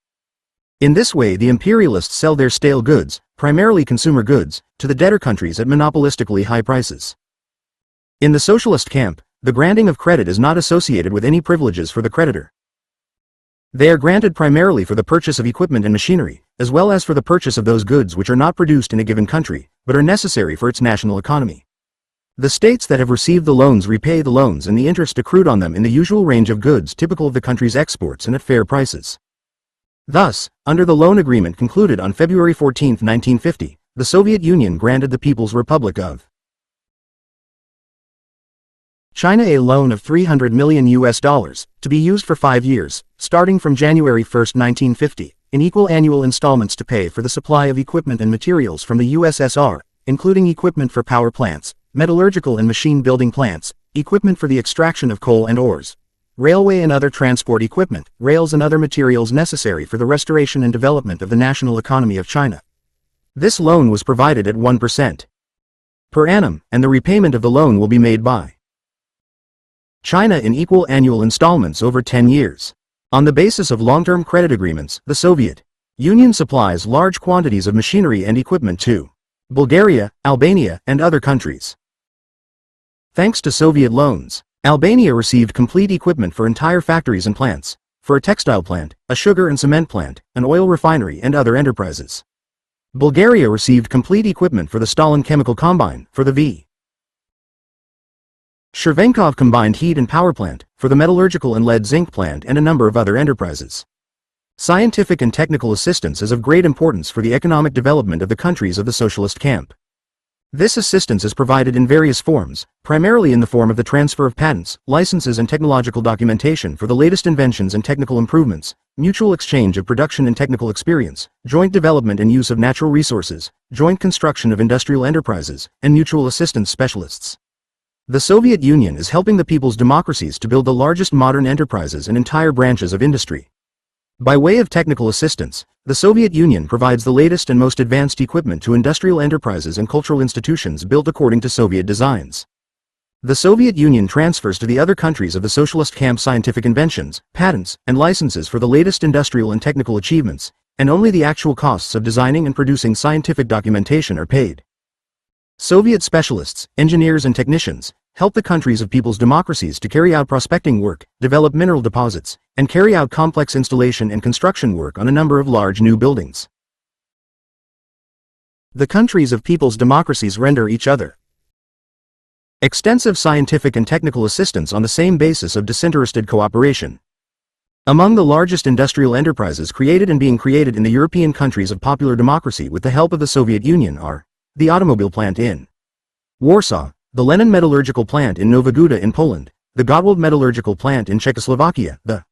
Speaker 1: In this way, the imperialists sell their stale goods, primarily consumer goods, to the debtor countries at monopolistically high prices. In the socialist camp, the granting of credit is not associated with any privileges for the creditor. They are granted primarily for the purchase of equipment and machinery, as well as for the purchase of those goods which are not produced in a given country, but are necessary for its national economy. The states that have received the loans repay the loans and the interest accrued on them in the usual range of goods typical of the country's exports and at fair prices. Thus, under the loan agreement concluded on February 14, 1950, the Soviet Union granted the People's Republic of China a loan of $300 million to be used for 5 years, starting from January 1, 1950, in equal annual installments to pay for the supply of equipment and materials from the USSR, including equipment for power plants, metallurgical and machine building plants, equipment for the extraction of coal and ores, railway and other transport equipment, rails and other materials necessary for the restoration and development of the national economy of China. This loan was provided at 1% per annum, and the repayment of the loan will be made by China in equal annual installments over 10 years. On the basis of long-term credit agreements, the Soviet Union supplies large quantities of machinery and equipment to Bulgaria, Albania, and other countries. Thanks to Soviet loans, Albania received complete equipment for entire factories and plants, for a textile plant, a sugar and cement plant, an oil refinery and other enterprises. Bulgaria received complete equipment for the Stalin chemical combine, for the V. Shchervenkov combined heat and power plant, for the metallurgical and lead zinc plant and a number of other enterprises. Scientific and technical assistance is of great importance for the economic development of the countries of the socialist camp. This assistance is provided in various forms, primarily in the form of the transfer of patents, licenses and technological documentation for the latest inventions and technical improvements, mutual exchange of production and technical experience, joint development and use of natural resources, joint construction of industrial enterprises, and mutual assistance specialists. The Soviet Union is helping the people's democracies to build the largest modern enterprises and entire branches of industry. By way of technical assistance, the Soviet Union provides the latest and most advanced equipment to industrial enterprises and cultural institutions built according to Soviet designs. The Soviet Union transfers to the other countries of the socialist camp scientific inventions, patents, and licenses for the latest industrial and technical achievements, and only the actual costs of designing and producing scientific documentation are paid. Soviet specialists, engineers and technicians help the countries of people's democracies to carry out prospecting work, develop mineral deposits, and carry out complex installation and construction work on a number of large new buildings. The countries of people's democracies render each other extensive scientific and technical assistance on the same basis of disinterested cooperation. Among the largest industrial enterprises created and being created in the European countries of popular democracy with the help of the Soviet Union are the automobile plant in Warsaw, the Lenin metallurgical plant in Nowa Huta in Poland, the Gottwald metallurgical plant in Czechoslovakia, the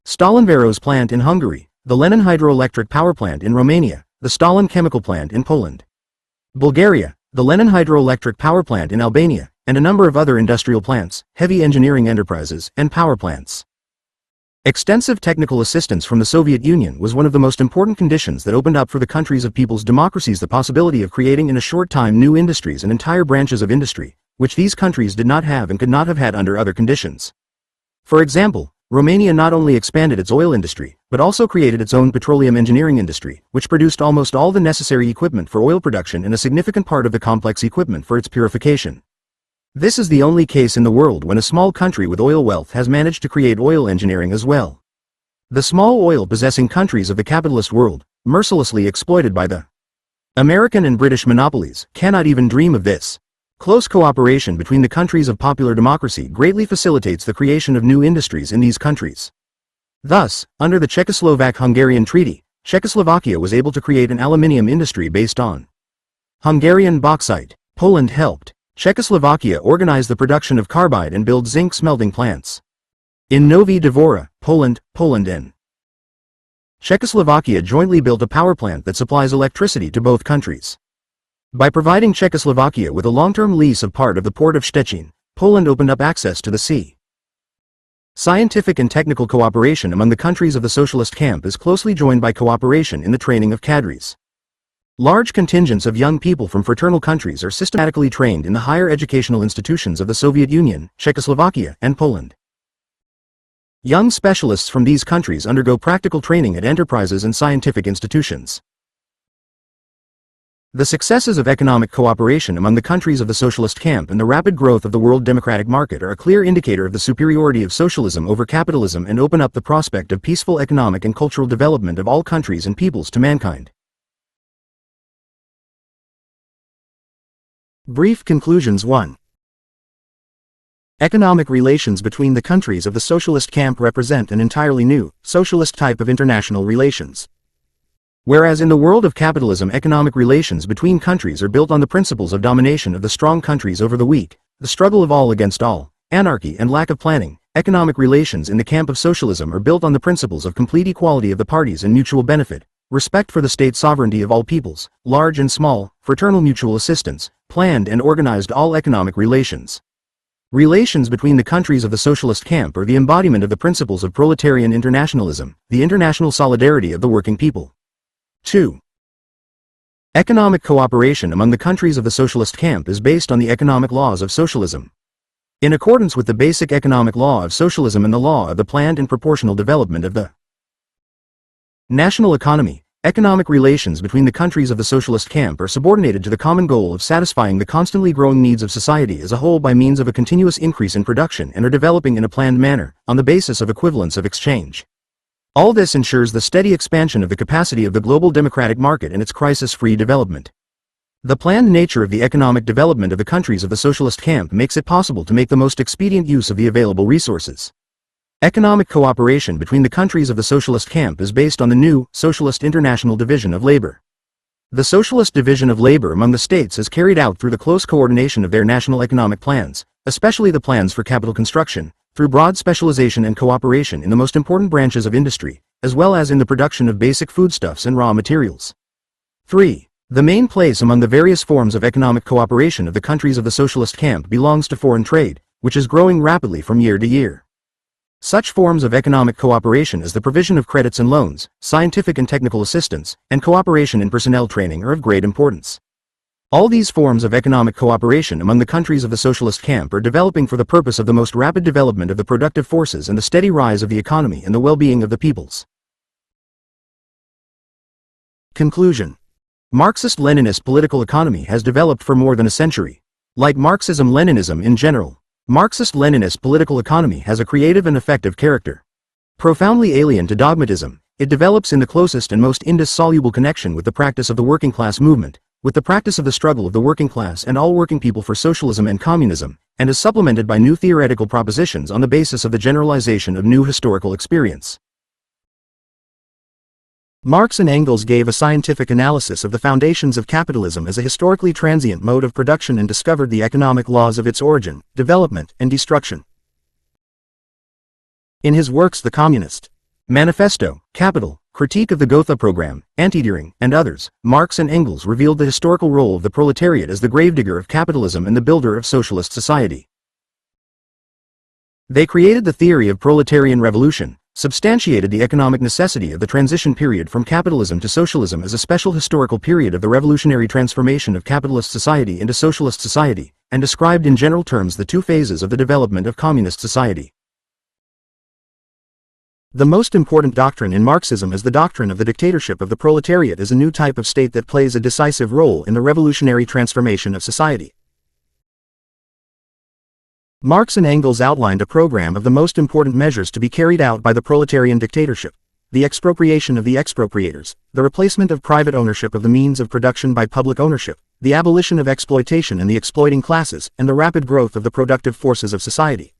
Speaker 1: Stalinvaros plant in Hungary, the Lenin hydroelectric power plant in Romania, the Stalin chemical plant in Poland, Bulgaria, the Lenin hydroelectric power plant in Albania, and a number of other industrial plants, heavy engineering enterprises, and power plants. Extensive technical assistance from the Soviet Union was one of the most important conditions that opened up for the countries of people's democracies the possibility of creating in a short time new industries and entire branches of industry, which these countries did not have and could not have had under other conditions. For example, Romania not only expanded its oil industry, but also created its own petroleum engineering industry, which produced almost all the necessary equipment for oil production and a significant part of the complex equipment for its purification. This is the only case in the world when a small country with oil wealth has managed to create oil engineering as well. The small oil-possessing countries of the capitalist world, mercilessly exploited by the American and British monopolies, cannot even dream of this. Close cooperation between the countries of popular democracy greatly facilitates the creation of new industries in these countries. Thus, under the Czechoslovak-Hungarian Treaty, Czechoslovakia was able to create an aluminium industry based on Hungarian bauxite. Poland helped Czechoslovakia organize the production of carbide and build zinc smelting plants. In Novi Dvora, Poland and Czechoslovakia jointly built a power plant that supplies electricity to both countries. By providing Czechoslovakia with a long-term lease of part of the port of Szczecin, Poland opened up access to the sea. Scientific and technical cooperation among the countries of the socialist camp is closely joined by cooperation in the training of cadres. Large contingents of young people from fraternal countries are systematically trained in the higher educational institutions of the Soviet Union, Czechoslovakia, and Poland. Young specialists from these countries undergo practical training at enterprises and scientific institutions. The successes of economic cooperation among the countries of the socialist camp and the rapid growth of the world democratic market are a clear indicator of the superiority of socialism over capitalism and open up the prospect of peaceful economic and cultural development of all countries and peoples to mankind. Brief conclusions. 1. Economic relations between the countries of the socialist camp represent an entirely new, socialist type of international relations. Whereas in the world of capitalism economic relations between countries are built on the principles of domination of the strong countries over the weak, the struggle of all against all, anarchy and lack of planning, economic relations in the camp of socialism are built on the principles of complete equality of the parties and mutual benefit, respect for the state sovereignty of all peoples, large and small, fraternal mutual assistance, planned and organized all economic relations. Relations between the countries of the socialist camp are the embodiment of the principles of proletarian internationalism, the international solidarity of the working people. 2. Economic cooperation among the countries of the socialist camp is based on the economic laws of socialism. In accordance with the basic economic law of socialism and the law of the planned and proportional development of the national economy, economic relations between the countries of the socialist camp are subordinated to the common goal of satisfying the constantly growing needs of society as a whole by means of a continuous increase in production and are developing in a planned manner, on the basis of equivalence of exchange. All this ensures the steady expansion of the capacity of the global democratic market and its crisis-free development. The planned nature of the economic development of the countries of the socialist camp makes it possible to make the most expedient use of the available resources. Economic cooperation between the countries of the socialist camp is based on the new, Socialist International Division of Labor. The Socialist Division of Labor among the states is carried out through the close coordination of their national economic plans, especially the plans for capital construction, through broad specialization and cooperation in the most important branches of industry, as well as in the production of basic foodstuffs and raw materials. 3. The main place among the various forms of economic cooperation of the countries of the socialist camp belongs to foreign trade, which is growing rapidly from year to year. Such forms of economic cooperation as the provision of credits and loans, scientific and technical assistance, and cooperation in personnel training are of great importance. All these forms of economic cooperation among the countries of the socialist camp are developing for the purpose of the most rapid development of the productive forces and the steady rise of the economy and the well-being of the peoples. Conclusion. Marxist-Leninist political economy has developed for more than a century. Like Marxism-Leninism in general, Marxist-Leninist political economy has a creative and effective character. Profoundly alien to dogmatism, it develops in the closest and most indissoluble connection with the practice of the working class movement, with the practice of the struggle of the working class and all working people for socialism and communism, and is supplemented by new theoretical propositions on the basis of the generalization of new historical experience. Marx and Engels gave a scientific analysis of the foundations of capitalism as a historically transient mode of production and discovered the economic laws of its origin, development, and destruction. In his works The Communist Manifesto, Capital, Critique of the Gotha Program, Anti-Düring, and others, Marx and Engels revealed the historical role of the proletariat as the gravedigger of capitalism and the builder of socialist society. They created the theory of proletarian revolution, substantiated the economic necessity of the transition period from capitalism to socialism as a special historical period of the revolutionary transformation of capitalist society into socialist society, and described in general terms the two phases of the development of communist society. The most important doctrine in Marxism is the doctrine of the dictatorship of the proletariat as a new type of state that plays a decisive role in the revolutionary transformation of society. Marx and Engels outlined a program of the most important measures to be carried out by the proletarian dictatorship: the expropriation of the expropriators, the replacement of private ownership of the means of production by public ownership, the abolition of exploitation and the exploiting classes, and the rapid growth of the productive forces of society.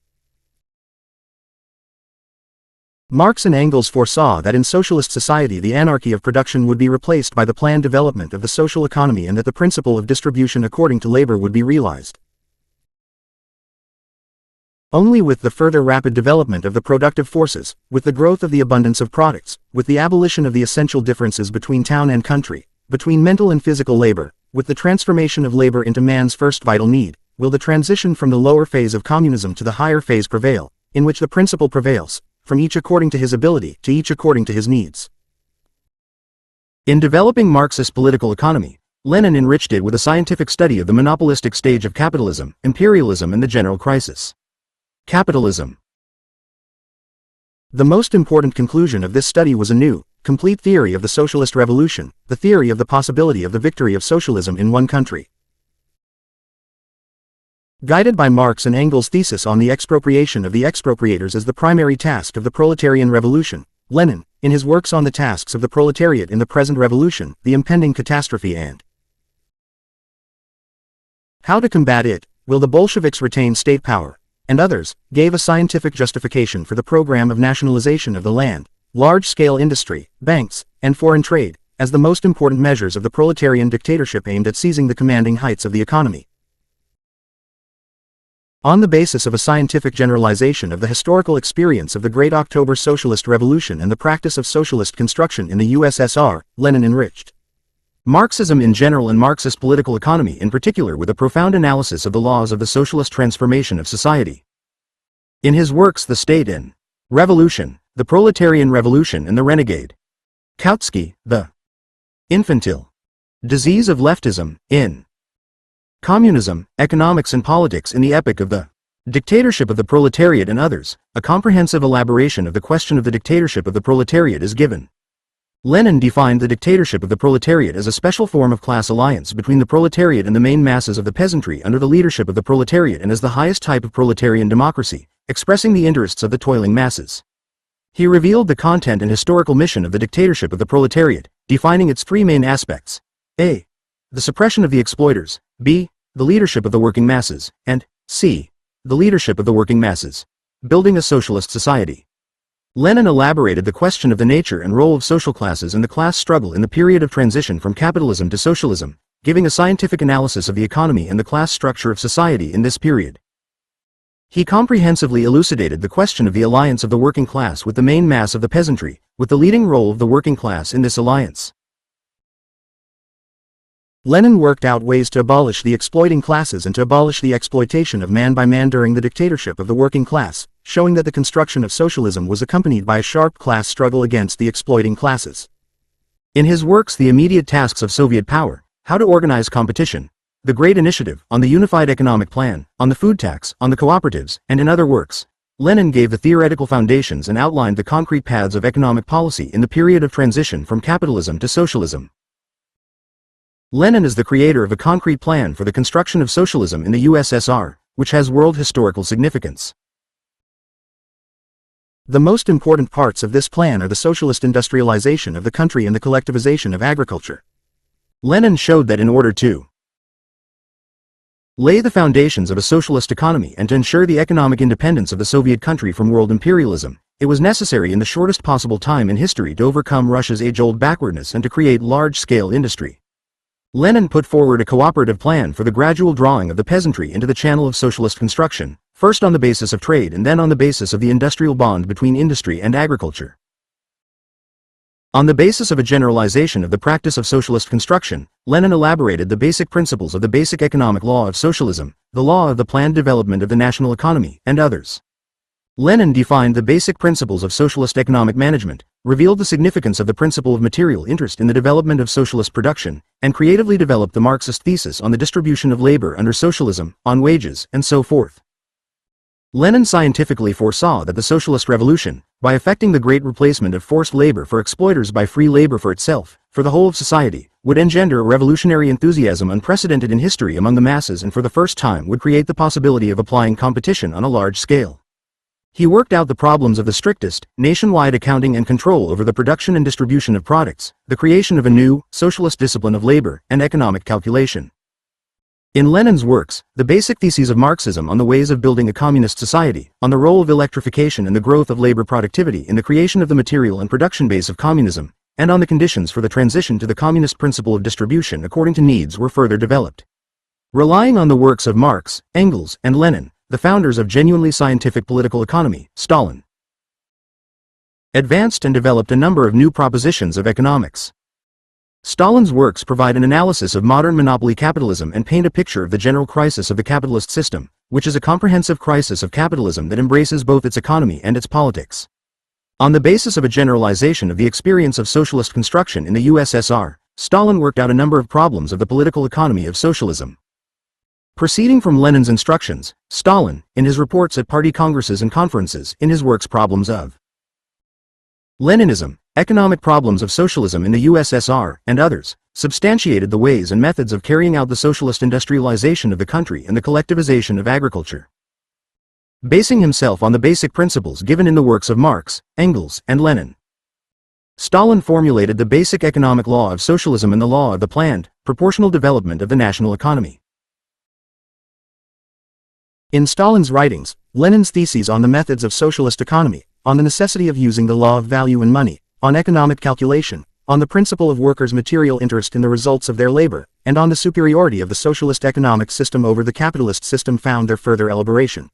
Speaker 1: Marx and Engels foresaw that in socialist society the anarchy of production would be replaced by the planned development of the social economy and that the principle of distribution according to labor would be realized. Only with the further rapid development of the productive forces, with the growth of the abundance of products, with the abolition of the essential differences between town and country, between mental and physical labor, with the transformation of labor into man's first vital need, will the transition from the lower phase of communism to the higher phase prevail, in which the principle prevails, from each according to his ability to each according to his needs. In developing Marxist political economy, Lenin enriched it with a scientific study of the monopolistic stage of capitalism, imperialism and the general crisis. Capitalism. The most important conclusion of this study was a new, complete theory of the socialist revolution, the theory of the possibility of the victory of socialism in one country. Guided by Marx and Engels' thesis on the expropriation of the expropriators as the primary task of the proletarian revolution, Lenin, in his works on the tasks of the proletariat in the present revolution, the impending catastrophe and how to combat it, will the Bolsheviks retain state power, and others, gave a scientific justification for the program of nationalization of the land, large-scale industry, banks, and foreign trade, as the most important measures of the proletarian dictatorship aimed at seizing the commanding heights of the economy. On the basis of a scientific generalization of the historical experience of the Great October Socialist Revolution and the practice of socialist construction in the USSR, Lenin enriched Marxism in general and Marxist political economy in particular with a profound analysis of the laws of the socialist transformation of society. In his works The State in Revolution, The Proletarian Revolution and the Renegade, Kautsky, The Infantile Disease of Leftism, in Communism, Economics and Politics in the Epoch of the Dictatorship of the Proletariat and others, a comprehensive elaboration of the question of the dictatorship of the proletariat is given. Lenin defined the dictatorship of the proletariat as a special form of class alliance between the proletariat and the main masses of the peasantry under the leadership of the proletariat and as the highest type of proletarian democracy, expressing the interests of the toiling masses. He revealed the content and historical mission of the dictatorship of the proletariat, defining its three main aspects: a. the suppression of the exploiters, b. the leadership of the working masses, and c. the leadership of the working masses. Building a socialist society. Lenin elaborated the question of the nature and role of social classes in the class struggle in the period of transition from capitalism to socialism, giving a scientific analysis of the economy and the class structure of society in this period. He comprehensively elucidated the question of the alliance of the working class with the main mass of the peasantry, with the leading role of the working class in this alliance. Lenin worked out ways to abolish the exploiting classes and to abolish the exploitation of man by man during the dictatorship of the working class, showing that the construction of socialism was accompanied by a sharp class struggle against the exploiting classes. In his works The Immediate Tasks of Soviet Power, How to Organize Competition, The Great Initiative, on the Unified Economic Plan, on the Food Tax, on the Cooperatives, and in other works, Lenin gave the theoretical foundations and outlined the concrete paths of economic policy in the period of transition from capitalism to socialism. Lenin is the creator of a concrete plan for the construction of socialism in the USSR, which has world historical significance. The most important parts of this plan are the socialist industrialization of the country and the collectivization of agriculture. Lenin showed that in order to lay the foundations of a socialist economy and to ensure the economic independence of the Soviet country from world imperialism, it was necessary in the shortest possible time in history to overcome Russia's age-old backwardness and to create large-scale industry. Lenin put forward a cooperative plan for the gradual drawing of the peasantry into the channel of socialist construction, first on the basis of trade and then on the basis of the industrial bond between industry and agriculture. On the basis of a generalization of the practice of socialist construction, Lenin elaborated the basic principles of the basic economic law of socialism, the law of the planned development of the national economy, and others. Lenin defined the basic principles of socialist economic management, revealed the significance of the principle of material interest in the development of socialist production, and creatively developed the Marxist thesis on the distribution of labor under socialism, on wages, and so forth. Lenin scientifically foresaw that the socialist revolution, by effecting the great replacement of forced labor for exploiters by free labor for itself, for the whole of society, would engender a revolutionary enthusiasm unprecedented in history among the masses and for the first time would create the possibility of applying competition on a large scale. He worked out the problems of the strictest, nationwide accounting and control over the production and distribution of products, the creation of a new, socialist discipline of labor and economic calculation. In Lenin's works, the basic theses of Marxism on the ways of building a communist society, on the role of electrification and the growth of labor productivity in the creation of the material and production base of communism, and on the conditions for the transition to the communist principle of distribution according to needs were further developed. Relying on the works of Marx, Engels, and Lenin, the founders of genuinely scientific political economy, Stalin advanced and developed a number of new propositions of economics. Stalin's works provide an analysis of modern monopoly capitalism and paint a picture of the general crisis of the capitalist system, which is a comprehensive crisis of capitalism that embraces both its economy and its politics. On the basis of a generalization of the experience of socialist construction in the USSR, Stalin worked out a number of problems of the political economy of socialism. Proceeding from Lenin's instructions, Stalin, in his reports at party congresses and conferences, in his works Problems of Leninism, Economic Problems of Socialism in the USSR, and others, substantiated the ways and methods of carrying out the socialist industrialization of the country and the collectivization of agriculture. Basing himself on the basic principles given in the works of Marx, Engels, and Lenin, Stalin formulated the basic economic law of socialism and the law of the planned, proportional development of the national economy. In Stalin's writings, Lenin's theses on the methods of socialist economy, on the necessity of using the law of value in money, on economic calculation, on the principle of workers' material interest in the results of their labor, and on the superiority of the socialist economic system over the capitalist system found their further elaboration.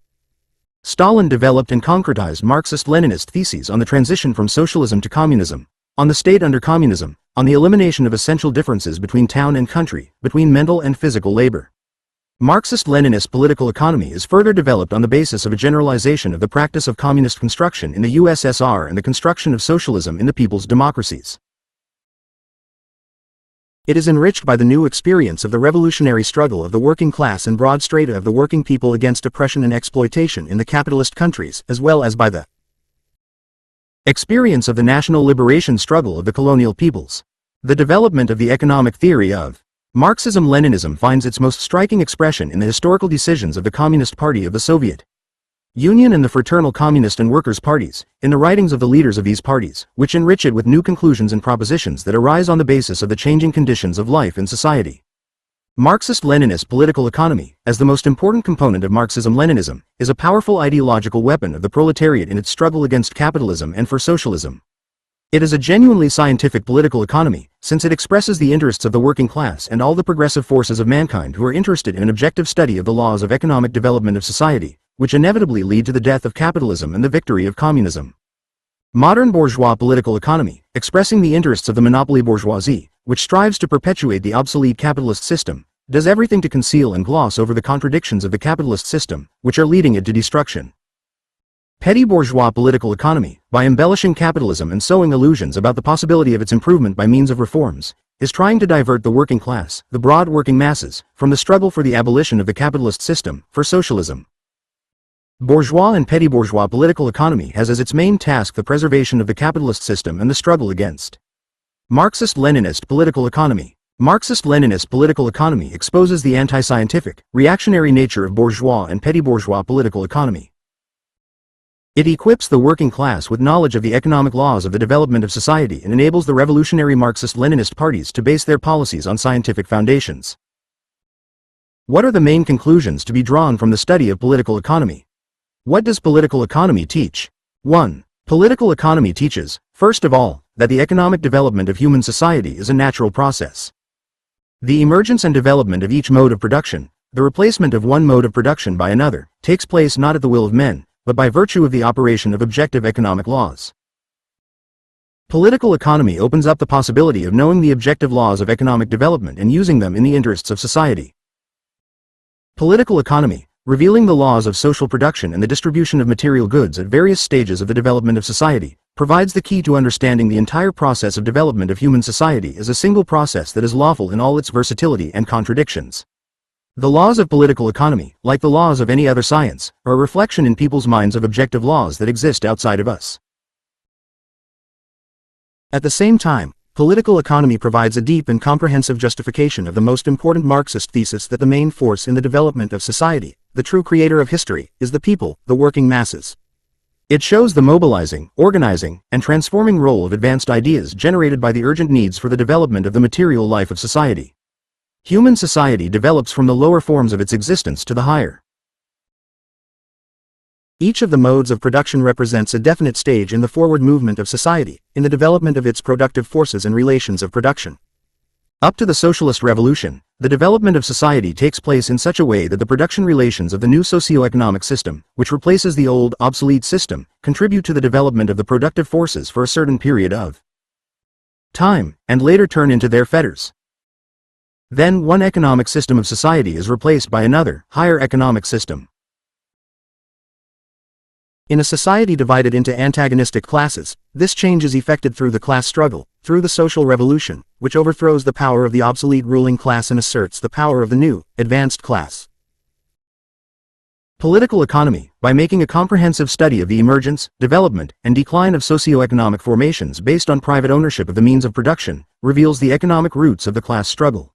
Speaker 1: Stalin developed and concretized Marxist-Leninist theses on the transition from socialism to communism, on the state under communism, on the elimination of essential differences between town and country, between mental and physical labor. Marxist-Leninist political economy is further developed on the basis of a generalization of the practice of communist construction in the USSR and the construction of socialism in the people's democracies. It is enriched by the new experience of the revolutionary struggle of the working class and broad strata of the working people against oppression and exploitation in the capitalist countries, as well as by the experience of the national liberation struggle of the colonial peoples. The development of the economic theory of Marxism-Leninism finds its most striking expression in the historical decisions of the Communist Party of the Soviet Union and the Fraternal Communist and Workers' Parties, in the writings of the leaders of these parties, which enrich it with new conclusions and propositions that arise on the basis of the changing conditions of life in society. Marxist-Leninist political economy, as the most important component of Marxism-Leninism, is a powerful ideological weapon of the proletariat in its struggle against capitalism and for socialism. It is a genuinely scientific political economy, since it expresses the interests of the working class and all the progressive forces of mankind who are interested in an objective study of the laws of economic development of society, which inevitably lead to the death of capitalism and the victory of communism. Modern bourgeois political economy, expressing the interests of the monopoly bourgeoisie, which strives to perpetuate the obsolete capitalist system, does everything to conceal and gloss over the contradictions of the capitalist system, which are leading it to destruction. Petty bourgeois political economy, by embellishing capitalism and sowing illusions about the possibility of its improvement by means of reforms, is trying to divert the working class, the broad working masses, from the struggle for the abolition of the capitalist system, for socialism. Bourgeois and petty bourgeois political economy has as its main task the preservation of the capitalist system and the struggle against Marxist-Leninist political economy. Marxist-Leninist political economy exposes the anti-scientific, reactionary nature of bourgeois and petty bourgeois political economy. It equips the working class with knowledge of the economic laws of the development of society and enables the revolutionary Marxist-Leninist parties to base their policies on scientific foundations. What are the main conclusions to be drawn from the study of political economy? What does political economy teach? 1. Political economy teaches, first of all, that the economic development of human society is a natural process. The emergence and development of each mode of production, the replacement of one mode of production by another, takes place not at the will of men, but by virtue of the operation of objective economic laws. Political economy opens up the possibility of knowing the objective laws of economic development and using them in the interests of society. Political economy, revealing the laws of social production and the distribution of material goods at various stages of the development of society, provides the key to understanding the entire process of development of human society as a single process that is lawful in all its versatility and contradictions. The laws of political economy, like the laws of any other science, are a reflection in people's minds of objective laws that exist outside of us. At the same time, political economy provides a deep and comprehensive justification of the most important Marxist thesis that the main force in the development of society, the true creator of history, is the people, the working masses. It shows the mobilizing, organizing, and transforming role of advanced ideas generated by the urgent needs for the development of the material life of society. Human society develops from the lower forms of its existence to the higher. Each of the modes of production represents a definite stage in the forward movement of society, in the development of its productive forces and relations of production. Up to the socialist revolution, the development of society takes place in such a way that the production relations of the new socio-economic system, which replaces the old, obsolete system, contribute to the development of the productive forces for a certain period of time, and later turn into their fetters. Then one economic system of society is replaced by another, higher economic system. In a society divided into antagonistic classes, this change is effected through the class struggle, through the social revolution, which overthrows the power of the obsolete ruling class and asserts the power of the new, advanced class. Political economy, by making a comprehensive study of the emergence, development, and decline of socio-economic formations based on private ownership of the means of production, reveals the economic roots of the class struggle.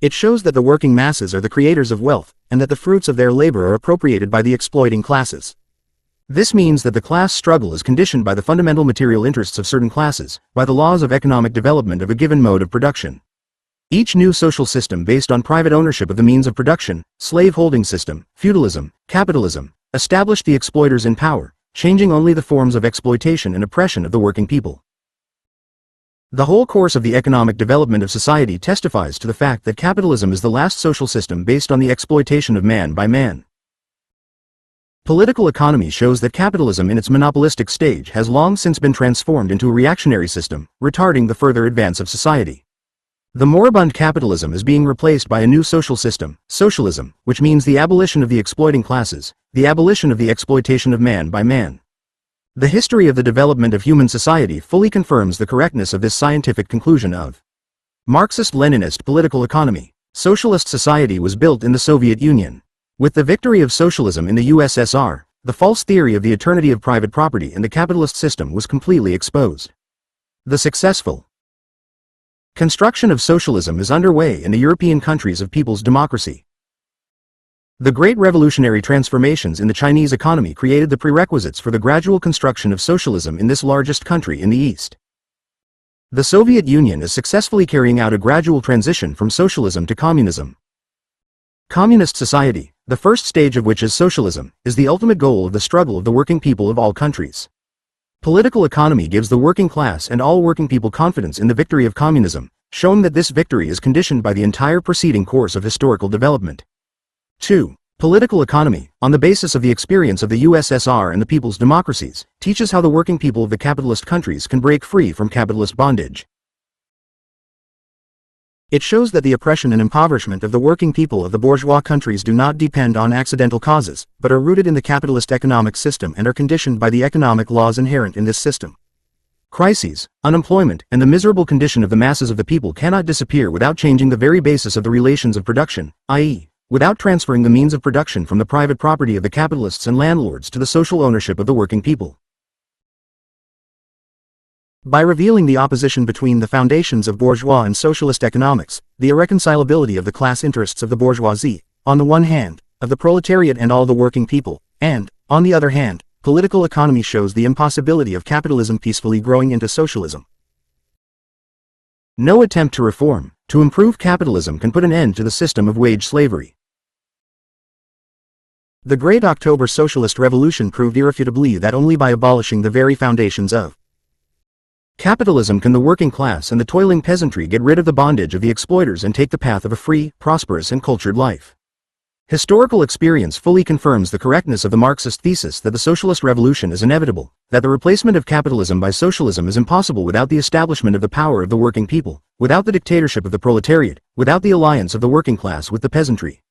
Speaker 1: It shows that the working masses are the creators of wealth, and that the fruits of their labor are appropriated by the exploiting classes. This means that the class struggle is conditioned by the fundamental material interests of certain classes, by the laws of economic development of a given mode of production. Each new social system based on private ownership of the means of production, slave-holding system, feudalism, capitalism, established the exploiters in power, changing only the forms of exploitation and oppression of the working people. The whole course of the economic development of society testifies to the fact that capitalism is the last social system based on the exploitation of man by man. Political economy shows that capitalism in its monopolistic stage has long since been transformed into a reactionary system, retarding the further advance of society. The moribund capitalism is being replaced by a new social system, socialism, which means the abolition of the exploiting classes, the abolition of the exploitation of man by man. The history of the development of human society fully confirms the correctness of this scientific conclusion of Marxist-Leninist political economy. Socialist society was built in the Soviet Union. With the victory of socialism in the USSR, the false theory of the eternity of private property and the capitalist system was completely exposed. The successful construction of socialism is underway in the European countries of people's democracy. The great revolutionary transformations in the Chinese economy created the prerequisites for the gradual construction of socialism in this largest country in the East. The Soviet Union is successfully carrying out a gradual transition from socialism to communism. Communist society, the first stage of which is socialism, is the ultimate goal of the struggle of the working people of all countries. Political economy gives the working class and all working people confidence in the victory of communism, showing that this victory is conditioned by the entire preceding course of historical development. 2. Political economy, on the basis of the experience of the USSR and the people's democracies, teaches how the working people of the capitalist countries can break free from capitalist bondage. It shows that the oppression and impoverishment of the working people of the bourgeois countries do not depend on accidental causes, but are rooted in the capitalist economic system and are conditioned by the economic laws inherent in this system. Crises, unemployment, and the miserable condition of the masses of the people cannot disappear without changing the very basis of the relations of production, i.e., without transferring the means of production from the private property of the capitalists and landlords to the social ownership of the working people. By revealing the opposition between the foundations of bourgeois and socialist economics, the irreconcilability of the class interests of the bourgeoisie, on the one hand, of the proletariat and all the working people, and, on the other hand, political economy shows the impossibility of capitalism peacefully growing into socialism. No attempt to reform, to improve capitalism can put an end to the system of wage slavery. The Great October Socialist Revolution proved irrefutably that only by abolishing the very foundations of capitalism can the working class and the toiling peasantry get rid of the bondage of the exploiters and take the path of a free, prosperous and cultured life. Historical experience fully confirms the correctness of the Marxist thesis that the socialist revolution is inevitable, that the replacement of capitalism by socialism is impossible without the establishment of the power of the working people, without the dictatorship of the proletariat, without the alliance of the working class with the peasantry.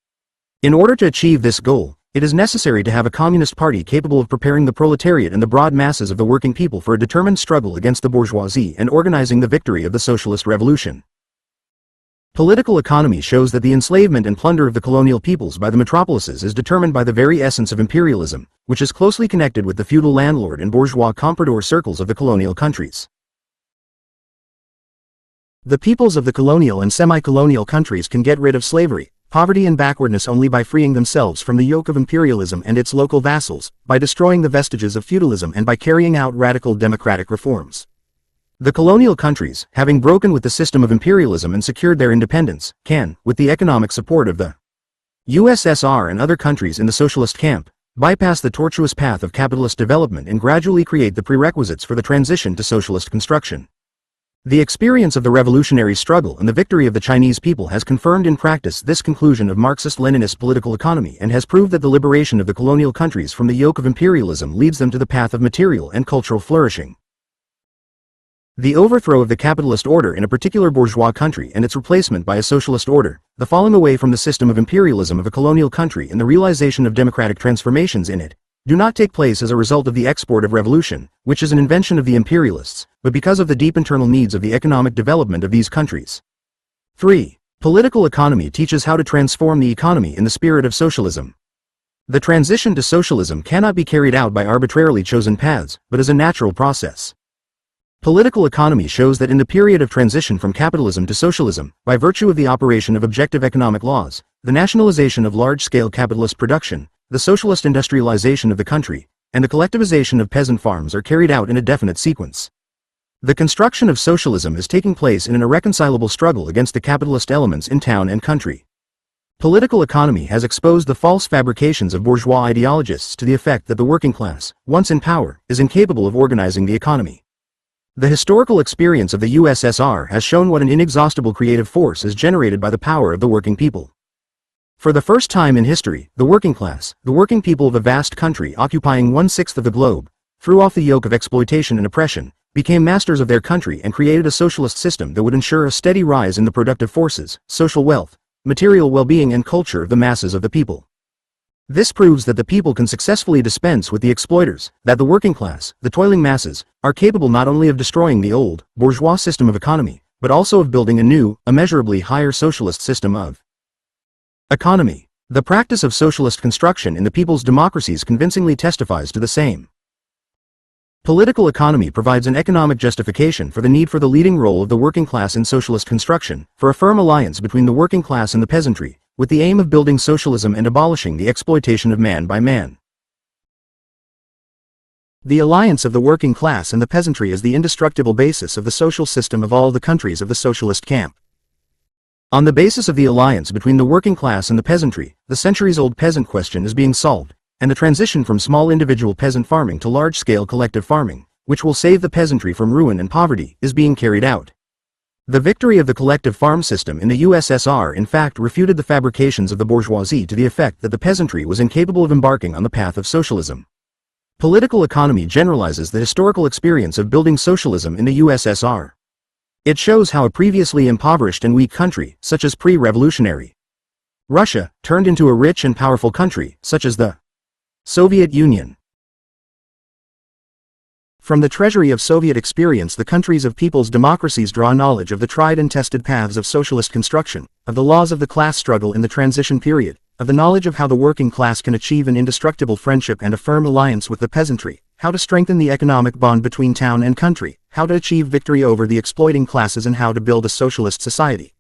Speaker 1: In order to achieve this goal, it is necessary to have a communist party capable of preparing the proletariat and the broad masses of the working people for a determined struggle against the bourgeoisie and organizing the victory of the socialist revolution. Political economy shows that the enslavement and plunder of the colonial peoples by the metropolises is determined by the very essence of imperialism, which is closely connected with the feudal landlord and bourgeois comprador circles of the colonial countries. The peoples of the colonial and semi-colonial countries can get rid of slavery, poverty and backwardness only by freeing themselves from the yoke of imperialism and its local vassals, by destroying the vestiges of feudalism and by carrying out radical democratic reforms. The colonial countries, having broken with the system of imperialism and secured their independence, can, with the economic support of the USSR and other countries in the socialist camp, bypass the tortuous path of capitalist development and gradually create the prerequisites for the transition to socialist construction. The experience of the revolutionary struggle and the victory of the Chinese people has confirmed in practice this conclusion of Marxist-Leninist political economy and has proved that the liberation of the colonial countries from the yoke of imperialism leads them to the path of material and cultural flourishing. The overthrow of the capitalist order in a particular bourgeois country and its replacement by a socialist order, the falling away from the system of imperialism of a colonial country and the realization of democratic transformations in it, do not take place as a result of the export of revolution, which is an invention of the imperialists, but because of the deep internal needs of the economic development of these countries. 3. Political economy teaches how to transform the economy in the spirit of socialism. The transition to socialism cannot be carried out by arbitrarily chosen paths, but as a natural process. Political economy shows that in the period of transition from capitalism to socialism, by virtue of the operation of objective economic laws, the nationalization of large-scale capitalist production, the socialist industrialization of the country, and the collectivization of peasant farms are carried out in a definite sequence. The construction of socialism is taking place in an irreconcilable struggle against the capitalist elements in town and country. Political economy has exposed the false fabrications of bourgeois ideologists to the effect that the working class, once in power, is incapable of organizing the economy. The historical experience of the USSR has shown what an inexhaustible creative force is generated by the power of the working people. For the first time in history, the working class, the working people of a vast country occupying 1/6 of the globe, threw off the yoke of exploitation and oppression, became masters of their country and created a socialist system that would ensure a steady rise in the productive forces, social wealth, material well-being and culture of the masses of the people. This proves that the people can successfully dispense with the exploiters, that the working class, the toiling masses, are capable not only of destroying the old, bourgeois system of economy, but also of building a new, immeasurably higher socialist system of economy. The practice of socialist construction in the people's democracies convincingly testifies to the same. Political economy provides an economic justification for the need for the leading role of the working class in socialist construction, for a firm alliance between the working class and the peasantry, with the aim of building socialism and abolishing the exploitation of man by man. The alliance of the working class and the peasantry is the indestructible basis of the social system of all the countries of the socialist camp. On the basis of the alliance between the working class and the peasantry, the centuries-old peasant question is being solved, and the transition from small individual peasant farming to large-scale collective farming, which will save the peasantry from ruin and poverty, is being carried out. The victory of the collective farm system in the USSR in fact refuted the fabrications of the bourgeoisie to the effect that the peasantry was incapable of embarking on the path of socialism. Political economy generalizes the historical experience of building socialism in the USSR. It shows how a previously impoverished and weak country, such as pre-revolutionary Russia, turned into a rich and powerful country, such as the Soviet Union. From the treasury of Soviet experience, the countries of people's democracies draw knowledge of the tried and tested paths of socialist construction, of the laws of the class struggle in the transition period, of the knowledge of how the working class can achieve an indestructible friendship and a firm alliance with the peasantry, how to strengthen the economic bond between town and country, how to achieve victory over the exploiting classes and how to build a socialist society.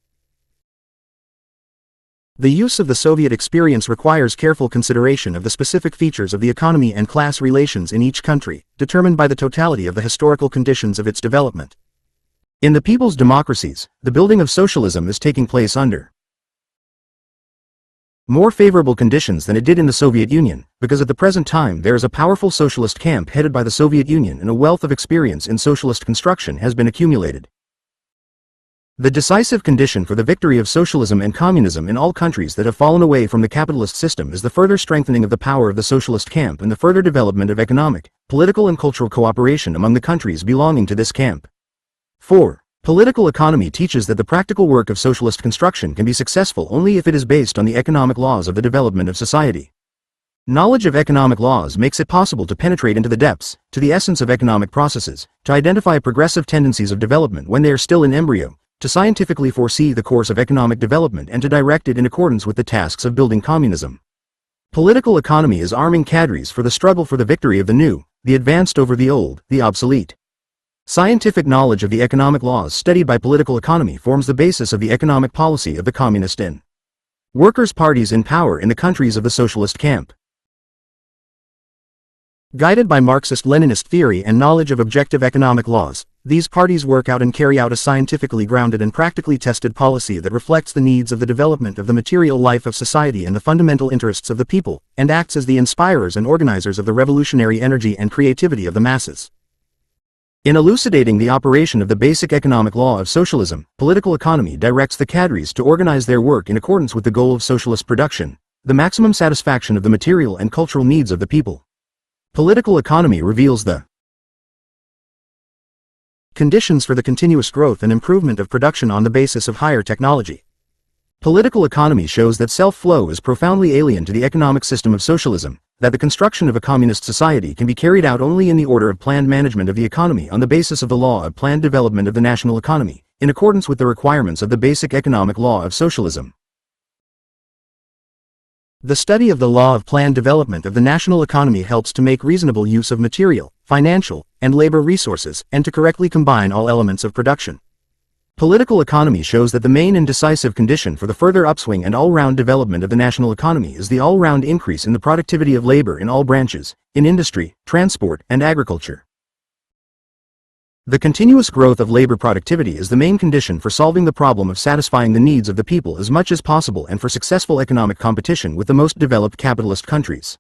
Speaker 1: The use of the Soviet experience requires careful consideration of the specific features of the economy and class relations in each country, determined by the totality of the historical conditions of its development. In the people's democracies, the building of socialism is taking place under more favorable conditions than it did in the Soviet Union, because at the present time there is a powerful socialist camp headed by the Soviet Union and a wealth of experience in socialist construction has been accumulated. The decisive condition for the victory of socialism and communism in all countries that have fallen away from the capitalist system is the further strengthening of the power of the socialist camp and the further development of economic, political and cultural cooperation among the countries belonging to this camp. 4. Political economy teaches that the practical work of socialist construction can be successful only if it is based on the economic laws of the development of society. Knowledge of economic laws makes it possible to penetrate into the depths, to the essence of economic processes, to identify progressive tendencies of development when they are still in embryo, to scientifically foresee the course of economic development and to direct it in accordance with the tasks of building communism. Political economy is arming cadres for the struggle for the victory of the new, the advanced over the old, the obsolete. Scientific knowledge of the economic laws studied by political economy forms the basis of the economic policy of the communist and workers' parties in power in the countries of the socialist camp. Guided by Marxist-Leninist theory and knowledge of objective economic laws, these parties work out and carry out a scientifically grounded and practically tested policy that reflects the needs of the development of the material life of society and the fundamental interests of the people, and acts as the inspirers and organizers of the revolutionary energy and creativity of the masses. In elucidating the operation of the basic economic law of socialism, political economy directs the cadres to organize their work in accordance with the goal of socialist production, the maximum satisfaction of the material and cultural needs of the people. Political economy reveals the conditions for the continuous growth and improvement of production on the basis of higher technology. Political economy shows that self-flow is profoundly alien to the economic system of socialism, that the construction of a communist society can be carried out only in the order of planned management of the economy on the basis of the law of planned development of the national economy, in accordance with the requirements of the basic economic law of socialism. The study of the law of planned development of the national economy helps to make reasonable use of material, financial, and labor resources, and to correctly combine all elements of production. Political economy shows that the main and decisive condition for the further upswing and all-round development of the national economy is the all-round increase in the productivity of labor in all branches, in industry, transport, and agriculture. The continuous growth of labor productivity is the main condition for solving the problem of satisfying the needs of the people as much as possible and for successful economic competition with the most developed capitalist countries.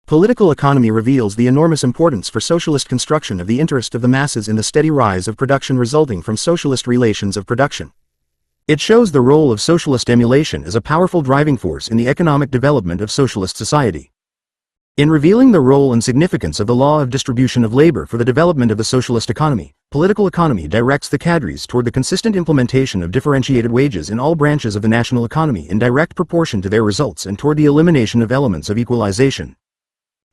Speaker 1: Political economy reveals the enormous importance for socialist construction of the interest of the masses in the steady rise of production resulting from socialist relations of production. It shows the role of socialist emulation as a powerful driving force in the economic development of socialist society. In revealing the role and significance of the law of distribution of labor for the development of the socialist economy, political economy directs the cadres toward the consistent implementation of differentiated wages in all branches of the national economy in direct proportion to their results and toward the elimination of elements of equalization.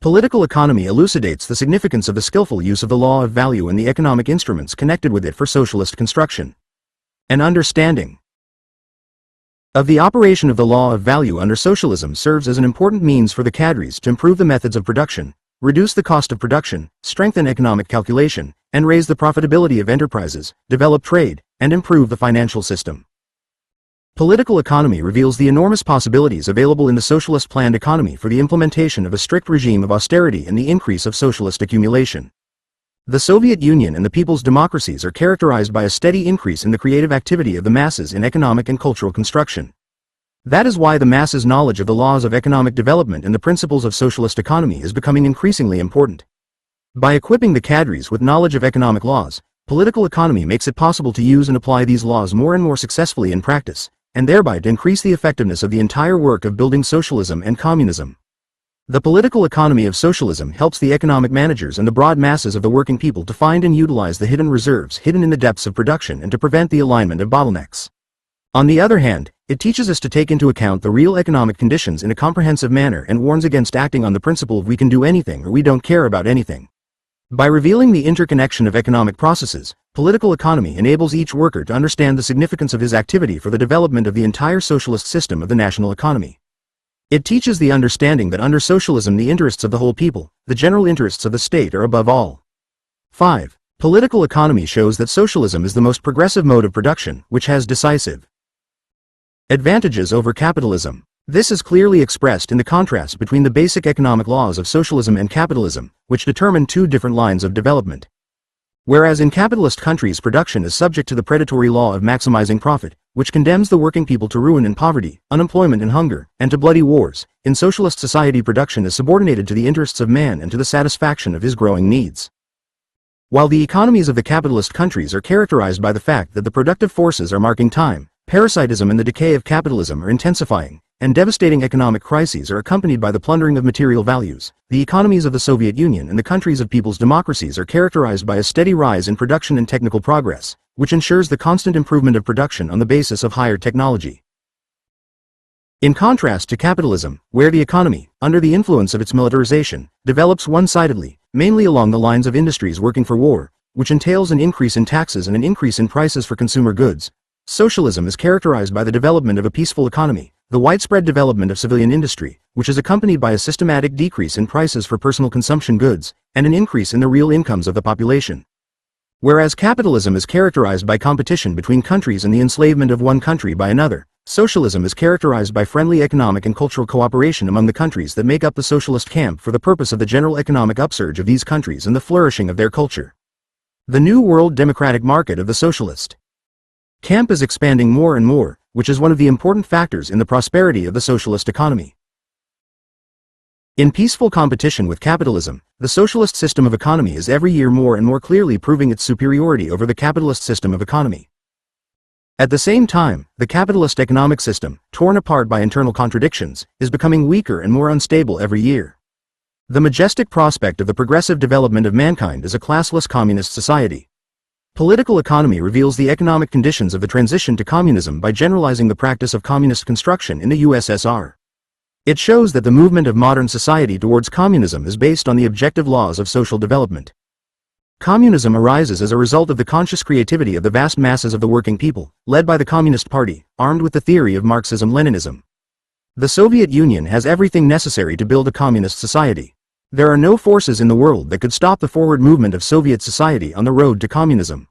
Speaker 1: Political economy elucidates the significance of the skillful use of the law of value and the economic instruments connected with it for socialist construction. An understanding of the operation of the law of value under socialism serves as an important means for the cadres to improve the methods of production, reduce the cost of production, strengthen economic calculation, and raise the profitability of enterprises, develop trade, and improve the financial system. Political economy reveals the enormous possibilities available in the socialist planned economy for the implementation of a strict regime of austerity and the increase of socialist accumulation. The Soviet Union and the people's democracies are characterized by a steady increase in the creative activity of the masses in economic and cultural construction. That is why the masses' knowledge of the laws of economic development and the principles of socialist economy is becoming increasingly important. By equipping the cadres with knowledge of economic laws, political economy makes it possible to use and apply these laws more and more successfully in practice, and thereby to increase the effectiveness of the entire work of building socialism and communism. The political economy of socialism helps the economic managers and the broad masses of the working people to find and utilize the hidden reserves hidden in the depths of production and to prevent the alignment of bottlenecks. On the other hand, it teaches us to take into account the real economic conditions in a comprehensive manner and warns against acting on the principle of we can do anything or we don't care about anything. By revealing the interconnection of economic processes, political economy enables each worker to understand the significance of his activity for the development of the entire socialist system of the national economy. It teaches the understanding that under socialism the interests of the whole people, the general interests of the state are above all. 5. Political economy shows that socialism is the most progressive mode of production, which has decisive advantages over capitalism. This is clearly expressed in the contrast between the basic economic laws of socialism and capitalism, which determine two different lines of development. Whereas in capitalist countries production is subject to the predatory law of maximizing profit, which condemns the working people to ruin and poverty, unemployment and hunger, and to bloody wars, in socialist society production is subordinated to the interests of man and to the satisfaction of his growing needs. While the economies of the capitalist countries are characterized by the fact that the productive forces are marking time, parasitism and the decay of capitalism are intensifying, and devastating economic crises are accompanied by the plundering of material values, the economies of the Soviet Union and the countries of people's democracies are characterized by a steady rise in production and technical progress, which ensures the constant improvement of production on the basis of higher technology. In contrast to capitalism, where the economy, under the influence of its militarization, develops one-sidedly, mainly along the lines of industries working for war, which entails an increase in taxes and an increase in prices for consumer goods. Socialism is characterized by the development of a peaceful economy, the widespread development of civilian industry, which is accompanied by a systematic decrease in prices for personal consumption goods, and an increase in the real incomes of the population. Whereas capitalism is characterized by competition between countries and the enslavement of one country by another, socialism is characterized by friendly economic and cultural cooperation among the countries that make up the socialist camp for the purpose of the general economic upsurge of these countries and the flourishing of their culture. The New World Democratic Market of the Socialist camp is expanding more and more, which is one of the important factors in the prosperity of the socialist economy. In peaceful competition with capitalism, the socialist system of economy is every year more and more clearly proving its superiority over the capitalist system of economy. At the same time, the capitalist economic system, torn apart by internal contradictions, is becoming weaker and more unstable every year. The majestic prospect of the progressive development of mankind is a classless communist society. Political economy reveals the economic conditions of the transition to communism by generalizing the practice of communist construction in the USSR. It shows that the movement of modern society towards communism is based on the objective laws of social development. Communism arises as a result of the conscious creativity of the vast masses of the working people, led by the Communist Party, armed with the theory of Marxism-Leninism. The Soviet Union has everything necessary to build a communist society. There are no forces in the world that could stop the forward movement of Soviet society on the road to communism.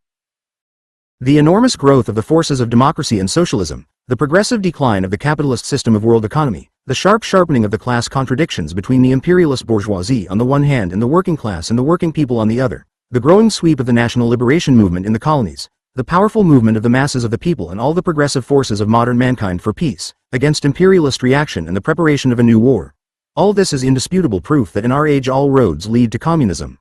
Speaker 1: The enormous growth of the forces of democracy and socialism, the progressive decline of the capitalist system of world economy, the sharp sharpening of the class contradictions between the imperialist bourgeoisie on the one hand and the working class and the working people on the other, the growing sweep of the national liberation movement in the colonies, the powerful movement of the masses of the people and all the progressive forces of modern mankind for peace, against imperialist reaction and the preparation of a new war. All this is indisputable proof that in our age all roads lead to communism.